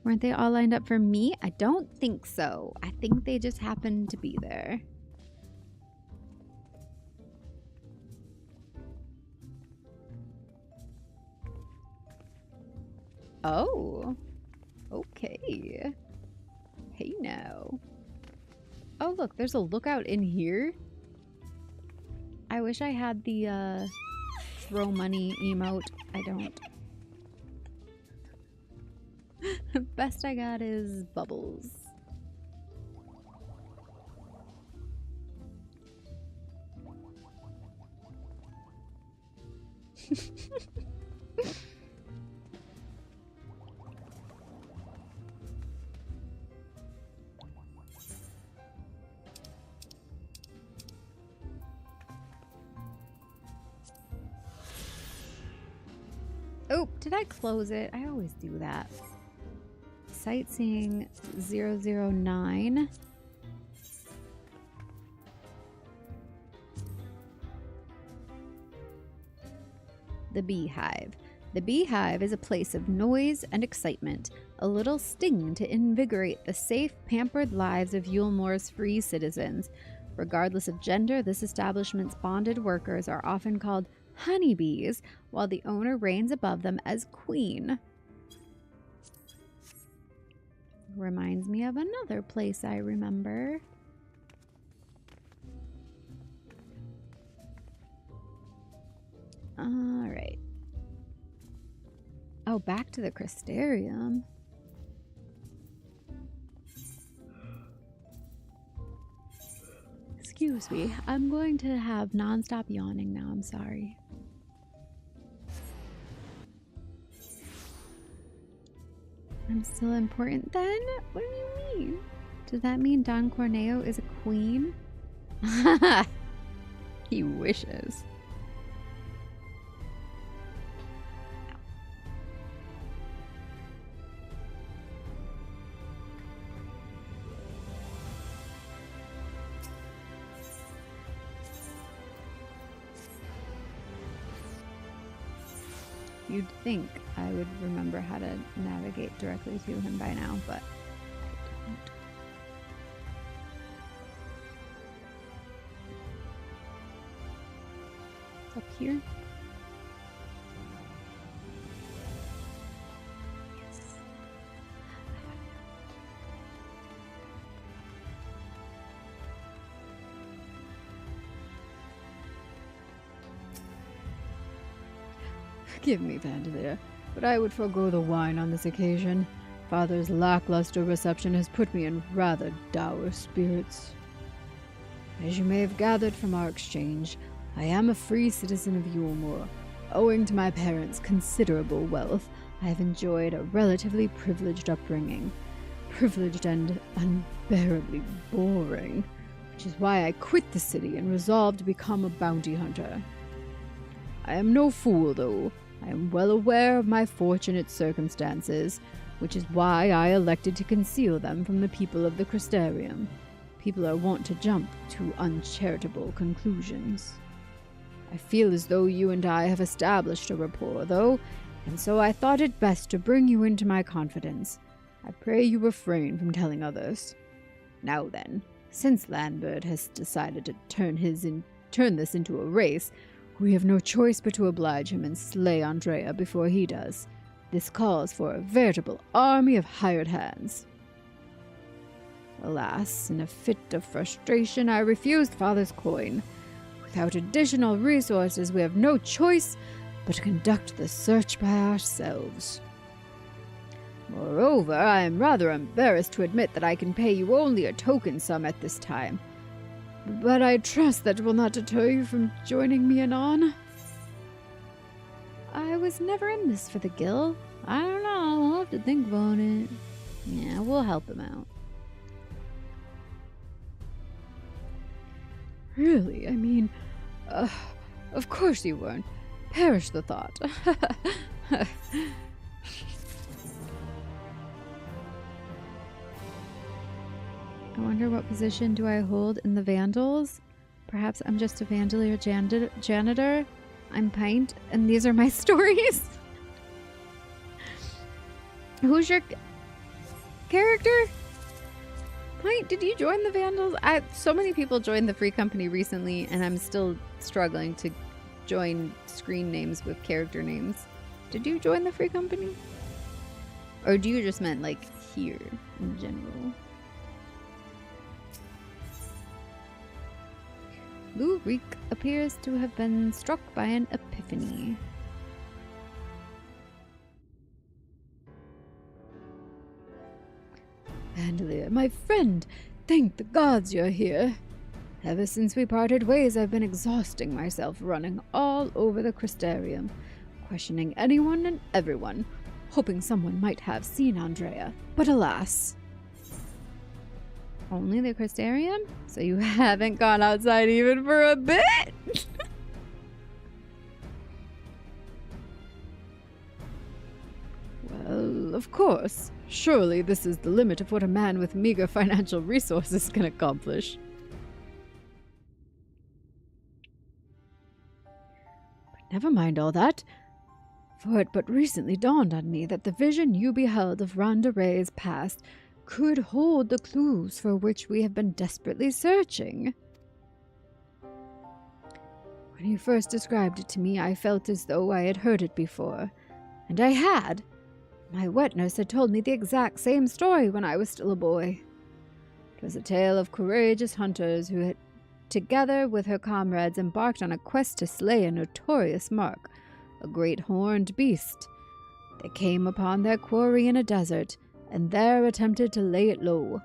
Weren't they all lined up for me? I don't think so. I think they just happened to be there. Oh. Okay. Hey now. Oh, look, there's a lookout in here. I wish I had the throw money emote. I don't. Best I got is bubbles. Oh, did I close it? I always do that. Sightseeing 009. The Beehive. The Beehive is a place of noise and excitement, a little sting to invigorate the safe, pampered lives of Yulemore's free citizens. Regardless of gender, this establishment's bonded workers are often called honeybees, while the owner reigns above them as queen. Reminds me of another place I remember. Alright. Oh, back to the Crystarium. Excuse me, I'm going to have nonstop yawning now, I'm sorry. I'm still important then? What do you mean? Does that mean Don Corneo is a queen? He wishes. You'd think I would remember how to navigate directly to him by now, but I don't. It's up here. Yes. Forgive me, Vandalia, but I would forego the wine on this occasion. Father's lackluster reception has put me in rather dour spirits. As you may have gathered from our exchange, I am a free citizen of Yulemore. Owing to my parents' considerable wealth, I have enjoyed a relatively privileged upbringing. Privileged and unbearably boring. which is why I quit the city and resolved to become a bounty hunter. I am no fool, though. I am well aware of my fortunate circumstances, which is why I elected to conceal them from the people of the Crystarium. People are wont to jump to uncharitable conclusions. I feel as though you and I have established a rapport, though, and so I thought it best to bring you into my confidence. I pray you refrain from telling others. Now then, since Landbird has decided to turn this into a race, we have no choice but to oblige him and slay Andrea before he does. This calls for a veritable army of hired hands. Alas, in a fit of frustration, I refused Father's coin. Without additional resources, we have no choice but to conduct the search by ourselves. Moreover, I am rather embarrassed to admit that I can pay you only a token sum at this time. But I trust that will not deter you from joining me anon. I was never in this for the Gil. I don't know, I'll have to think about it. Yeah, we'll help him out. Really? I mean, of course you weren't. Perish the thought. I wonder what position do I hold in the Vandals? Perhaps I'm just a Vandalier janitor. I'm Pint, and these are my stories. Who's your character? Pint, did you join the Vandals? So many people joined the Free Company recently, and I'm still struggling to join screen names with character names. Did you join the Free Company? Or do you just meant, like, here in general? Lurik appears to have been struck by an epiphany. Vandalier, my friend, thank the gods you're here. Ever since we parted ways, I've been exhausting myself running all over the Crystarium, questioning anyone and everyone, hoping someone might have seen Andrea. But alas... Only the Crystarium? So you haven't gone outside even for a bit? Well, of course. Surely this is the limit of what a man with meager financial resources can accomplish. But never mind all that, for it but recently dawned on me that the vision you beheld of Rondaray's past could hold the clues for which we have been desperately searching. When you first described it to me, I felt as though I had heard it before. And I had. My wet nurse had told me the exact same story when I was still a boy. It was a tale of courageous hunters who had, together with her comrades, embarked on a quest to slay a notorious mark, a great horned beast. They came upon their quarry in a desert, and there attempted to lay it low.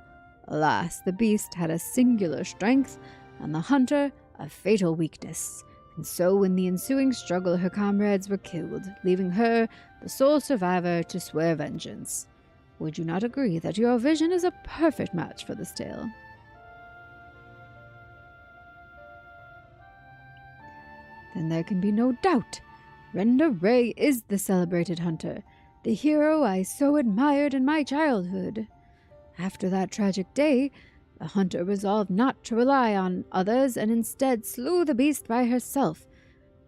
Alas, the beast had a singular strength, and the hunter a fatal weakness, and so in the ensuing struggle her comrades were killed, leaving her, the sole survivor, to swear vengeance. Would you not agree that your vision is a perfect match for this tale? Then there can be no doubt. Rendaray is the celebrated hunter, the hero I so admired in my childhood. After that tragic day, the hunter resolved not to rely on others and instead slew the beast by herself.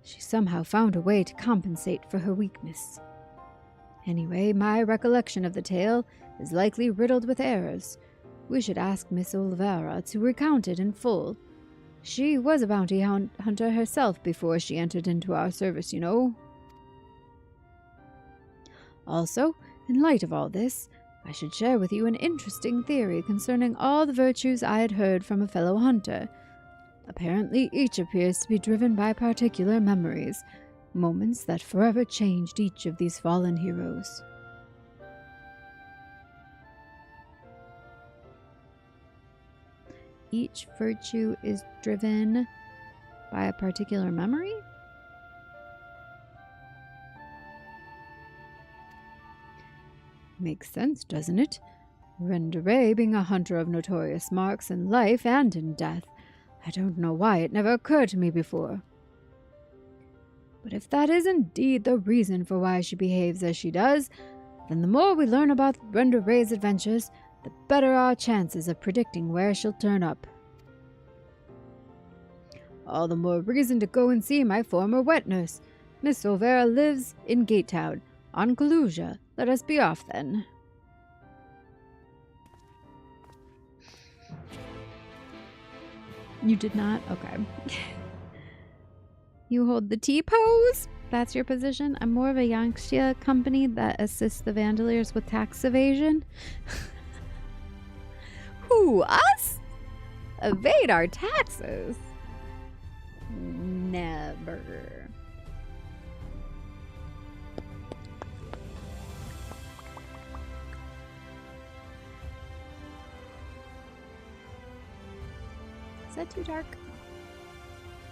She somehow found a way to compensate for her weakness. Anyway, my recollection of the tale is likely riddled with errors. We should ask Miss Olivera to recount it in full. She was a bounty hunter herself before she entered into our service, you know. Also, in light of all this, I should share with you an interesting theory concerning all the virtues I had heard from a fellow hunter. Apparently, each appears to be driven by particular memories, moments that forever changed each of these fallen heroes. Each virtue is driven by a particular memory? Makes sense, doesn't it? Rendaray being a hunter of notorious marks in life and in death, I don't know why it never occurred to me before. But if that is indeed the reason for why she behaves as she does, then the more we learn about Brenda Ray's adventures, the better our chances of predicting where she'll turn up. All the more reason to go and see my former wet nurse. Miss Olvera lives in Gatetown, on Kalusia. Let us be off then. You did not? Okay. You hold the T-pose? That's your position? I'm more of a Yanxia company that assists the Vandaliers with tax evasion. Who, us? Evade our taxes? Never. Is that too dark?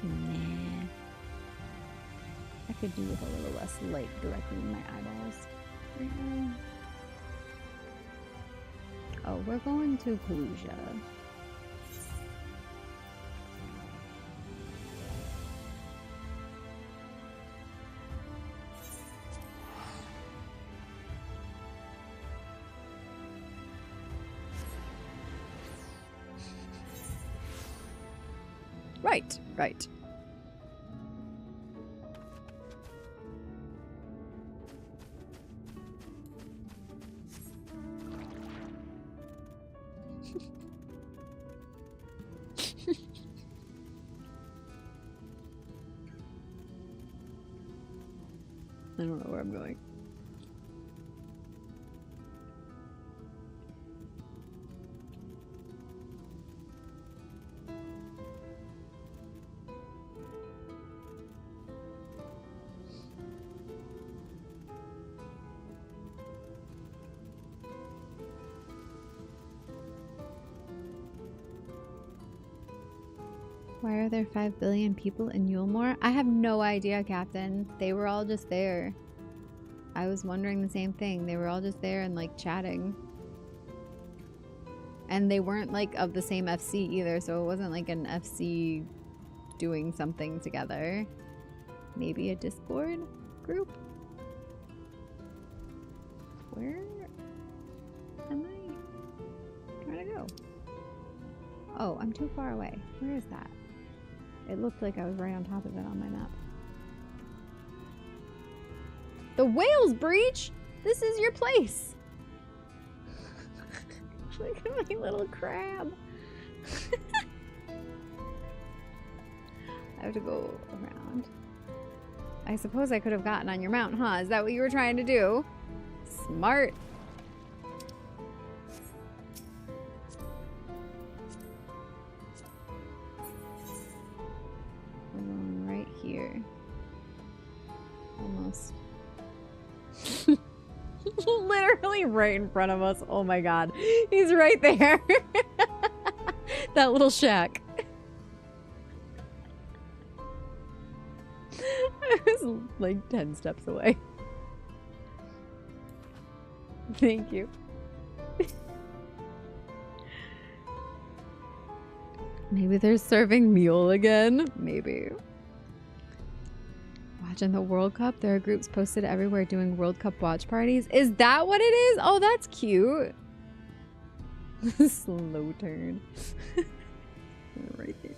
Nah. I could do with a little less light directly in my eyeballs. Oh, we're going to Kalusia. Right, right. I don't know where I'm going. Why are there 5 billion people in Yulemore? I have no idea, Captain. They were all just there. I was wondering the same thing. They were all just there and like chatting. And they weren't like of the same FC either, so it wasn't like an FC doing something together. Maybe a Discord group? Where am I trying to go? Oh, I'm too far away. Where is that? It looked like I was right on top of it on my map. The Whales Breach? This is your place. Look at my little crab. I have to go around. I suppose I could have gotten on your mount, huh? Is that what you were trying to do? Smart. We're going right here. Almost. Literally right in front of us. Oh my god. He's right there. That little shack. I was like 10 steps away. Thank you. Maybe they're serving mule again. Maybe. Watching the World Cup. There are groups posted everywhere doing World Cup watch parties. Is that what it is? Oh, that's cute. Slow turn. Right there.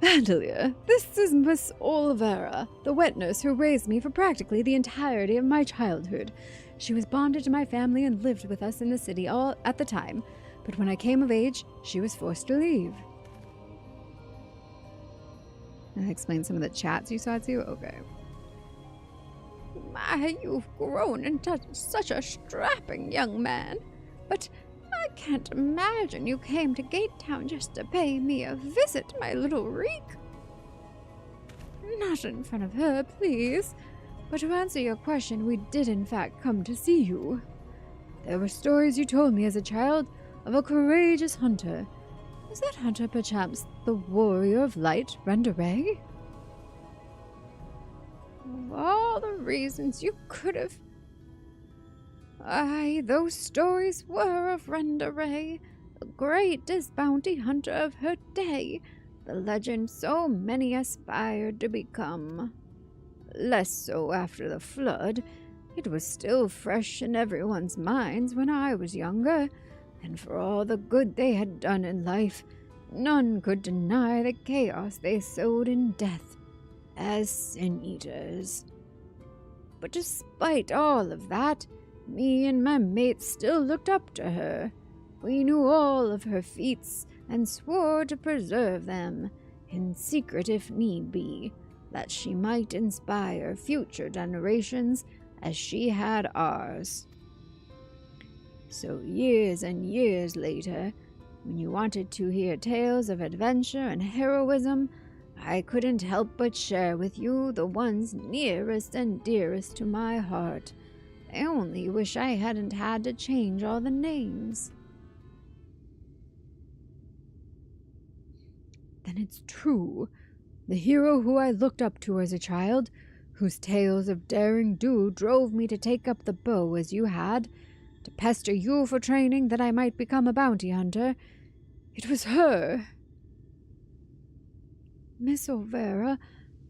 Vandalia, this is Miss Olvera, the wet nurse who raised me for practically the entirety of my childhood. She was bonded to my family and lived with us in the city all at the time, but when I came of age, she was forced to leave. That explains some of the chats you saw too? Okay. My, you've grown into such a strapping young man, but I can't imagine you came to Gatetown just to pay me a visit, my little reek. Not in front of her, please. But to answer your question, we did in fact come to see you. There were stories you told me as a child of a courageous hunter. Was that hunter perhaps the warrior of light, Renderay? Of all the reasons you could have... Aye, those stories were of Renderay, the greatest bounty hunter of her day, the legend so many aspired to become. Less so after the flood. It was still fresh in everyone's minds when I was younger, and for all the good they had done in life, none could deny the chaos they sowed in death, as sin-eaters. But despite all of that, me and my mates still looked up to her. We knew all of her feats and swore to preserve them, in secret if need be, that she might inspire future generations as she had ours. So years and years later, when you wanted to hear tales of adventure and heroism, I couldn't help but share with you the ones nearest and dearest to my heart. I only wish I hadn't had to change all the names. Then it's true. The hero who I looked up to as a child, whose tales of daring do drove me to take up the bow as you had, to pester you for training that I might become a bounty hunter, it was her. Miss Olvera,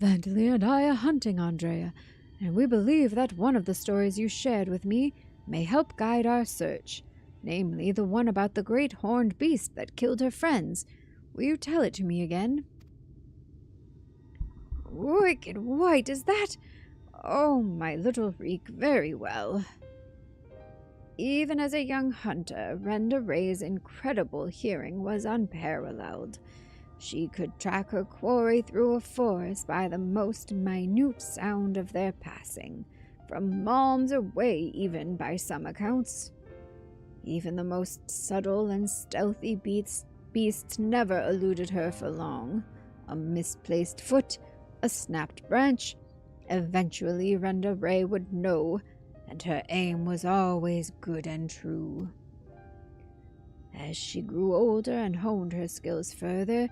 Vandelay and I are hunting Andrea, and we believe that one of the stories you shared with me may help guide our search, namely the one about the great horned beast that killed her friends. Will you tell it to me again? Wicked white, is that? Oh, my little Reek, very well. Even as a young hunter, Renderay's incredible hearing was unparalleled. She could track her quarry through a forest by the most minute sound of their passing, from malms away even by some accounts. Even the most subtle and stealthy beasts never eluded her for long. A misplaced foot, a snapped branch, eventually Renderay would know, and her aim was always good and true. As she grew older and honed her skills further,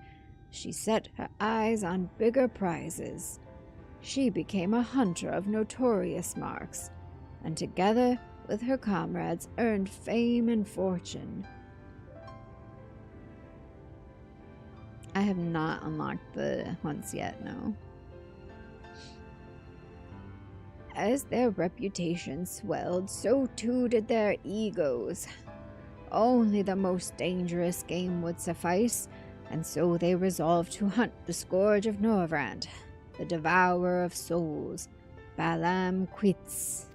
she set her eyes on bigger prizes. She became a hunter of notorious marks, and together with her comrades earned fame and fortune. I have not unlocked the hunts yet, no. As their reputation swelled, so too did their egos. Only the most dangerous game would suffice, and so they resolved to hunt the Scourge of Norvrand, the Devourer of Souls, Balam Quitz.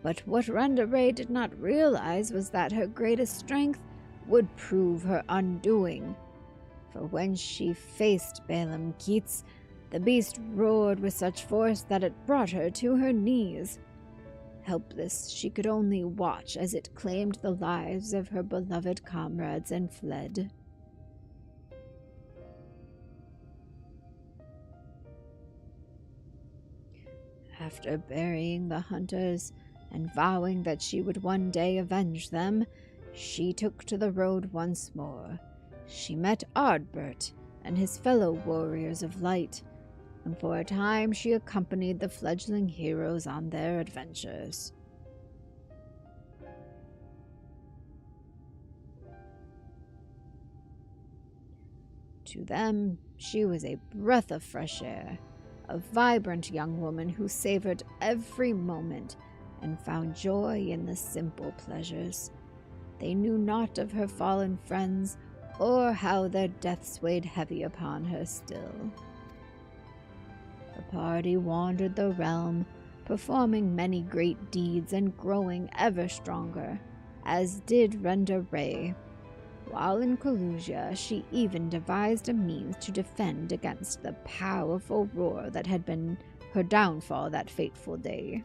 But what Renderay did not realize was that her greatest strength would prove her undoing. For when she faced Balam Quitz, the beast roared with such force that it brought her to her knees. Helpless, she could only watch as it claimed the lives of her beloved comrades and fled. After burying the hunters and vowing that she would one day avenge them, she took to the road once more. She met Ardbert and his fellow warriors of light, and for a time she accompanied the fledgling heroes on their adventures. To them, she was a breath of fresh air, a vibrant young woman who savored every moment and found joy in the simple pleasures. They knew not of her fallen friends or how their deaths weighed heavy upon her still. The party wandered the realm, performing many great deeds and growing ever stronger, as did Renderay. While in Collusia, she even devised a means to defend against the powerful roar that had been her downfall that fateful day.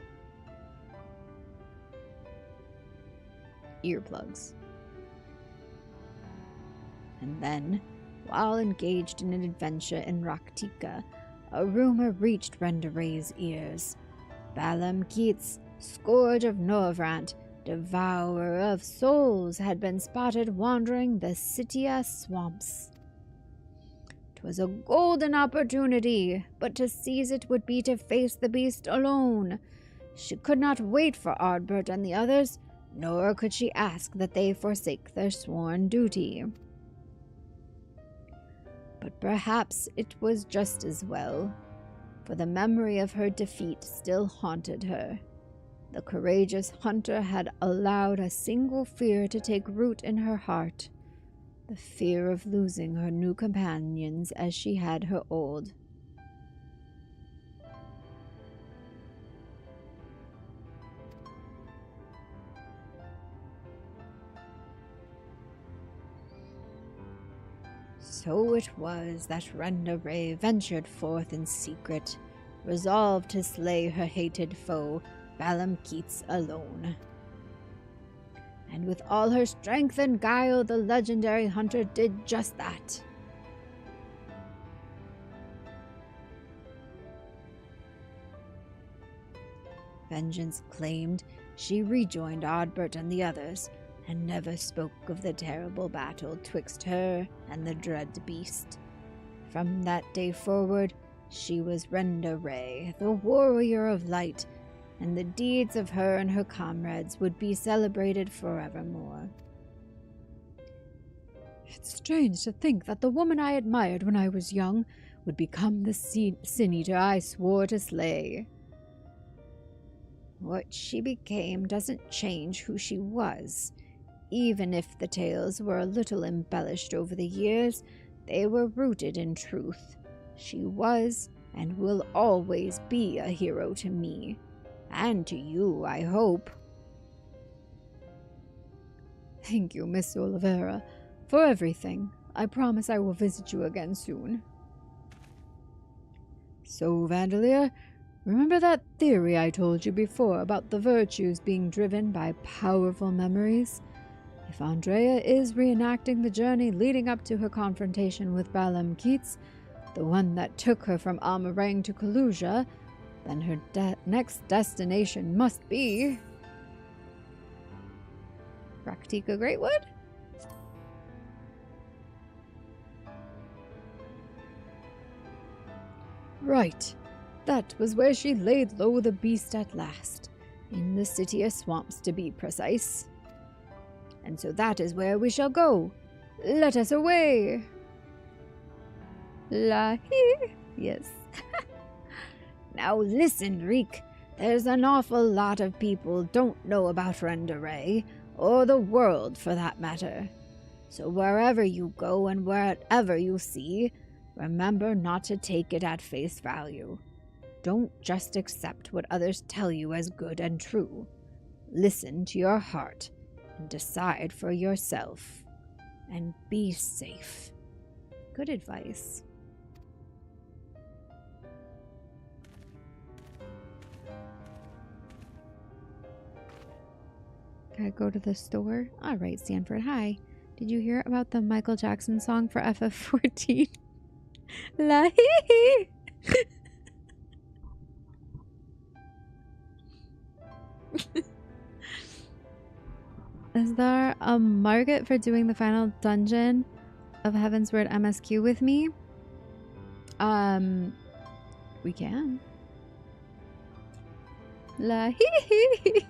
Earplugs. And then, while engaged in an adventure in Raktika, a rumor reached Renderay's ears. Balam Quitz, Scourge of Norvrand, devourer of souls, had been spotted wandering the Cytia swamps. 'Twas a golden opportunity, but to seize it would be to face the beast alone. She could not wait for Ardbert and the others, nor could she ask that they forsake their sworn duty. But perhaps it was just as well, for the memory of her defeat still haunted her. The courageous hunter had allowed a single fear to take root in her heart, the fear of losing her new companions as she had her old. So it was that Renda Ray ventured forth in secret, resolved to slay her hated foe, Balam Keats, alone. And with all her strength and guile, the legendary hunter did just that. Vengeance claimed, she rejoined Ardbert and the others, and never spoke of the terrible battle twixt her and the dread beast. From that day forward, she was Renda Ray, the warrior of light, and the deeds of her and her comrades would be celebrated forevermore. It's strange to think that the woman I admired when I was young would become the sin eater I swore to slay. What she became doesn't change who she was. Even if the tales were a little embellished over the years, they were rooted in truth. She was and will always be a hero to me. And to you, I hope. Thank you, Miss Olivera, for everything. I promise I will visit you again soon. So, Vandeleur, remember that theory I told you before about the virtues being driven by powerful memories? If Andrea is reenacting the journey leading up to her confrontation with Balam Keats, the one that took her from Amarang to Kalusia, then her next destination must be Raktika Greatwood? Right. That was where she laid low the beast at last. In the Cytia swamps, to be precise. And so that is where we shall go. Let us away! Lahi! Yes. Now listen, Reek. There's an awful lot of people don't know about Renda Ray, or the world for that matter. So wherever you go and wherever you see, remember not to take it at face value. Don't just accept what others tell you as good and true. Listen to your heart and decide for yourself. And be safe. Good advice. Gotta go to the store? Alright, Stanford, hi. Did you hear about the Michael Jackson song for FF14? La hee hee! Is there a market for doing the final dungeon of Heaven's Word MSQ with me? We can. La hee hee!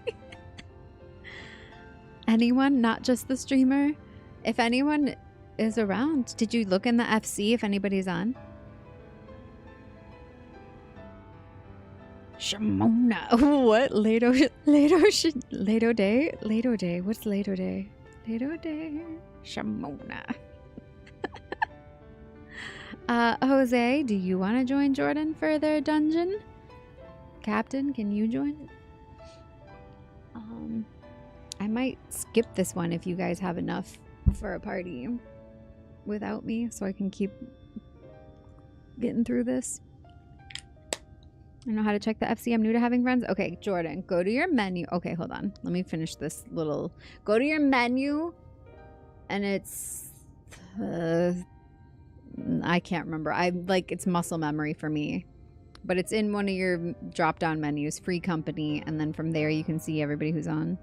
Anyone, not just the streamer? If anyone is around, did you look in the FC if anybody's on? Shimona. What? Lato day? Lato day. What's Lato day? Lato day. Shimona. Jose, do you want to join Jordan for their dungeon? Captain, can you join? I might skip this one if you guys have enough for a party without me, so I can keep getting through this. I know how to check the FC. I'm new to having friends. Okay, Jordan, go to your menu. Okay, hold on. Let me finish this little... Go to your menu, and it's... I can't remember. It's muscle memory for me. But it's in one of your drop-down menus, free company, and then from there you can see everybody who's on.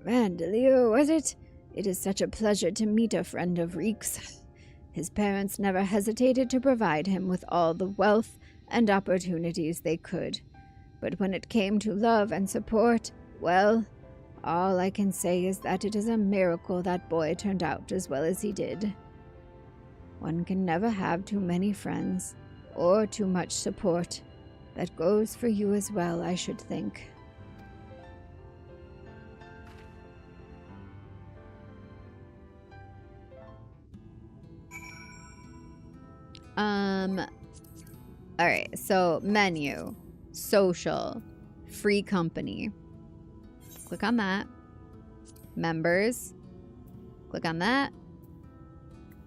Vandelio, was it? It is such a pleasure to meet a friend of Reek's. His parents never hesitated to provide him with all the wealth and opportunities they could. But when it came to love and support, well, all I can say is that it is a miracle that boy turned out as well as he did. One can never have too many friends, or too much support. That goes for you as well, I should think. Alright, so menu, social, free company. Click on that. Members. Click on that.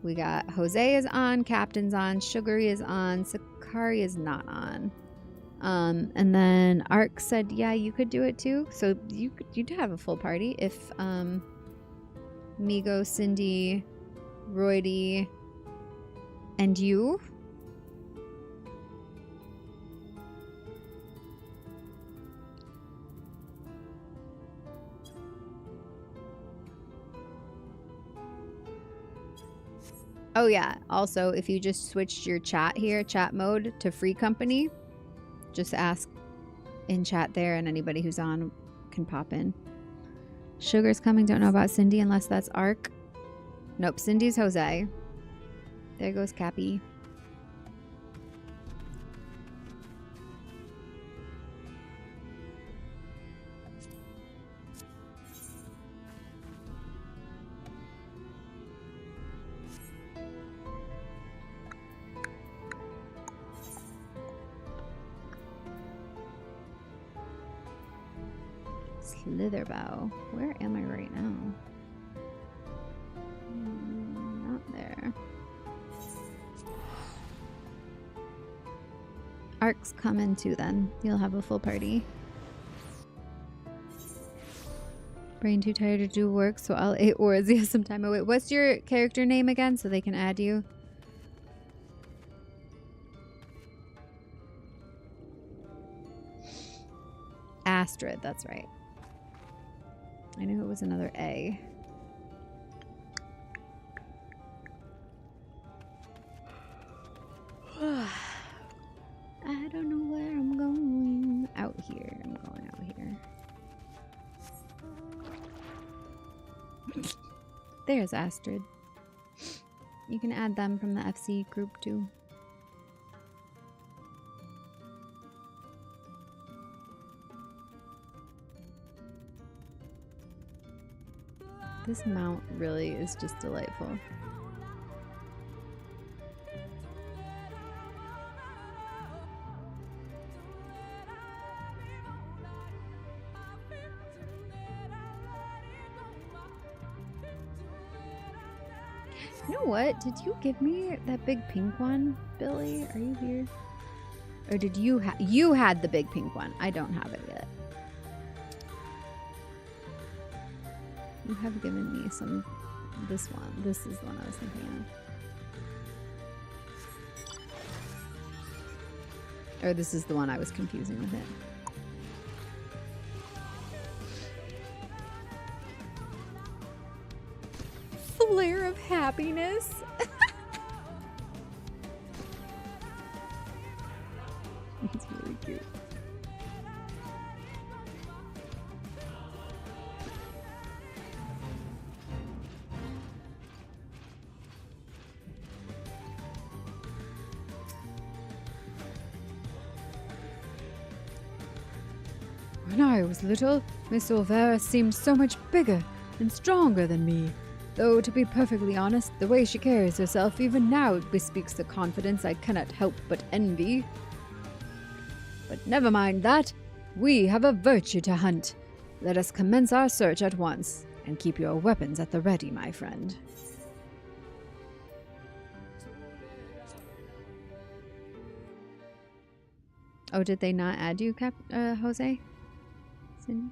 We got Jose is on, Captain's on, Sugary is on, Sakari is not on. And then Ark said, yeah, you could do it too. So you'd have a full party if Migo, Cindy, Roydy, and you. Oh yeah, also if you just switched your chat here, chat mode, to free company, just ask in chat there and anybody who's on can pop in. Sugar's coming, don't know about Cindy unless that's Ark. Nope, Cindy's Jose. There goes Cappy. Slitherbow. Where am I right now? Not there. Ark's coming too then. You'll have a full party. Brain too tired to do work, so I'll 8 words. Yeah, some time away. What's your character name again so they can add you? Astrid, that's right. I knew it was another A. I don't know where I'm going. Out here. I'm going out here. There's Astrid. You can add them from the FC group too. This mount really is just delightful. You know what? Did you give me that big pink one, Billy? Are you here? Or did you you had the big pink one? I don't have it yet. You have given me some. This one. This is the one I was thinking of. Or this is the one I was confusing with it. Flare of happiness. It's really cute. When I was little, Miss Olvera seemed so much bigger and stronger than me. Though, to be perfectly honest, the way she carries herself even now bespeaks the confidence I cannot help but envy. But never mind that. We have a virtue to hunt. Let us commence our search at once, and keep your weapons at the ready, my friend. Oh, did they not add you, Jose? Cindy?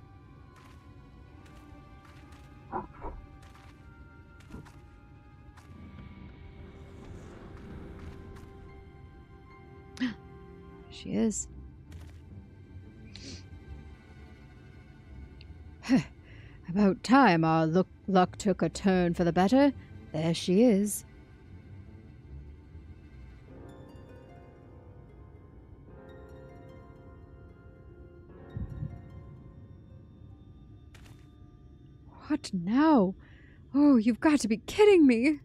She is. About time our luck took a turn for the better. There she is. What now? Oh, you've got to be kidding me!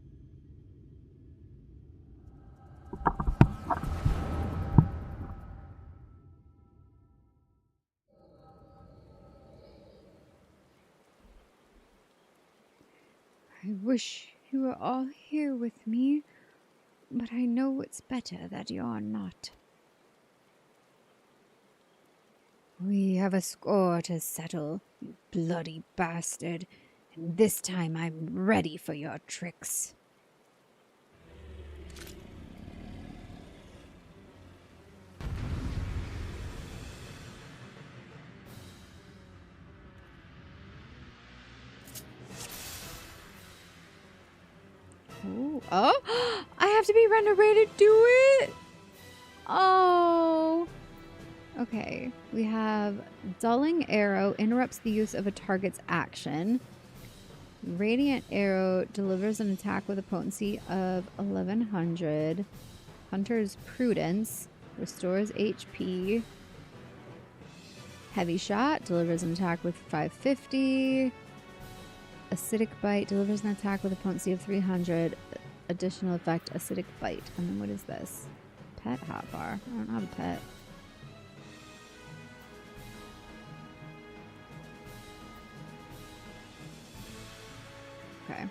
I wish you were all here with me, but I know it's better that you're not. We have a score to settle, you bloody bastard, and this time I'm ready for your tricks. Ooh. Oh, I have to be render ready to do it. Oh. Okay, we have Dulling Arrow interrupts the use of a target's action. Radiant Arrow delivers an attack with a potency of 1100. Hunter's Prudence restores HP. Heavy Shot delivers an attack with 550. Acidic Bite delivers an attack with a potency of 300. Additional effect, Acidic Bite. And then what is this? Pet hotbar. I don't have a pet. Okay.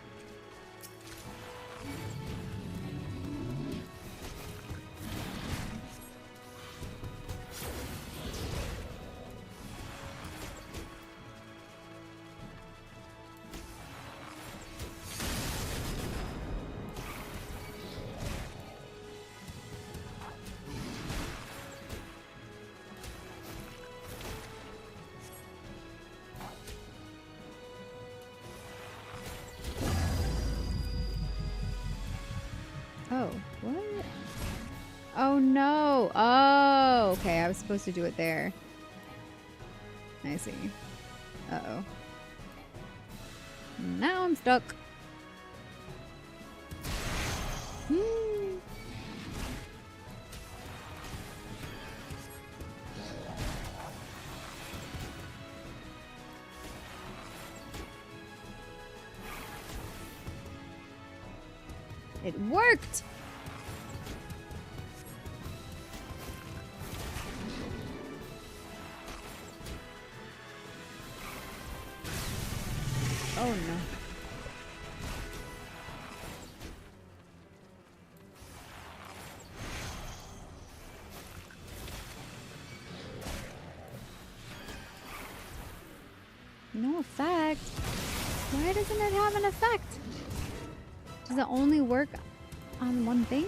Oh, what? Oh no! Oh, okay, I was supposed to do it there. I see. Uh-oh. Now I'm stuck. It worked! Oh no. No effect? Why doesn't it have an effect? Does it only work on one thing?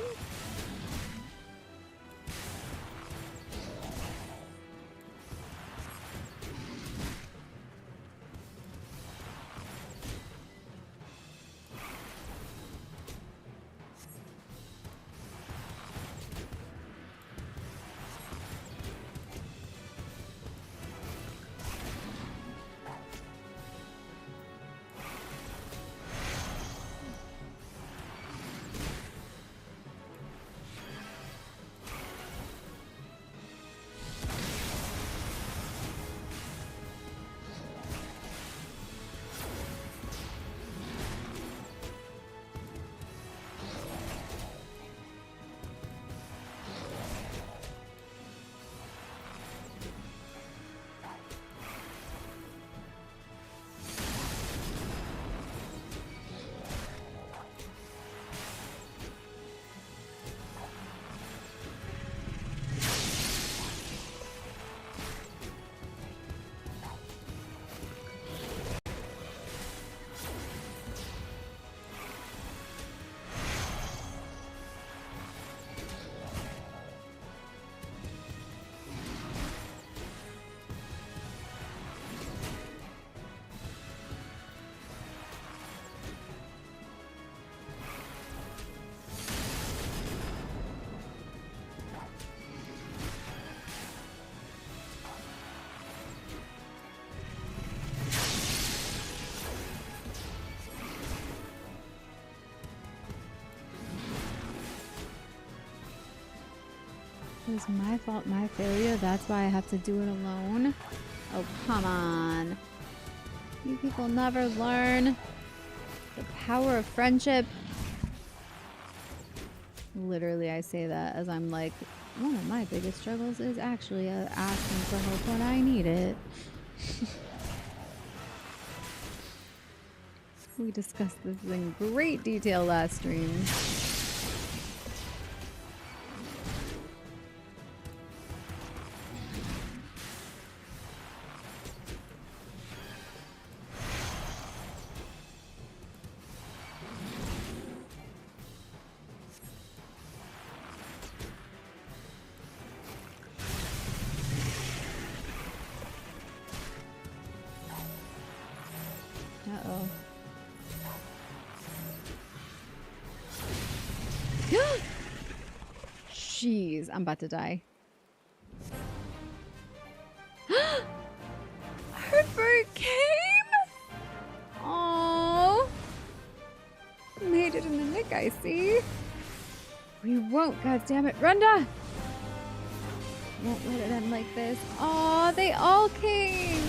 It was my fault, my failure. That's why I have to do it alone. Oh, come on. You people never learn the power of friendship. Literally, I say that as I'm like, one of my biggest struggles is actually asking for help when I need it. We discussed this in great detail last stream. Uh-oh. Jeez, I'm about to die. Heartbreak came? Oh, made it in the nick, I see. We won't, goddammit. Runda! Won't let it end like this. Oh, they all came.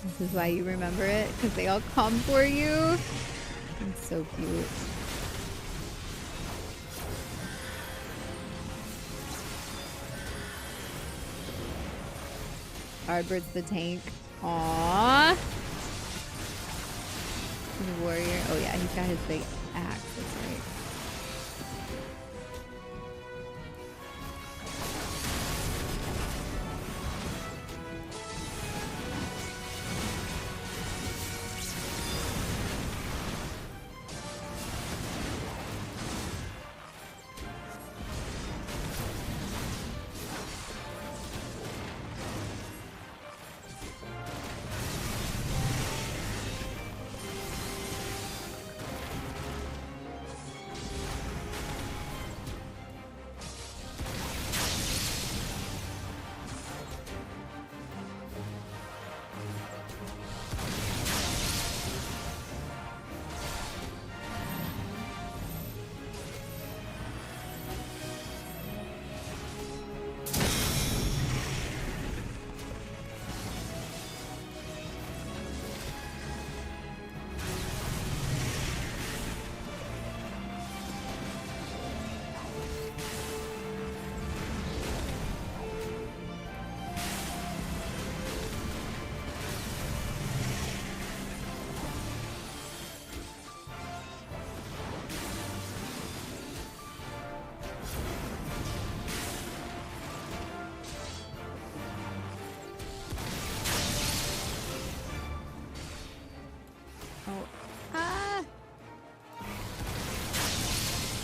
This is why you remember it, because they all come for you. It's so cute. Arbert's the tank. Aww. The warrior. Oh yeah, he's got his big axe. That's right.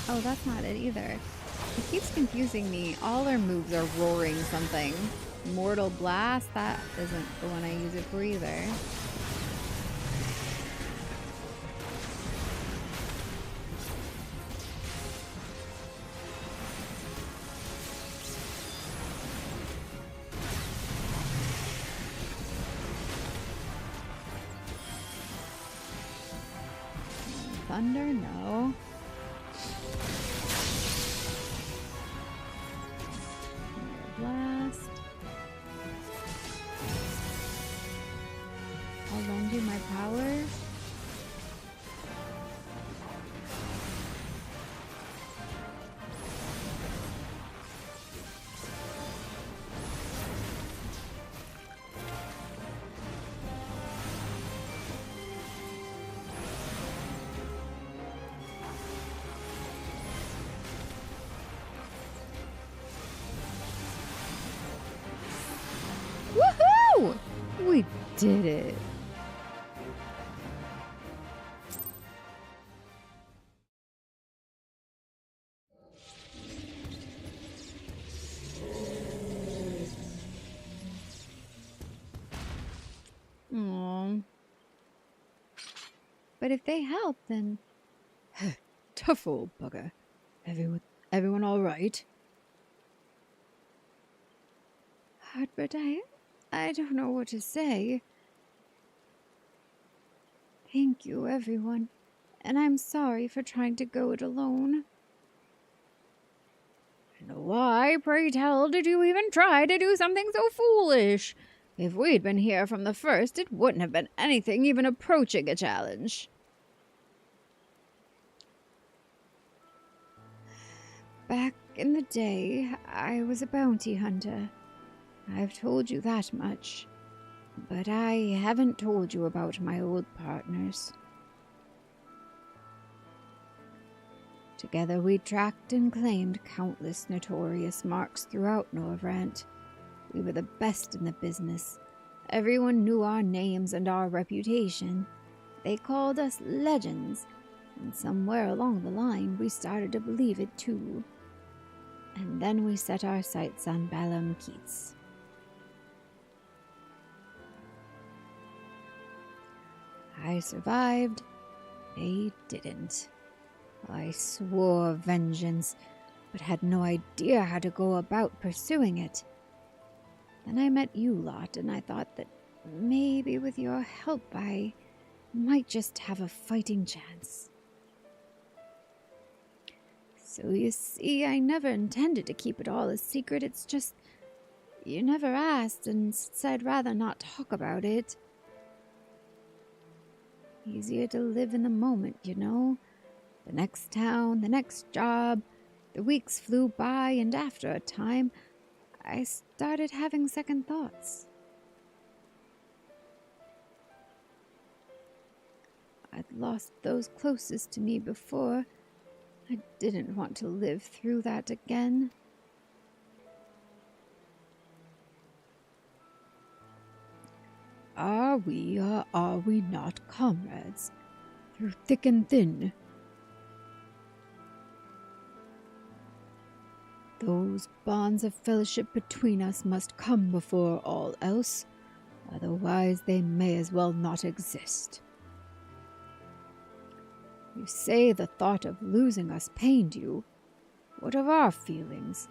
Oh, that's not it either. It keeps confusing me. All their moves are roaring something. Mortal Blast, that isn't the one I use it for either. Thunder, no. Blast. I'll lend you my power. Woohoo! We did it. Aww. But if they help, then... Tough old bugger. Everyone all right? But I don't know what to say. Thank you, everyone. And I'm sorry for trying to go it alone. And why, pray tell, did you even try to do something so foolish? If we'd been here from the first, it wouldn't have been anything even approaching a challenge. Back in the day, I was a bounty hunter. I've told you that much. But I haven't told you about my old partners. Together we tracked and claimed countless notorious marks throughout Norvrant. We were the best in the business. Everyone knew our names and our reputation. They called us legends, and somewhere along the line we started to believe it too. And then we set our sights on Balam Keats. I survived. They didn't. I swore vengeance, but had no idea how to go about pursuing it. Then I met you lot, and I thought that maybe with your help I might just have a fighting chance. So you see, I never intended to keep it all a secret. It's just you never asked and said rather not talk about it. Easier to live in the moment, you know. The next town, the next job. The weeks flew by, and after a time, I started having second thoughts. I'd lost those closest to me before. I didn't want to live through that again. Are we or are we not comrades? Through thick and thin? Those bonds of fellowship between us must come before all else, otherwise they may as well not exist. You say the thought of losing us pained you. What of our feelings?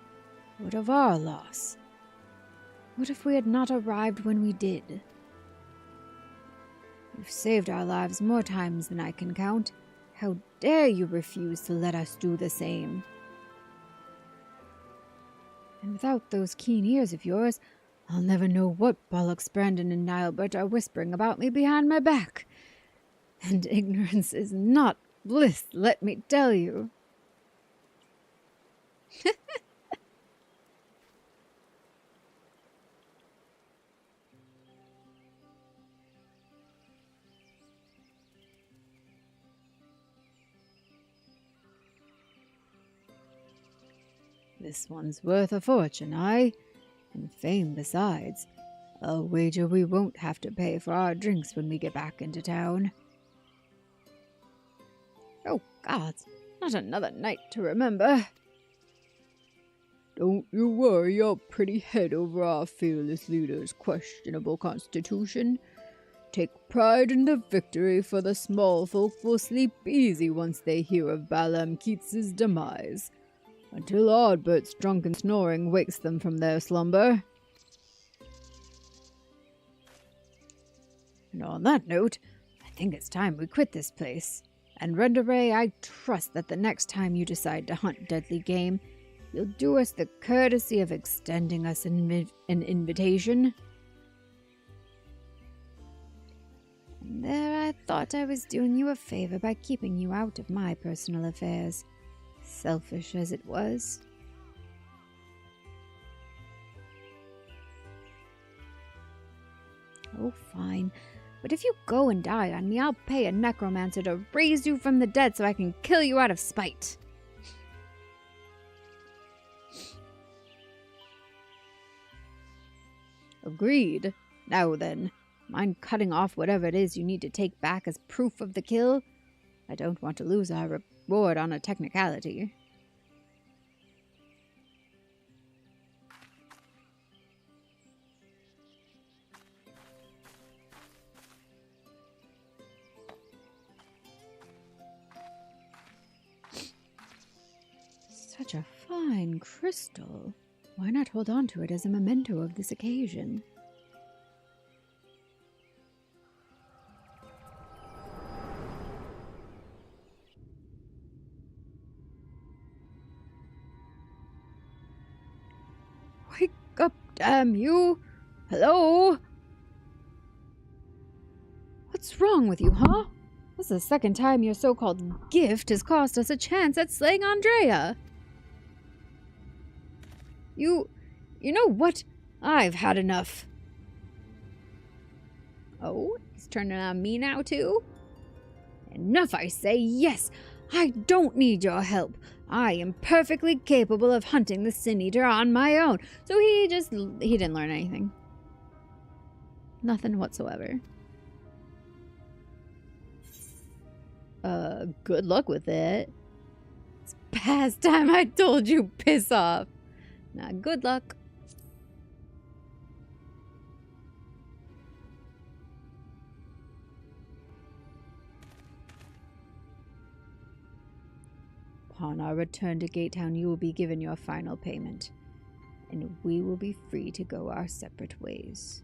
What of our loss? What if we had not arrived when we did? You've saved our lives more times than I can count. How dare you refuse to let us do the same? And without those keen ears of yours, I'll never know what bollocks Brandon and Nilebert are whispering about me behind my back. And ignorance is not bliss, let me tell you. This one's worth a fortune, aye? And fame besides. I'll wager we won't have to pay for our drinks when we get back into town. Oh, gods, not another night to remember. Don't you worry your pretty head over our fearless leader's questionable constitution. Take pride in the victory, for the small folk will sleep easy once they hear of Balam Keats's demise. Until Ardbert's drunken snoring wakes them from their slumber. And on that note, I think it's time we quit this place. And Renderay, I trust that the next time you decide to hunt deadly game, you'll do us the courtesy of extending us an invitation. And there I thought I was doing you a favor by keeping you out of my personal affairs, selfish as it was. Oh, fine. But if you go and die on me, I'll pay a necromancer to raise you from the dead so I can kill you out of spite. Agreed. Now then, mind cutting off whatever it is you need to take back as proof of the kill? I don't want to lose our reward on a technicality. Such a fine crystal. Why not hold on to it as a memento of this occasion? Wake up, damn you! Hello? What's wrong with you, huh? This is the second time your so-called gift has cost us a chance at slaying Andrea. You know what? I've had enough. Oh, he's turning on me now too? Enough, I say. Yes, I don't need your help. I am perfectly capable of hunting the Sin Eater on my own. So he didn't learn anything. Nothing whatsoever. Good luck with it. It's past time I told you, piss off. Now, good luck. Upon our return to Gatetown, you will be given your final payment, and we will be free to go our separate ways.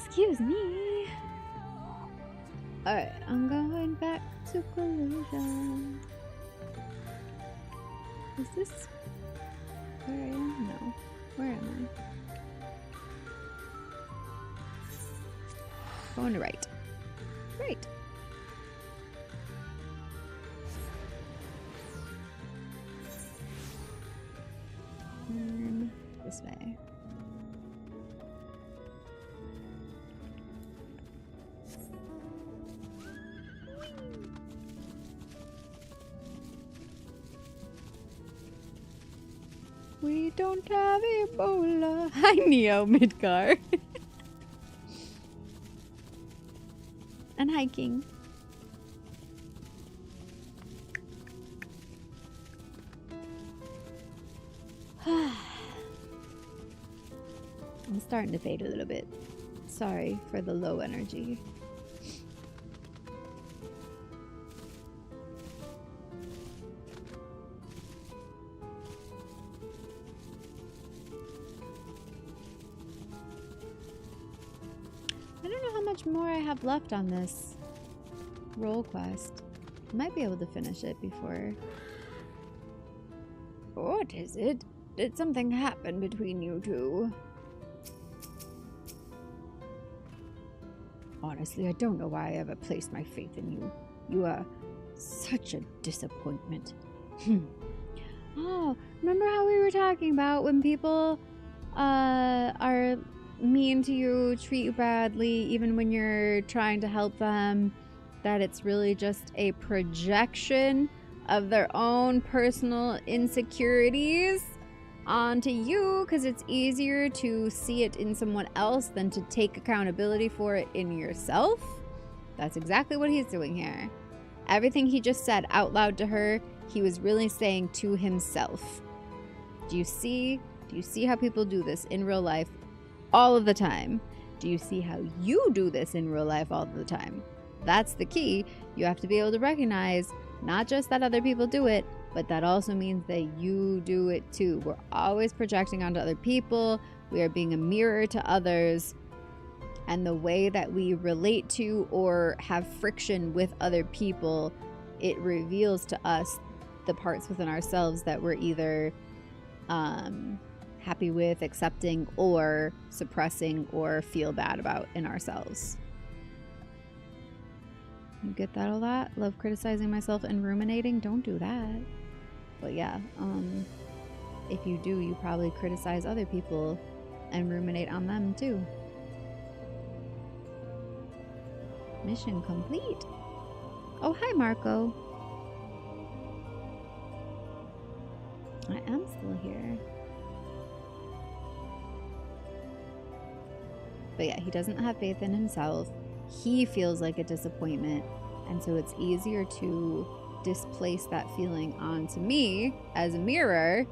Excuse me. Alright, I'm going back to Collusion. Is this where I am? No. Where am I? Going to right. Right. And this way. We don't have Ebola. Hi, Neo Midgar. And hiking. I'm starting to fade a little bit. Sorry for the low energy. More I have left on this role quest. I might be able to finish it before. What is it? Did something happen between you two? Honestly, I don't know why I ever placed my faith in you. You are such a disappointment. Oh, remember how we were talking about when people are mean to you, treat you badly, even when you're trying to help them, that it's really just a projection of their own personal insecurities onto you, because it's easier to see it in someone else than to take accountability for it in yourself? That's exactly what he's doing here. Everything he just said out loud to her, he was really saying to himself. Do you see how people do this in real life all of the time? Do you see how you do this in real life all the time? That's the key. You have to be able to recognize Not just that other people do it, but that also means that you do it too. We're always projecting onto other people. We are being a mirror to others. And the way that we relate to or have friction with other people, it reveals to us the parts within ourselves that we're either happy with, accepting, or suppressing or feel bad about in ourselves. You get that a lot? Love criticizing myself and ruminating? Don't do that. But yeah, if you do, you probably criticize other people and ruminate on them too. Mission complete. Oh, hi, Marco. I am still here. But yeah, he doesn't have faith in himself. He feels like a disappointment. And so it's easier to displace that feeling onto me as a mirror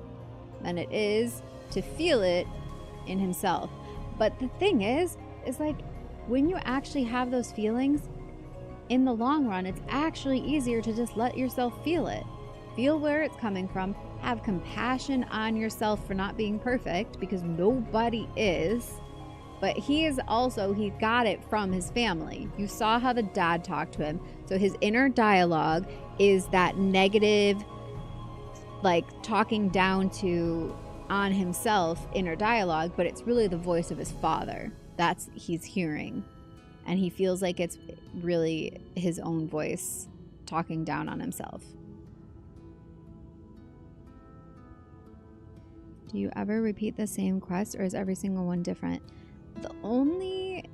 than it is to feel it in himself. But the thing is like, when you actually have those feelings, in the long run, it's actually easier to just let yourself feel it. Feel where it's coming from. Have compassion on yourself for not being perfect, because nobody is. But he got it from his family. You saw how the dad talked to him. So his inner dialogue is that negative, like talking down to on himself inner dialogue, but it's really the voice of his father. That's he's hearing. And he feels like it's really his own voice talking down on himself. Do you ever repeat the same quest, or is every single one different? The only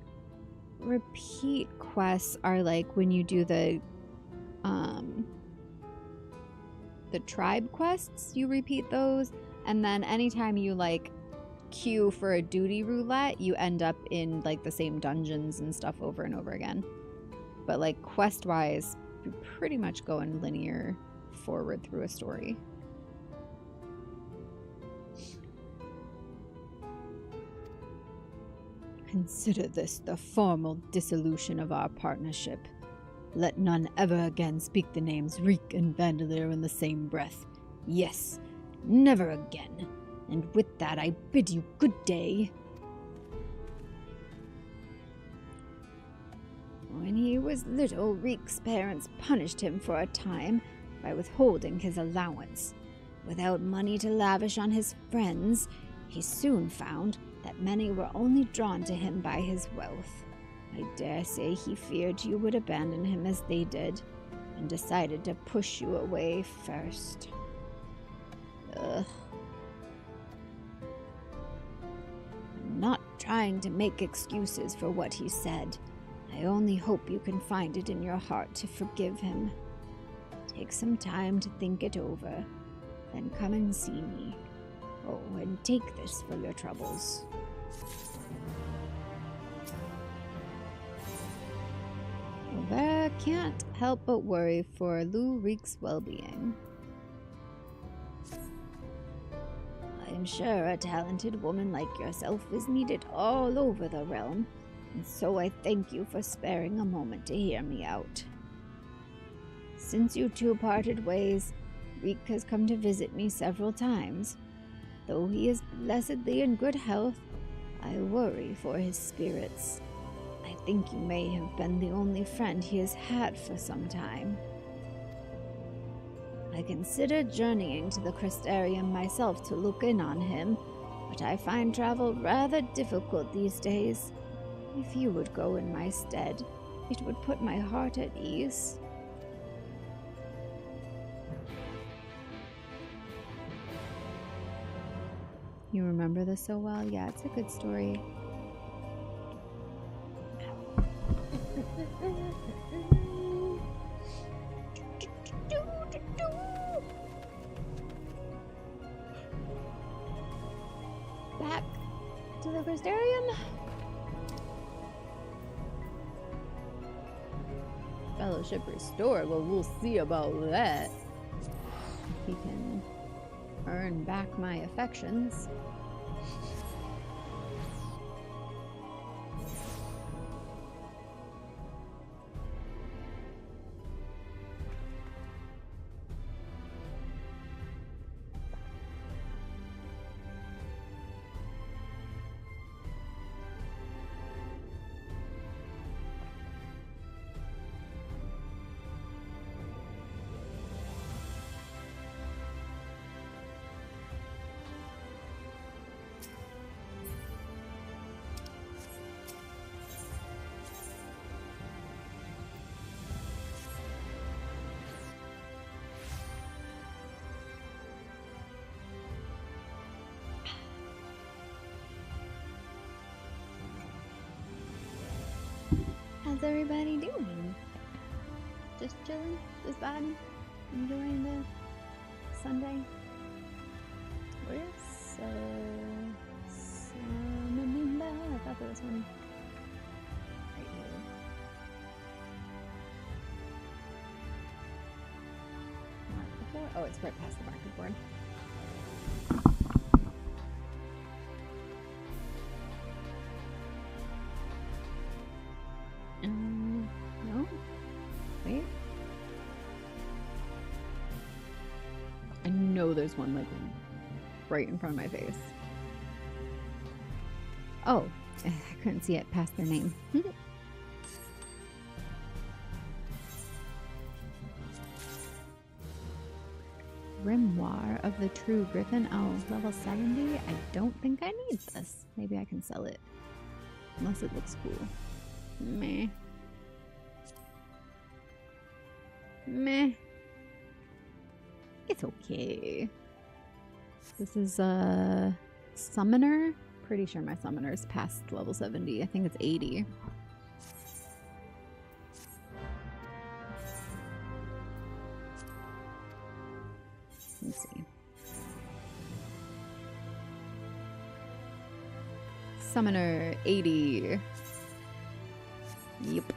repeat quests are like when you do the tribe quests, you repeat those, and then anytime you like queue for a duty roulette, you end up in like the same dungeons and stuff over and over again. But like quest wise, you pretty much go in linear forward through a story. Consider this the formal dissolution of our partnership. Let none ever again speak the names Reek and Vandalier in the same breath. Yes, never again. And with that, I bid you good day. When he was little, Reek's parents punished him for a time by withholding his allowance. Without money to lavish on his friends, he soon found that many were only drawn to him by his wealth. I dare say he feared you would abandon him as they did, and decided to push you away first. Ugh. I'm not trying to make excuses for what he said. I only hope you can find it in your heart to forgive him. Take some time to think it over, then come and see me. Oh, and take this for your troubles. Well, can't help but worry for Lou Reek's well-being. I am sure a talented woman like yourself is needed all over the realm, and so I thank you for sparing a moment to hear me out. Since you two parted ways, Reek has come to visit me several times. Though he is blessedly in good health, I worry for his spirits. I think you may have been the only friend he has had for some time. I considered journeying to the Crystarium myself to look in on him, but I find travel rather difficult these days. If you would go in my stead, it would put my heart at ease. You remember this so well? Yeah, it's a good story. Back to the Crystarium. Fellowship restored. Well, we'll see about that. He can earn back my affections. How's everybody doing? Just chilling? Just vibing? Enjoying the Sunday? Where's Summoning Bell? I thought there was one right here. Market board? Oh, it's right past the market board. No? Wait. I know there's one like right in front of my face. Oh, I couldn't see it past their name. Grimoire of the True Griffin. Oh, level 70? I don't think I need this. Maybe I can sell it. Unless it looks cool. Meh. Meh. It's okay. This is a summoner. Pretty sure my summoner's past level 70. I think it's 80. Let's see. Summoner 80. Yep.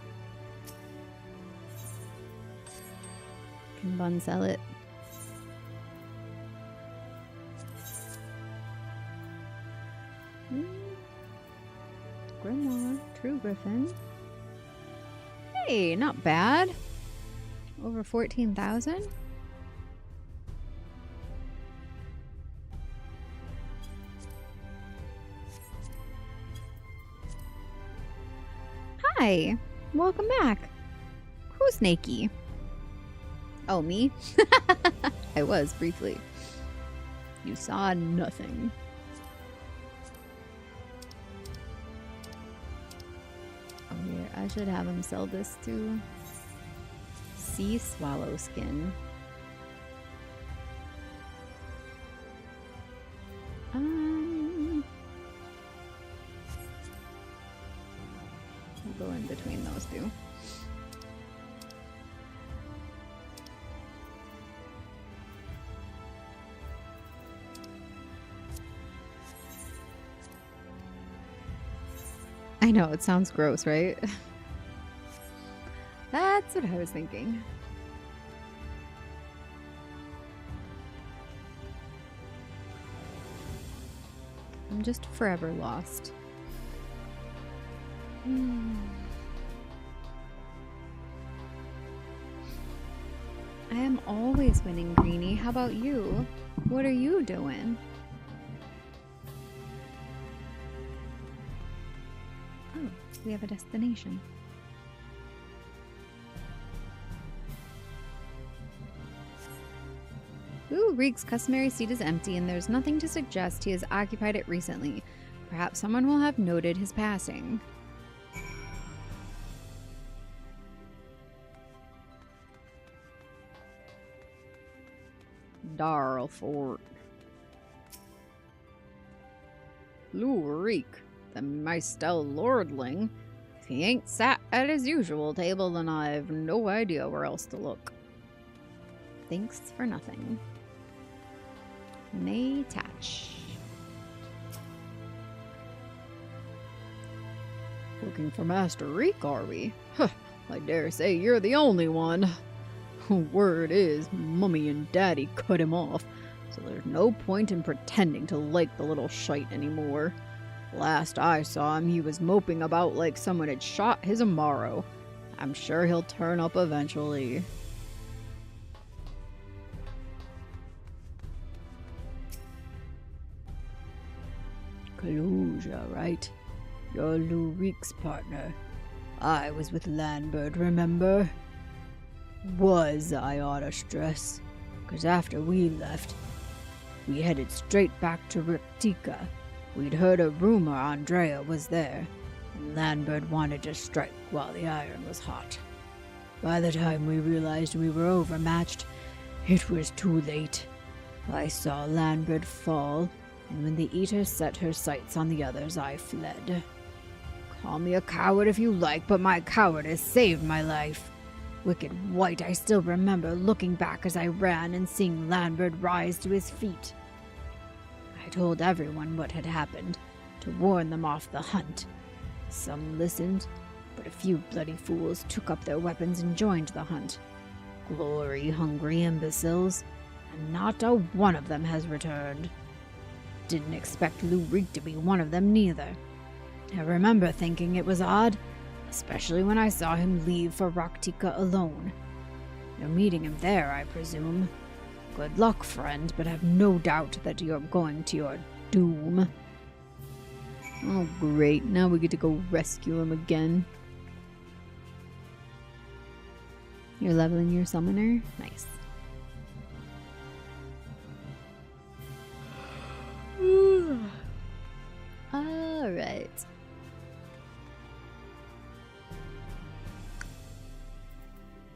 Can Bun sell it? Grimoire, True Griffin. Hey, not bad. Over 14,000. Hi, welcome back. Who's Nakey? Oh, me? I was, briefly. You saw nothing. Oh, here, I should have him sell this to Sea Swallow Skin. We'll go in between those two. I know, it sounds gross, right? That's what I was thinking. I'm just forever lost. I am always winning, Greenie. How about you? What are you doing? Oh, we have a destination. Ooh, Reek's customary seat is empty, and there's nothing to suggest he has occupied it recently. Perhaps someone will have noted his passing. Darlfort. Lurik, the Maestel Lordling. If he ain't sat at his usual table, then I've no idea where else to look. Thanks for nothing. May Tatch. Looking for Master Reek, are we? Huh, I dare say you're the only one. Word is, Mummy and Daddy cut him off, so there's no point in pretending to like the little shite anymore. Last I saw him, he was moping about like someone had shot his Amaro. I'm sure he'll turn up eventually. Kaluja, right? You're Lurik's partner. I was with Landbird, remember? Was, I oughta stress. 'Cause after we left, we headed straight back to Riptika. We'd heard a rumor Andrea was there, and Landbird wanted to strike while the iron was hot. By the time we realized we were overmatched, it was too late. I saw Landbird fall, and when the Eater set her sights on the others, I fled. Call me a coward if you like, but my cowardice saved my life. Wicked white, I still remember looking back as I ran and seeing Lambert rise to his feet. I told everyone what had happened, to warn them off the hunt. Some listened, but a few bloody fools took up their weapons and joined the hunt. Glory-hungry imbeciles, and not a one of them has returned. Didn't expect Lurik to be one of them neither. I remember thinking it was odd, especially when I saw him leave for Raktika alone. You're meeting him there, I presume. Good luck, friend, but have no doubt that you're going to your doom. Oh, great. Now we get to go rescue him again. You're leveling your summoner? Nice. Alright.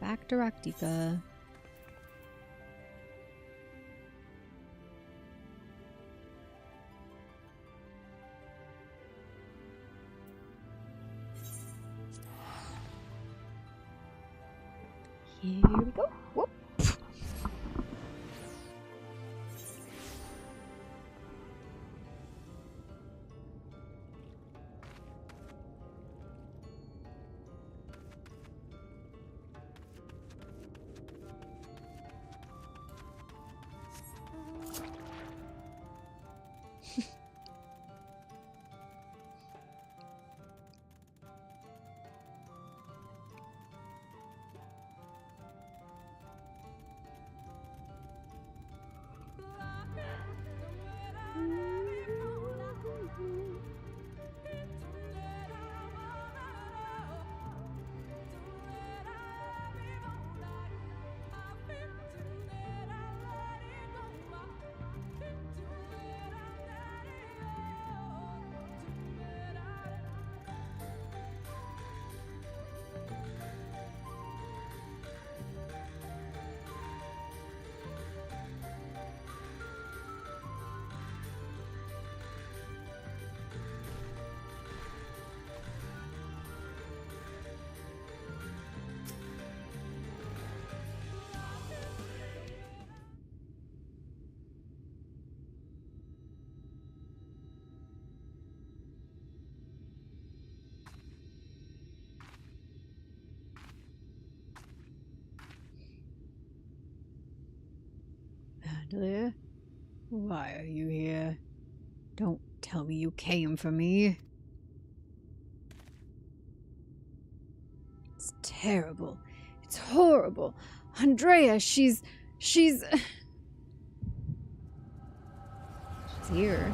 Back to Raktika. Here we go. Whoop. Vandalia, why are you here? Don't tell me you came for me. It's terrible. It's horrible. Andrea, she's here.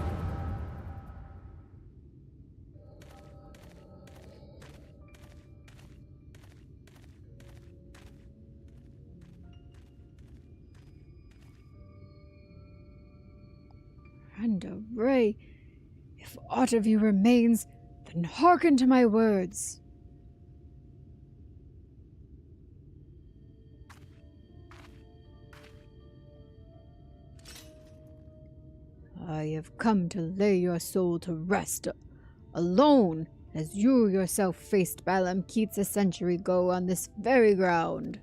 Brenda Ray, if aught of you remains, then hearken to my words. I have come to lay your soul to rest, alone, as you yourself faced Balam Keats a century ago on this very ground.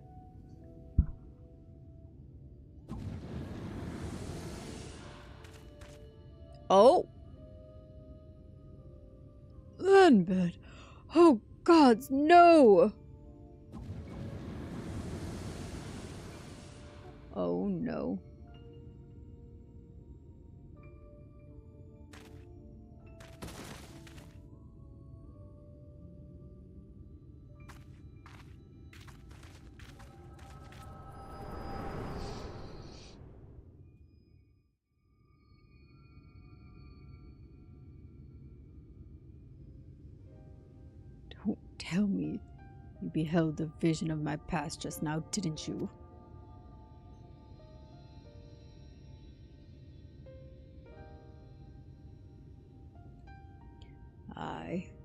Oh! Lambert! Oh, gods, no! Oh, no. Don't tell me you beheld the vision of my past just now, didn't you?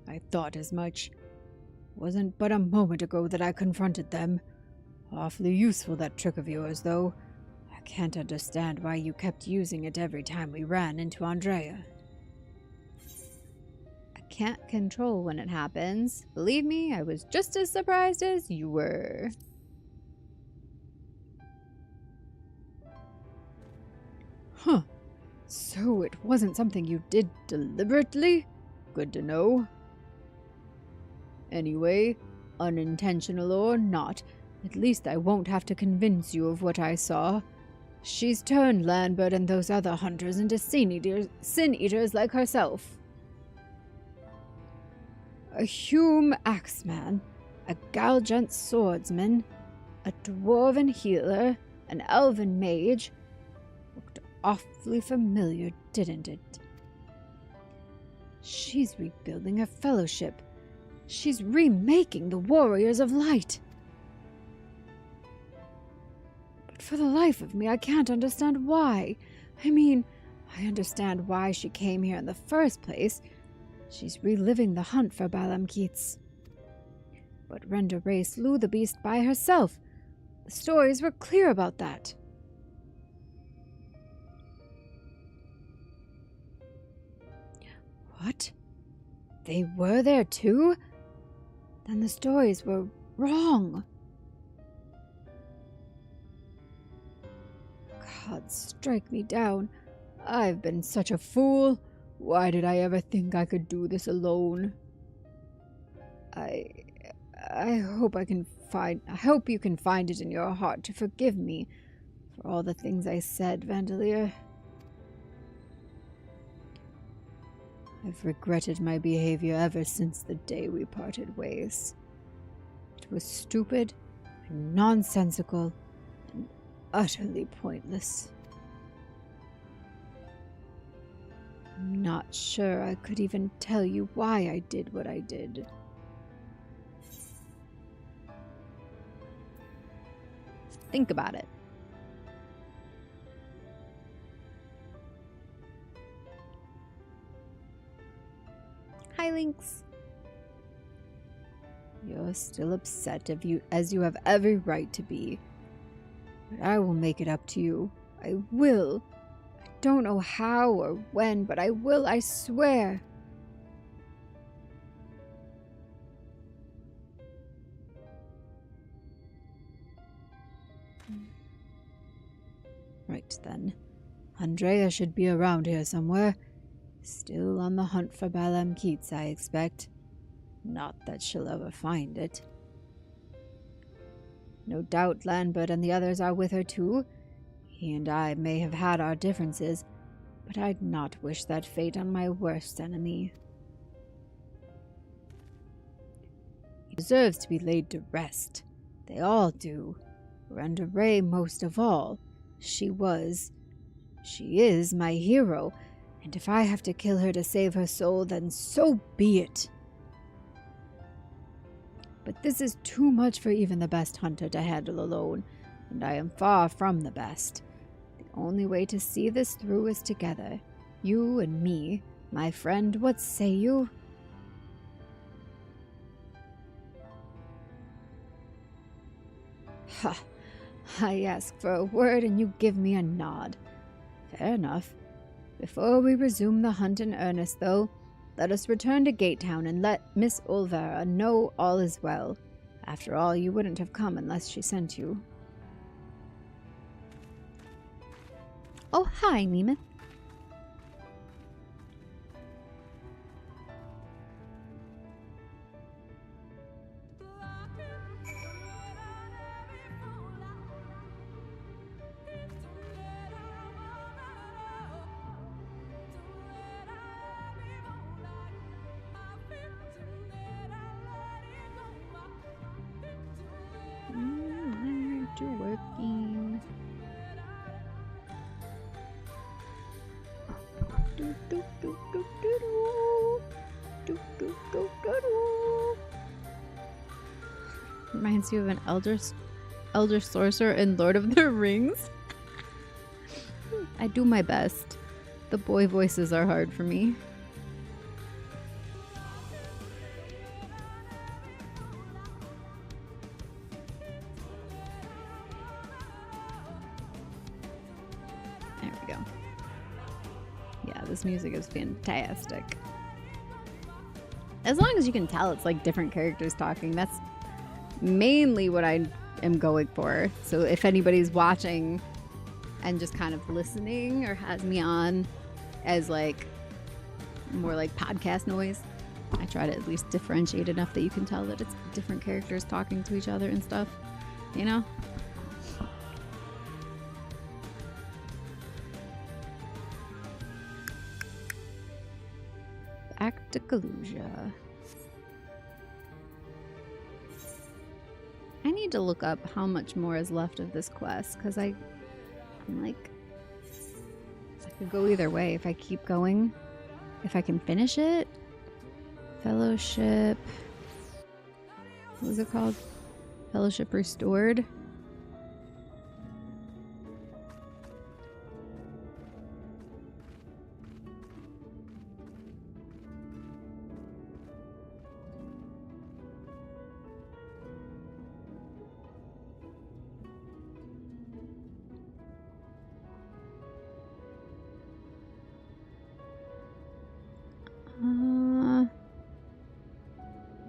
I thought as much. Wasn't but a moment ago that I confronted them. Awfully useful, that trick of yours, though. I can't understand why you kept using it every time we ran into Andrea. I can't control when it happens. Believe me, I was just as surprised as you were. Huh. So it wasn't something you did deliberately? Good to know. Anyway, unintentional or not, at least I won't have to convince you of what I saw. She's turned Lambert and those other hunters into sin-eaters like herself. A Hume axeman, a Galgant swordsman, a dwarven healer, an elven mage. Looked awfully familiar, didn't it? She's rebuilding a fellowship. She's remaking the Warriors of Light. But for the life of me, I can't understand why. I mean, I understand why she came here in the first place. She's reliving the hunt for Balamkeets. But Renda Ray slew the beast by herself. The stories were clear about that. What? They were there too? Then the stories were wrong. God, strike me down. I've been such a fool. Why did I ever think I could do this alone? I hope you can find it in your heart to forgive me for all the things I said, Vandalier. I've regretted my behavior ever since the day we parted ways. It was stupid and nonsensical and utterly pointless. I'm not sure I could even tell you why I did what I did. Think about it. Hi, Lynx. You're still upset as you have every right to be. But I will make it up to you. I will. I don't know how or when, but I will, I swear. Right then. Andrea should be around here somewhere. Still on the hunt for Balamkeets, I expect. Not that she'll ever find it. No doubt Lambert and the others are with her too. He and I may have had our differences, but I'd not wish that fate on my worst enemy. He deserves to be laid to rest. They all do. Renda Ray most of all. She is my hero, and if I have to kill her to save her soul, then so be it. But this is too much for even the best hunter to handle alone, and I am far from the best. The only way to see this through is together. You and me, my friend, what say you? Ha! I ask for a word and you give me a nod. Fair enough. Before we resume the hunt in earnest, though, let us return to Gatetown and let Miss Olvera know all is well. After all, you wouldn't have come unless she sent you. Oh, hi, Mima. Working. Do, do, do, do, do, do. Do, do, do, do, do. Reminds you of an elder sorcerer in Lord of the Rings. I do my best. The boy voices are hard for me. There we go. Yeah, this music is fantastic. As long as you can tell it's like different characters talking, that's mainly what I am going for. So if anybody's watching and just kind of listening or has me on as like more like podcast noise, I try to at least differentiate enough that you can tell that it's different characters talking to each other and stuff, you know? Back to Kalusia. I need to look up how much more is left of this quest, because I'm like, I could go either way if I keep going. If I can finish it. Fellowship. What was it called? Fellowship Restored.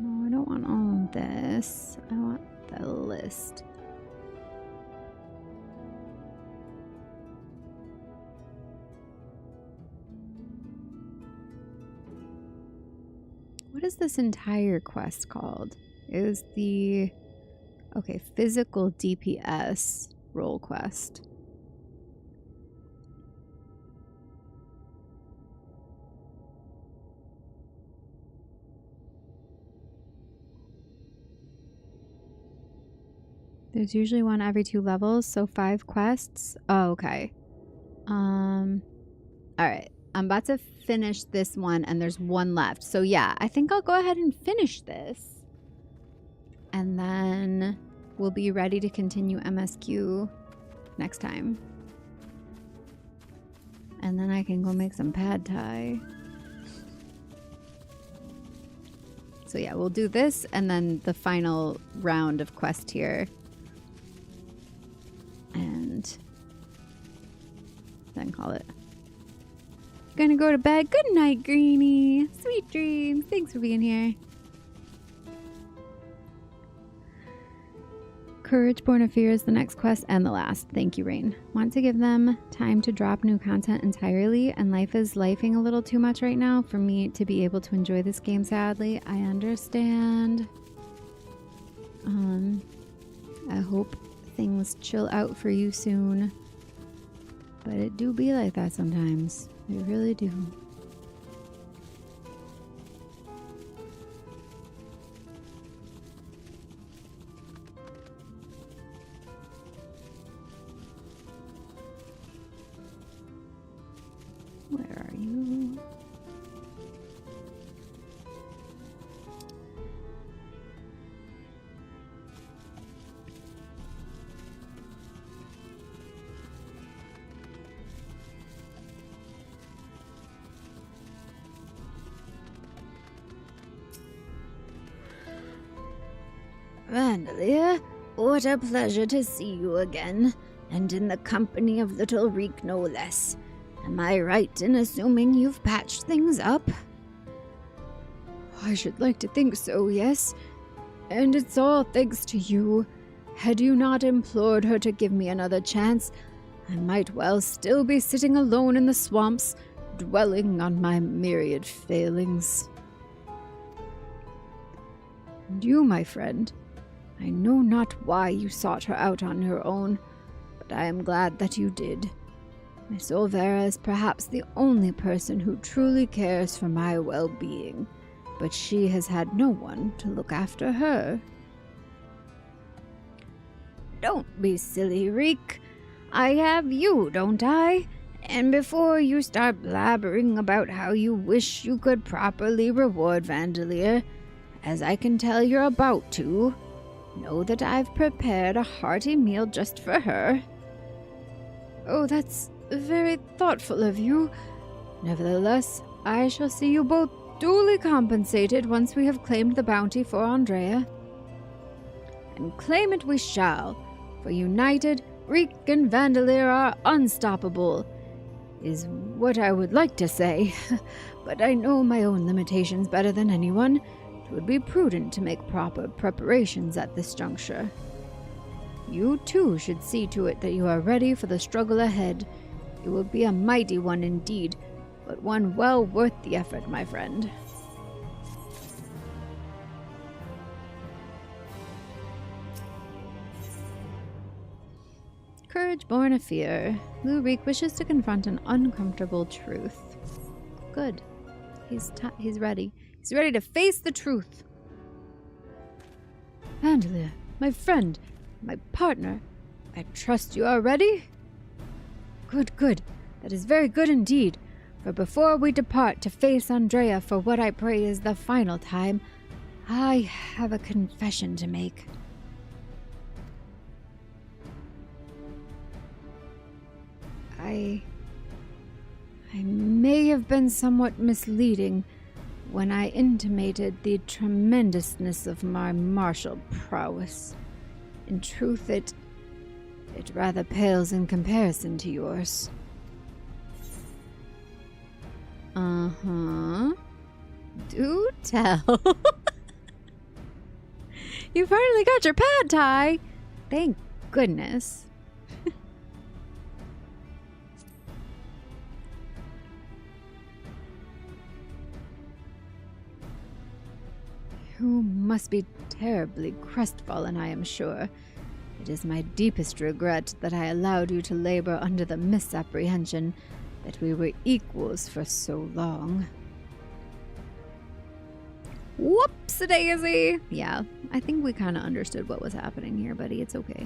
No, I don't want all of this. I want the list. What is this entire quest called? It was the, okay, physical DPS role quest. There's usually one every 2 levels, so 5 quests. Oh, okay. Alright. I'm about to finish this one, and there's one left. So yeah, I think I'll go ahead and finish this. And then we'll be ready to continue MSQ next time. And then I can go make some pad thai. So yeah, we'll do this, and then the final round of quest here. And then call it. Gonna go to bed. Good night, Greenie. Sweet dreams. Thanks for being here. Courage Born of Fear is the next quest and the last. Thank you, Rain. Want to give them time to drop new content entirely, and life is lifing a little too much right now for me to be able to enjoy this game, sadly. I understand. I hope things chill out for you soon. But it do be like that sometimes. It really do. Where are you? Vandalia, what a pleasure to see you again, and in the company of little Reek no less. Am I right in assuming you've patched things up? I should like to think so, yes. And it's all thanks to you. Had you not implored her to give me another chance, I might well still be sitting alone in the swamps, dwelling on my myriad failings. And you, my friend, I know not why you sought her out on your own, but I am glad that you did. Miss Olvera is perhaps the only person who truly cares for my well-being, but she has had no one to look after her. Don't be silly, Reek. I have you, don't I? And before you start blabbering about how you wish you could properly reward Vandalia, as I can tell you're about to, know that I've prepared a hearty meal just for her. Oh, that's very thoughtful of you. Nevertheless, I shall see you both duly compensated once we have claimed the bounty for Andrea. And claim it we shall, for united, Reek and Vandalia are unstoppable. is what I would like to say, but I know my own limitations better than anyone. It would be prudent to make proper preparations at this juncture. You too should see to it that you are ready for the struggle ahead. It will be a mighty one indeed, but one well worth the effort, my friend. Courage born of fear. Lurik wishes to confront an uncomfortable truth. Good. He's ready. He's ready to face the truth. Vandalia, my friend, my partner, I trust you are ready? Good, good. That is very good indeed. For before we depart to face Andrea for what I pray is the final time, I have a confession to make. I may have been somewhat misleading when I intimated the tremendousness of my martial prowess. In truth, it rather pales in comparison to yours. Uh-huh. Do tell. You finally got your pad tie. Thank goodness. You must be terribly crestfallen, I am sure. It is my deepest regret that I allowed you to labor under the misapprehension that we were equals for so long. Whoops-a-daisy. Yeah, I think we kind of understood what was happening here, buddy. It's okay.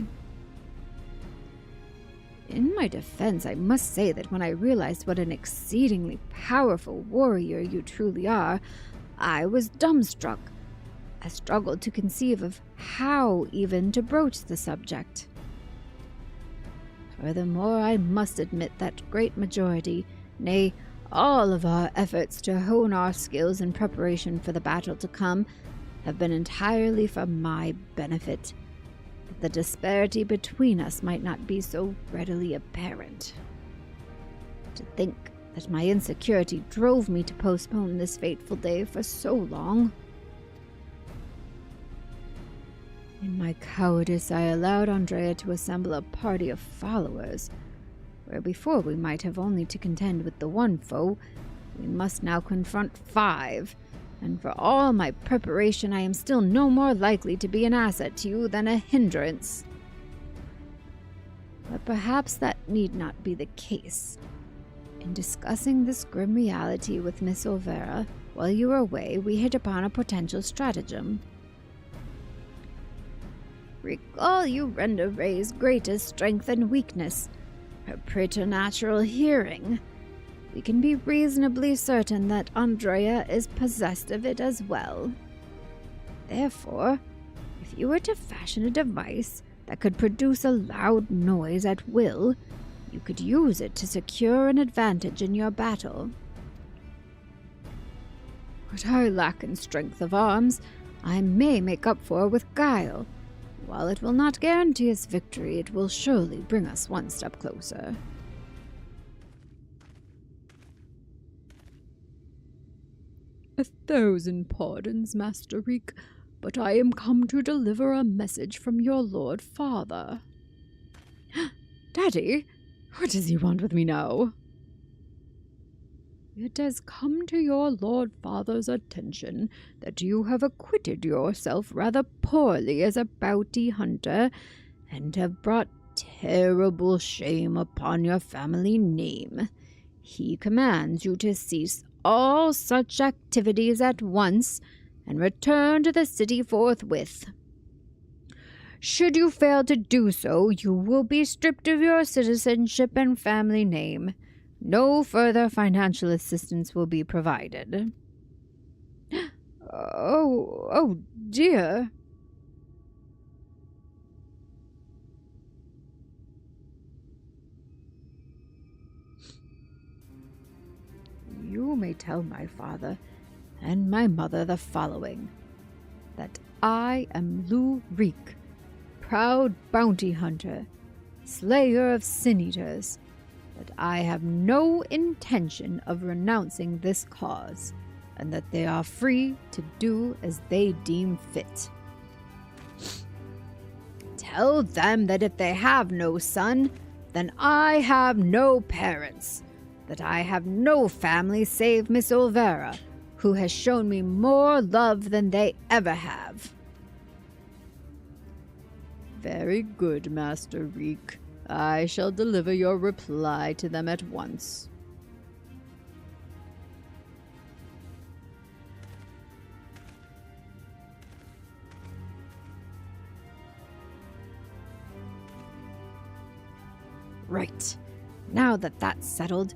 In my defense, I must say that when I realized what an exceedingly powerful warrior you truly are, I was dumbstruck. I struggled to conceive of how even to broach the subject. Furthermore, I must admit that great majority, nay, all of our efforts to hone our skills in preparation for the battle to come have been entirely for my benefit, that the disparity between us might not be so readily apparent. To think that my insecurity drove me to postpone this fateful day for so long. In my cowardice, I allowed Andrea to assemble a party of followers, where before we might have only to contend with the one foe, we must now confront 5, and for all my preparation I am still no more likely to be an asset to you than a hindrance. But perhaps that need not be the case. In discussing this grim reality with Miss Olvera, while you were away, we hit upon a potential stratagem. Recall you render Ray's greatest strength and weakness, her preternatural hearing. We can be reasonably certain that Andrea is possessed of it as well. Therefore, if you were to fashion a device that could produce a loud noise at will, you could use it to secure an advantage in your battle. What I lack in strength of arms, I may make up for with guile. While it will not guarantee us victory, it will surely bring us one step closer. A thousand pardons, Master Reek, but I am come to deliver a message from your Lord Father. Daddy, what does he want with me now? It has come to your Lord Father's attention that you have acquitted yourself rather poorly as a bounty hunter, and have brought terrible shame upon your family name. He commands you to cease all such activities at once, and return to the city forthwith. Should you fail to do so, you will be stripped of your citizenship and family name. No further financial assistance will be provided. Oh dear. You may tell my father and my mother the following, that I am Lu Reek, proud bounty hunter, slayer of sin-eaters, that I have no intention of renouncing this cause, and that they are free to do as they deem fit. Tell them that if they have no son, then I have no parents, that I have no family save Miss Olvera, who has shown me more love than they ever have. Very good, Master Reek. I shall deliver your reply to them at once. Right. Now that that's settled,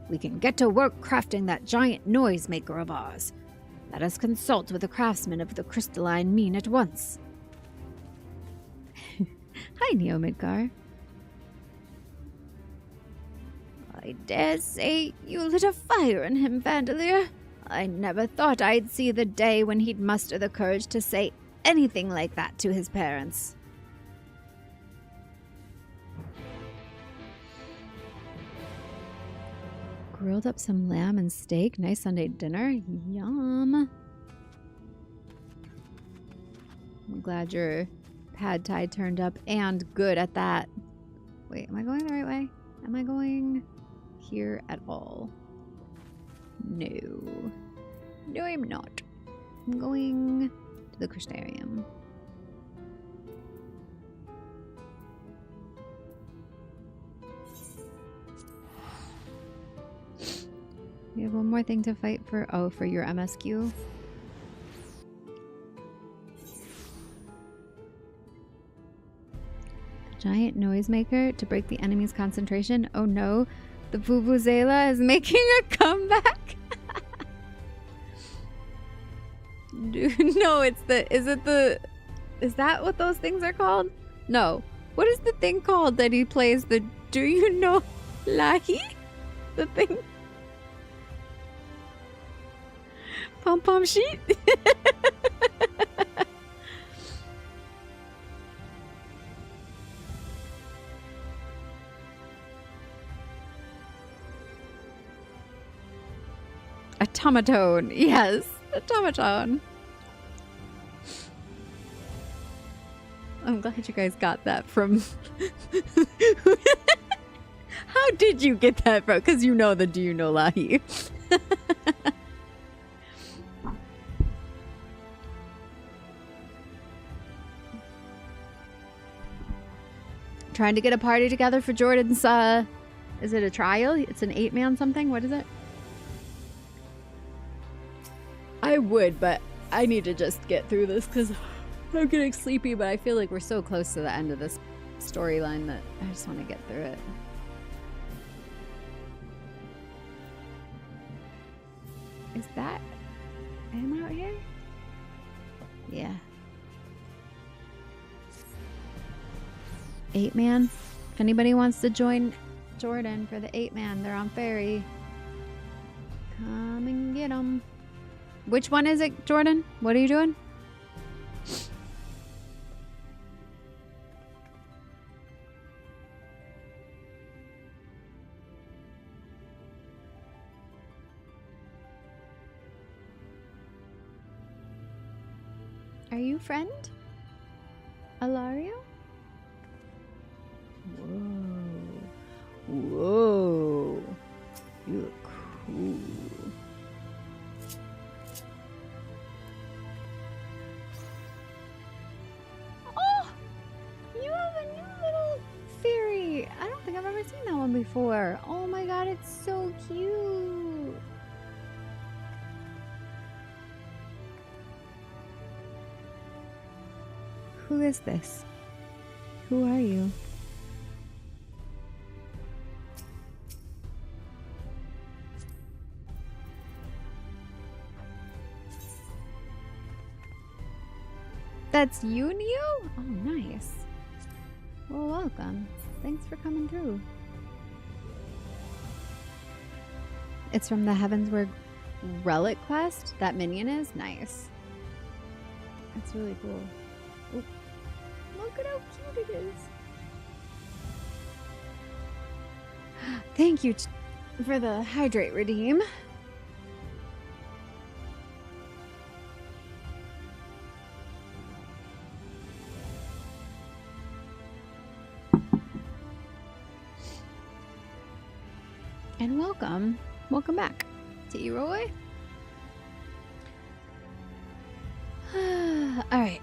we can get to work crafting that giant noisemaker of ours. Let us consult with the craftsman of the crystalline mean at once. Hi, Neo Midgar. I dare say you lit a fire in him, Vandalier. I never thought I'd see the day when he'd muster the courage to say anything like that to his parents. Grilled up some lamb and steak. Nice Sunday dinner. Yum. I'm glad your pad thai turned up and good at that. Wait, am I going the right way? Am I going here at all? No. No, I'm not. I'm going to the Crystarium. We have one more thing to fight for. Oh, for your MSQ. Giant noisemaker to break the enemy's concentration. Oh no, the Vuvuzela is making a comeback. Dude, no, it's the. Is that what those things are called? No. What is the thing called that he plays? The Do You Know Lahi? The thing. Pom pom sheet? Automaton. Yes, automaton. I'm glad you guys got that from... How did you get that from? Because you know the Do You Know Lahi. Trying to get a party together for Jordan's, is it a trial? It's an 8-man something? What is it? I would, but I need to just get through this because I'm getting sleepy, but I feel like we're so close to the end of this storyline that I just want to get through it. Is that him out here? Yeah. 8-man. If anybody wants to join Jordan for the 8-man, they're on ferry. Come and get them. Which one is it, Jordan? What are you doing? Are you friend? Alario? Whoa. Whoa. You look cool. Oh! You have a new little fairy. I don't think I've ever seen that one before. Oh my god, it's so cute. Who is this? Who are you? That's you, Neo? Oh, nice. Well, welcome. Thanks for coming through. It's from the Heavensward Relic quest? That minion is? Nice. That's really cool. Oop. Look at how cute it is. Thank you for the hydrate redeem. And welcome. Welcome back to Roy. Alright.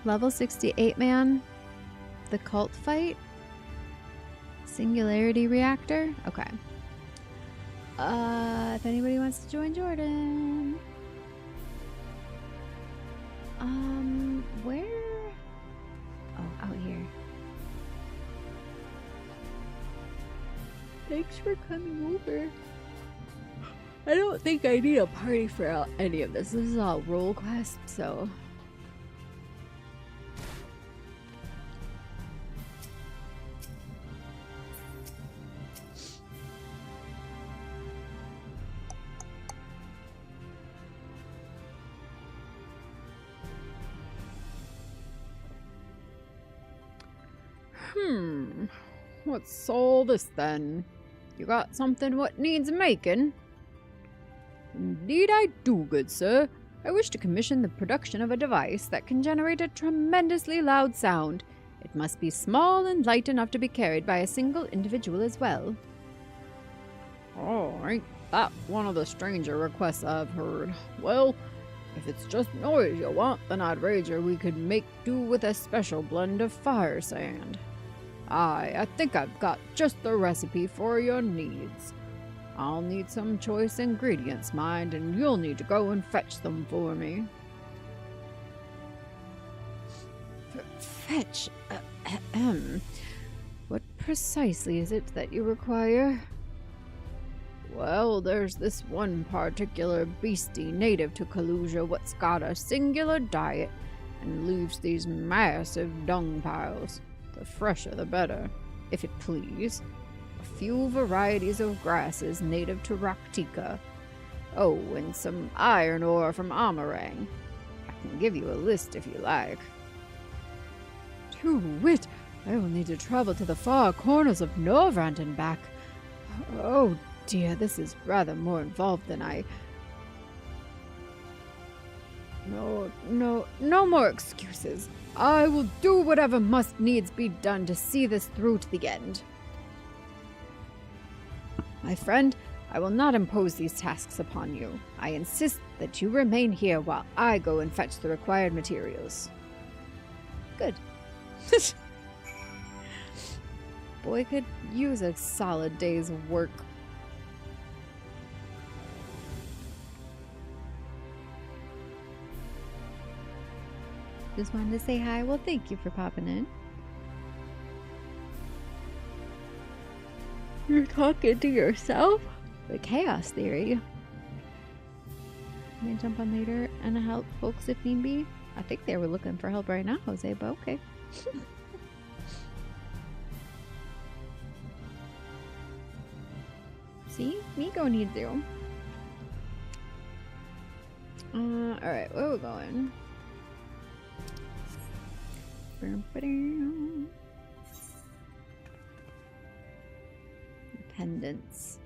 Level 68 man. The cult fight. Singularity reactor. Okay. If anybody wants to join Jordan. Where? Oh, out here. Thanks for coming over. I don't think I need a party for any of this. This is all role quest, so. What's all this then? You got something what needs making? Indeed I do, good sir. I wish to commission the production of a device that can generate a tremendously loud sound. It must be small and light enough to be carried by a single individual as well. Oh, ain't that one of the stranger requests I've heard. Well, if it's just noise you want, then I'd wager we could make do with a special blend of fire sand. Aye, I think I've got just the recipe for your needs. I'll need some choice ingredients, mind, and you'll need to go and fetch them for me. Fetch? What precisely is it that you require? Well, there's this one particular beastie native to Kalusia what's got a singular diet and leaves these massive dung piles. The fresher the better, if it please. A few varieties of grasses native to Raktika. Oh, and some iron ore from Amarang. I can give you a list if you like. To wit, I will need to travel to the far corners of Norvrand and back. Oh dear, this is rather more involved than I... No more excuses. I will do whatever must needs be done to see this through to the end. My friend, I will not impose these tasks upon you. I insist that you remain here while I go and fetch the required materials. Good. Boy could use a solid day's work. Just wanted to say hi. Well, thank you for popping in. You're talking to yourself? The chaos theory. Can I jump on later and help folks if need be? I think they were looking for help right now, Jose, but okay. See? Nico needs you. Alright, where are we going? Dependence.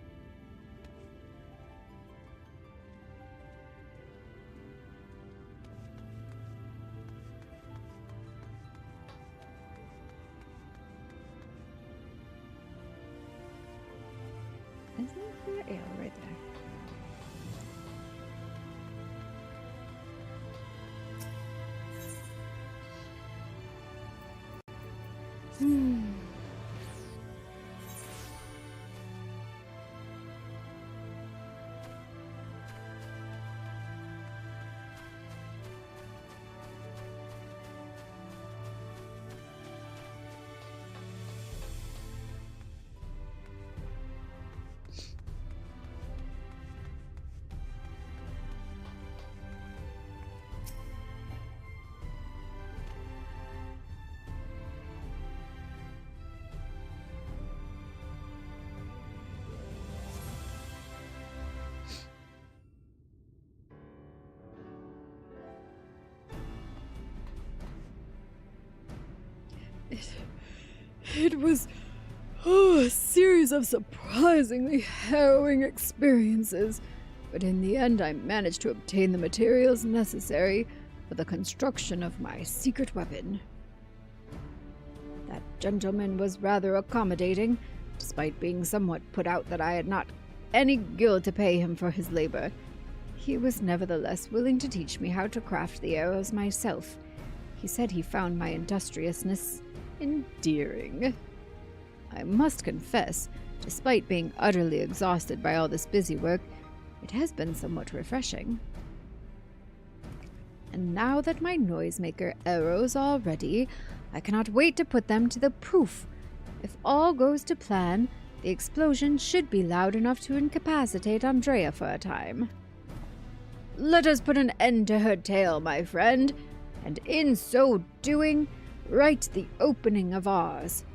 Isn't there? Yeah, right there. It was Oh, a series of surprisingly harrowing experiences, but in the end I managed to obtain the materials necessary for the construction of my secret weapon. That gentleman was rather accommodating, despite being somewhat put out that I had not any guild to pay him for his labor. He was nevertheless willing to teach me how to craft the arrows myself. He said he found my industriousness endearing. I must confess, despite being utterly exhausted by all this busy work, it has been somewhat refreshing. And now that my noisemaker arrows are ready, I cannot wait to put them to the proof. If all goes to plan, the explosion should be loud enough to incapacitate Andrea for a time. Let us put an end to her tale, my friend, and in so doing, write the opening of ours.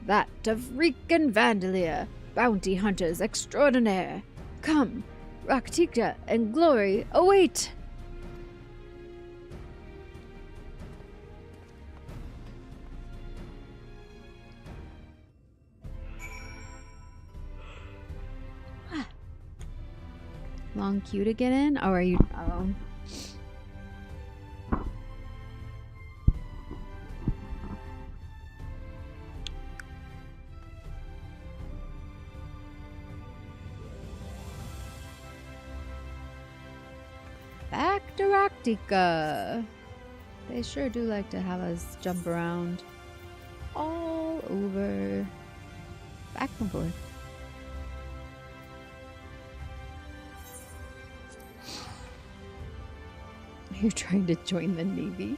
That of Reek and Vandalia, bounty hunters extraordinaire. Come, Raktika and Glory await! Long queue to get in? Or are you... Oh. Back to Raktika. They sure do like to have us jump around all over. Back and forth. You're trying to join the Navy?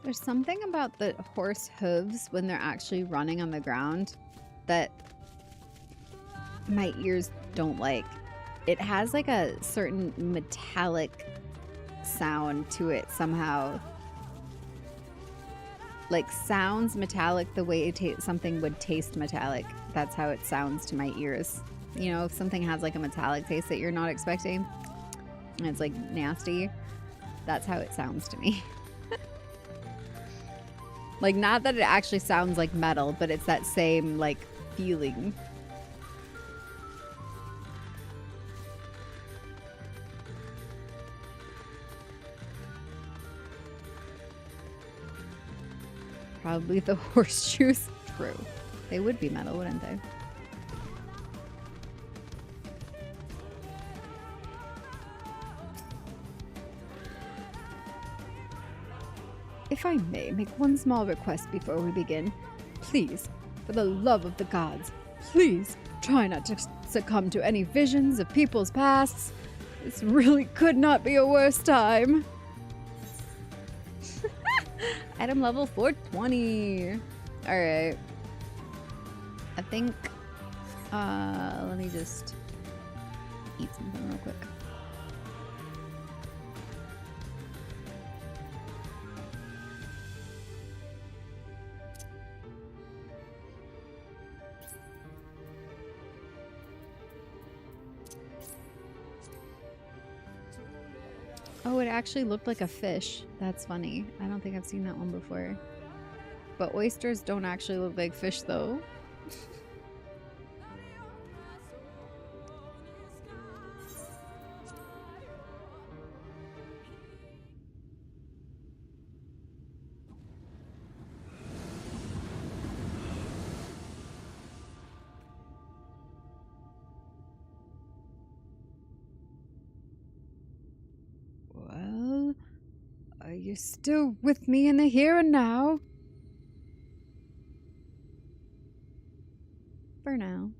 There's something about the horse hooves when they're actually running on the ground that my ears don't like. It has like a certain metallic sound to it somehow. Like sounds metallic the way something would taste metallic. That's how it sounds to my ears. You know, if something has like a metallic taste that you're not expecting and it's like nasty, that's how it sounds to me. Like, not that it actually sounds like metal, but it's that same, like, feeling. Probably the horseshoes. True. They would be metal, wouldn't they? If I may make one small request before we begin, please, for the love of the gods, please try not to succumb to any visions of people's pasts. This really could not be a worse time. Item level 420. Alright. I think, let me just eat something real quick. Oh, it actually looked like a fish. That's funny. I don't think I've seen that one before. But oysters don't actually look like fish, though. Well, are you still with me in the here and now? For now.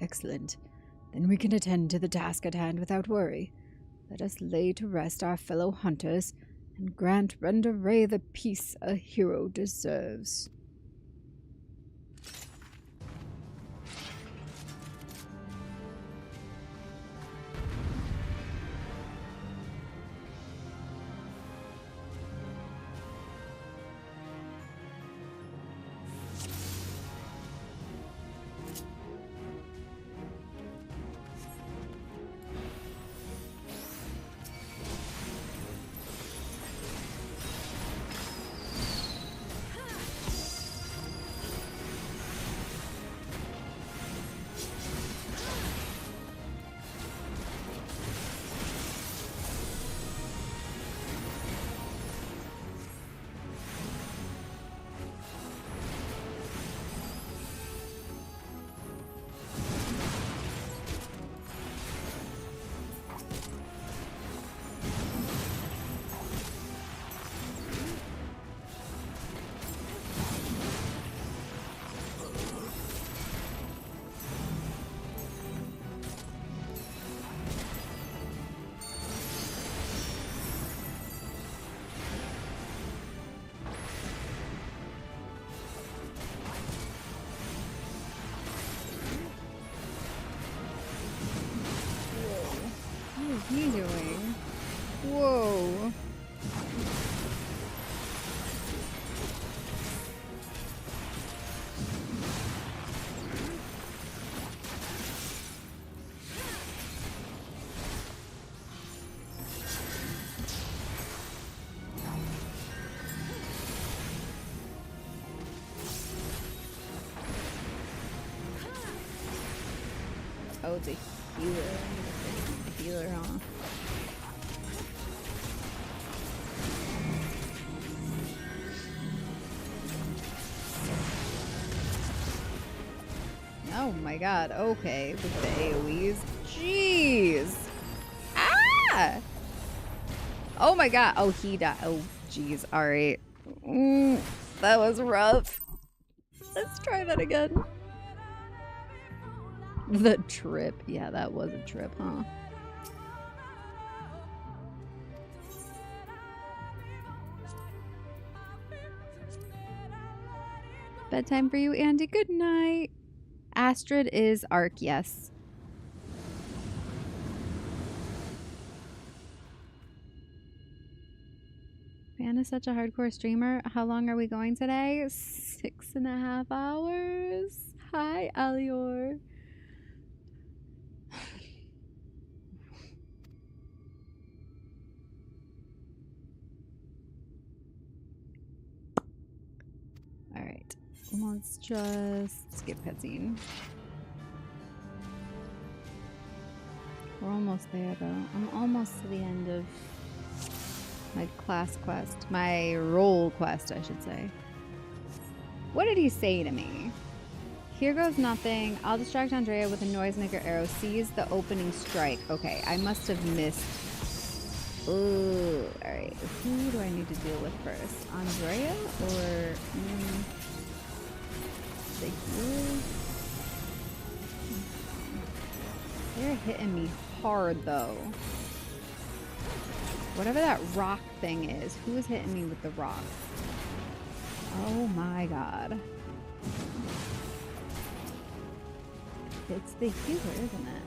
Excellent. Then we can attend to the task at hand without worry. Let us lay to rest our fellow hunters and grant Renderay the peace a hero deserves. Oh, it's a healer. The healer, huh? Oh my god, okay, with the AoEs. Jeez! Ah! Oh my god, oh, he died. Oh, jeez, alright. That was rough. Let's try that again. The trip. Yeah, that was a trip, huh? Bedtime for you, Andy. Good night. Astrid is Arc, yes. Man is such a hardcore streamer. How long are we going today? 6.5 hours. Hi, Alior. Alright. Let's just skip cutscene. We're almost there, though. I'm almost to the end of my class quest. My role quest, I should say. What did he say to me? Here goes nothing. I'll distract Andrea with a noisemaker arrow. Seize the opening strike. Okay, I must have missed. Ooh, alright. Who do I need to deal with first? Andrea or the healer? They're hitting me hard though. Whatever that rock thing is, who is hitting me with the rock? Oh my god. It's the healer, isn't it?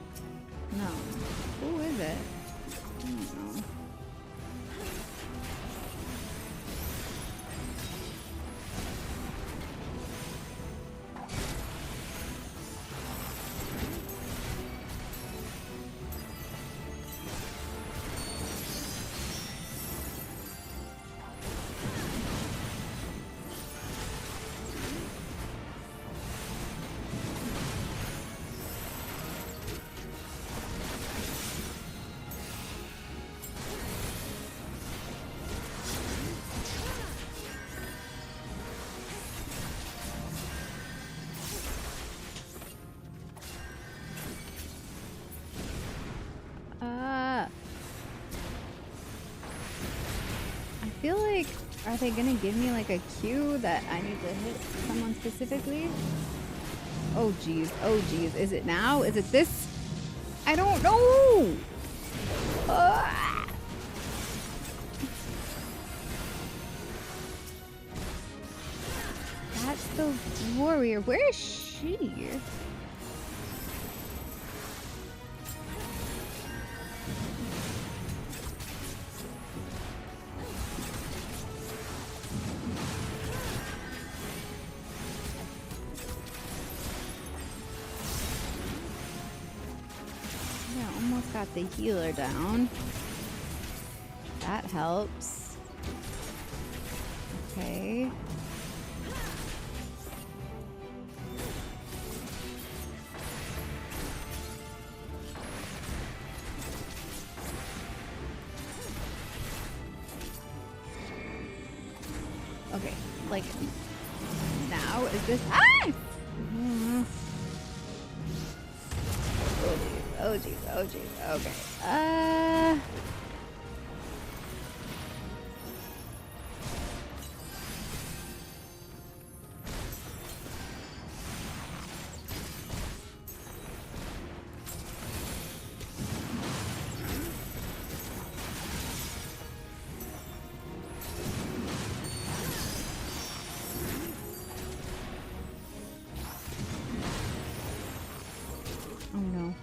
No. Who is it? I don't know. I feel like, are they gonna give me like a cue that I need to hit someone specifically? Oh geez, oh geez. Is it now? Is it this? I don't know! That's the warrior. Where is she? Got the healer down. That helps. Okay. Okay, like now is this Oh jeez, oh jeez, okay. Oh no.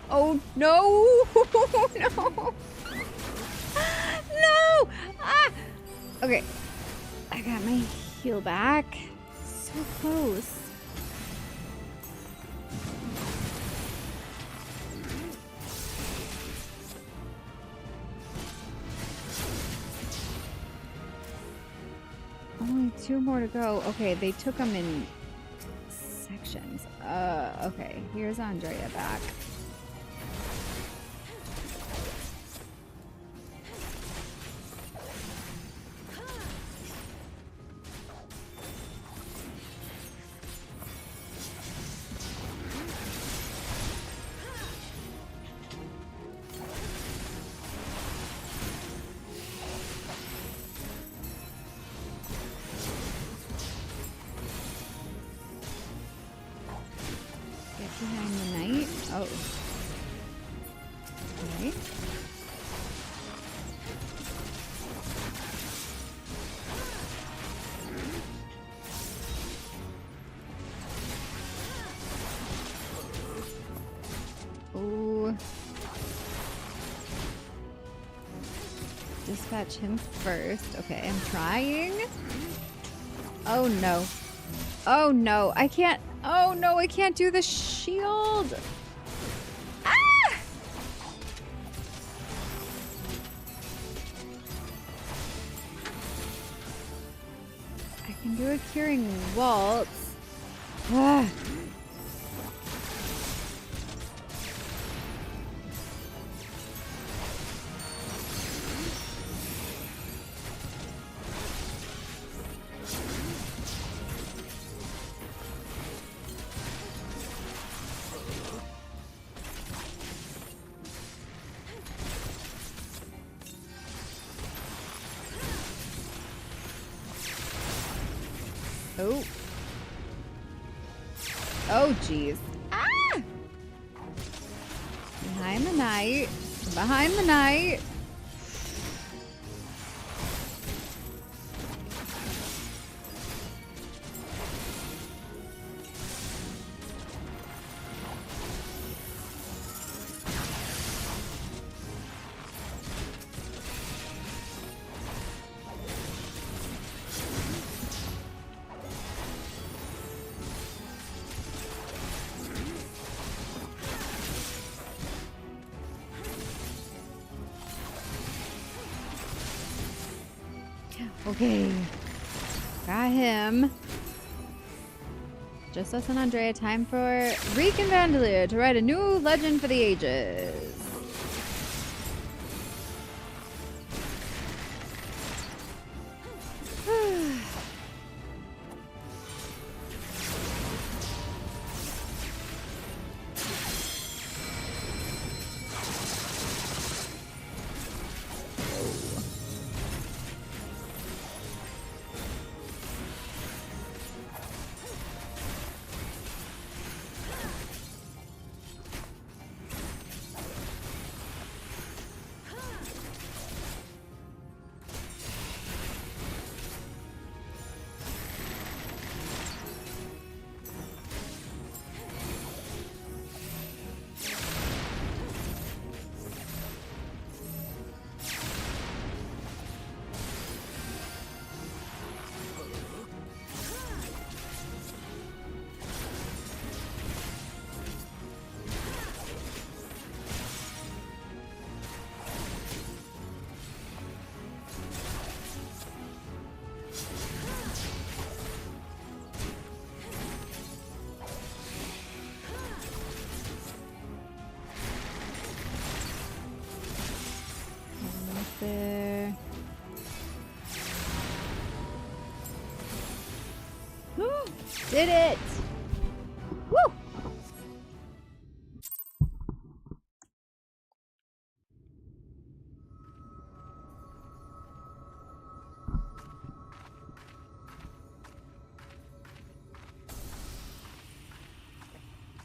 Oh, no! No! No! Ah! Okay. I got my heal back. So close. Only 2 more to go. Okay, they took them in sections. Okay. Here's Andrea back. Behind the night. Oh. Okay. Oh. Dispatch him first. Okay, I'm trying. Oh no. Oh no, I can't. Oh no, I can't do the shield. Ah! I can do a curing waltz. Ah. Oh. Oh, jeez. Ah! Behind the night. Behind the night. Okay. Got him. Just us and Andrea. Time for Reek and Vandalier to write a new legend for the ages. There. Did it! Woo!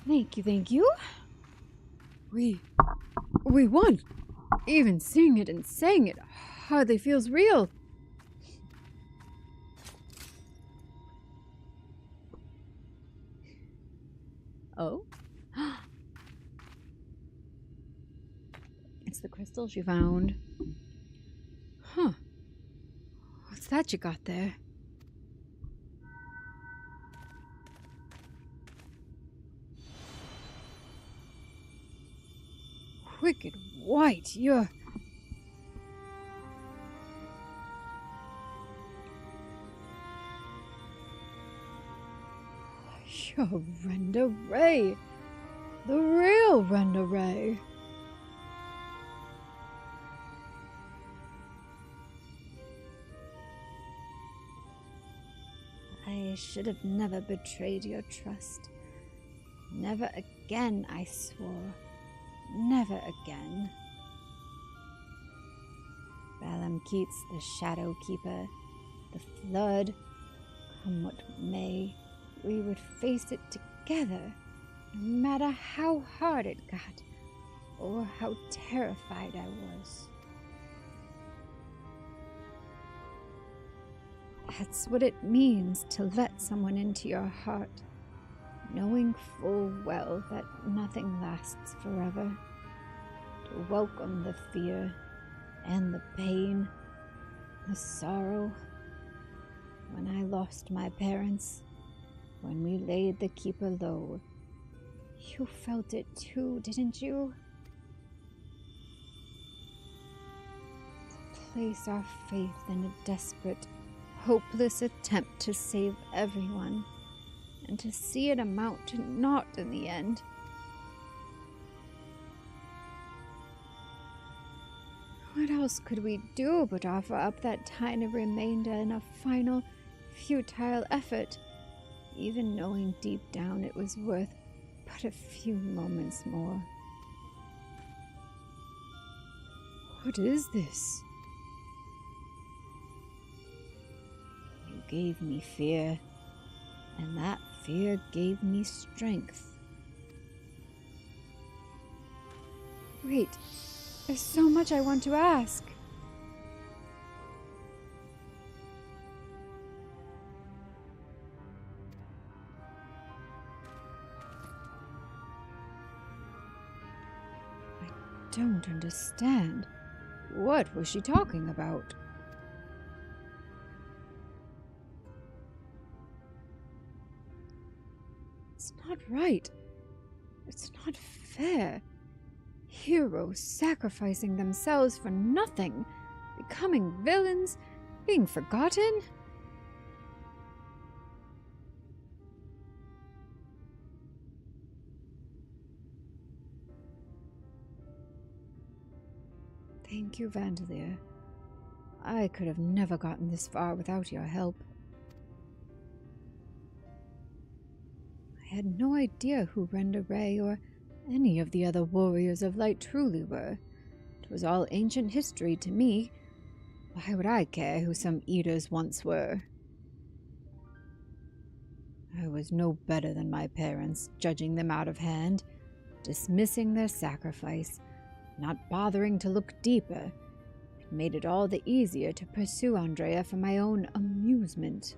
Thank you. We won. Even seeing it and saying it hardly feels real. Oh? It's the crystal she found. Huh. What's that you got there? Wicked White, you're Renda Ray. The real Renda Ray. I should have never betrayed your trust. Never again, I swore. Never again. Balam Keats, the Shadow Keeper, the Flood, come what may, we would face it together, no matter how hard it got, or how terrified I was. That's what it means to let someone into your heart, knowing full well that nothing lasts forever. To welcome the fear and the pain, the sorrow. When I lost my parents, when we laid the Keeper low, you felt it too, didn't you? To place our faith in a desperate, hopeless attempt to save everyone, and to see it amount to naught in the end. What else could we do but offer up that tiny remainder in a final, futile effort, even knowing deep down it was worth but a few moments more? What is this? You gave me fear, and that fear gave me strength. Wait, there's so much I want to ask. I don't understand. What was she talking about? It's not right. It's not fair. Heroes sacrificing themselves for nothing, becoming villains, being forgotten. Thank you, Vandalier. I could have never gotten this far without your help. I had no idea who Renda Ray or any of the other warriors of light truly were. It was all ancient history to me. Why would I care who some eaters once were? I was no better than my parents, judging them out of hand, dismissing their sacrifice, not bothering to look deeper. It made it all the easier to pursue Andrea for my own amusement.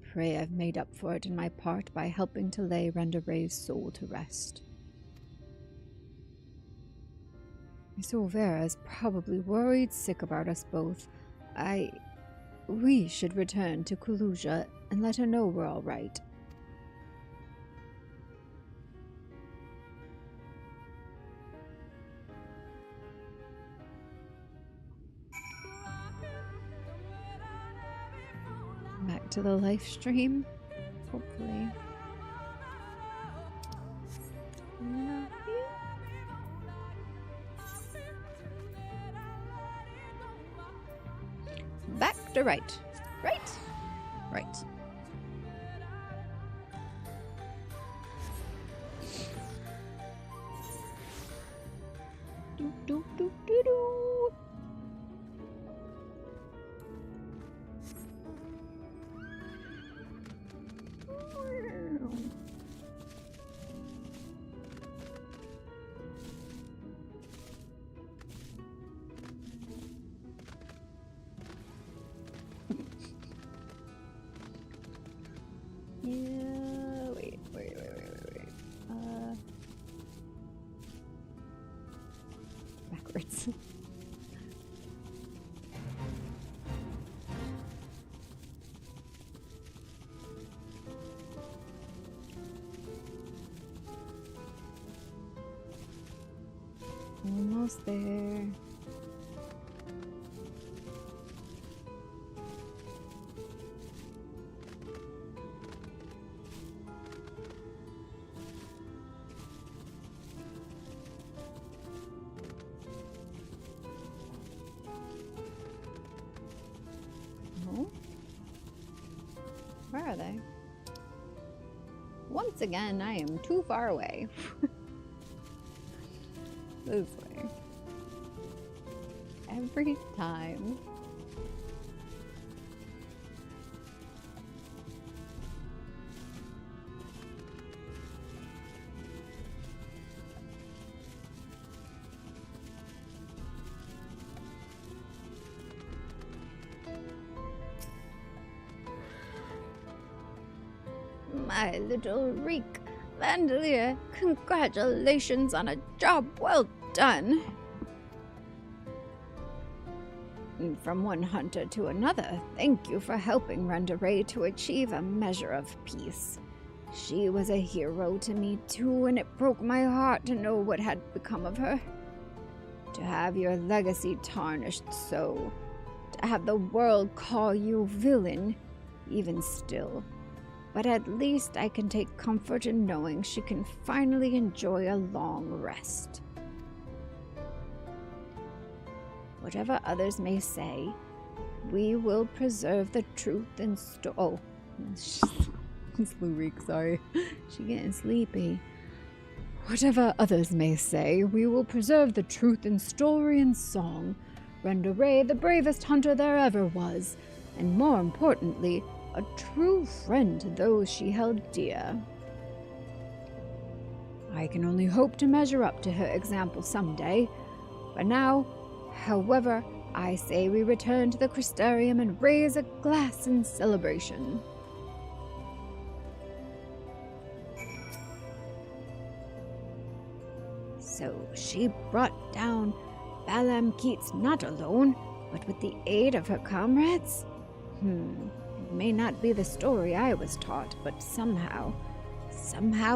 Pray I've made up for it in my part by helping to lay Renda Ray's soul to rest. Miss Olvera is probably worried sick about us both. We should return to Kuluja and let her know we're all right. Back to the live stream, hopefully. Love you. Back to right. Right. Do do do do do. Yeah, wait. almost there. Oh. Where are they? Once again, I am too far away. This way. Every time. My little Reek. Vandalia, congratulations on a job well done. And from one hunter to another, thank you for helping Renderay to achieve a measure of peace. She was a hero to me too, and it broke my heart to know what had become of her. To have your legacy tarnished so, to have the world call you villain, even still. But at least I can take comfort in knowing she can finally enjoy a long rest. Whatever others may say, we will preserve the truth and oh, it's Lurik, sorry. She's getting sleepy. Whatever others may say, we will preserve the truth in story and song. Renderay, the bravest hunter there ever was, and more importantly, a true friend to those she held dear. I can only hope to measure up to her example someday. But now, however, I say we return to the Crystarium and raise a glass in celebration. So she brought down Balam Keats not alone, but with the aid of her comrades? It may not be the story I was taught, but somehow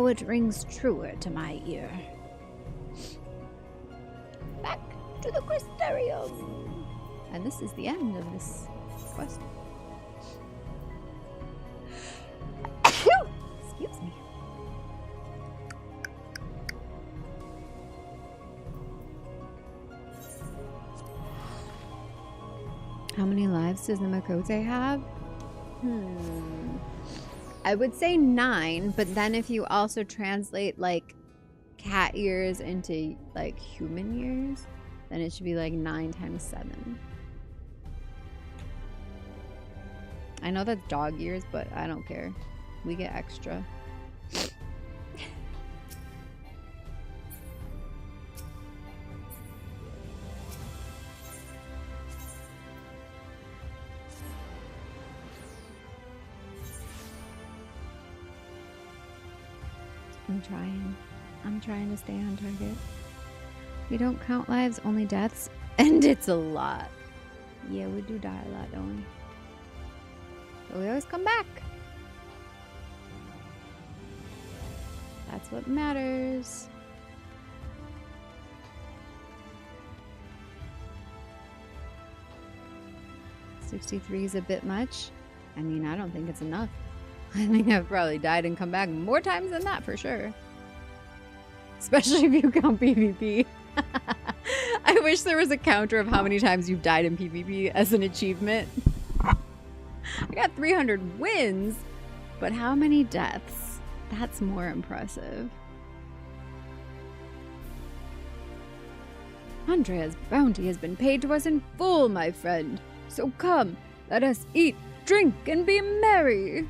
it rings truer to my ear. Back to the Crystarium! And this is the end of this quest. Excuse me. How many lives does the Makote have? I would say 9, but then if you also translate like cat years into like human years, then it should be like 9 times 7. I know that's dog years, but I don't care. We get extra. I'm trying to stay on target. We don't count lives, only deaths. And it's a lot. Yeah, we do die a lot, don't we? But we always come back. That's what matters. $63 is a bit much. I mean, I don't think it's enough. I think I've probably died and come back more times than that for sure. Especially if you count PvP. I wish there was a counter of how many times you've died in PvP as an achievement. I got 300 wins, but how many deaths? That's more impressive. Andrea's bounty has been paid to us in full, my friend. So come, let us eat, drink, and be merry.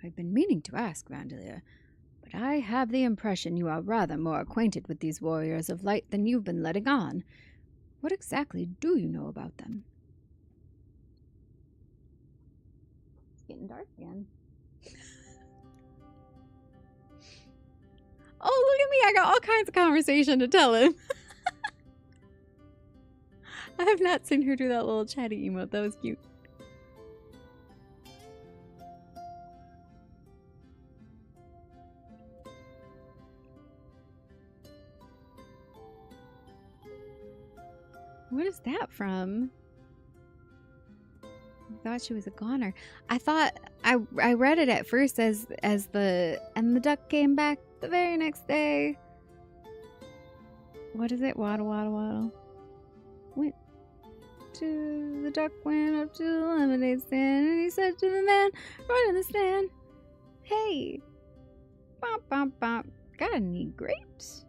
I've been meaning to ask, Vandalia, but I have the impression you are rather more acquainted with these warriors of light than you've been letting on. What exactly do you know about them? It's getting dark again. Oh, look at me. I got all kinds of conversation to tell him. I have not seen her do that little chatty emote. That was cute. that from? I thought she was a goner. I thought I read it at first as the duck came back the very next day. What is it? Waddle, waddle, waddle. The duck went up to the lemonade stand and he said to the man running the stand, "Hey, bop, bop, bop, got any grapes?"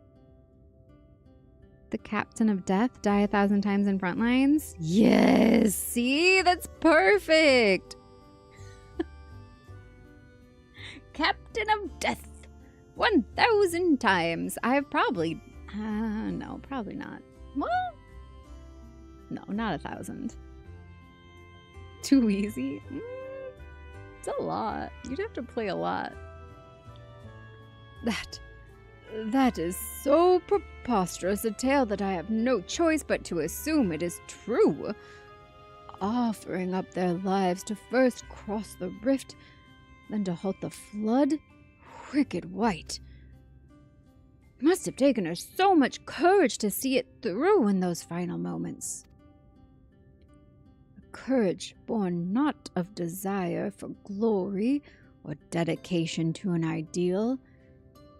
The captain of death die 1,000 times in front lines? Yes, see? That's perfect. Captain of death 1,000 times. I've probably... no, probably not. What? No, not 1,000. Too easy? It's a lot. You'd have to play a lot. That is so preposterous a tale that I have no choice but to assume it is true. Offering up their lives to first cross the rift, then to halt the flood? Wicked wight. It must have taken her so much courage to see it through in those final moments. A courage born not of desire for glory or dedication to an ideal,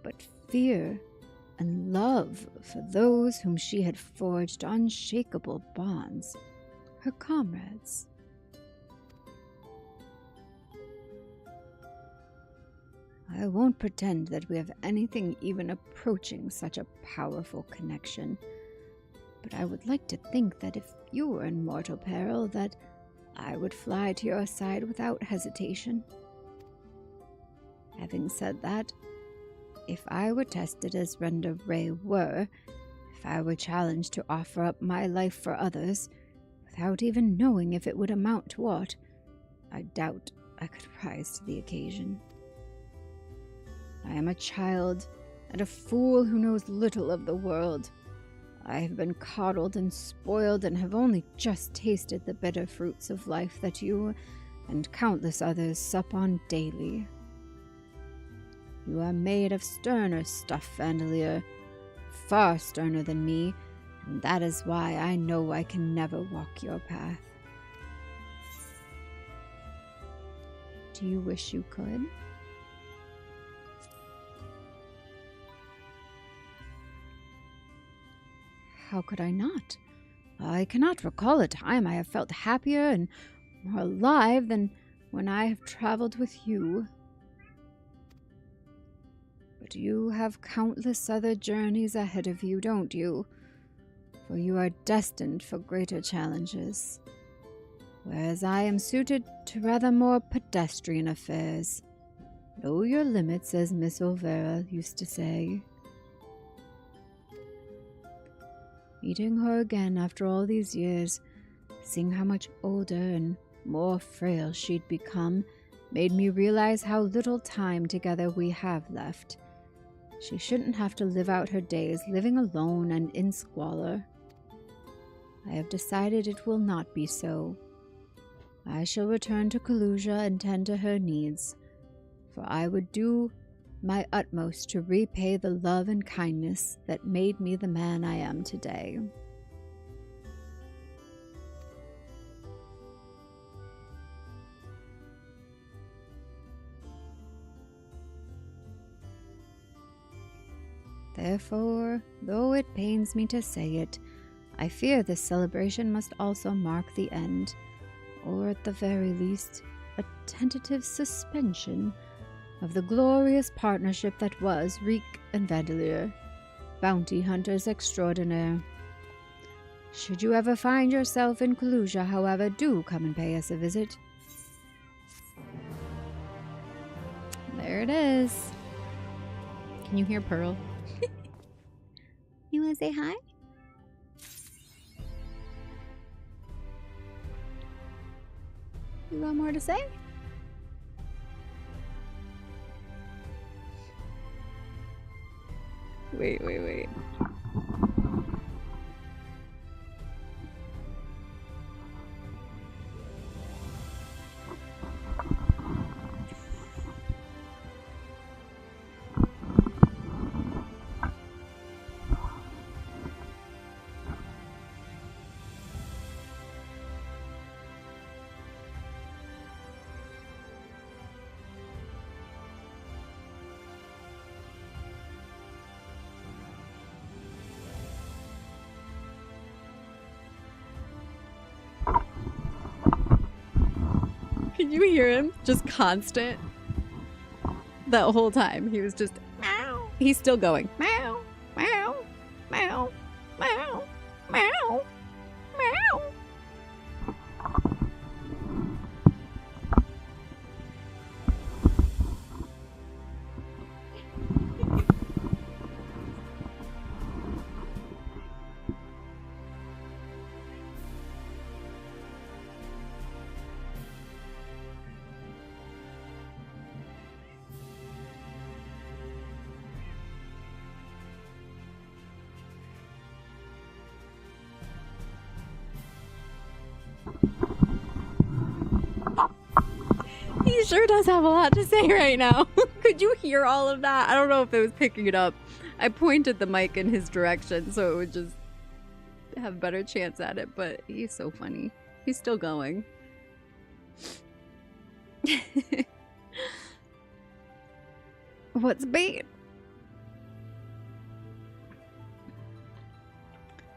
but fear and love for those whom she had forged unshakable bonds, her comrades. I won't pretend that we have anything even approaching such a powerful connection, but I would like to think that if you were in mortal peril, that I would fly to your side without hesitation. Having said that, if I were tested as Renda Ray were, if I were challenged to offer up my life for others, without even knowing if it would amount to aught, I doubt I could rise to the occasion. I am a child and a fool who knows little of the world. I have been coddled and spoiled and have only just tasted the bitter fruits of life that you and countless others sup on daily. You are made of sterner stuff, Vandalier, far sterner than me, and that is why I know I can never walk your path. Do you wish you could? How could I not? I cannot recall a time I have felt happier and more alive than when I have traveled with you. But you have countless other journeys ahead of you, don't you? For you are destined for greater challenges, whereas I am suited to rather more pedestrian affairs. Know your limits, as Miss Olvera used to say. Meeting her again after all these years, seeing how much older and more frail she'd become, made me realize how little time together we have left. She shouldn't have to live out her days living alone and in squalor. I have decided it will not be so. I shall return to Kalusia and tend to her needs, for I would do my utmost to repay the love and kindness that made me the man I am today. Therefore, though it pains me to say it, I fear this celebration must also mark the end, or at the very least, a tentative suspension of the glorious partnership that was Reek and Vandalier, bounty hunters extraordinaire. Should you ever find yourself in Kalusia, however, do come and pay us a visit. There it is. Can you hear Pearl? You want to say hi? You got more to say? Wait. Can you hear him? Just constant. That whole time. He was just meow. He's still going. Meow. Meow. Meow. Meow. Meow. Meow. He sure does have a lot to say right now. Could you hear all of that? I don't know if it was picking it up. I pointed the mic in his direction so it would just have a better chance at it, but he's so funny. He's still going. What's bait?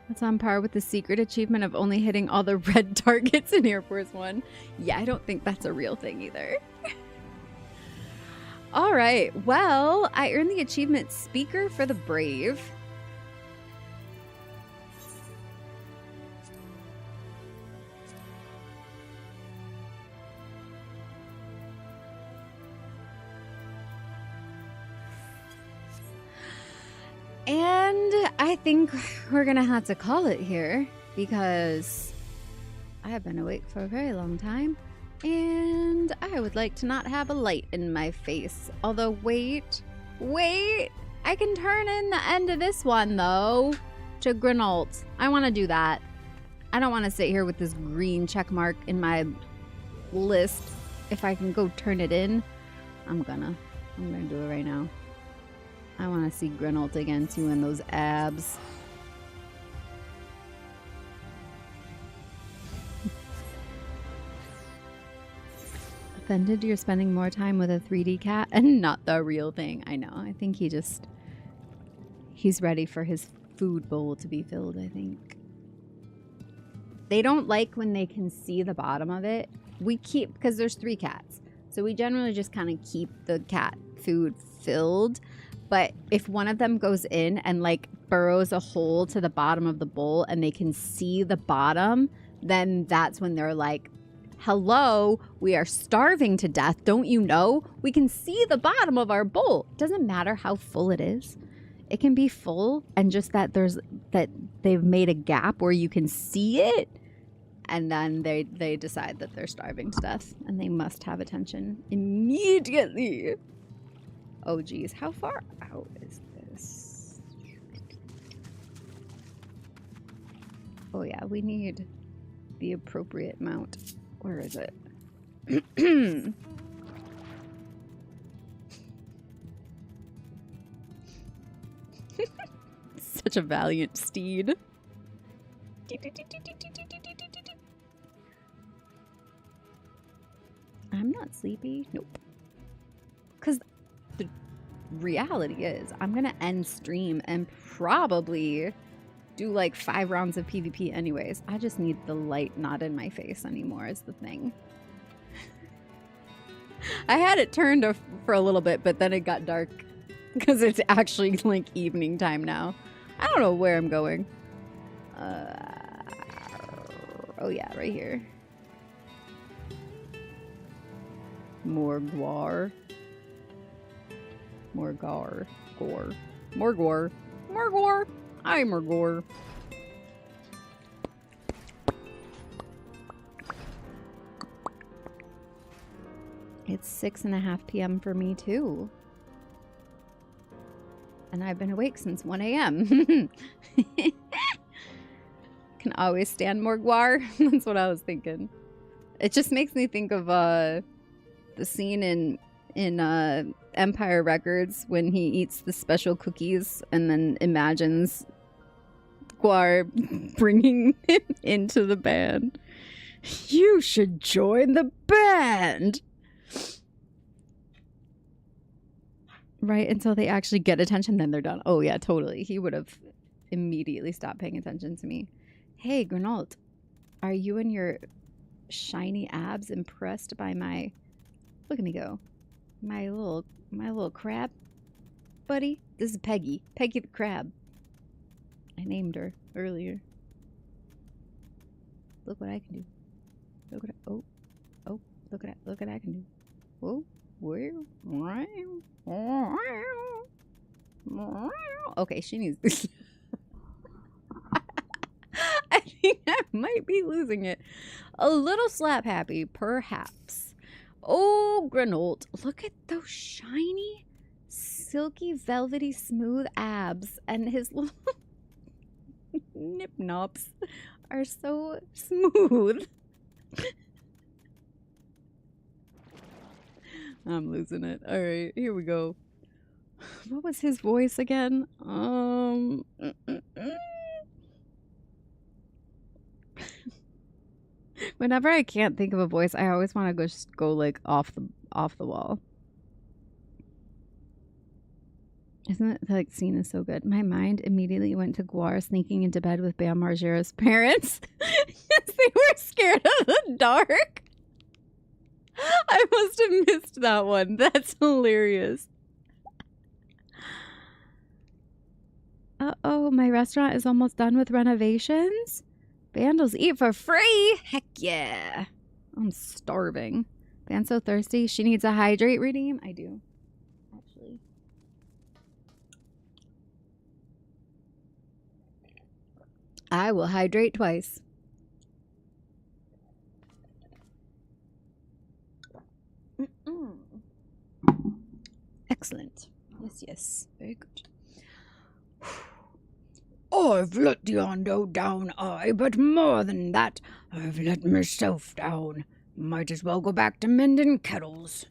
That's on par with the secret achievement of only hitting all the red targets in Air Force One. Yeah, I don't think that's a real thing either. All right, well, I earned the achievement Speaker for the Brave. And I think we're gonna have to call it here because I have been awake for a very long time and I would like to not have a light in my face. Although, wait, I can turn in the end of this one though to Grinault. I want to do that. I don't want to sit here with this green check mark in my list. If I can go turn it in, I'm gonna do it right now. I want to see Grinault again too in those abs. Offended you're spending more time with a 3D cat and not the real thing. I know. I think he's ready for his food bowl to be filled, I think. They don't like when they can see the bottom of it. We keep, because there's 3 cats. So we generally just kind of keep the cat food filled. But if one of them goes in and like burrows a hole to the bottom of the bowl and they can see the bottom, then that's when they're like, hello, we are starving to death. Don't you know? We can see the bottom of our bowl. It doesn't matter how full it is. It can be full and just that they've made a gap where you can see it. And then they decide that they're starving to death and they must have attention immediately. Oh geez, how far out is this? Oh yeah, we need the appropriate mount. Where is it? Such a valiant steed. I'm not sleepy. Nope. Because the reality is I'm going to end stream and probably do like 5 rounds of PvP anyways. I just need the light not in my face anymore is the thing. I had it turned for a little bit, but then it got dark because it's actually like evening time now. I don't know where I'm going. Oh yeah, right here. Morgwar. Morgar. Gore. Morgwar. Morgwar. Hi, Morgor. It's 6:30 p.m. for me too. And I've been awake since 1 a.m. Can always stand Morgwar. That's what I was thinking. It just makes me think of the scene in Empire Records when he eats the special cookies and then imagines Guar bringing him into the band. You should join the band. Right, until they actually get attention, then they're done. Oh yeah, totally. He would have immediately stopped paying attention to me. Hey, Grinault, are you and your shiny abs impressed by my... Look at me go. My little crab buddy. This is Peggy. Peggy the crab. I named her earlier. Look what I can do. Look what I... Oh. Look what I can do. Whoa. Okay, she needs... I think I might be losing it. A little slap happy, perhaps. Oh, Granold. Look at those shiny, silky, velvety, smooth abs. And his little nip nops are so smooth. I'm losing it. All right, here we go. What was his voice again? Whenever I can't think of a voice, I always want to just go like off the wall. Isn't it like scene is so good? My mind immediately went to Guar sneaking into bed with Bam Margera's parents because they were scared of the dark. I must have missed that one. That's hilarious. Uh-oh, my restaurant is almost done with renovations. Vandals eat for free. Heck yeah. I'm starving. Van's so thirsty. She needs a hydrate redeem. I do. Actually. I will hydrate twice. Excellent. Yes, yes. Very good. I've let the Ondo down, but more than that, I've let myself down. Might as well go back to mending kettles.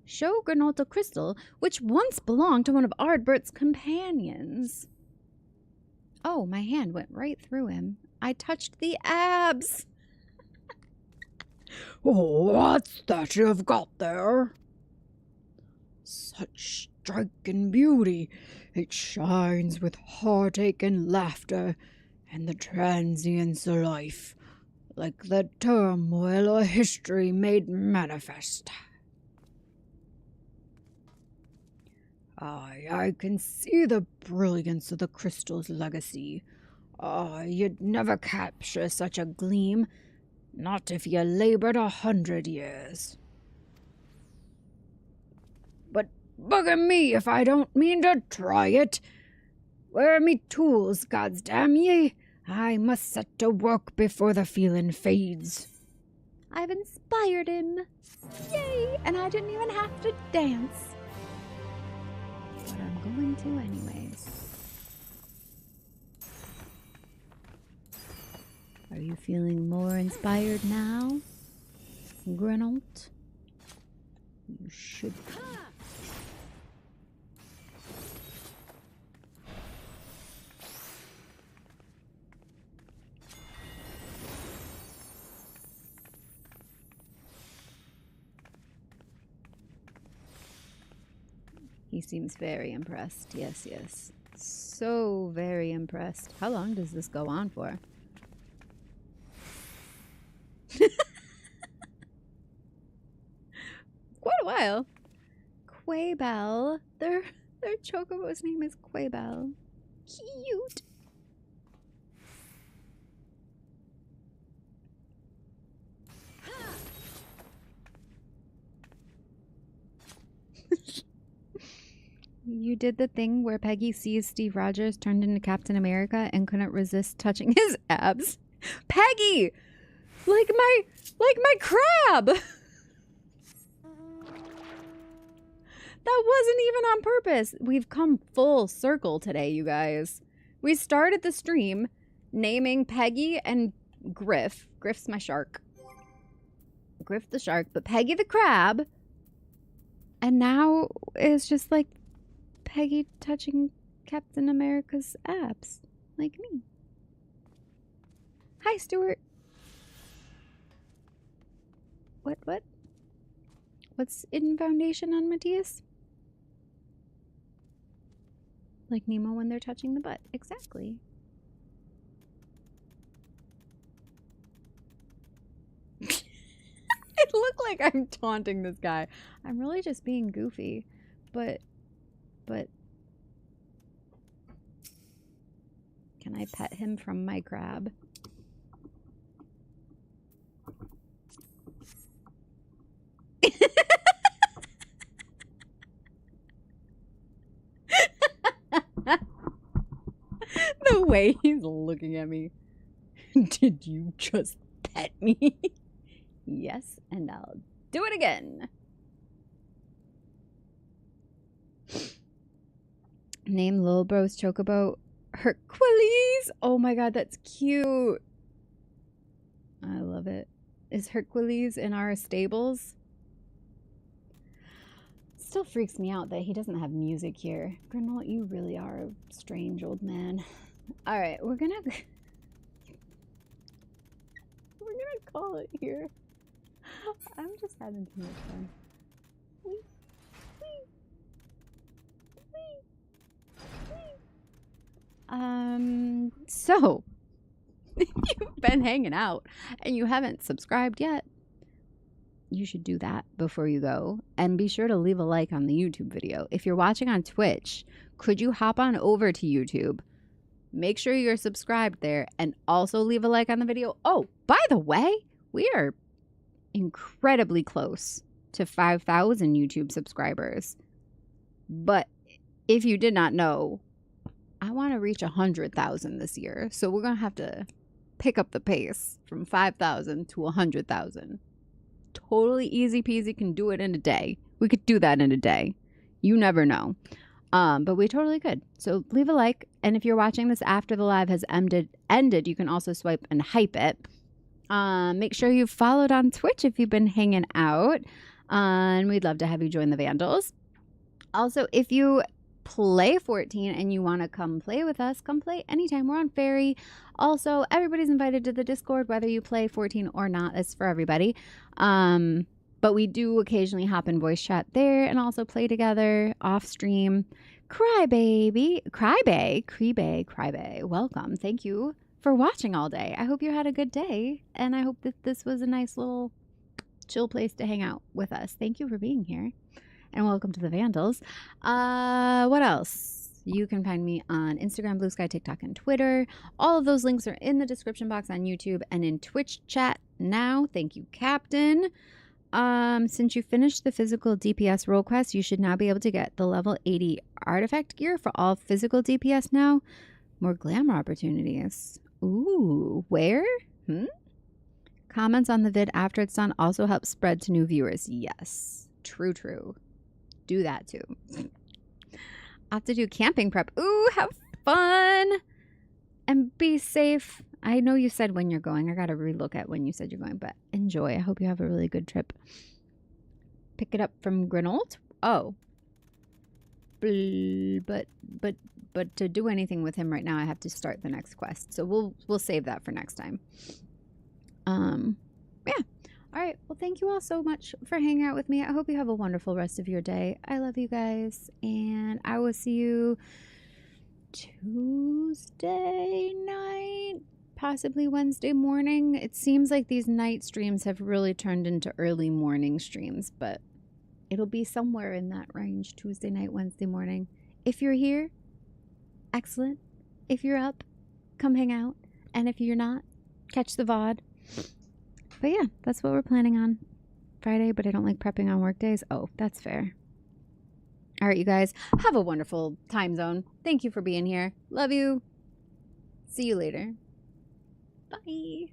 Show Granolta crystal, which once belonged to one of Ardbert's companions. Oh, my hand went right through him. I touched the abs. What's that you've got there? Such striking beauty. It shines with heartache and laughter, and the transience of life, like the turmoil of history made manifest. I can see the brilliance of the crystal's legacy. You'd never capture such a gleam, not if you labored 100 years. But bugger me if I don't mean to try it. Where are me tools, gods damn ye? I must set to work before the feeling fades. I've inspired him. Yay! And I didn't even have to dance. But I'm going to anyways. Are you feeling more inspired now, Granold? You should be. He seems very impressed. Yes, yes. So very impressed. How long does this go on for? Quite a while. Quaybell. Their chocobo's name is Quaybell. Cute. You did the thing where Peggy sees Steve Rogers turned into Captain America and couldn't resist touching his abs. Peggy! Like my crab! That wasn't even on purpose. We've come full circle today, you guys. We started the stream naming Peggy and Griff. Griff's my shark. Griff the shark, but Peggy the crab. And now it's just like Peggy touching Captain America's abs. Like me. Hi, Stuart. What? What's in Foundation on Matthias? Like Nemo when they're touching the butt. Exactly. like I'm taunting this guy. I'm really just being goofy. But can I pet him from my crab? The way he's looking at me. Did you just pet me? Yes, and I'll do it again. Name Lil Bro's Chocobo Hercules. Oh my god, that's cute. I love it. Is Hercules in our stables? Still freaks me out that he doesn't have music here. Granola, you really are a strange old man. All right, we're gonna call it here. I'm just having too much fun. Wee, wee, wee, wee. So if you've been hanging out and you haven't subscribed yet, you should do that before you go, and be sure to leave a like on the YouTube video. If you're watching on Twitch, could you hop on over to YouTube, make sure you're subscribed there, and also leave a like on the video. Oh, by the way, we are incredibly close to 5,000 YouTube subscribers. But if you did not know, I want to reach 100,000 this year. So we're going to have to pick up the pace from 5,000 to 100,000. Totally easy peasy, can do it in a day. We could do that in a day. You never know. But we totally could. So leave a like. And if you're watching this after the live has ended, you can also swipe and hype it. Make sure you've followed on Twitch if you've been hanging out. And we'd love to have you join the Vandals. Also, if you play 14 and you want to come play with us, come play anytime. We're on Fairy. Also, everybody's invited to the Discord, whether you play 14 or not. It's for everybody. But we do occasionally hop in voice chat there and also play together off stream. Crybaby, welcome. Thank you for watching all day. I hope you had a good day, and I hope that this was a nice little chill place to hang out with us. Thank you for being here, and welcome to the Vandals. What else? You can find me on Instagram, Blue Sky, TikTok, and Twitter. All of those links are in the description box on YouTube and in Twitch chat now. Thank you, Captain. Since you finished the physical DPS role quest, you should now be able to get the level 80 artifact gear for all physical DPS now. More glamour opportunities. Ooh, where? Comments on the vid after it's done also help spread to new viewers. Yes, true. Do that too. I have to do camping prep. Ooh, have fun and be safe. I know you said when you're going. I got to relook at when you said you're going, but enjoy. I hope you have a really good trip. Pick it up from Granold. Oh. But to do anything with him right now, I have to start the next quest. So we'll save that for next time. Yeah. All right. Well, thank you all so much for hanging out with me. I hope you have a wonderful rest of your day. I love you guys, and I will see you Tuesday night, possibly Wednesday morning. It seems like these night streams have really turned into early morning streams, but it'll be somewhere in that range, Tuesday night, Wednesday morning. If you're here, excellent. If you're up, come hang out. And if you're not, catch the VOD. But yeah, that's what we're planning on Friday, but I don't like prepping on work days. Oh, that's fair. All right, you guys, have a wonderful time zone. Thank you for being here. Love you. See you later. Bye.